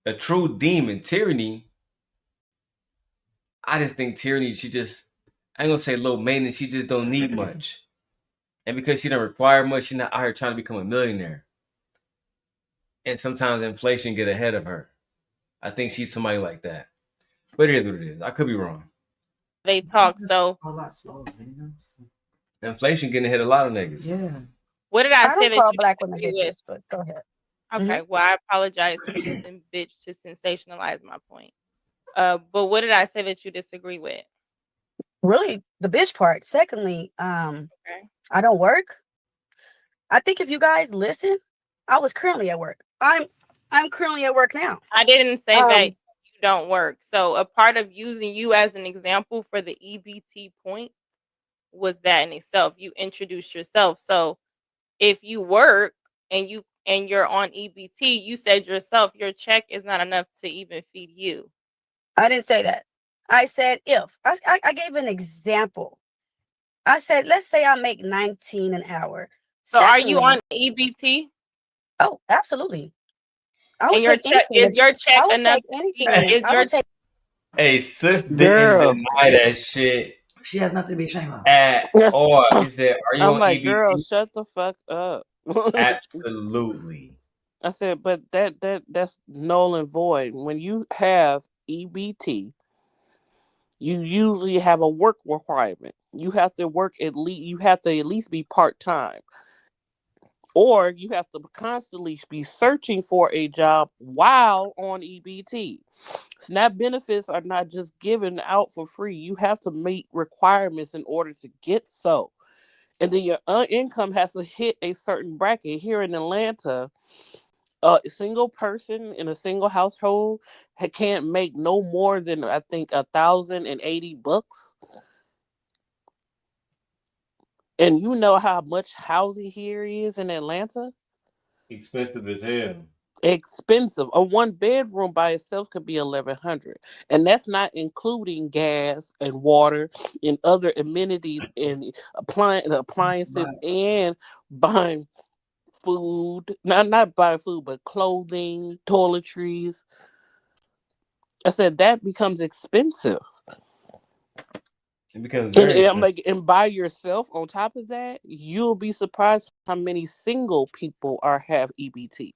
A true demon. Tyranny, I just think Tyranny, she just, I ain't gonna say low maintenance, she just don't need much. And because she don't require much, she's not out here trying to become a millionaire. And sometimes inflation get ahead of her. I think she's somebody like that. But it is what it is. I could be wrong. They talk so a lot slower, Inflation getting ahead of a lot of niggas. Yeah. What did I say don't call that black you women disagree with? bitches, but go ahead. Okay, well, I apologize for using bitch to sensationalize my point. But what did I say that you disagree with? Really, the bitch part. Secondly, I don't work. I think if you guys listen, I was currently at work. I'm currently at work now. I didn't say that you don't work. So a part of using you as an example for the EBT point was that in itself. You introduced yourself. So if you work and you're on EBT, you said yourself your check is not enough to even feed you. I didn't say that. I said if. I gave an example. I said, let's say I make 19 an hour. So are you on EBT? Oh, absolutely. And your check is your check enough to feed? Is your Hey, sis didn't Girl. deny that shit She has nothing to be ashamed of. at all. He said, "Are you I'm on like, EBT?" girl, shut the fuck up. Absolutely. I said, but that's null and void. When you have EBT, you usually have a work requirement. You have to work at least. You have to at least be part time, or you have to constantly be searching for a job while on EBT. SNAP benefits are not just given out for free. You have to meet requirements in order to get so. And then your income has to hit a certain bracket. Here in Atlanta, a single person in a single household can't make no more than, I think, $1,080. And you know how much housing here is in Atlanta? Expensive as hell. expensive. A 1 bedroom by itself could be $1,100, and that's not including gas and water and other amenities and appliances and buying food. Not buying food, but clothing, toiletries. I said that becomes expensive. It becomes very And I'm expensive. like, and by yourself on top of that, you'll be surprised how many single people have EBT.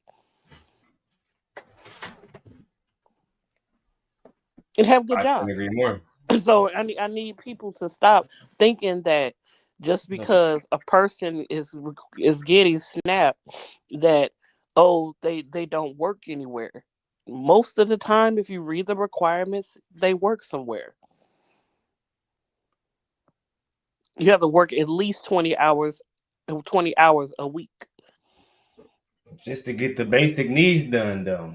And have good I couldn't jobs. agree more. So I need people to stop thinking that just because a person is getting SNAP, that they don't work anywhere. Most of the time, if you read the requirements, they work somewhere. You have to work at least 20 hours a week. Just to get the basic needs done, though.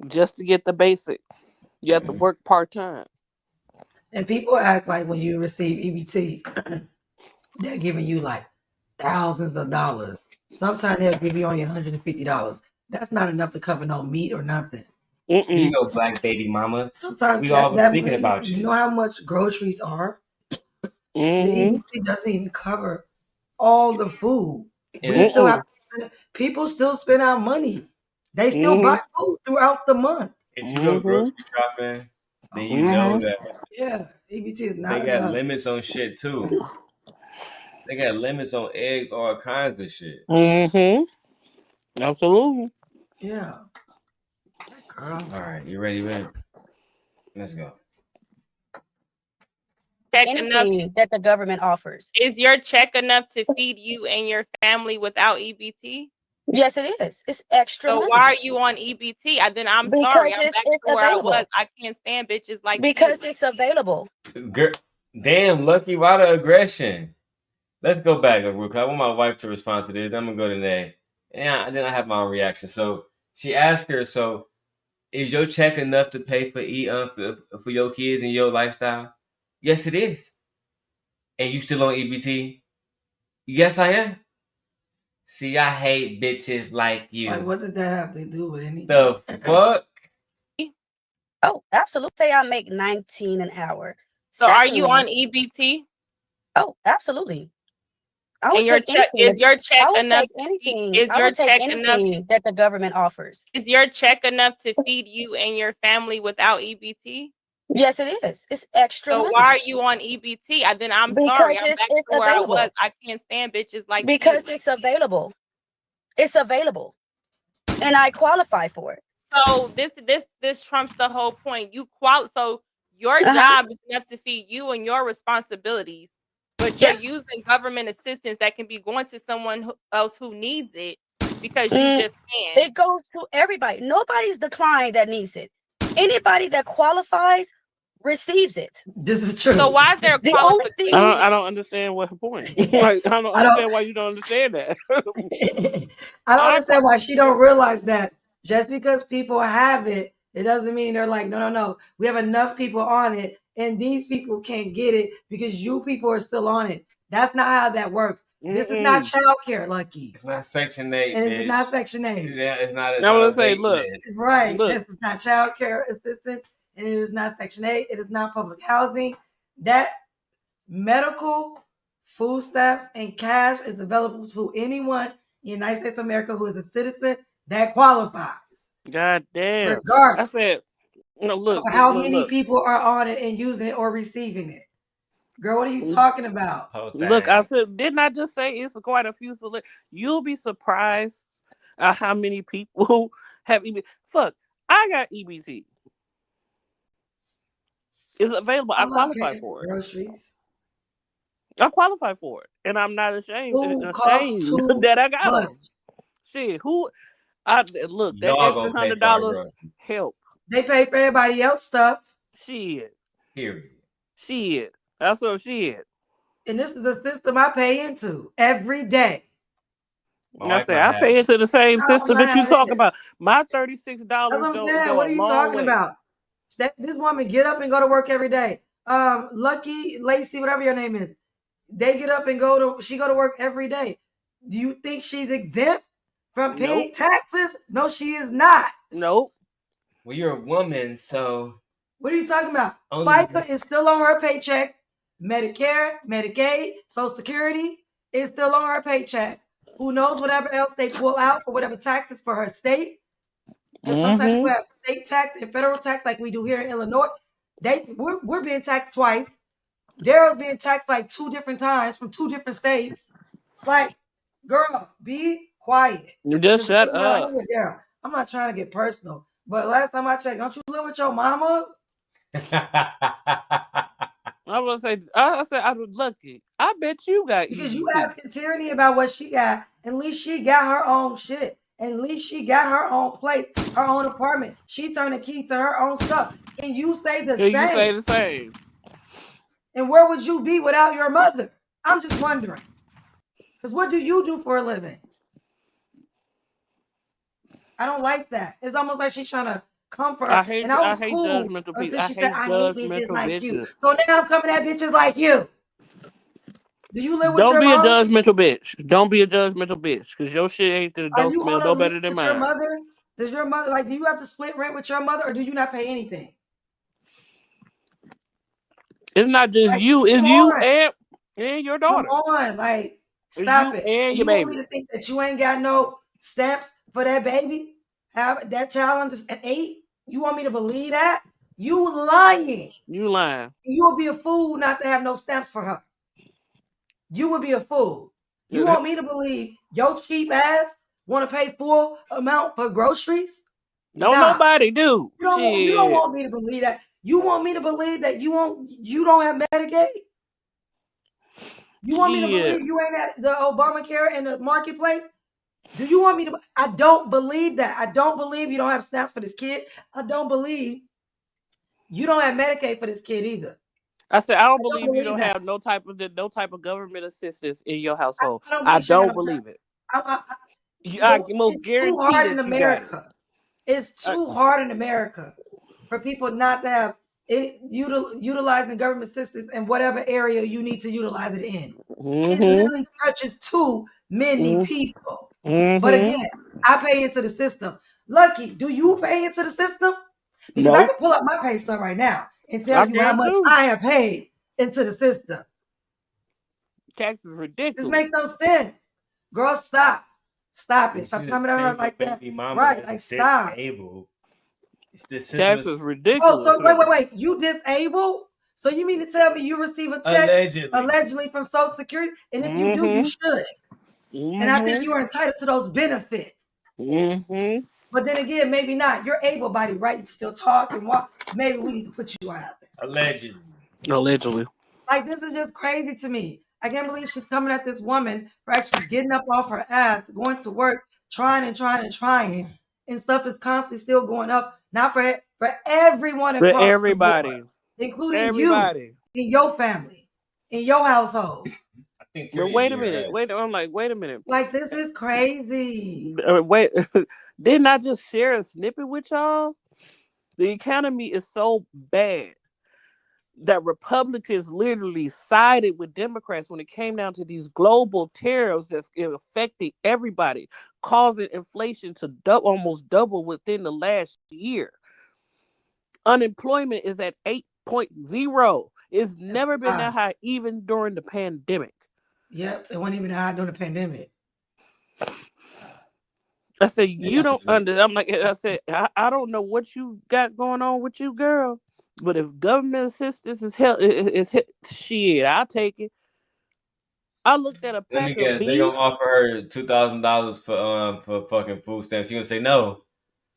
Just to get the basic. You have to work part-time. And people act like when you receive EBT, they're giving you like thousands of dollars. Sometimes they'll give you only $150. That's not enough to cover no meat or nothing. Here you go, black baby mama. Sometimes we all was that thinking money, about you you. know how much groceries are? Mm-hmm. The EBT doesn't even cover all the food. People still spend our money. They still buy food throughout the month. If you go grocery shopping, then you know that Yeah, EBT is not they got enough. limits on shit too. They got limits on eggs, all kinds of shit. Mm-hmm. Absolutely. Yeah. Girl. All right, you ready, man? Let's go. Check enough that the government offers. Is your check enough to feed you and your family without EBT? Yes, it is. It's extra So money. why are you on EBT? Then I'm Because sorry. I'm it's back to where available. I was. I can't stand bitches like Because you. it's available. Girl, damn, Lucky, why the aggression? Let's go back real quick. I want my wife to respond to this. I'm gonna go to Nay, and then I have my own reaction. So she asked her, "So, is your check enough to pay for for your kids and your lifestyle?" Yes, it is. And you still on EBT? Yes, I am. See, I hate bitches like you. Like, what did that have to do with anything? The fuck? Oh, absolutely. Say I make 19 an hour. So are you on EBT? Oh, absolutely. And your check is your check enough to feed, is your check enough that the government offers? Is your check enough to feed you and your family without EBT? Yes, it is. It's extra So money. why are you on EBT? Then I'm Because sorry. I'm it's back to where available. I was. I can't stand bitches like Because you. it's available. It's available. And I qualify for it. So this trumps the whole point. So your job is enough to feed you and your responsibilities, but you're using government assistance that can be going to someone else who needs it because you just can't. It goes to everybody. Nobody's declined that needs it. Anybody that qualifies receives it. This is true. So why is there The only thing I don't understand what her point. Like, I don't understand why you don't understand that. I don't understand why she don't realize that just because people have it, it doesn't mean they're like, no. We have enough people on it, and these people can't get it because you people are still on it. That's not how that works. This is not childcare, Lucky. It's not Section 8. And it's not Section 8. Yeah, it's not. Now, let's say, look, Right. look. This is not childcare assistance, and it is not Section 8. It is not public housing. That medical, food stamps, and cash is available to anyone in the United States of America who is a citizen that qualifies. God damn. Regardless. I said, look. How many people are on it and using it or receiving it? Girl, what are you talking about? Look, I said, didn't I just say it's quite a few? You'll be surprised at how many people have EBT. Fuck, I got EBT. It's available. I qualify for it. Groceries. I qualify for it, and I'm not ashamed that I got them. Shit, look, that extra $100 help. They pay for everybody else stuff. Shit. Period. Shit. That's what shit. And this is the system I pay into every day. I pay into the same system that you talk about. My $36 That's what I'm saying. go What a are you long talking way. about? This woman get up and go to work every day. Lucky, Lacey, whatever your name is. They get up and she go to work every day. Do you think she's exempt from paying taxes? No, she is not. Nope. Well, you're a woman, so what are you talking about? Only- FICA is still on her paycheck. Medicare, Medicaid, Social Security is still on her paycheck. Who knows whatever else they pull out or whatever taxes for her state? Because sometimes we have state tax and federal tax like we do here in Illinois. We're being taxed twice. Darrel's being taxed like 2 different times from 2 different states. Like, girl, be quiet. You just shut up. Darrel, I'm not trying to get personal, but last time I checked, don't you live with your mama? I was say, I said I was lucky. I bet you got because you asking Tyranny about what she got. At least she got her own shit. At least she got her own place, her own apartment. She turned the key to her own stuff. And you say the same. You say the same. And where would you be without your mother? I'm just wondering. Because what do you do for a living? I don't like that. It's almost like she's trying to comfort her. I hate cool judgmental people. until she said, I hate bitches like bitches. you. So now I'm coming at bitches like you. Do you live with Don't your be mom? a judgmental bitch. Don't be a judgmental bitch. Because your shit ain't don't smell no better than mine. Your mother? Does your mother, like, do you have to split rent with your mother or do you not pay anything? It's not just like, you. It's you and your daughter. Come on, like, stop it. And your you baby. Want me to think that you ain't got no stamps for that baby? Have that child under 8? You want me to believe that? You lying. You lying. You would be a fool not to have no stamps for her. You would be a fool. You want me to believe your cheap ass want to pay full amount for groceries? No, nobody do. You don't want me to believe that. You want me to believe that you don't have Medicaid? You want me to believe you ain't at the Obamacare in the marketplace? Do you want me to? I don't believe that. I don't believe you don't have snaps for this kid. I don't believe you don't have Medicaid for this kid either. I said I don't believe you don't have no type of government assistance in your household. I don't believe it. I most guarantee too hard in that America. It's too hard in America for people not to have utilizing government assistance in whatever area you need to utilize it in. It literally touches too many people. But again, I pay into the system. Lucky, do you pay into the system? Because I can pull up my pay stub right now and tell you how much I have paid into the system. Tax is ridiculous. This makes no sense. Girl, stop. Stop it. Stop coming at her like that. Right, like stop. Tax is ridiculous. Oh, so wait. You disabled? So you mean to tell me you receive a check allegedly from Social Security? And if you do, you should. And I think you are entitled to those benefits. But then again, maybe not. You're able-bodied, right? You can still talk and walk. Maybe we need to put you out there. Allegedly. Like, this is just crazy to me. I can't believe she's coming at this woman for actually getting up off her ass, going to work, trying, and stuff is constantly still going up. Not for everyone across for everybody, the board, including you, in your family, in your household. I think. But wait a minute. I'm like, wait a minute. Like, this is crazy. Wait, didn't I just share a snippet with y'all? The economy is so bad that Republicans literally sided with Democrats when it came down to these global tariffs that's affecting everybody, causing inflation to almost double within the last year. Unemployment is at 8.0. It's never been that high, even during the pandemic. Yep, it wasn't even high during the pandemic. I said, you don't understand. I'm like, I said, I don't know what you got going on with you, girl. But if government assistance is shit, I'll take it. I looked at a pack of beef. They gonna offer her $2,000 for fucking food stamps. She gonna say no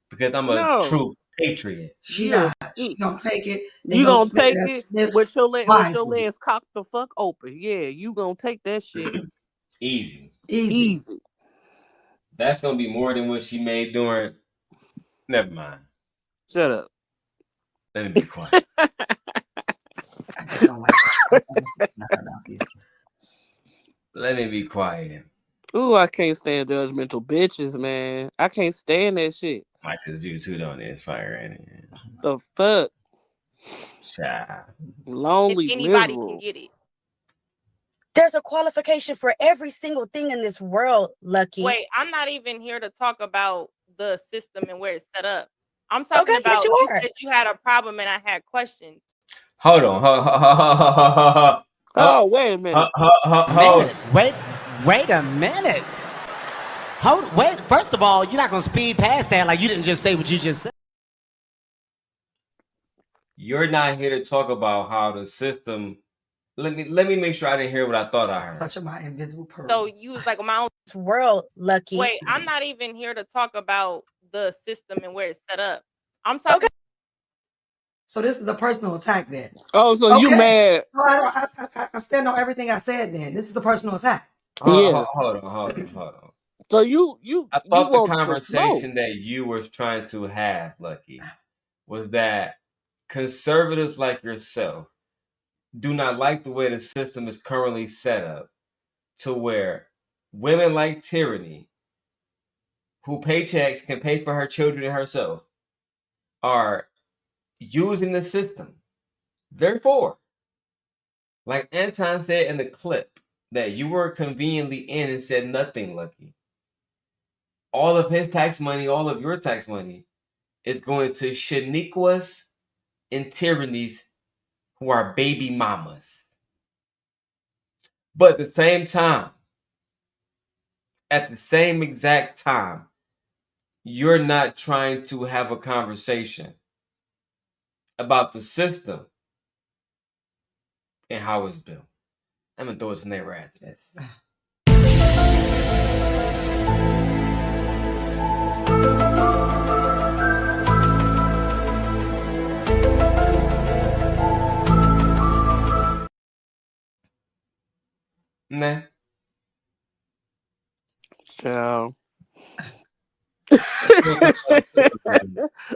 because I'm a true patriot. She not. She gonna take it. You gonna take it with your legs cocked the fuck open. Yeah, you gonna take that shit. Easy. That's gonna be more than what she made during. Never mind. Shut up. Let me be quiet. I just don't like Let me be quiet. Ooh, I can't stand judgmental bitches, man. I can't stand that shit. Like this view too, don't it? It's fire in it. The fuck? Child. Lonely, if anybody miserable. can get it. There's a qualification for every single thing in this world, Lucki. Wait, I'm not even here to talk about the system and where it's set up. I'm talking about yes, you said you had a problem and I had questions. Hold on. Oh, wait a minute. Wait a minute. Wait. First of all, you're not gonna speed past that like you didn't just say what you just said. You're not here to talk about how the system. Let me make sure I didn't hear what I thought I heard. Touching my invisible pearls. So you was like my own world, Lucki. Wait, I'm not even here to talk about the system and where it's set up. I'm talking. So this is a personal attack then. Oh, so you mad? No, I stand on everything I said then. This is a personal attack. Yes. Hold on. So you I thought the want some conversation smoke. that you were trying to have, Lucki, was that conservatives like yourself do not like the way the system is currently set up, to where women like Tyranny, who paychecks can pay for her children and herself, are using the system. Therefore, like Anton said in the clip that you were conveniently in and said nothing, Lucki, all of his tax money, all of your tax money is going to Shaniquas and Tyrannies who are baby mamas. But at the same exact time, you're not trying to have a conversation about the system and how it's built. I'm gonna throw it to Nate right after this. Nah. Ciao.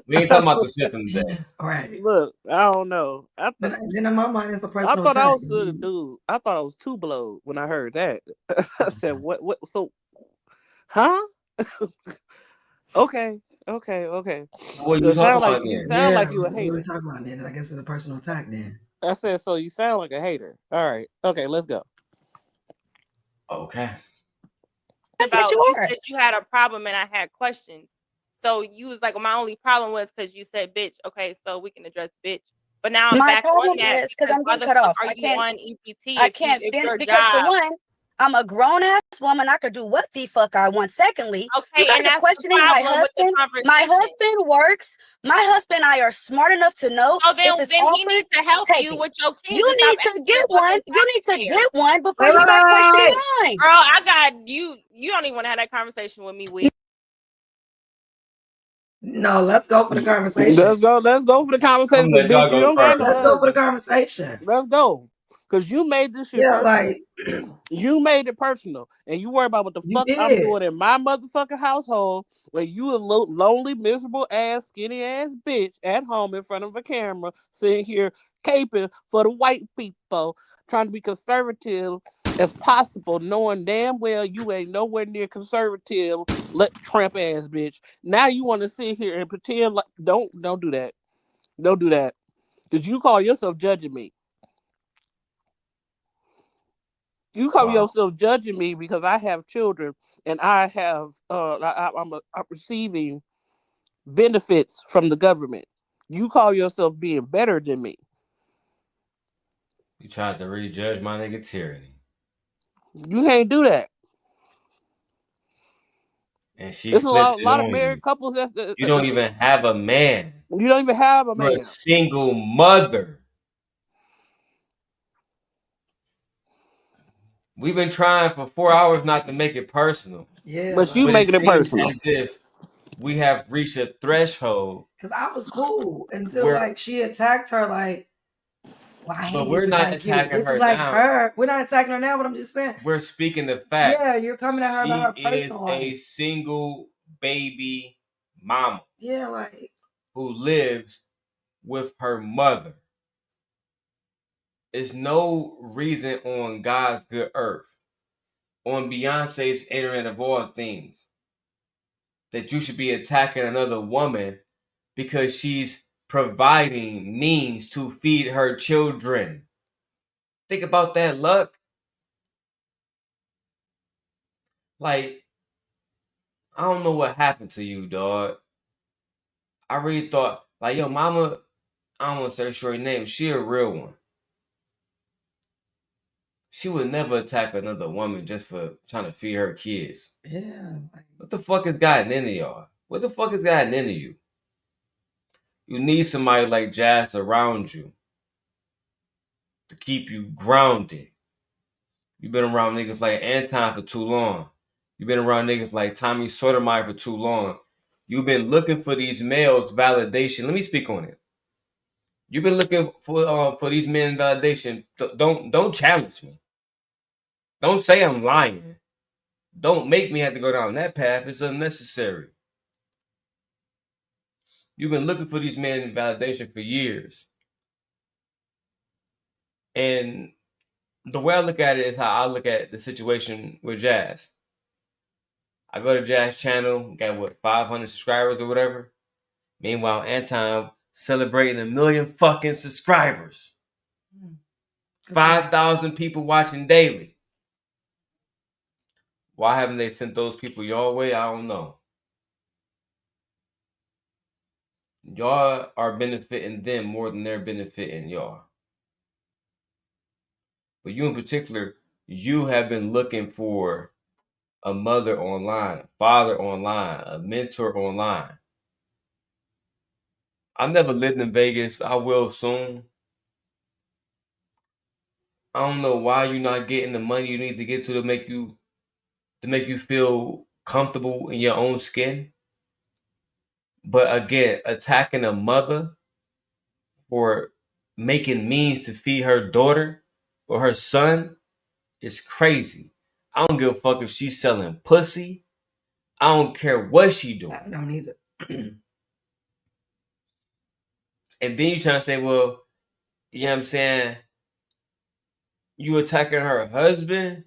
We ain't talking about the system today. All right. Look, I don't know. Then in my mind, it's a I personal thought I attack. was the dude. I thought I was two blowed when I heard that. I said, "What? What? So, huh?" Okay. What You you talking sound like about you then? sound like you a What are we hater. talking about then? I guess it's a personal attack then. I said, so you sound like a hater. All right. Okay, let's go. Okay. About you said you had a problem and I had questions. So you was like, my only problem was because you said bitch. Okay, so we can address bitch. But now I'm My back problem on that is because I'm why getting the cut fuck off. are I you can't. on EPT I if can't if finish your because for job? one, I'm a grown ass woman. I could do what the fuck I want. Secondly, you Okay, guys and are that's the questioning my problem with the husband. My conversation. husband works. My husband and I are smart enough to know So then if it's he offered, needs to help take you it. with your kids. You and stop need to asking get the fucking one. You need to taxpayer. get one before you start questioning mine. Girl, I got you. You don't even want to have that conversation with me. No, let's go for the conversation. Let's go for the conversation. I'm gonna let Bitch, y'all you go don't got no Let's go for the husband. conversation. Let's go. Because you made this shit Yeah, personal. like You made it personal. And you worry about what the you fuck I'm did. doing in my motherfucking household when you a lonely, miserable ass, skinny ass bitch at home in front of a camera sitting here caping for the white people, trying to be conservative as possible, knowing damn well you ain't nowhere near conservative, Trump ass bitch. Now you want to sit here and pretend like don't do that. Don't do that. Because you call yourself judging me. You call yourself judging me because I have children and I have I'm receiving benefits from the government. You call yourself being better than me. You tried to rejudge my nigga Tyranny. You can't do that. And she There's a flipped it lot of on married you. couples You don't even have a man. You don't even have a You're man. a single mother. We've been trying for 4 hours not to make it personal. Yeah, but you But making it seems personal. as if we have reached a threshold. Because I was cool until We're- like she attacked her like, well, I hate But we're bitches not like you. attacking her Bitches like now. her. We're not attacking her now, but I'm just saying. We're speaking the fact. Yeah, you're coming at her about her She is personal a life. single baby mama Yeah, like who lives with her mother. There's no reason on God's good earth, on Beyonce's Internet of all things, that you should be attacking another woman because she's providing means to feed her children. Think about that, Luck. Like, I don't know what happened to you, dog. I really thought, like, yo, mama, I don't want to say short name. She a real one. She would never attack another woman just for trying to feed her kids. Yeah. What the fuck has gotten into y'all? What the fuck has gotten into you? You need somebody like Jazz around you to keep you grounded. You've been around niggas like Anton for too long. You've been around niggas like Tommy Sotomayor for too long. You've been looking for these males' validation. Let me speak on it. You've been looking for these men validation. Don't challenge me. Don't say I'm lying. Don't make me have to go down that path. It's unnecessary. You've been looking for these men validation for years. And the way I look at it is how I look at the situation with Jazz. I go to Jazz channel, got what, 500 subscribers or whatever. Meanwhile, Anton celebrating 1 million fucking subscribers. 5,000 people watching daily. Why haven't they sent those people your way? I don't know. Y'all are benefiting them more than they're benefiting y'all. But you in particular, you have been looking for a mother online, a father online, a mentor online. I've never lived in Vegas. I will soon. I don't know why you're not getting the money you need to get to make you feel comfortable in your own skin. But again, attacking a mother for making means to feed her daughter or her son is crazy. I don't give a fuck if she's selling pussy. I don't care what she doing. I don't either. And then you trying to say, well, you know what I'm saying? You attacking her husband?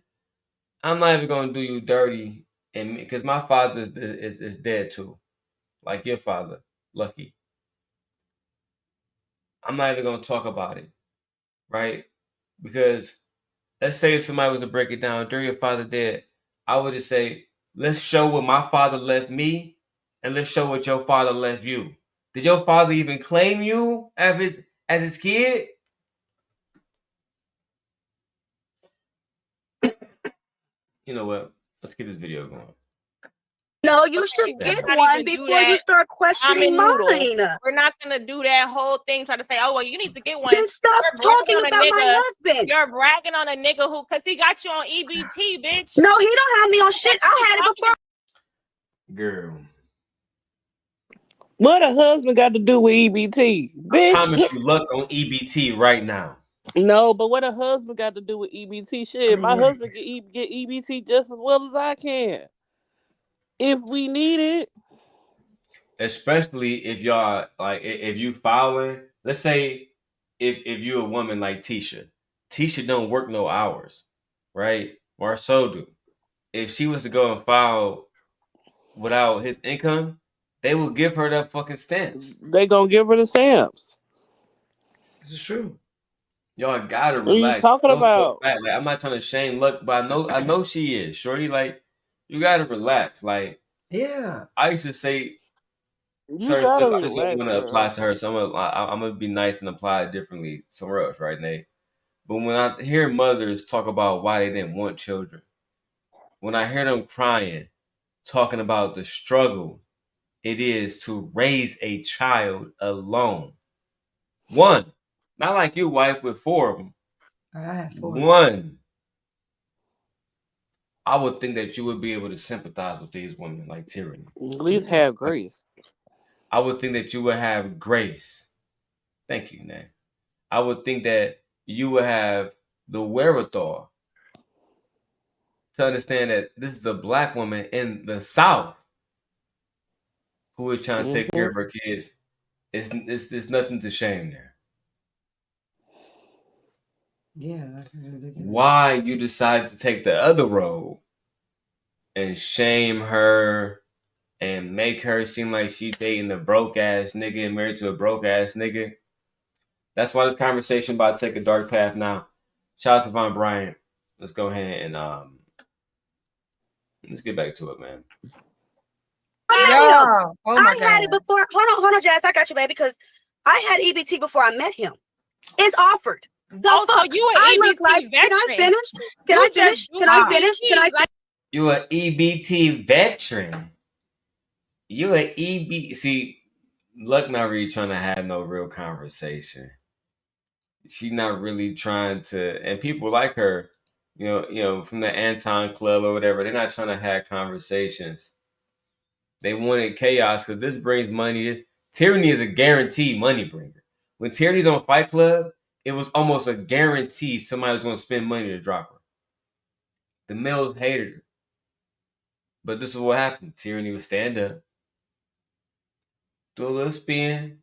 I'm not even gonna do you dirty, and because my father is dead too, like your father, Lucki. I'm not even gonna talk about it, right? Because let's say if somebody was to break it down, during your father dead, I would just say, let's show what my father left me, and let's show what your father left you. Did your father even claim you as his kid? You know what? Let's keep this video going. No, you should Damn. get Not one even do before you that. start questioning Noodle. mine. We're not gonna do that whole thing. Try to say, oh well, you need to get one. Then stop You're bragging talking on a about my nigga. husband. You're bragging on a nigga who, cause he got you on EBT, bitch. No, he don't have me on shit. I had it before. Girl, What a husband got to do with EBT, I bitch? promise you luck on EBT right now. No, but what a husband got to do with EBT? Shit, my husband get EBT just as well as I can, if we need it. Especially if y'all like if you following, let's say if you're a woman like Tisha. Tisha don't work no hours, right? Marceau do. If she was to go and file without his income, they will give her that fucking stamps. They gonna give her the stamps. This is true. Y'all gotta What are you relax. talking I know for about? a fact, like, I'm not trying to shame luck, but I know she is. Shorty, like, you gotta relax. Like, Yeah. I used to say You certain gotta stuff. I just don't relax, want to apply girl. to her, so I'm gonna be nice and apply it differently somewhere else, right, Nate? But when I hear mothers talk about why they didn't want children, when I hear them crying, talking about the struggle it is to raise a child alone, one, not like your wife with 4 of them, I had 4. one, I would think that you would be able to sympathize with these women like Tyranny. At least have grace. I would think that you would have grace. Thank you, Nate. I would think that you would have the wherewithal to understand that this is a black woman in the South who is trying to take care of her kids. It's nothing to shame there. Yeah, that's ridiculous. Why you decided to take the other road and shame her and make her seem like she dating a broke ass nigga and married to a broke ass nigga? That's why this conversation about to take a dark path now. Shout out to Von Bryant. Let's go ahead and Let's get back to it, man. Yeah. Oh my I had it before. Hold on, Jazz. I got you, baby, because I had EBT before I met him. It's offered. The fuck? So you an I EBT look like. veteran. Can I finish? Can You I finish? just do Can I EBT, finish? Can I? like- You an EBT veteran. You an EB. See, Luck not really trying to have no real conversation. She's not really trying to, and people like her, you know, from the Anton Club or whatever, they're not trying to have conversations. They wanted chaos because this brings money. Tyranny is a guaranteed money bringer. When Tyranny's on Fight Club, it was almost a guarantee somebody was going to spend money to drop her. The males hated her. But this is what happened. Tyranny would stand up, do a little spin.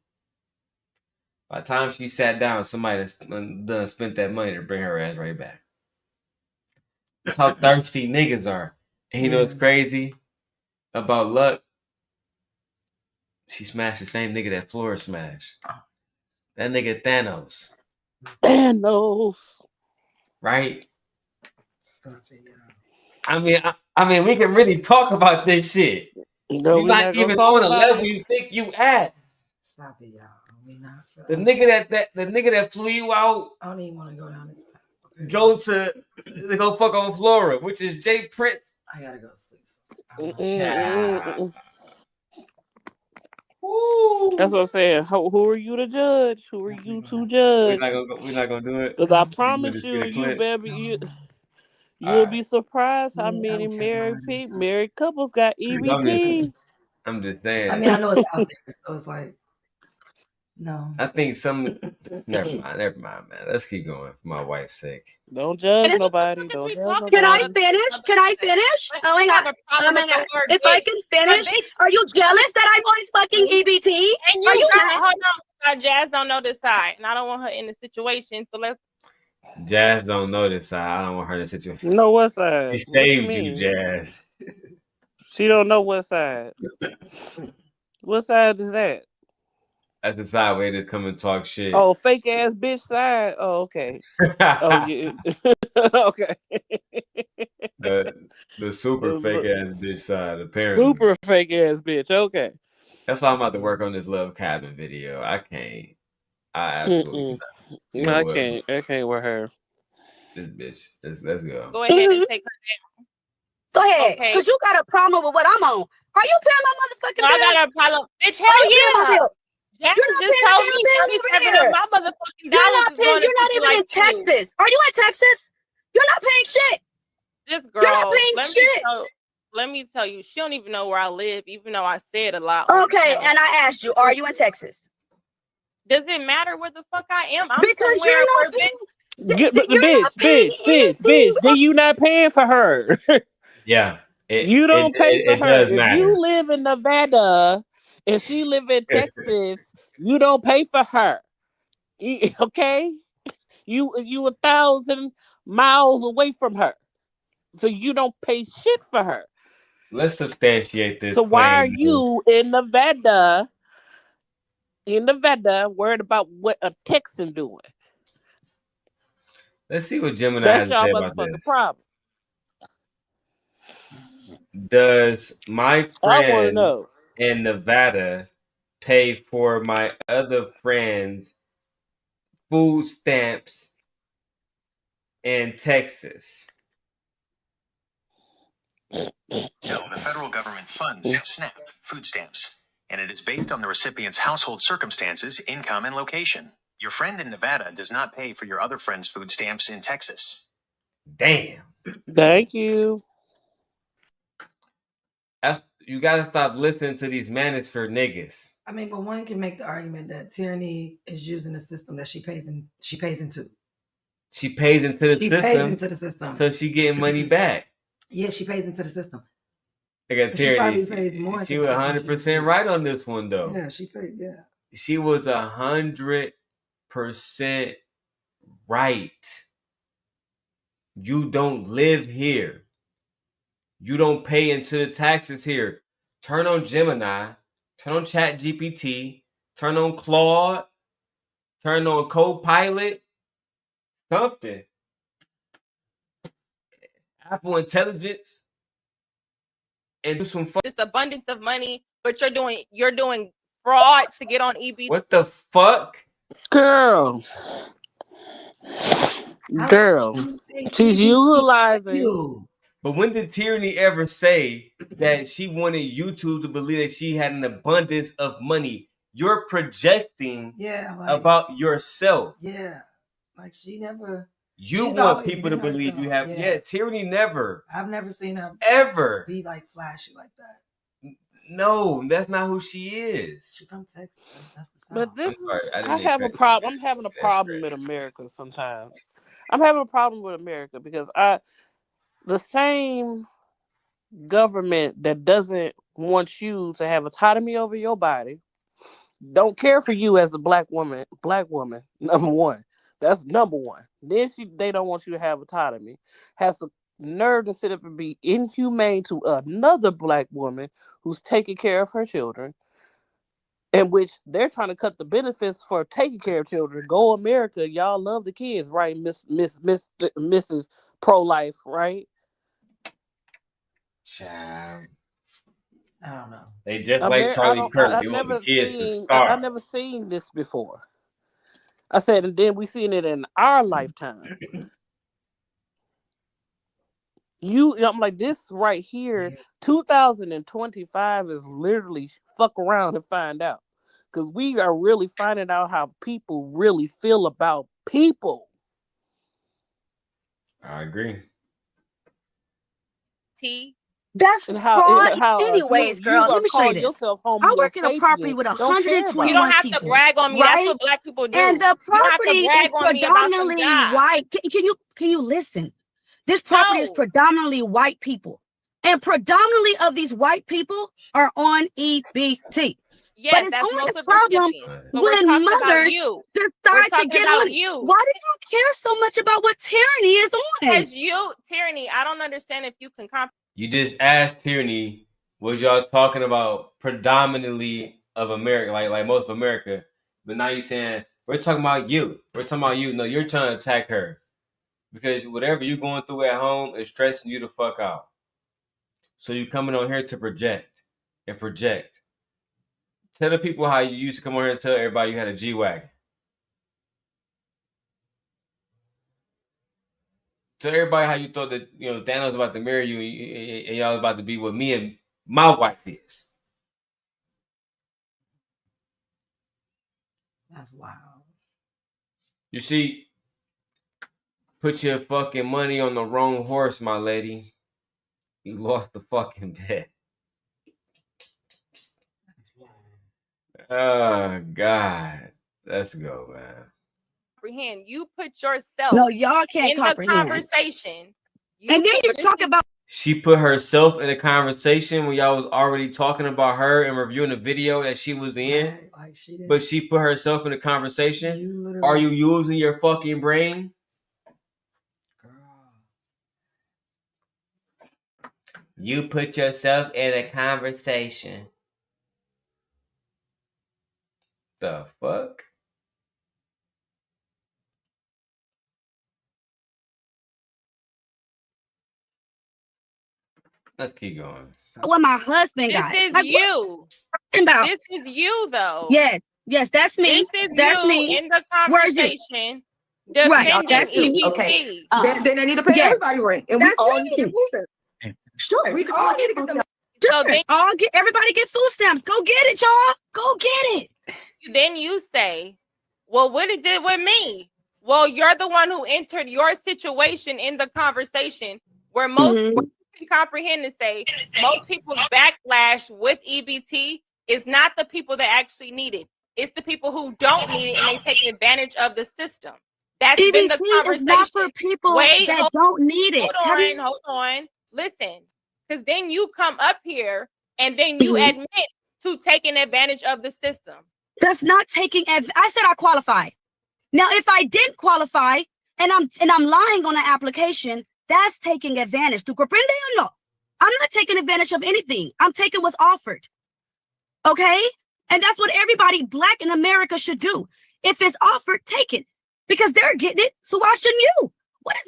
By the time she sat down, somebody done spent that money to bring her ass right back. That's how thirsty niggas are. And you know what's crazy about Luck? She smashed the same nigga that Flora smashed. That nigga Thanos. Thanos. Right? I mean, we can really talk about this shit. No, You're not even on the level you think you at. Stop it, y'all. The nigga that flew you out. I don't even want to go down this path. Okay. Drove to go fuck on Flora, which is Jay Prince. I gotta go sleep. That's what I'm saying. Who are you to judge? Who are you to judge? We're not gonna do it. Because I promise you, baby, you'll be surprised how many married couples got EBT. I'm just saying. I mean, I know it's out there, so it's like, no. I think never mind, man. Let's keep going for my wife's sake. Don't judge nobody. Don't judge nobody. Can I finish? Can I finish? Oh my god. Oh my god. If I can finish, are you jealous that I'm on fucking EBT? And Are you got, hold on, Jazz don't know this side, and I don't want her in the situation. So let's. Jazz don't know this side. I don't want her in the situation. No, what side? She saved you, Jazz. She don't know what side. What side is that? That's the side where they just come and talk shit. Oh, fake ass bitch side. Oh, okay. Oh yeah. Okay. The super fake ass bitch side, apparently. Super fake ass bitch. Okay. That's why I'm about to work on this Love Cabin video. I can't. I absolutely not. I can't with her. This bitch. Let's go. Go ahead and take her down. Go ahead, because you got a problem with what I'm on. Are you paying my motherfucking bill? I got a problem. Bitch, hell yeah. Jackson just told me 37 of my motherfucking dollars. You're not even in Texas. Are you in Texas? You're not paying shit. This girl. You're not paying shit. Let me tell you, she don't even know where I live, even though I said a lot. Okay, and I asked you, are you in Texas? Does it matter where the fuck I am? I'm because somewhere bitch, then you not paying for her. Yeah. You don't pay for her. Does if matter. You live in Nevada and she live in Texas, you don't pay for her. Okay? You 1,000 miles away from her. So you don't pay shit for her. Let's substantiate this. So why are you in Nevada worried about what a Texan doing? Let's see what Gemini That's has to y'all say about motherfucking this. problem. Does my friend know. in Nevada pay for my other friends' food stamps in Texas? No, the federal government funds SNAP, food stamps, and it is based on the recipient's household circumstances, income, and location. Your friend in Nevada does not pay for your other friend's food stamps in Texas. Damn. Thank you. You gotta stop listening to these manosphere niggas. I mean, but one can make the argument that Tyranny is using the system that she pays into. She pays into the system. She pays into the system. So she getting money back. Yeah, she pays into the system. I got Tyranny. She was 100% right on this one though. Yeah, she paid. Yeah, she was 100% right. You don't live here. You don't pay into the taxes here. Turn on Gemini. Turn on ChatGPT. Turn on Claude. Turn on Copilot. Something. Apple Intelligence. and do some this abundance of money, but you're doing fraud to get on EBT. What the fuck? Girl. She's utilizing. But when did Tyranny ever say that she wanted YouTube to believe that she had an abundance of money? You're projecting about yourself. Yeah. Like she never. You want people to believe you have. Yeah, Tyranny never. I've never seen her ever be like flashy like that. No, that's not who she is. She's from Texas. That's the But this I have a problem. I'm having a problem with America sometimes. I'm having a problem with America because the same government that doesn't want you to have autonomy over your body, don't care for you as a black woman, number one. That's number one. Then they don't want you to have autonomy. Has the nerve to sit up and be inhumane to another black woman who's taking care of her children, in which they're trying to cut the benefits for taking care of children. Go America, y'all love the kids, right? Mrs. Pro-life, right? Child. I don't know. They just like Charlie Kirk. They want the kids to starve. I've never seen this before. I said, and then we seen it in our lifetime. I'm like, this right here, 2025 is literally fuck around and find out. Because we are really finding out how people really feel about people. I agree. That's fraud. Anyways, girl, let me show you this. I work in a property with 121 You don't have people, to brag on me. right? That's what black people do. And the property you don't have is to brag on me about some predominantly job. white. Can you listen? This property is predominantly white people, and predominantly of these white people are on EBT. Yes, but it's that's only most the of the problem recipients. But we're when talking about mothers you. decide to talking get about money. you. Why do you care so much about what tyranny is on? Because tyranny, I don't understand if you can You just asked Tyranny, was y'all talking about predominantly of America, like most of America, but now you're saying we're talking about you. We're talking about you. No, you're trying to attack her because whatever you're going through at home is stressing you the fuck out. So you're coming on here to project and project. Tell the people how you used to come on here and tell everybody you had a G-Wagon. Tell everybody how you thought that Thanos was about to marry you and y'all was about to be what me and my wife is. That's wild. You see, put your fucking money on the wrong horse, my lady. You lost the fucking bet. Oh God, let's go, man. comprehend. You put yourself No, y'all can't in the comprehend. conversation. And then you talk about She put herself in a conversation when y'all was already talking about her and reviewing the video that she was in. Like she did. But she put herself in a conversation. Are you using your fucking brain? You put yourself in a conversation. The fuck? Let's keep going. what my husband This got. is Like, you. About? This is you, though. Yes, that's me. This is That's you me. in the Where's you? conversation. Right, Defending that's me. EBT. Okay. Then they need to pay everybody rent, and That's we all me. need to get food stamps. Sure, We can all need to get them. So then, everybody get food stamps. Go get it, y'all. Go get it. then you say, well, what it did with me? Well, you're the one who entered your situation in the conversation where most can comprehend to say most people's backlash with EBT is not the people that actually need it. It's the people who don't need it and they take advantage of the system. That's been the EBT conversation. is not for people that don't need it. Hold on. Listen, because then you come up here and then you admit to taking advantage of the system. That's not taking. I said I qualified. Now, if I didn't qualify and I'm lying on an application, that's taking advantage. ¿Tú comprende o no? I'm not taking advantage of anything. I'm taking what's offered. Okay? And that's what everybody black in America should do. If it's offered, take it. Because they're getting it. So why shouldn't you? What are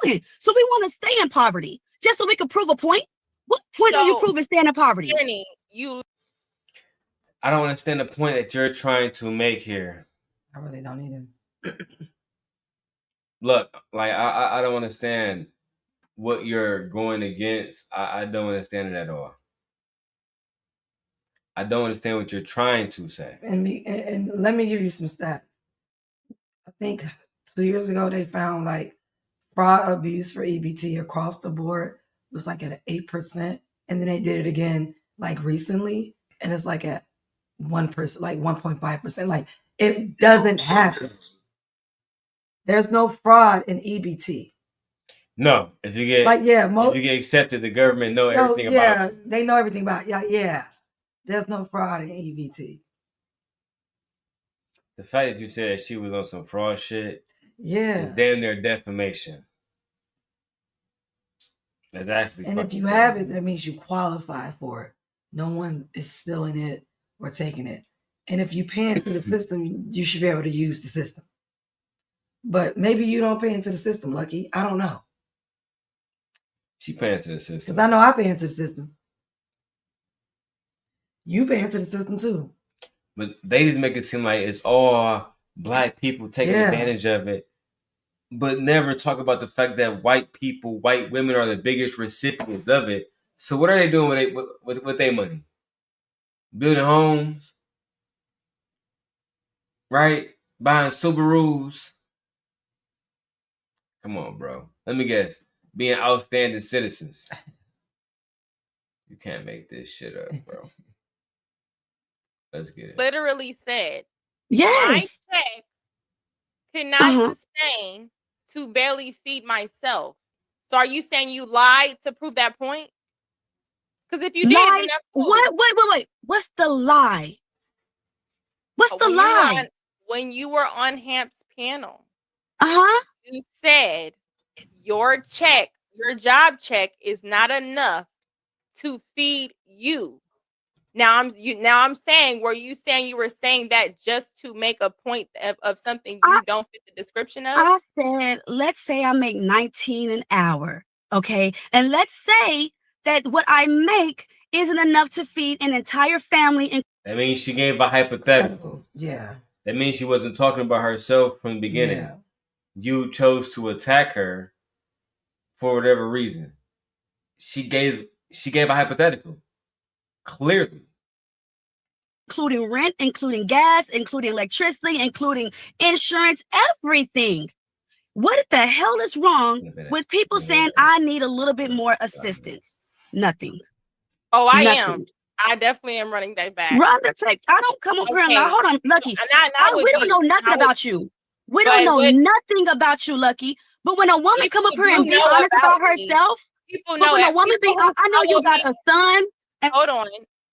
we doing? So we want to stay in poverty just so we can prove a point? What point are you So, proving stand in poverty? Tierney, I don't understand the point that you're trying to make here. I really don't either. Look, like I don't understand what you're going against. I don't understand it at all. I don't understand what you're trying to say. And let me give you some stats. I think 2 years ago they found like fraud abuse for EBT across the board was like at 8%, and then they did it again like recently, and it's like at 1%, like 1.5%. Like it doesn't happen. There's no fraud in EBT. No, if you get if you get accepted, the government know everything about you. They know everything about yeah. There's no fraud in EBT. The fact that you said she was on some fraud shit, Yeah, is damn near defamation. That's actually. and if you have it, that means you qualify for it. No one is stealing it or taking it. And if you pay into the system, you should be able to use the system. But maybe you don't pay into the system, Lucky. I don't know. She pay into the system. Because I know I pay into the system. You pay into the system too. But they just make it seem like it's all black people taking advantage of it, but never talk about the fact that white people, white women are the biggest recipients of it. So what are they doing with their money? Building homes, right? Buying Subarus. Come on, bro. Let me guess. Being outstanding citizens. You can't make this shit up, bro. Let's get it. literally said, Yes. my check cannot sustain to barely feed myself. So are you saying you lied to prove that point? Because if you did, then that's cool. Wait. What's the lie? What's the lie? When you were on Hamp's panel, you said your check, your job check is not enough to feed you. Now I'm saying, were you saying you were saying that just to make a point of something you don't fit the description of? I said, let's say I make 19 an hour, okay? And let's say that what I make isn't enough to feed an entire family. That means she gave a hypothetical. Yeah. That means she wasn't talking about herself from the beginning. Yeah. You chose to attack her for whatever reason. She gave a hypothetical. Clearly. Including rent, including gas, including electricity, including insurance, everything. What the hell is wrong with people saying I need a little bit more assistance? Nothing. Oh, I Nothing. am. I definitely am running that back. Run the take. I don't come up here and lie. Hold on, Lucky. We don't know nothing about you. We don't know nothing about you, Lucky. But when a woman come up here and be honest about herself, people but know when a that. woman be, I know you got a son. Hold on.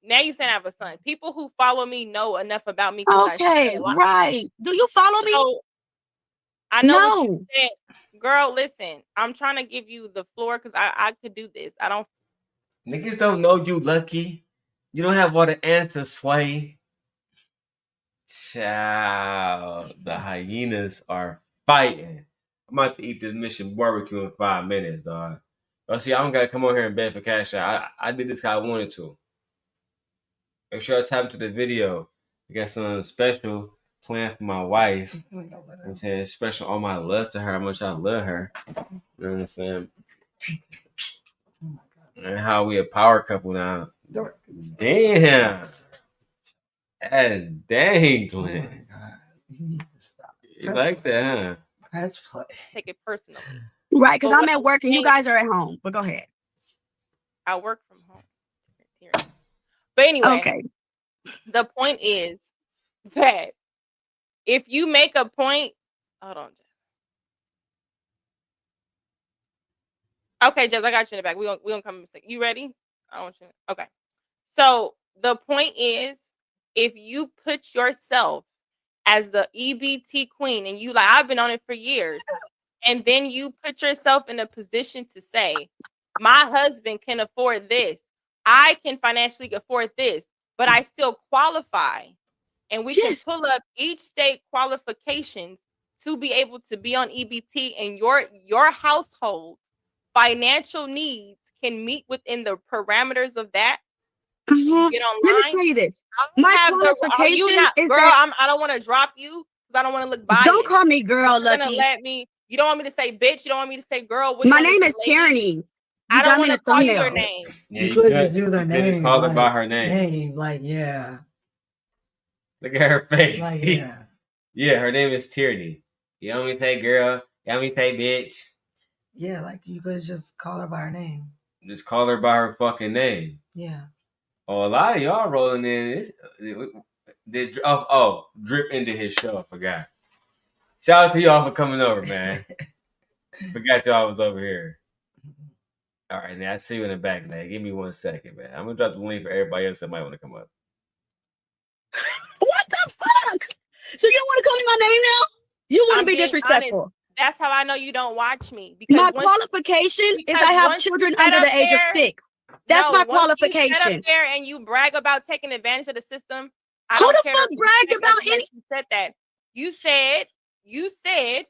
Now you saying I have a son. People who follow me know enough about me. Okay, right. Do you follow me? So, I know what you said. Girl, listen. I'm trying to give you the floor because I could do this. I don't. Niggas don't know you, Lucky. You don't have all the answers, Sway. Child, the hyenas are fighting. I'm about to eat this Mission Barbecue in 5 minutes, dog. Oh, see, I don't gotta come on here and beg for cash out. I did this because I wanted to. Make sure I tap into the video. I got something special planned for my wife. You know what I'm saying? It's special all my love to her, how much I love her. You know what I'm saying? And how we a power couple now. Damn. That's dang, Glenn. You need to stop. You like that, huh? Press play. Take it personally. Right, because I'm at work and you guys are at home. But go ahead. I work from home. But anyway, okay. The point is that if you make a point, hold on, Jess. Okay, Jess, I got you in the back. We gonna come in a second. You ready? I want you. Okay. So the point is, if you put yourself as the EBT queen and you like, I've been on it for years, and then you put yourself in a position to say, my husband can afford this, I can financially afford this, but I still qualify, and we can pull up each state qualifications to be able to be on EBT, and your household financial needs can meet within the parameters of that, Mhm. get Let me online. tell you this. I My have the. Are you qualification not, is girl? that I don't want to drop you because I don't want to look biased. don't call me girl, You're gonna Lucki. let me. You don't want me to say bitch. You don't want me to say girl. What do you My want me name to is say, lady? Tyranny. I You don't got me in want the to call you your thumbnail. name. Yeah, You could just could. do their You could just name. call her by like, her name. Like, yeah. Look at her face. Like, yeah. Yeah, her name is Tierney. You want me to say girl? You want me to say bitch? Yeah, like you could just call her by her name. Just call her by her fucking name. Yeah. Oh, a lot of y'all rolling in. Drip into his show. I forgot. Shout out to y'all for coming over, man. Forgot y'all was over here. All right, now I see you in the back, man. Give me 1 second, man. I'm gonna drop the link for everybody else that might want to come up. What the fuck? So you don't want to call me my name now? You want I'm to be being disrespectful? honest. That's how I know you don't watch me. Because My once qualification is because I have once you children get under up the age of there- 6. That's no, my once you get qualification. up there and you brag about taking advantage of the system, I Who don't the care fuck to bragged respect about as much any? you said that. You said,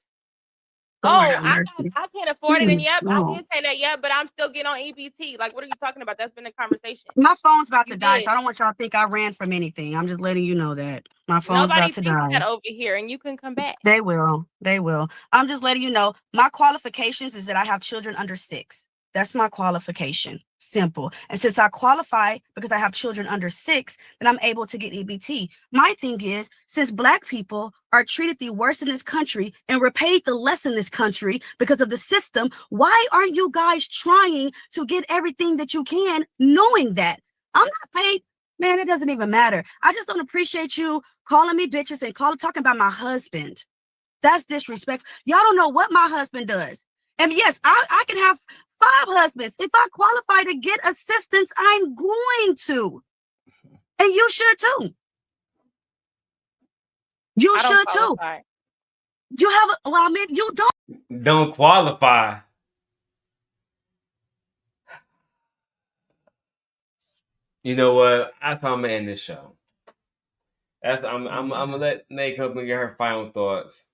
Lord oh, have mercy. I can't afford it, and yep, I No. did say that, yep, but I'm still getting on EBT. Like, what are you talking about? That's been a conversation. My phone's about You to die, did. so I don't want y'all to think I ran from anything. I'm just letting you know that my phone's Nobody about to thinks die. that over here, and you can come back. They will. They will. I'm just letting you know my qualifications is that I have children under 6. That's my qualification. Simple. And since I qualify because I have children under 6, then I'm able to get EBT. My thing is, since Black people are treated the worst in this country and we're paid the less in this country because of the system, why aren't you guys trying to get everything that you can, knowing that I'm not paid? Man, it doesn't even matter. I just don't appreciate you calling me bitches and talking about my husband. That's disrespectful. Y'all don't know what my husband does. And yes, I can have 5 husbands. If I qualify to get assistance, I'm going to. And you should too. You I don't should too. qualify. You have well, I mean, you don't. Don't qualify. You know what? That's how I'm gonna end this show. I'm gonna let Nate come and get her final thoughts.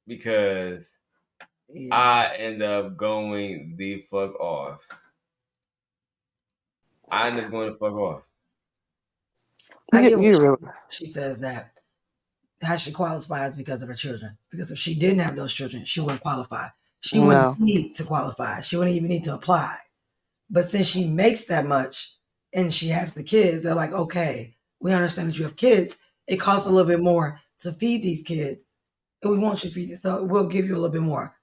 Because I end up going the fuck off. I end up going the fuck off. I get what she says that how she qualifies because of her children. Because if she didn't have those children, she wouldn't qualify. She wouldn't need to qualify. She wouldn't even need to apply. But since she makes that much and she has the kids, they're like, okay, we understand that you have kids. It costs a little bit more to feed these kids. And we want you to feed it, so we'll give you a little bit more.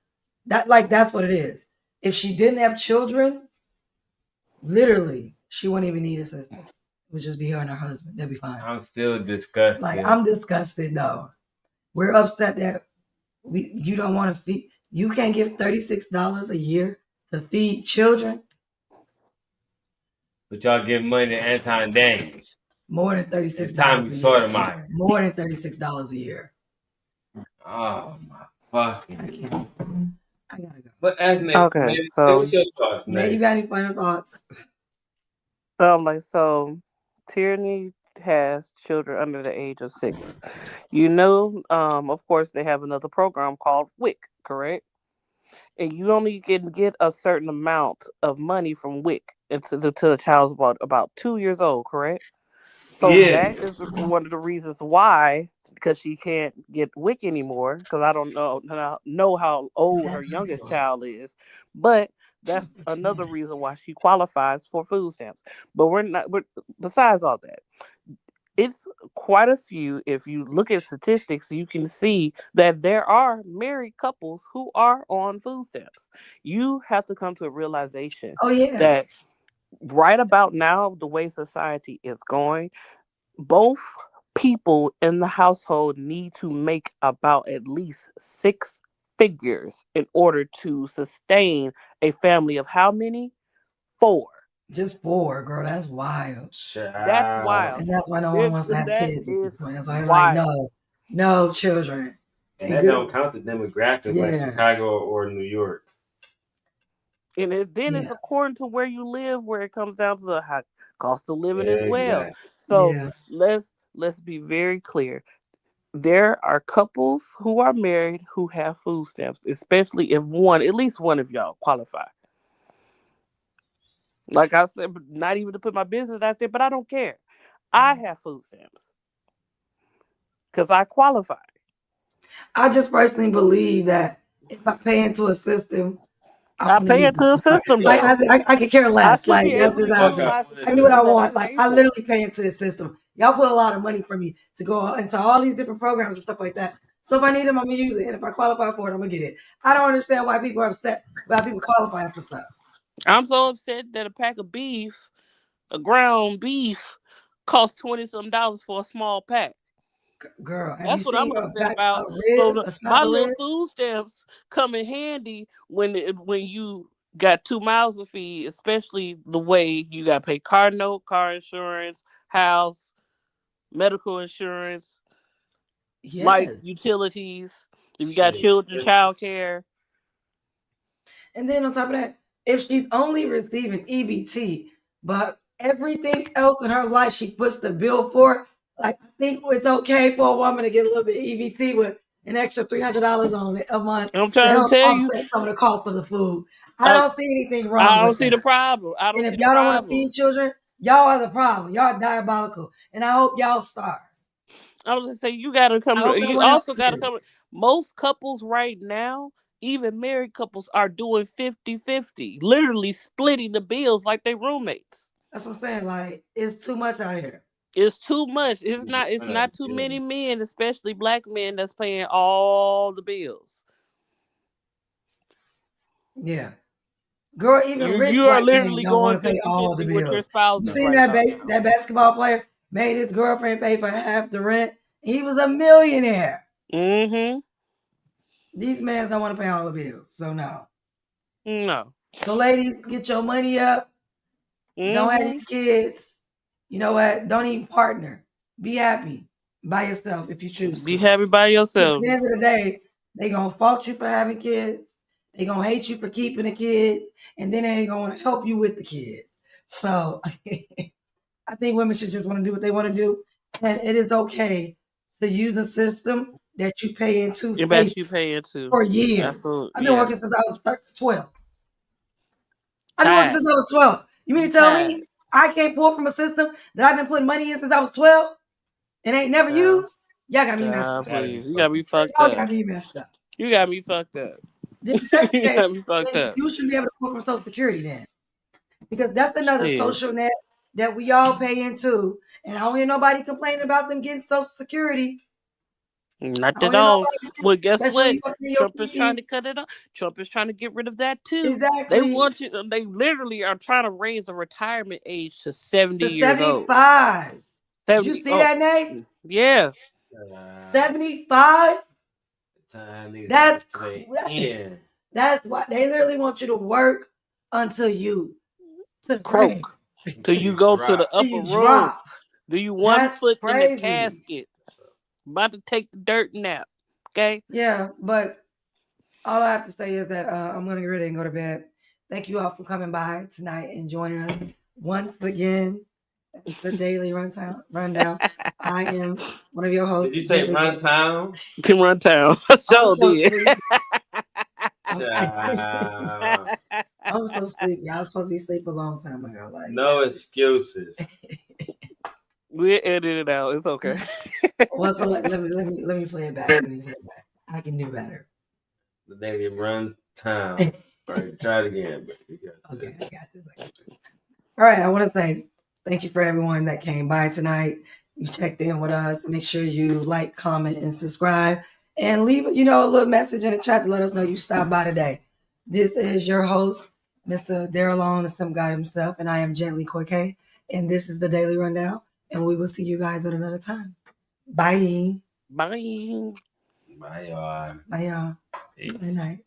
That's what it is. If she didn't have children, literally, she wouldn't even need assistance. It would just be her and her husband. They'll be fine. I'm still disgusted. Like, I'm disgusted though. We're upset that you don't want to feed. You can't give $36 a year to feed children. But y'all give money to Anton Daniels. More than $36. It's time we sort them out. More than $36 a year. Oh my fucking! I gotta go. But as Nate, Okay, Nate, so what's your thoughts, Nate, you Nate? got any final thoughts? So Tierney has children under the age of 6. You know, of course, they have another program called WIC, correct? And you only can get a certain amount of money from WIC until the child's about 2 years old, correct? So that is one of the reasons why, because she can't get WIC anymore. Because I don't know how old her youngest child is, but that's another reason why she qualifies for food stamps. But we're not. But besides all that, it's quite a few. If you look at statistics, you can see that there are married couples who are on food stamps. You have to come to a realization that right about now, the way society is going, both people in the household need to make about at least 6 figures in order to sustain a family of how many? 4. Just 4, girl. That's wild. That's wild. And that's why no one wants to have That kids at is this point. That's why they're wild. like, no children. And that don't count the demographics like Yeah. Chicago or New York. And it's according to where you live, where it comes down to the high cost of living as well. Exactly. So let's be very clear. There are couples who are married who have food stamps, especially if at least one of y'all qualify. Like I said, not even to put my business out there, but I don't care. I have food stamps because I qualify. I just personally believe that if I pay into a system, I I want to pay use the into a system. system Like though. I could care I less. should Like be that's able just to how I feel. utilize the I do what I system that want. I Like pay I for. literally pay into the system. Y'all put a lot of money for me to go into all these different programs and stuff like that. So if I need them, I'm gonna use it, and if I qualify for it, I'm gonna get it. I don't understand why people are upset about people qualifying for stuff. I'm so upset that a pack of beef, a ground beef, costs $20 some for a small pack. Girl, have you That's what I'm seen a upset pack about. of So ribs, a my side of little ribs? food stamps come in handy when you got 2 miles to feed, especially the way you got to pay car note, car insurance, house, medical insurance, light Yes. utilities. If you got Shit children, expensive. child care. And then on top of that, if she's only receiving EBT, but everything else in her life she puts the bill for, like I think it's okay for a woman to get a little bit of EBT with an extra $300 on it a month I'm to trying to help tell you, offset some of the cost of the food. I I, don't see anything I wrong don't with see the that. problem. I And don't if see the y'all don't want to problem. feed children, y'all are the problem. Y'all diabolical. And I hope y'all starve. I was gonna say you gotta come. I hope no You one also else gotta is. come. Most couples right now, even married couples, are doing 50-50, literally splitting the bills like they roommates. That's what I'm saying. Like, it's too much out here. It's too much. It's not. It's not too many men, especially black men, that's paying all the bills. Yeah. Girl, even rich You are black men literally don't going want to pay all the 50-50 with your bills. You spouses seen right now. that basketball player made his girlfriend pay for half the rent? He was a millionaire. Mm-hmm. These men don't want to pay all the bills. So no. No. So ladies, get your money up. Don't have these kids. You know what? Don't even partner. Be happy by yourself if you choose Be to. happy by Because yourself. at the end of the day, they gonna fault you for having kids. They gonna hate you for keeping the kids, and then they ain't gonna want to help you with the kids. So I think women should just want to do what they want to do, and it is okay to use a system that you pay into You bet faith you pay into. for years. Absolutely. I've been Yeah. working since I was 12. I've been working Tired. since I was 12. You mean to tell me I can't pull from a system that I've been putting money in since I was 12 and ain't never used? Y'all got me messed up. Please. You got me fucked Y'all up. got me messed up. You got me fucked up. If that's the You case, got me fucked then up. you should be able to pull from Social Security then. Because that's another Shit. social net that we all pay into. And I don't hear nobody complaining about them getting Social Security. Not I don't at hear all. nobody, Well, guess especially when what? you up in your Trump is trying to 50s. cut it off. Trump is trying to get rid of that too. Exactly. They want you. They literally are trying to raise the retirement age to 70 To years old. 75. Did you 70. see that, Nate? Yeah. 75? That's crazy. crazy. That's why they literally want you to work until you to Croak. Till you go to the till upper you room. drop. Do you one That's foot in the crazy. casket? About to take the dirt nap. Okay. Yeah, but all I have to say is that I'm gonna get ready and go to bed. Thank you all for coming by tonight and joining us once again. The daily rundown. I am one of your hosts. Did you say run town? To run town. I'm So so did. sleepy. Child. I'm so sleepy. I was supposed to be asleep a long time ago. Like No excuses. We'll edit it out. It's okay. well, so let me play it back. Let me play it back. I can do better. The daily run town. All right, try it again. Okay, I got this. All right, I want to say thank you for everyone that came by tonight. You checked in with us. Make sure you like, comment, and subscribe, and leave a little message in the chat to let us know you stopped by today. This is your host, Mr. Darrel Long, the Sim God himself, and I am Gently Koike, and this is the Daily Rundown, and we will see you guys at another time. Bye. Bye. Bye, y'all. Bye, y'all. Good night.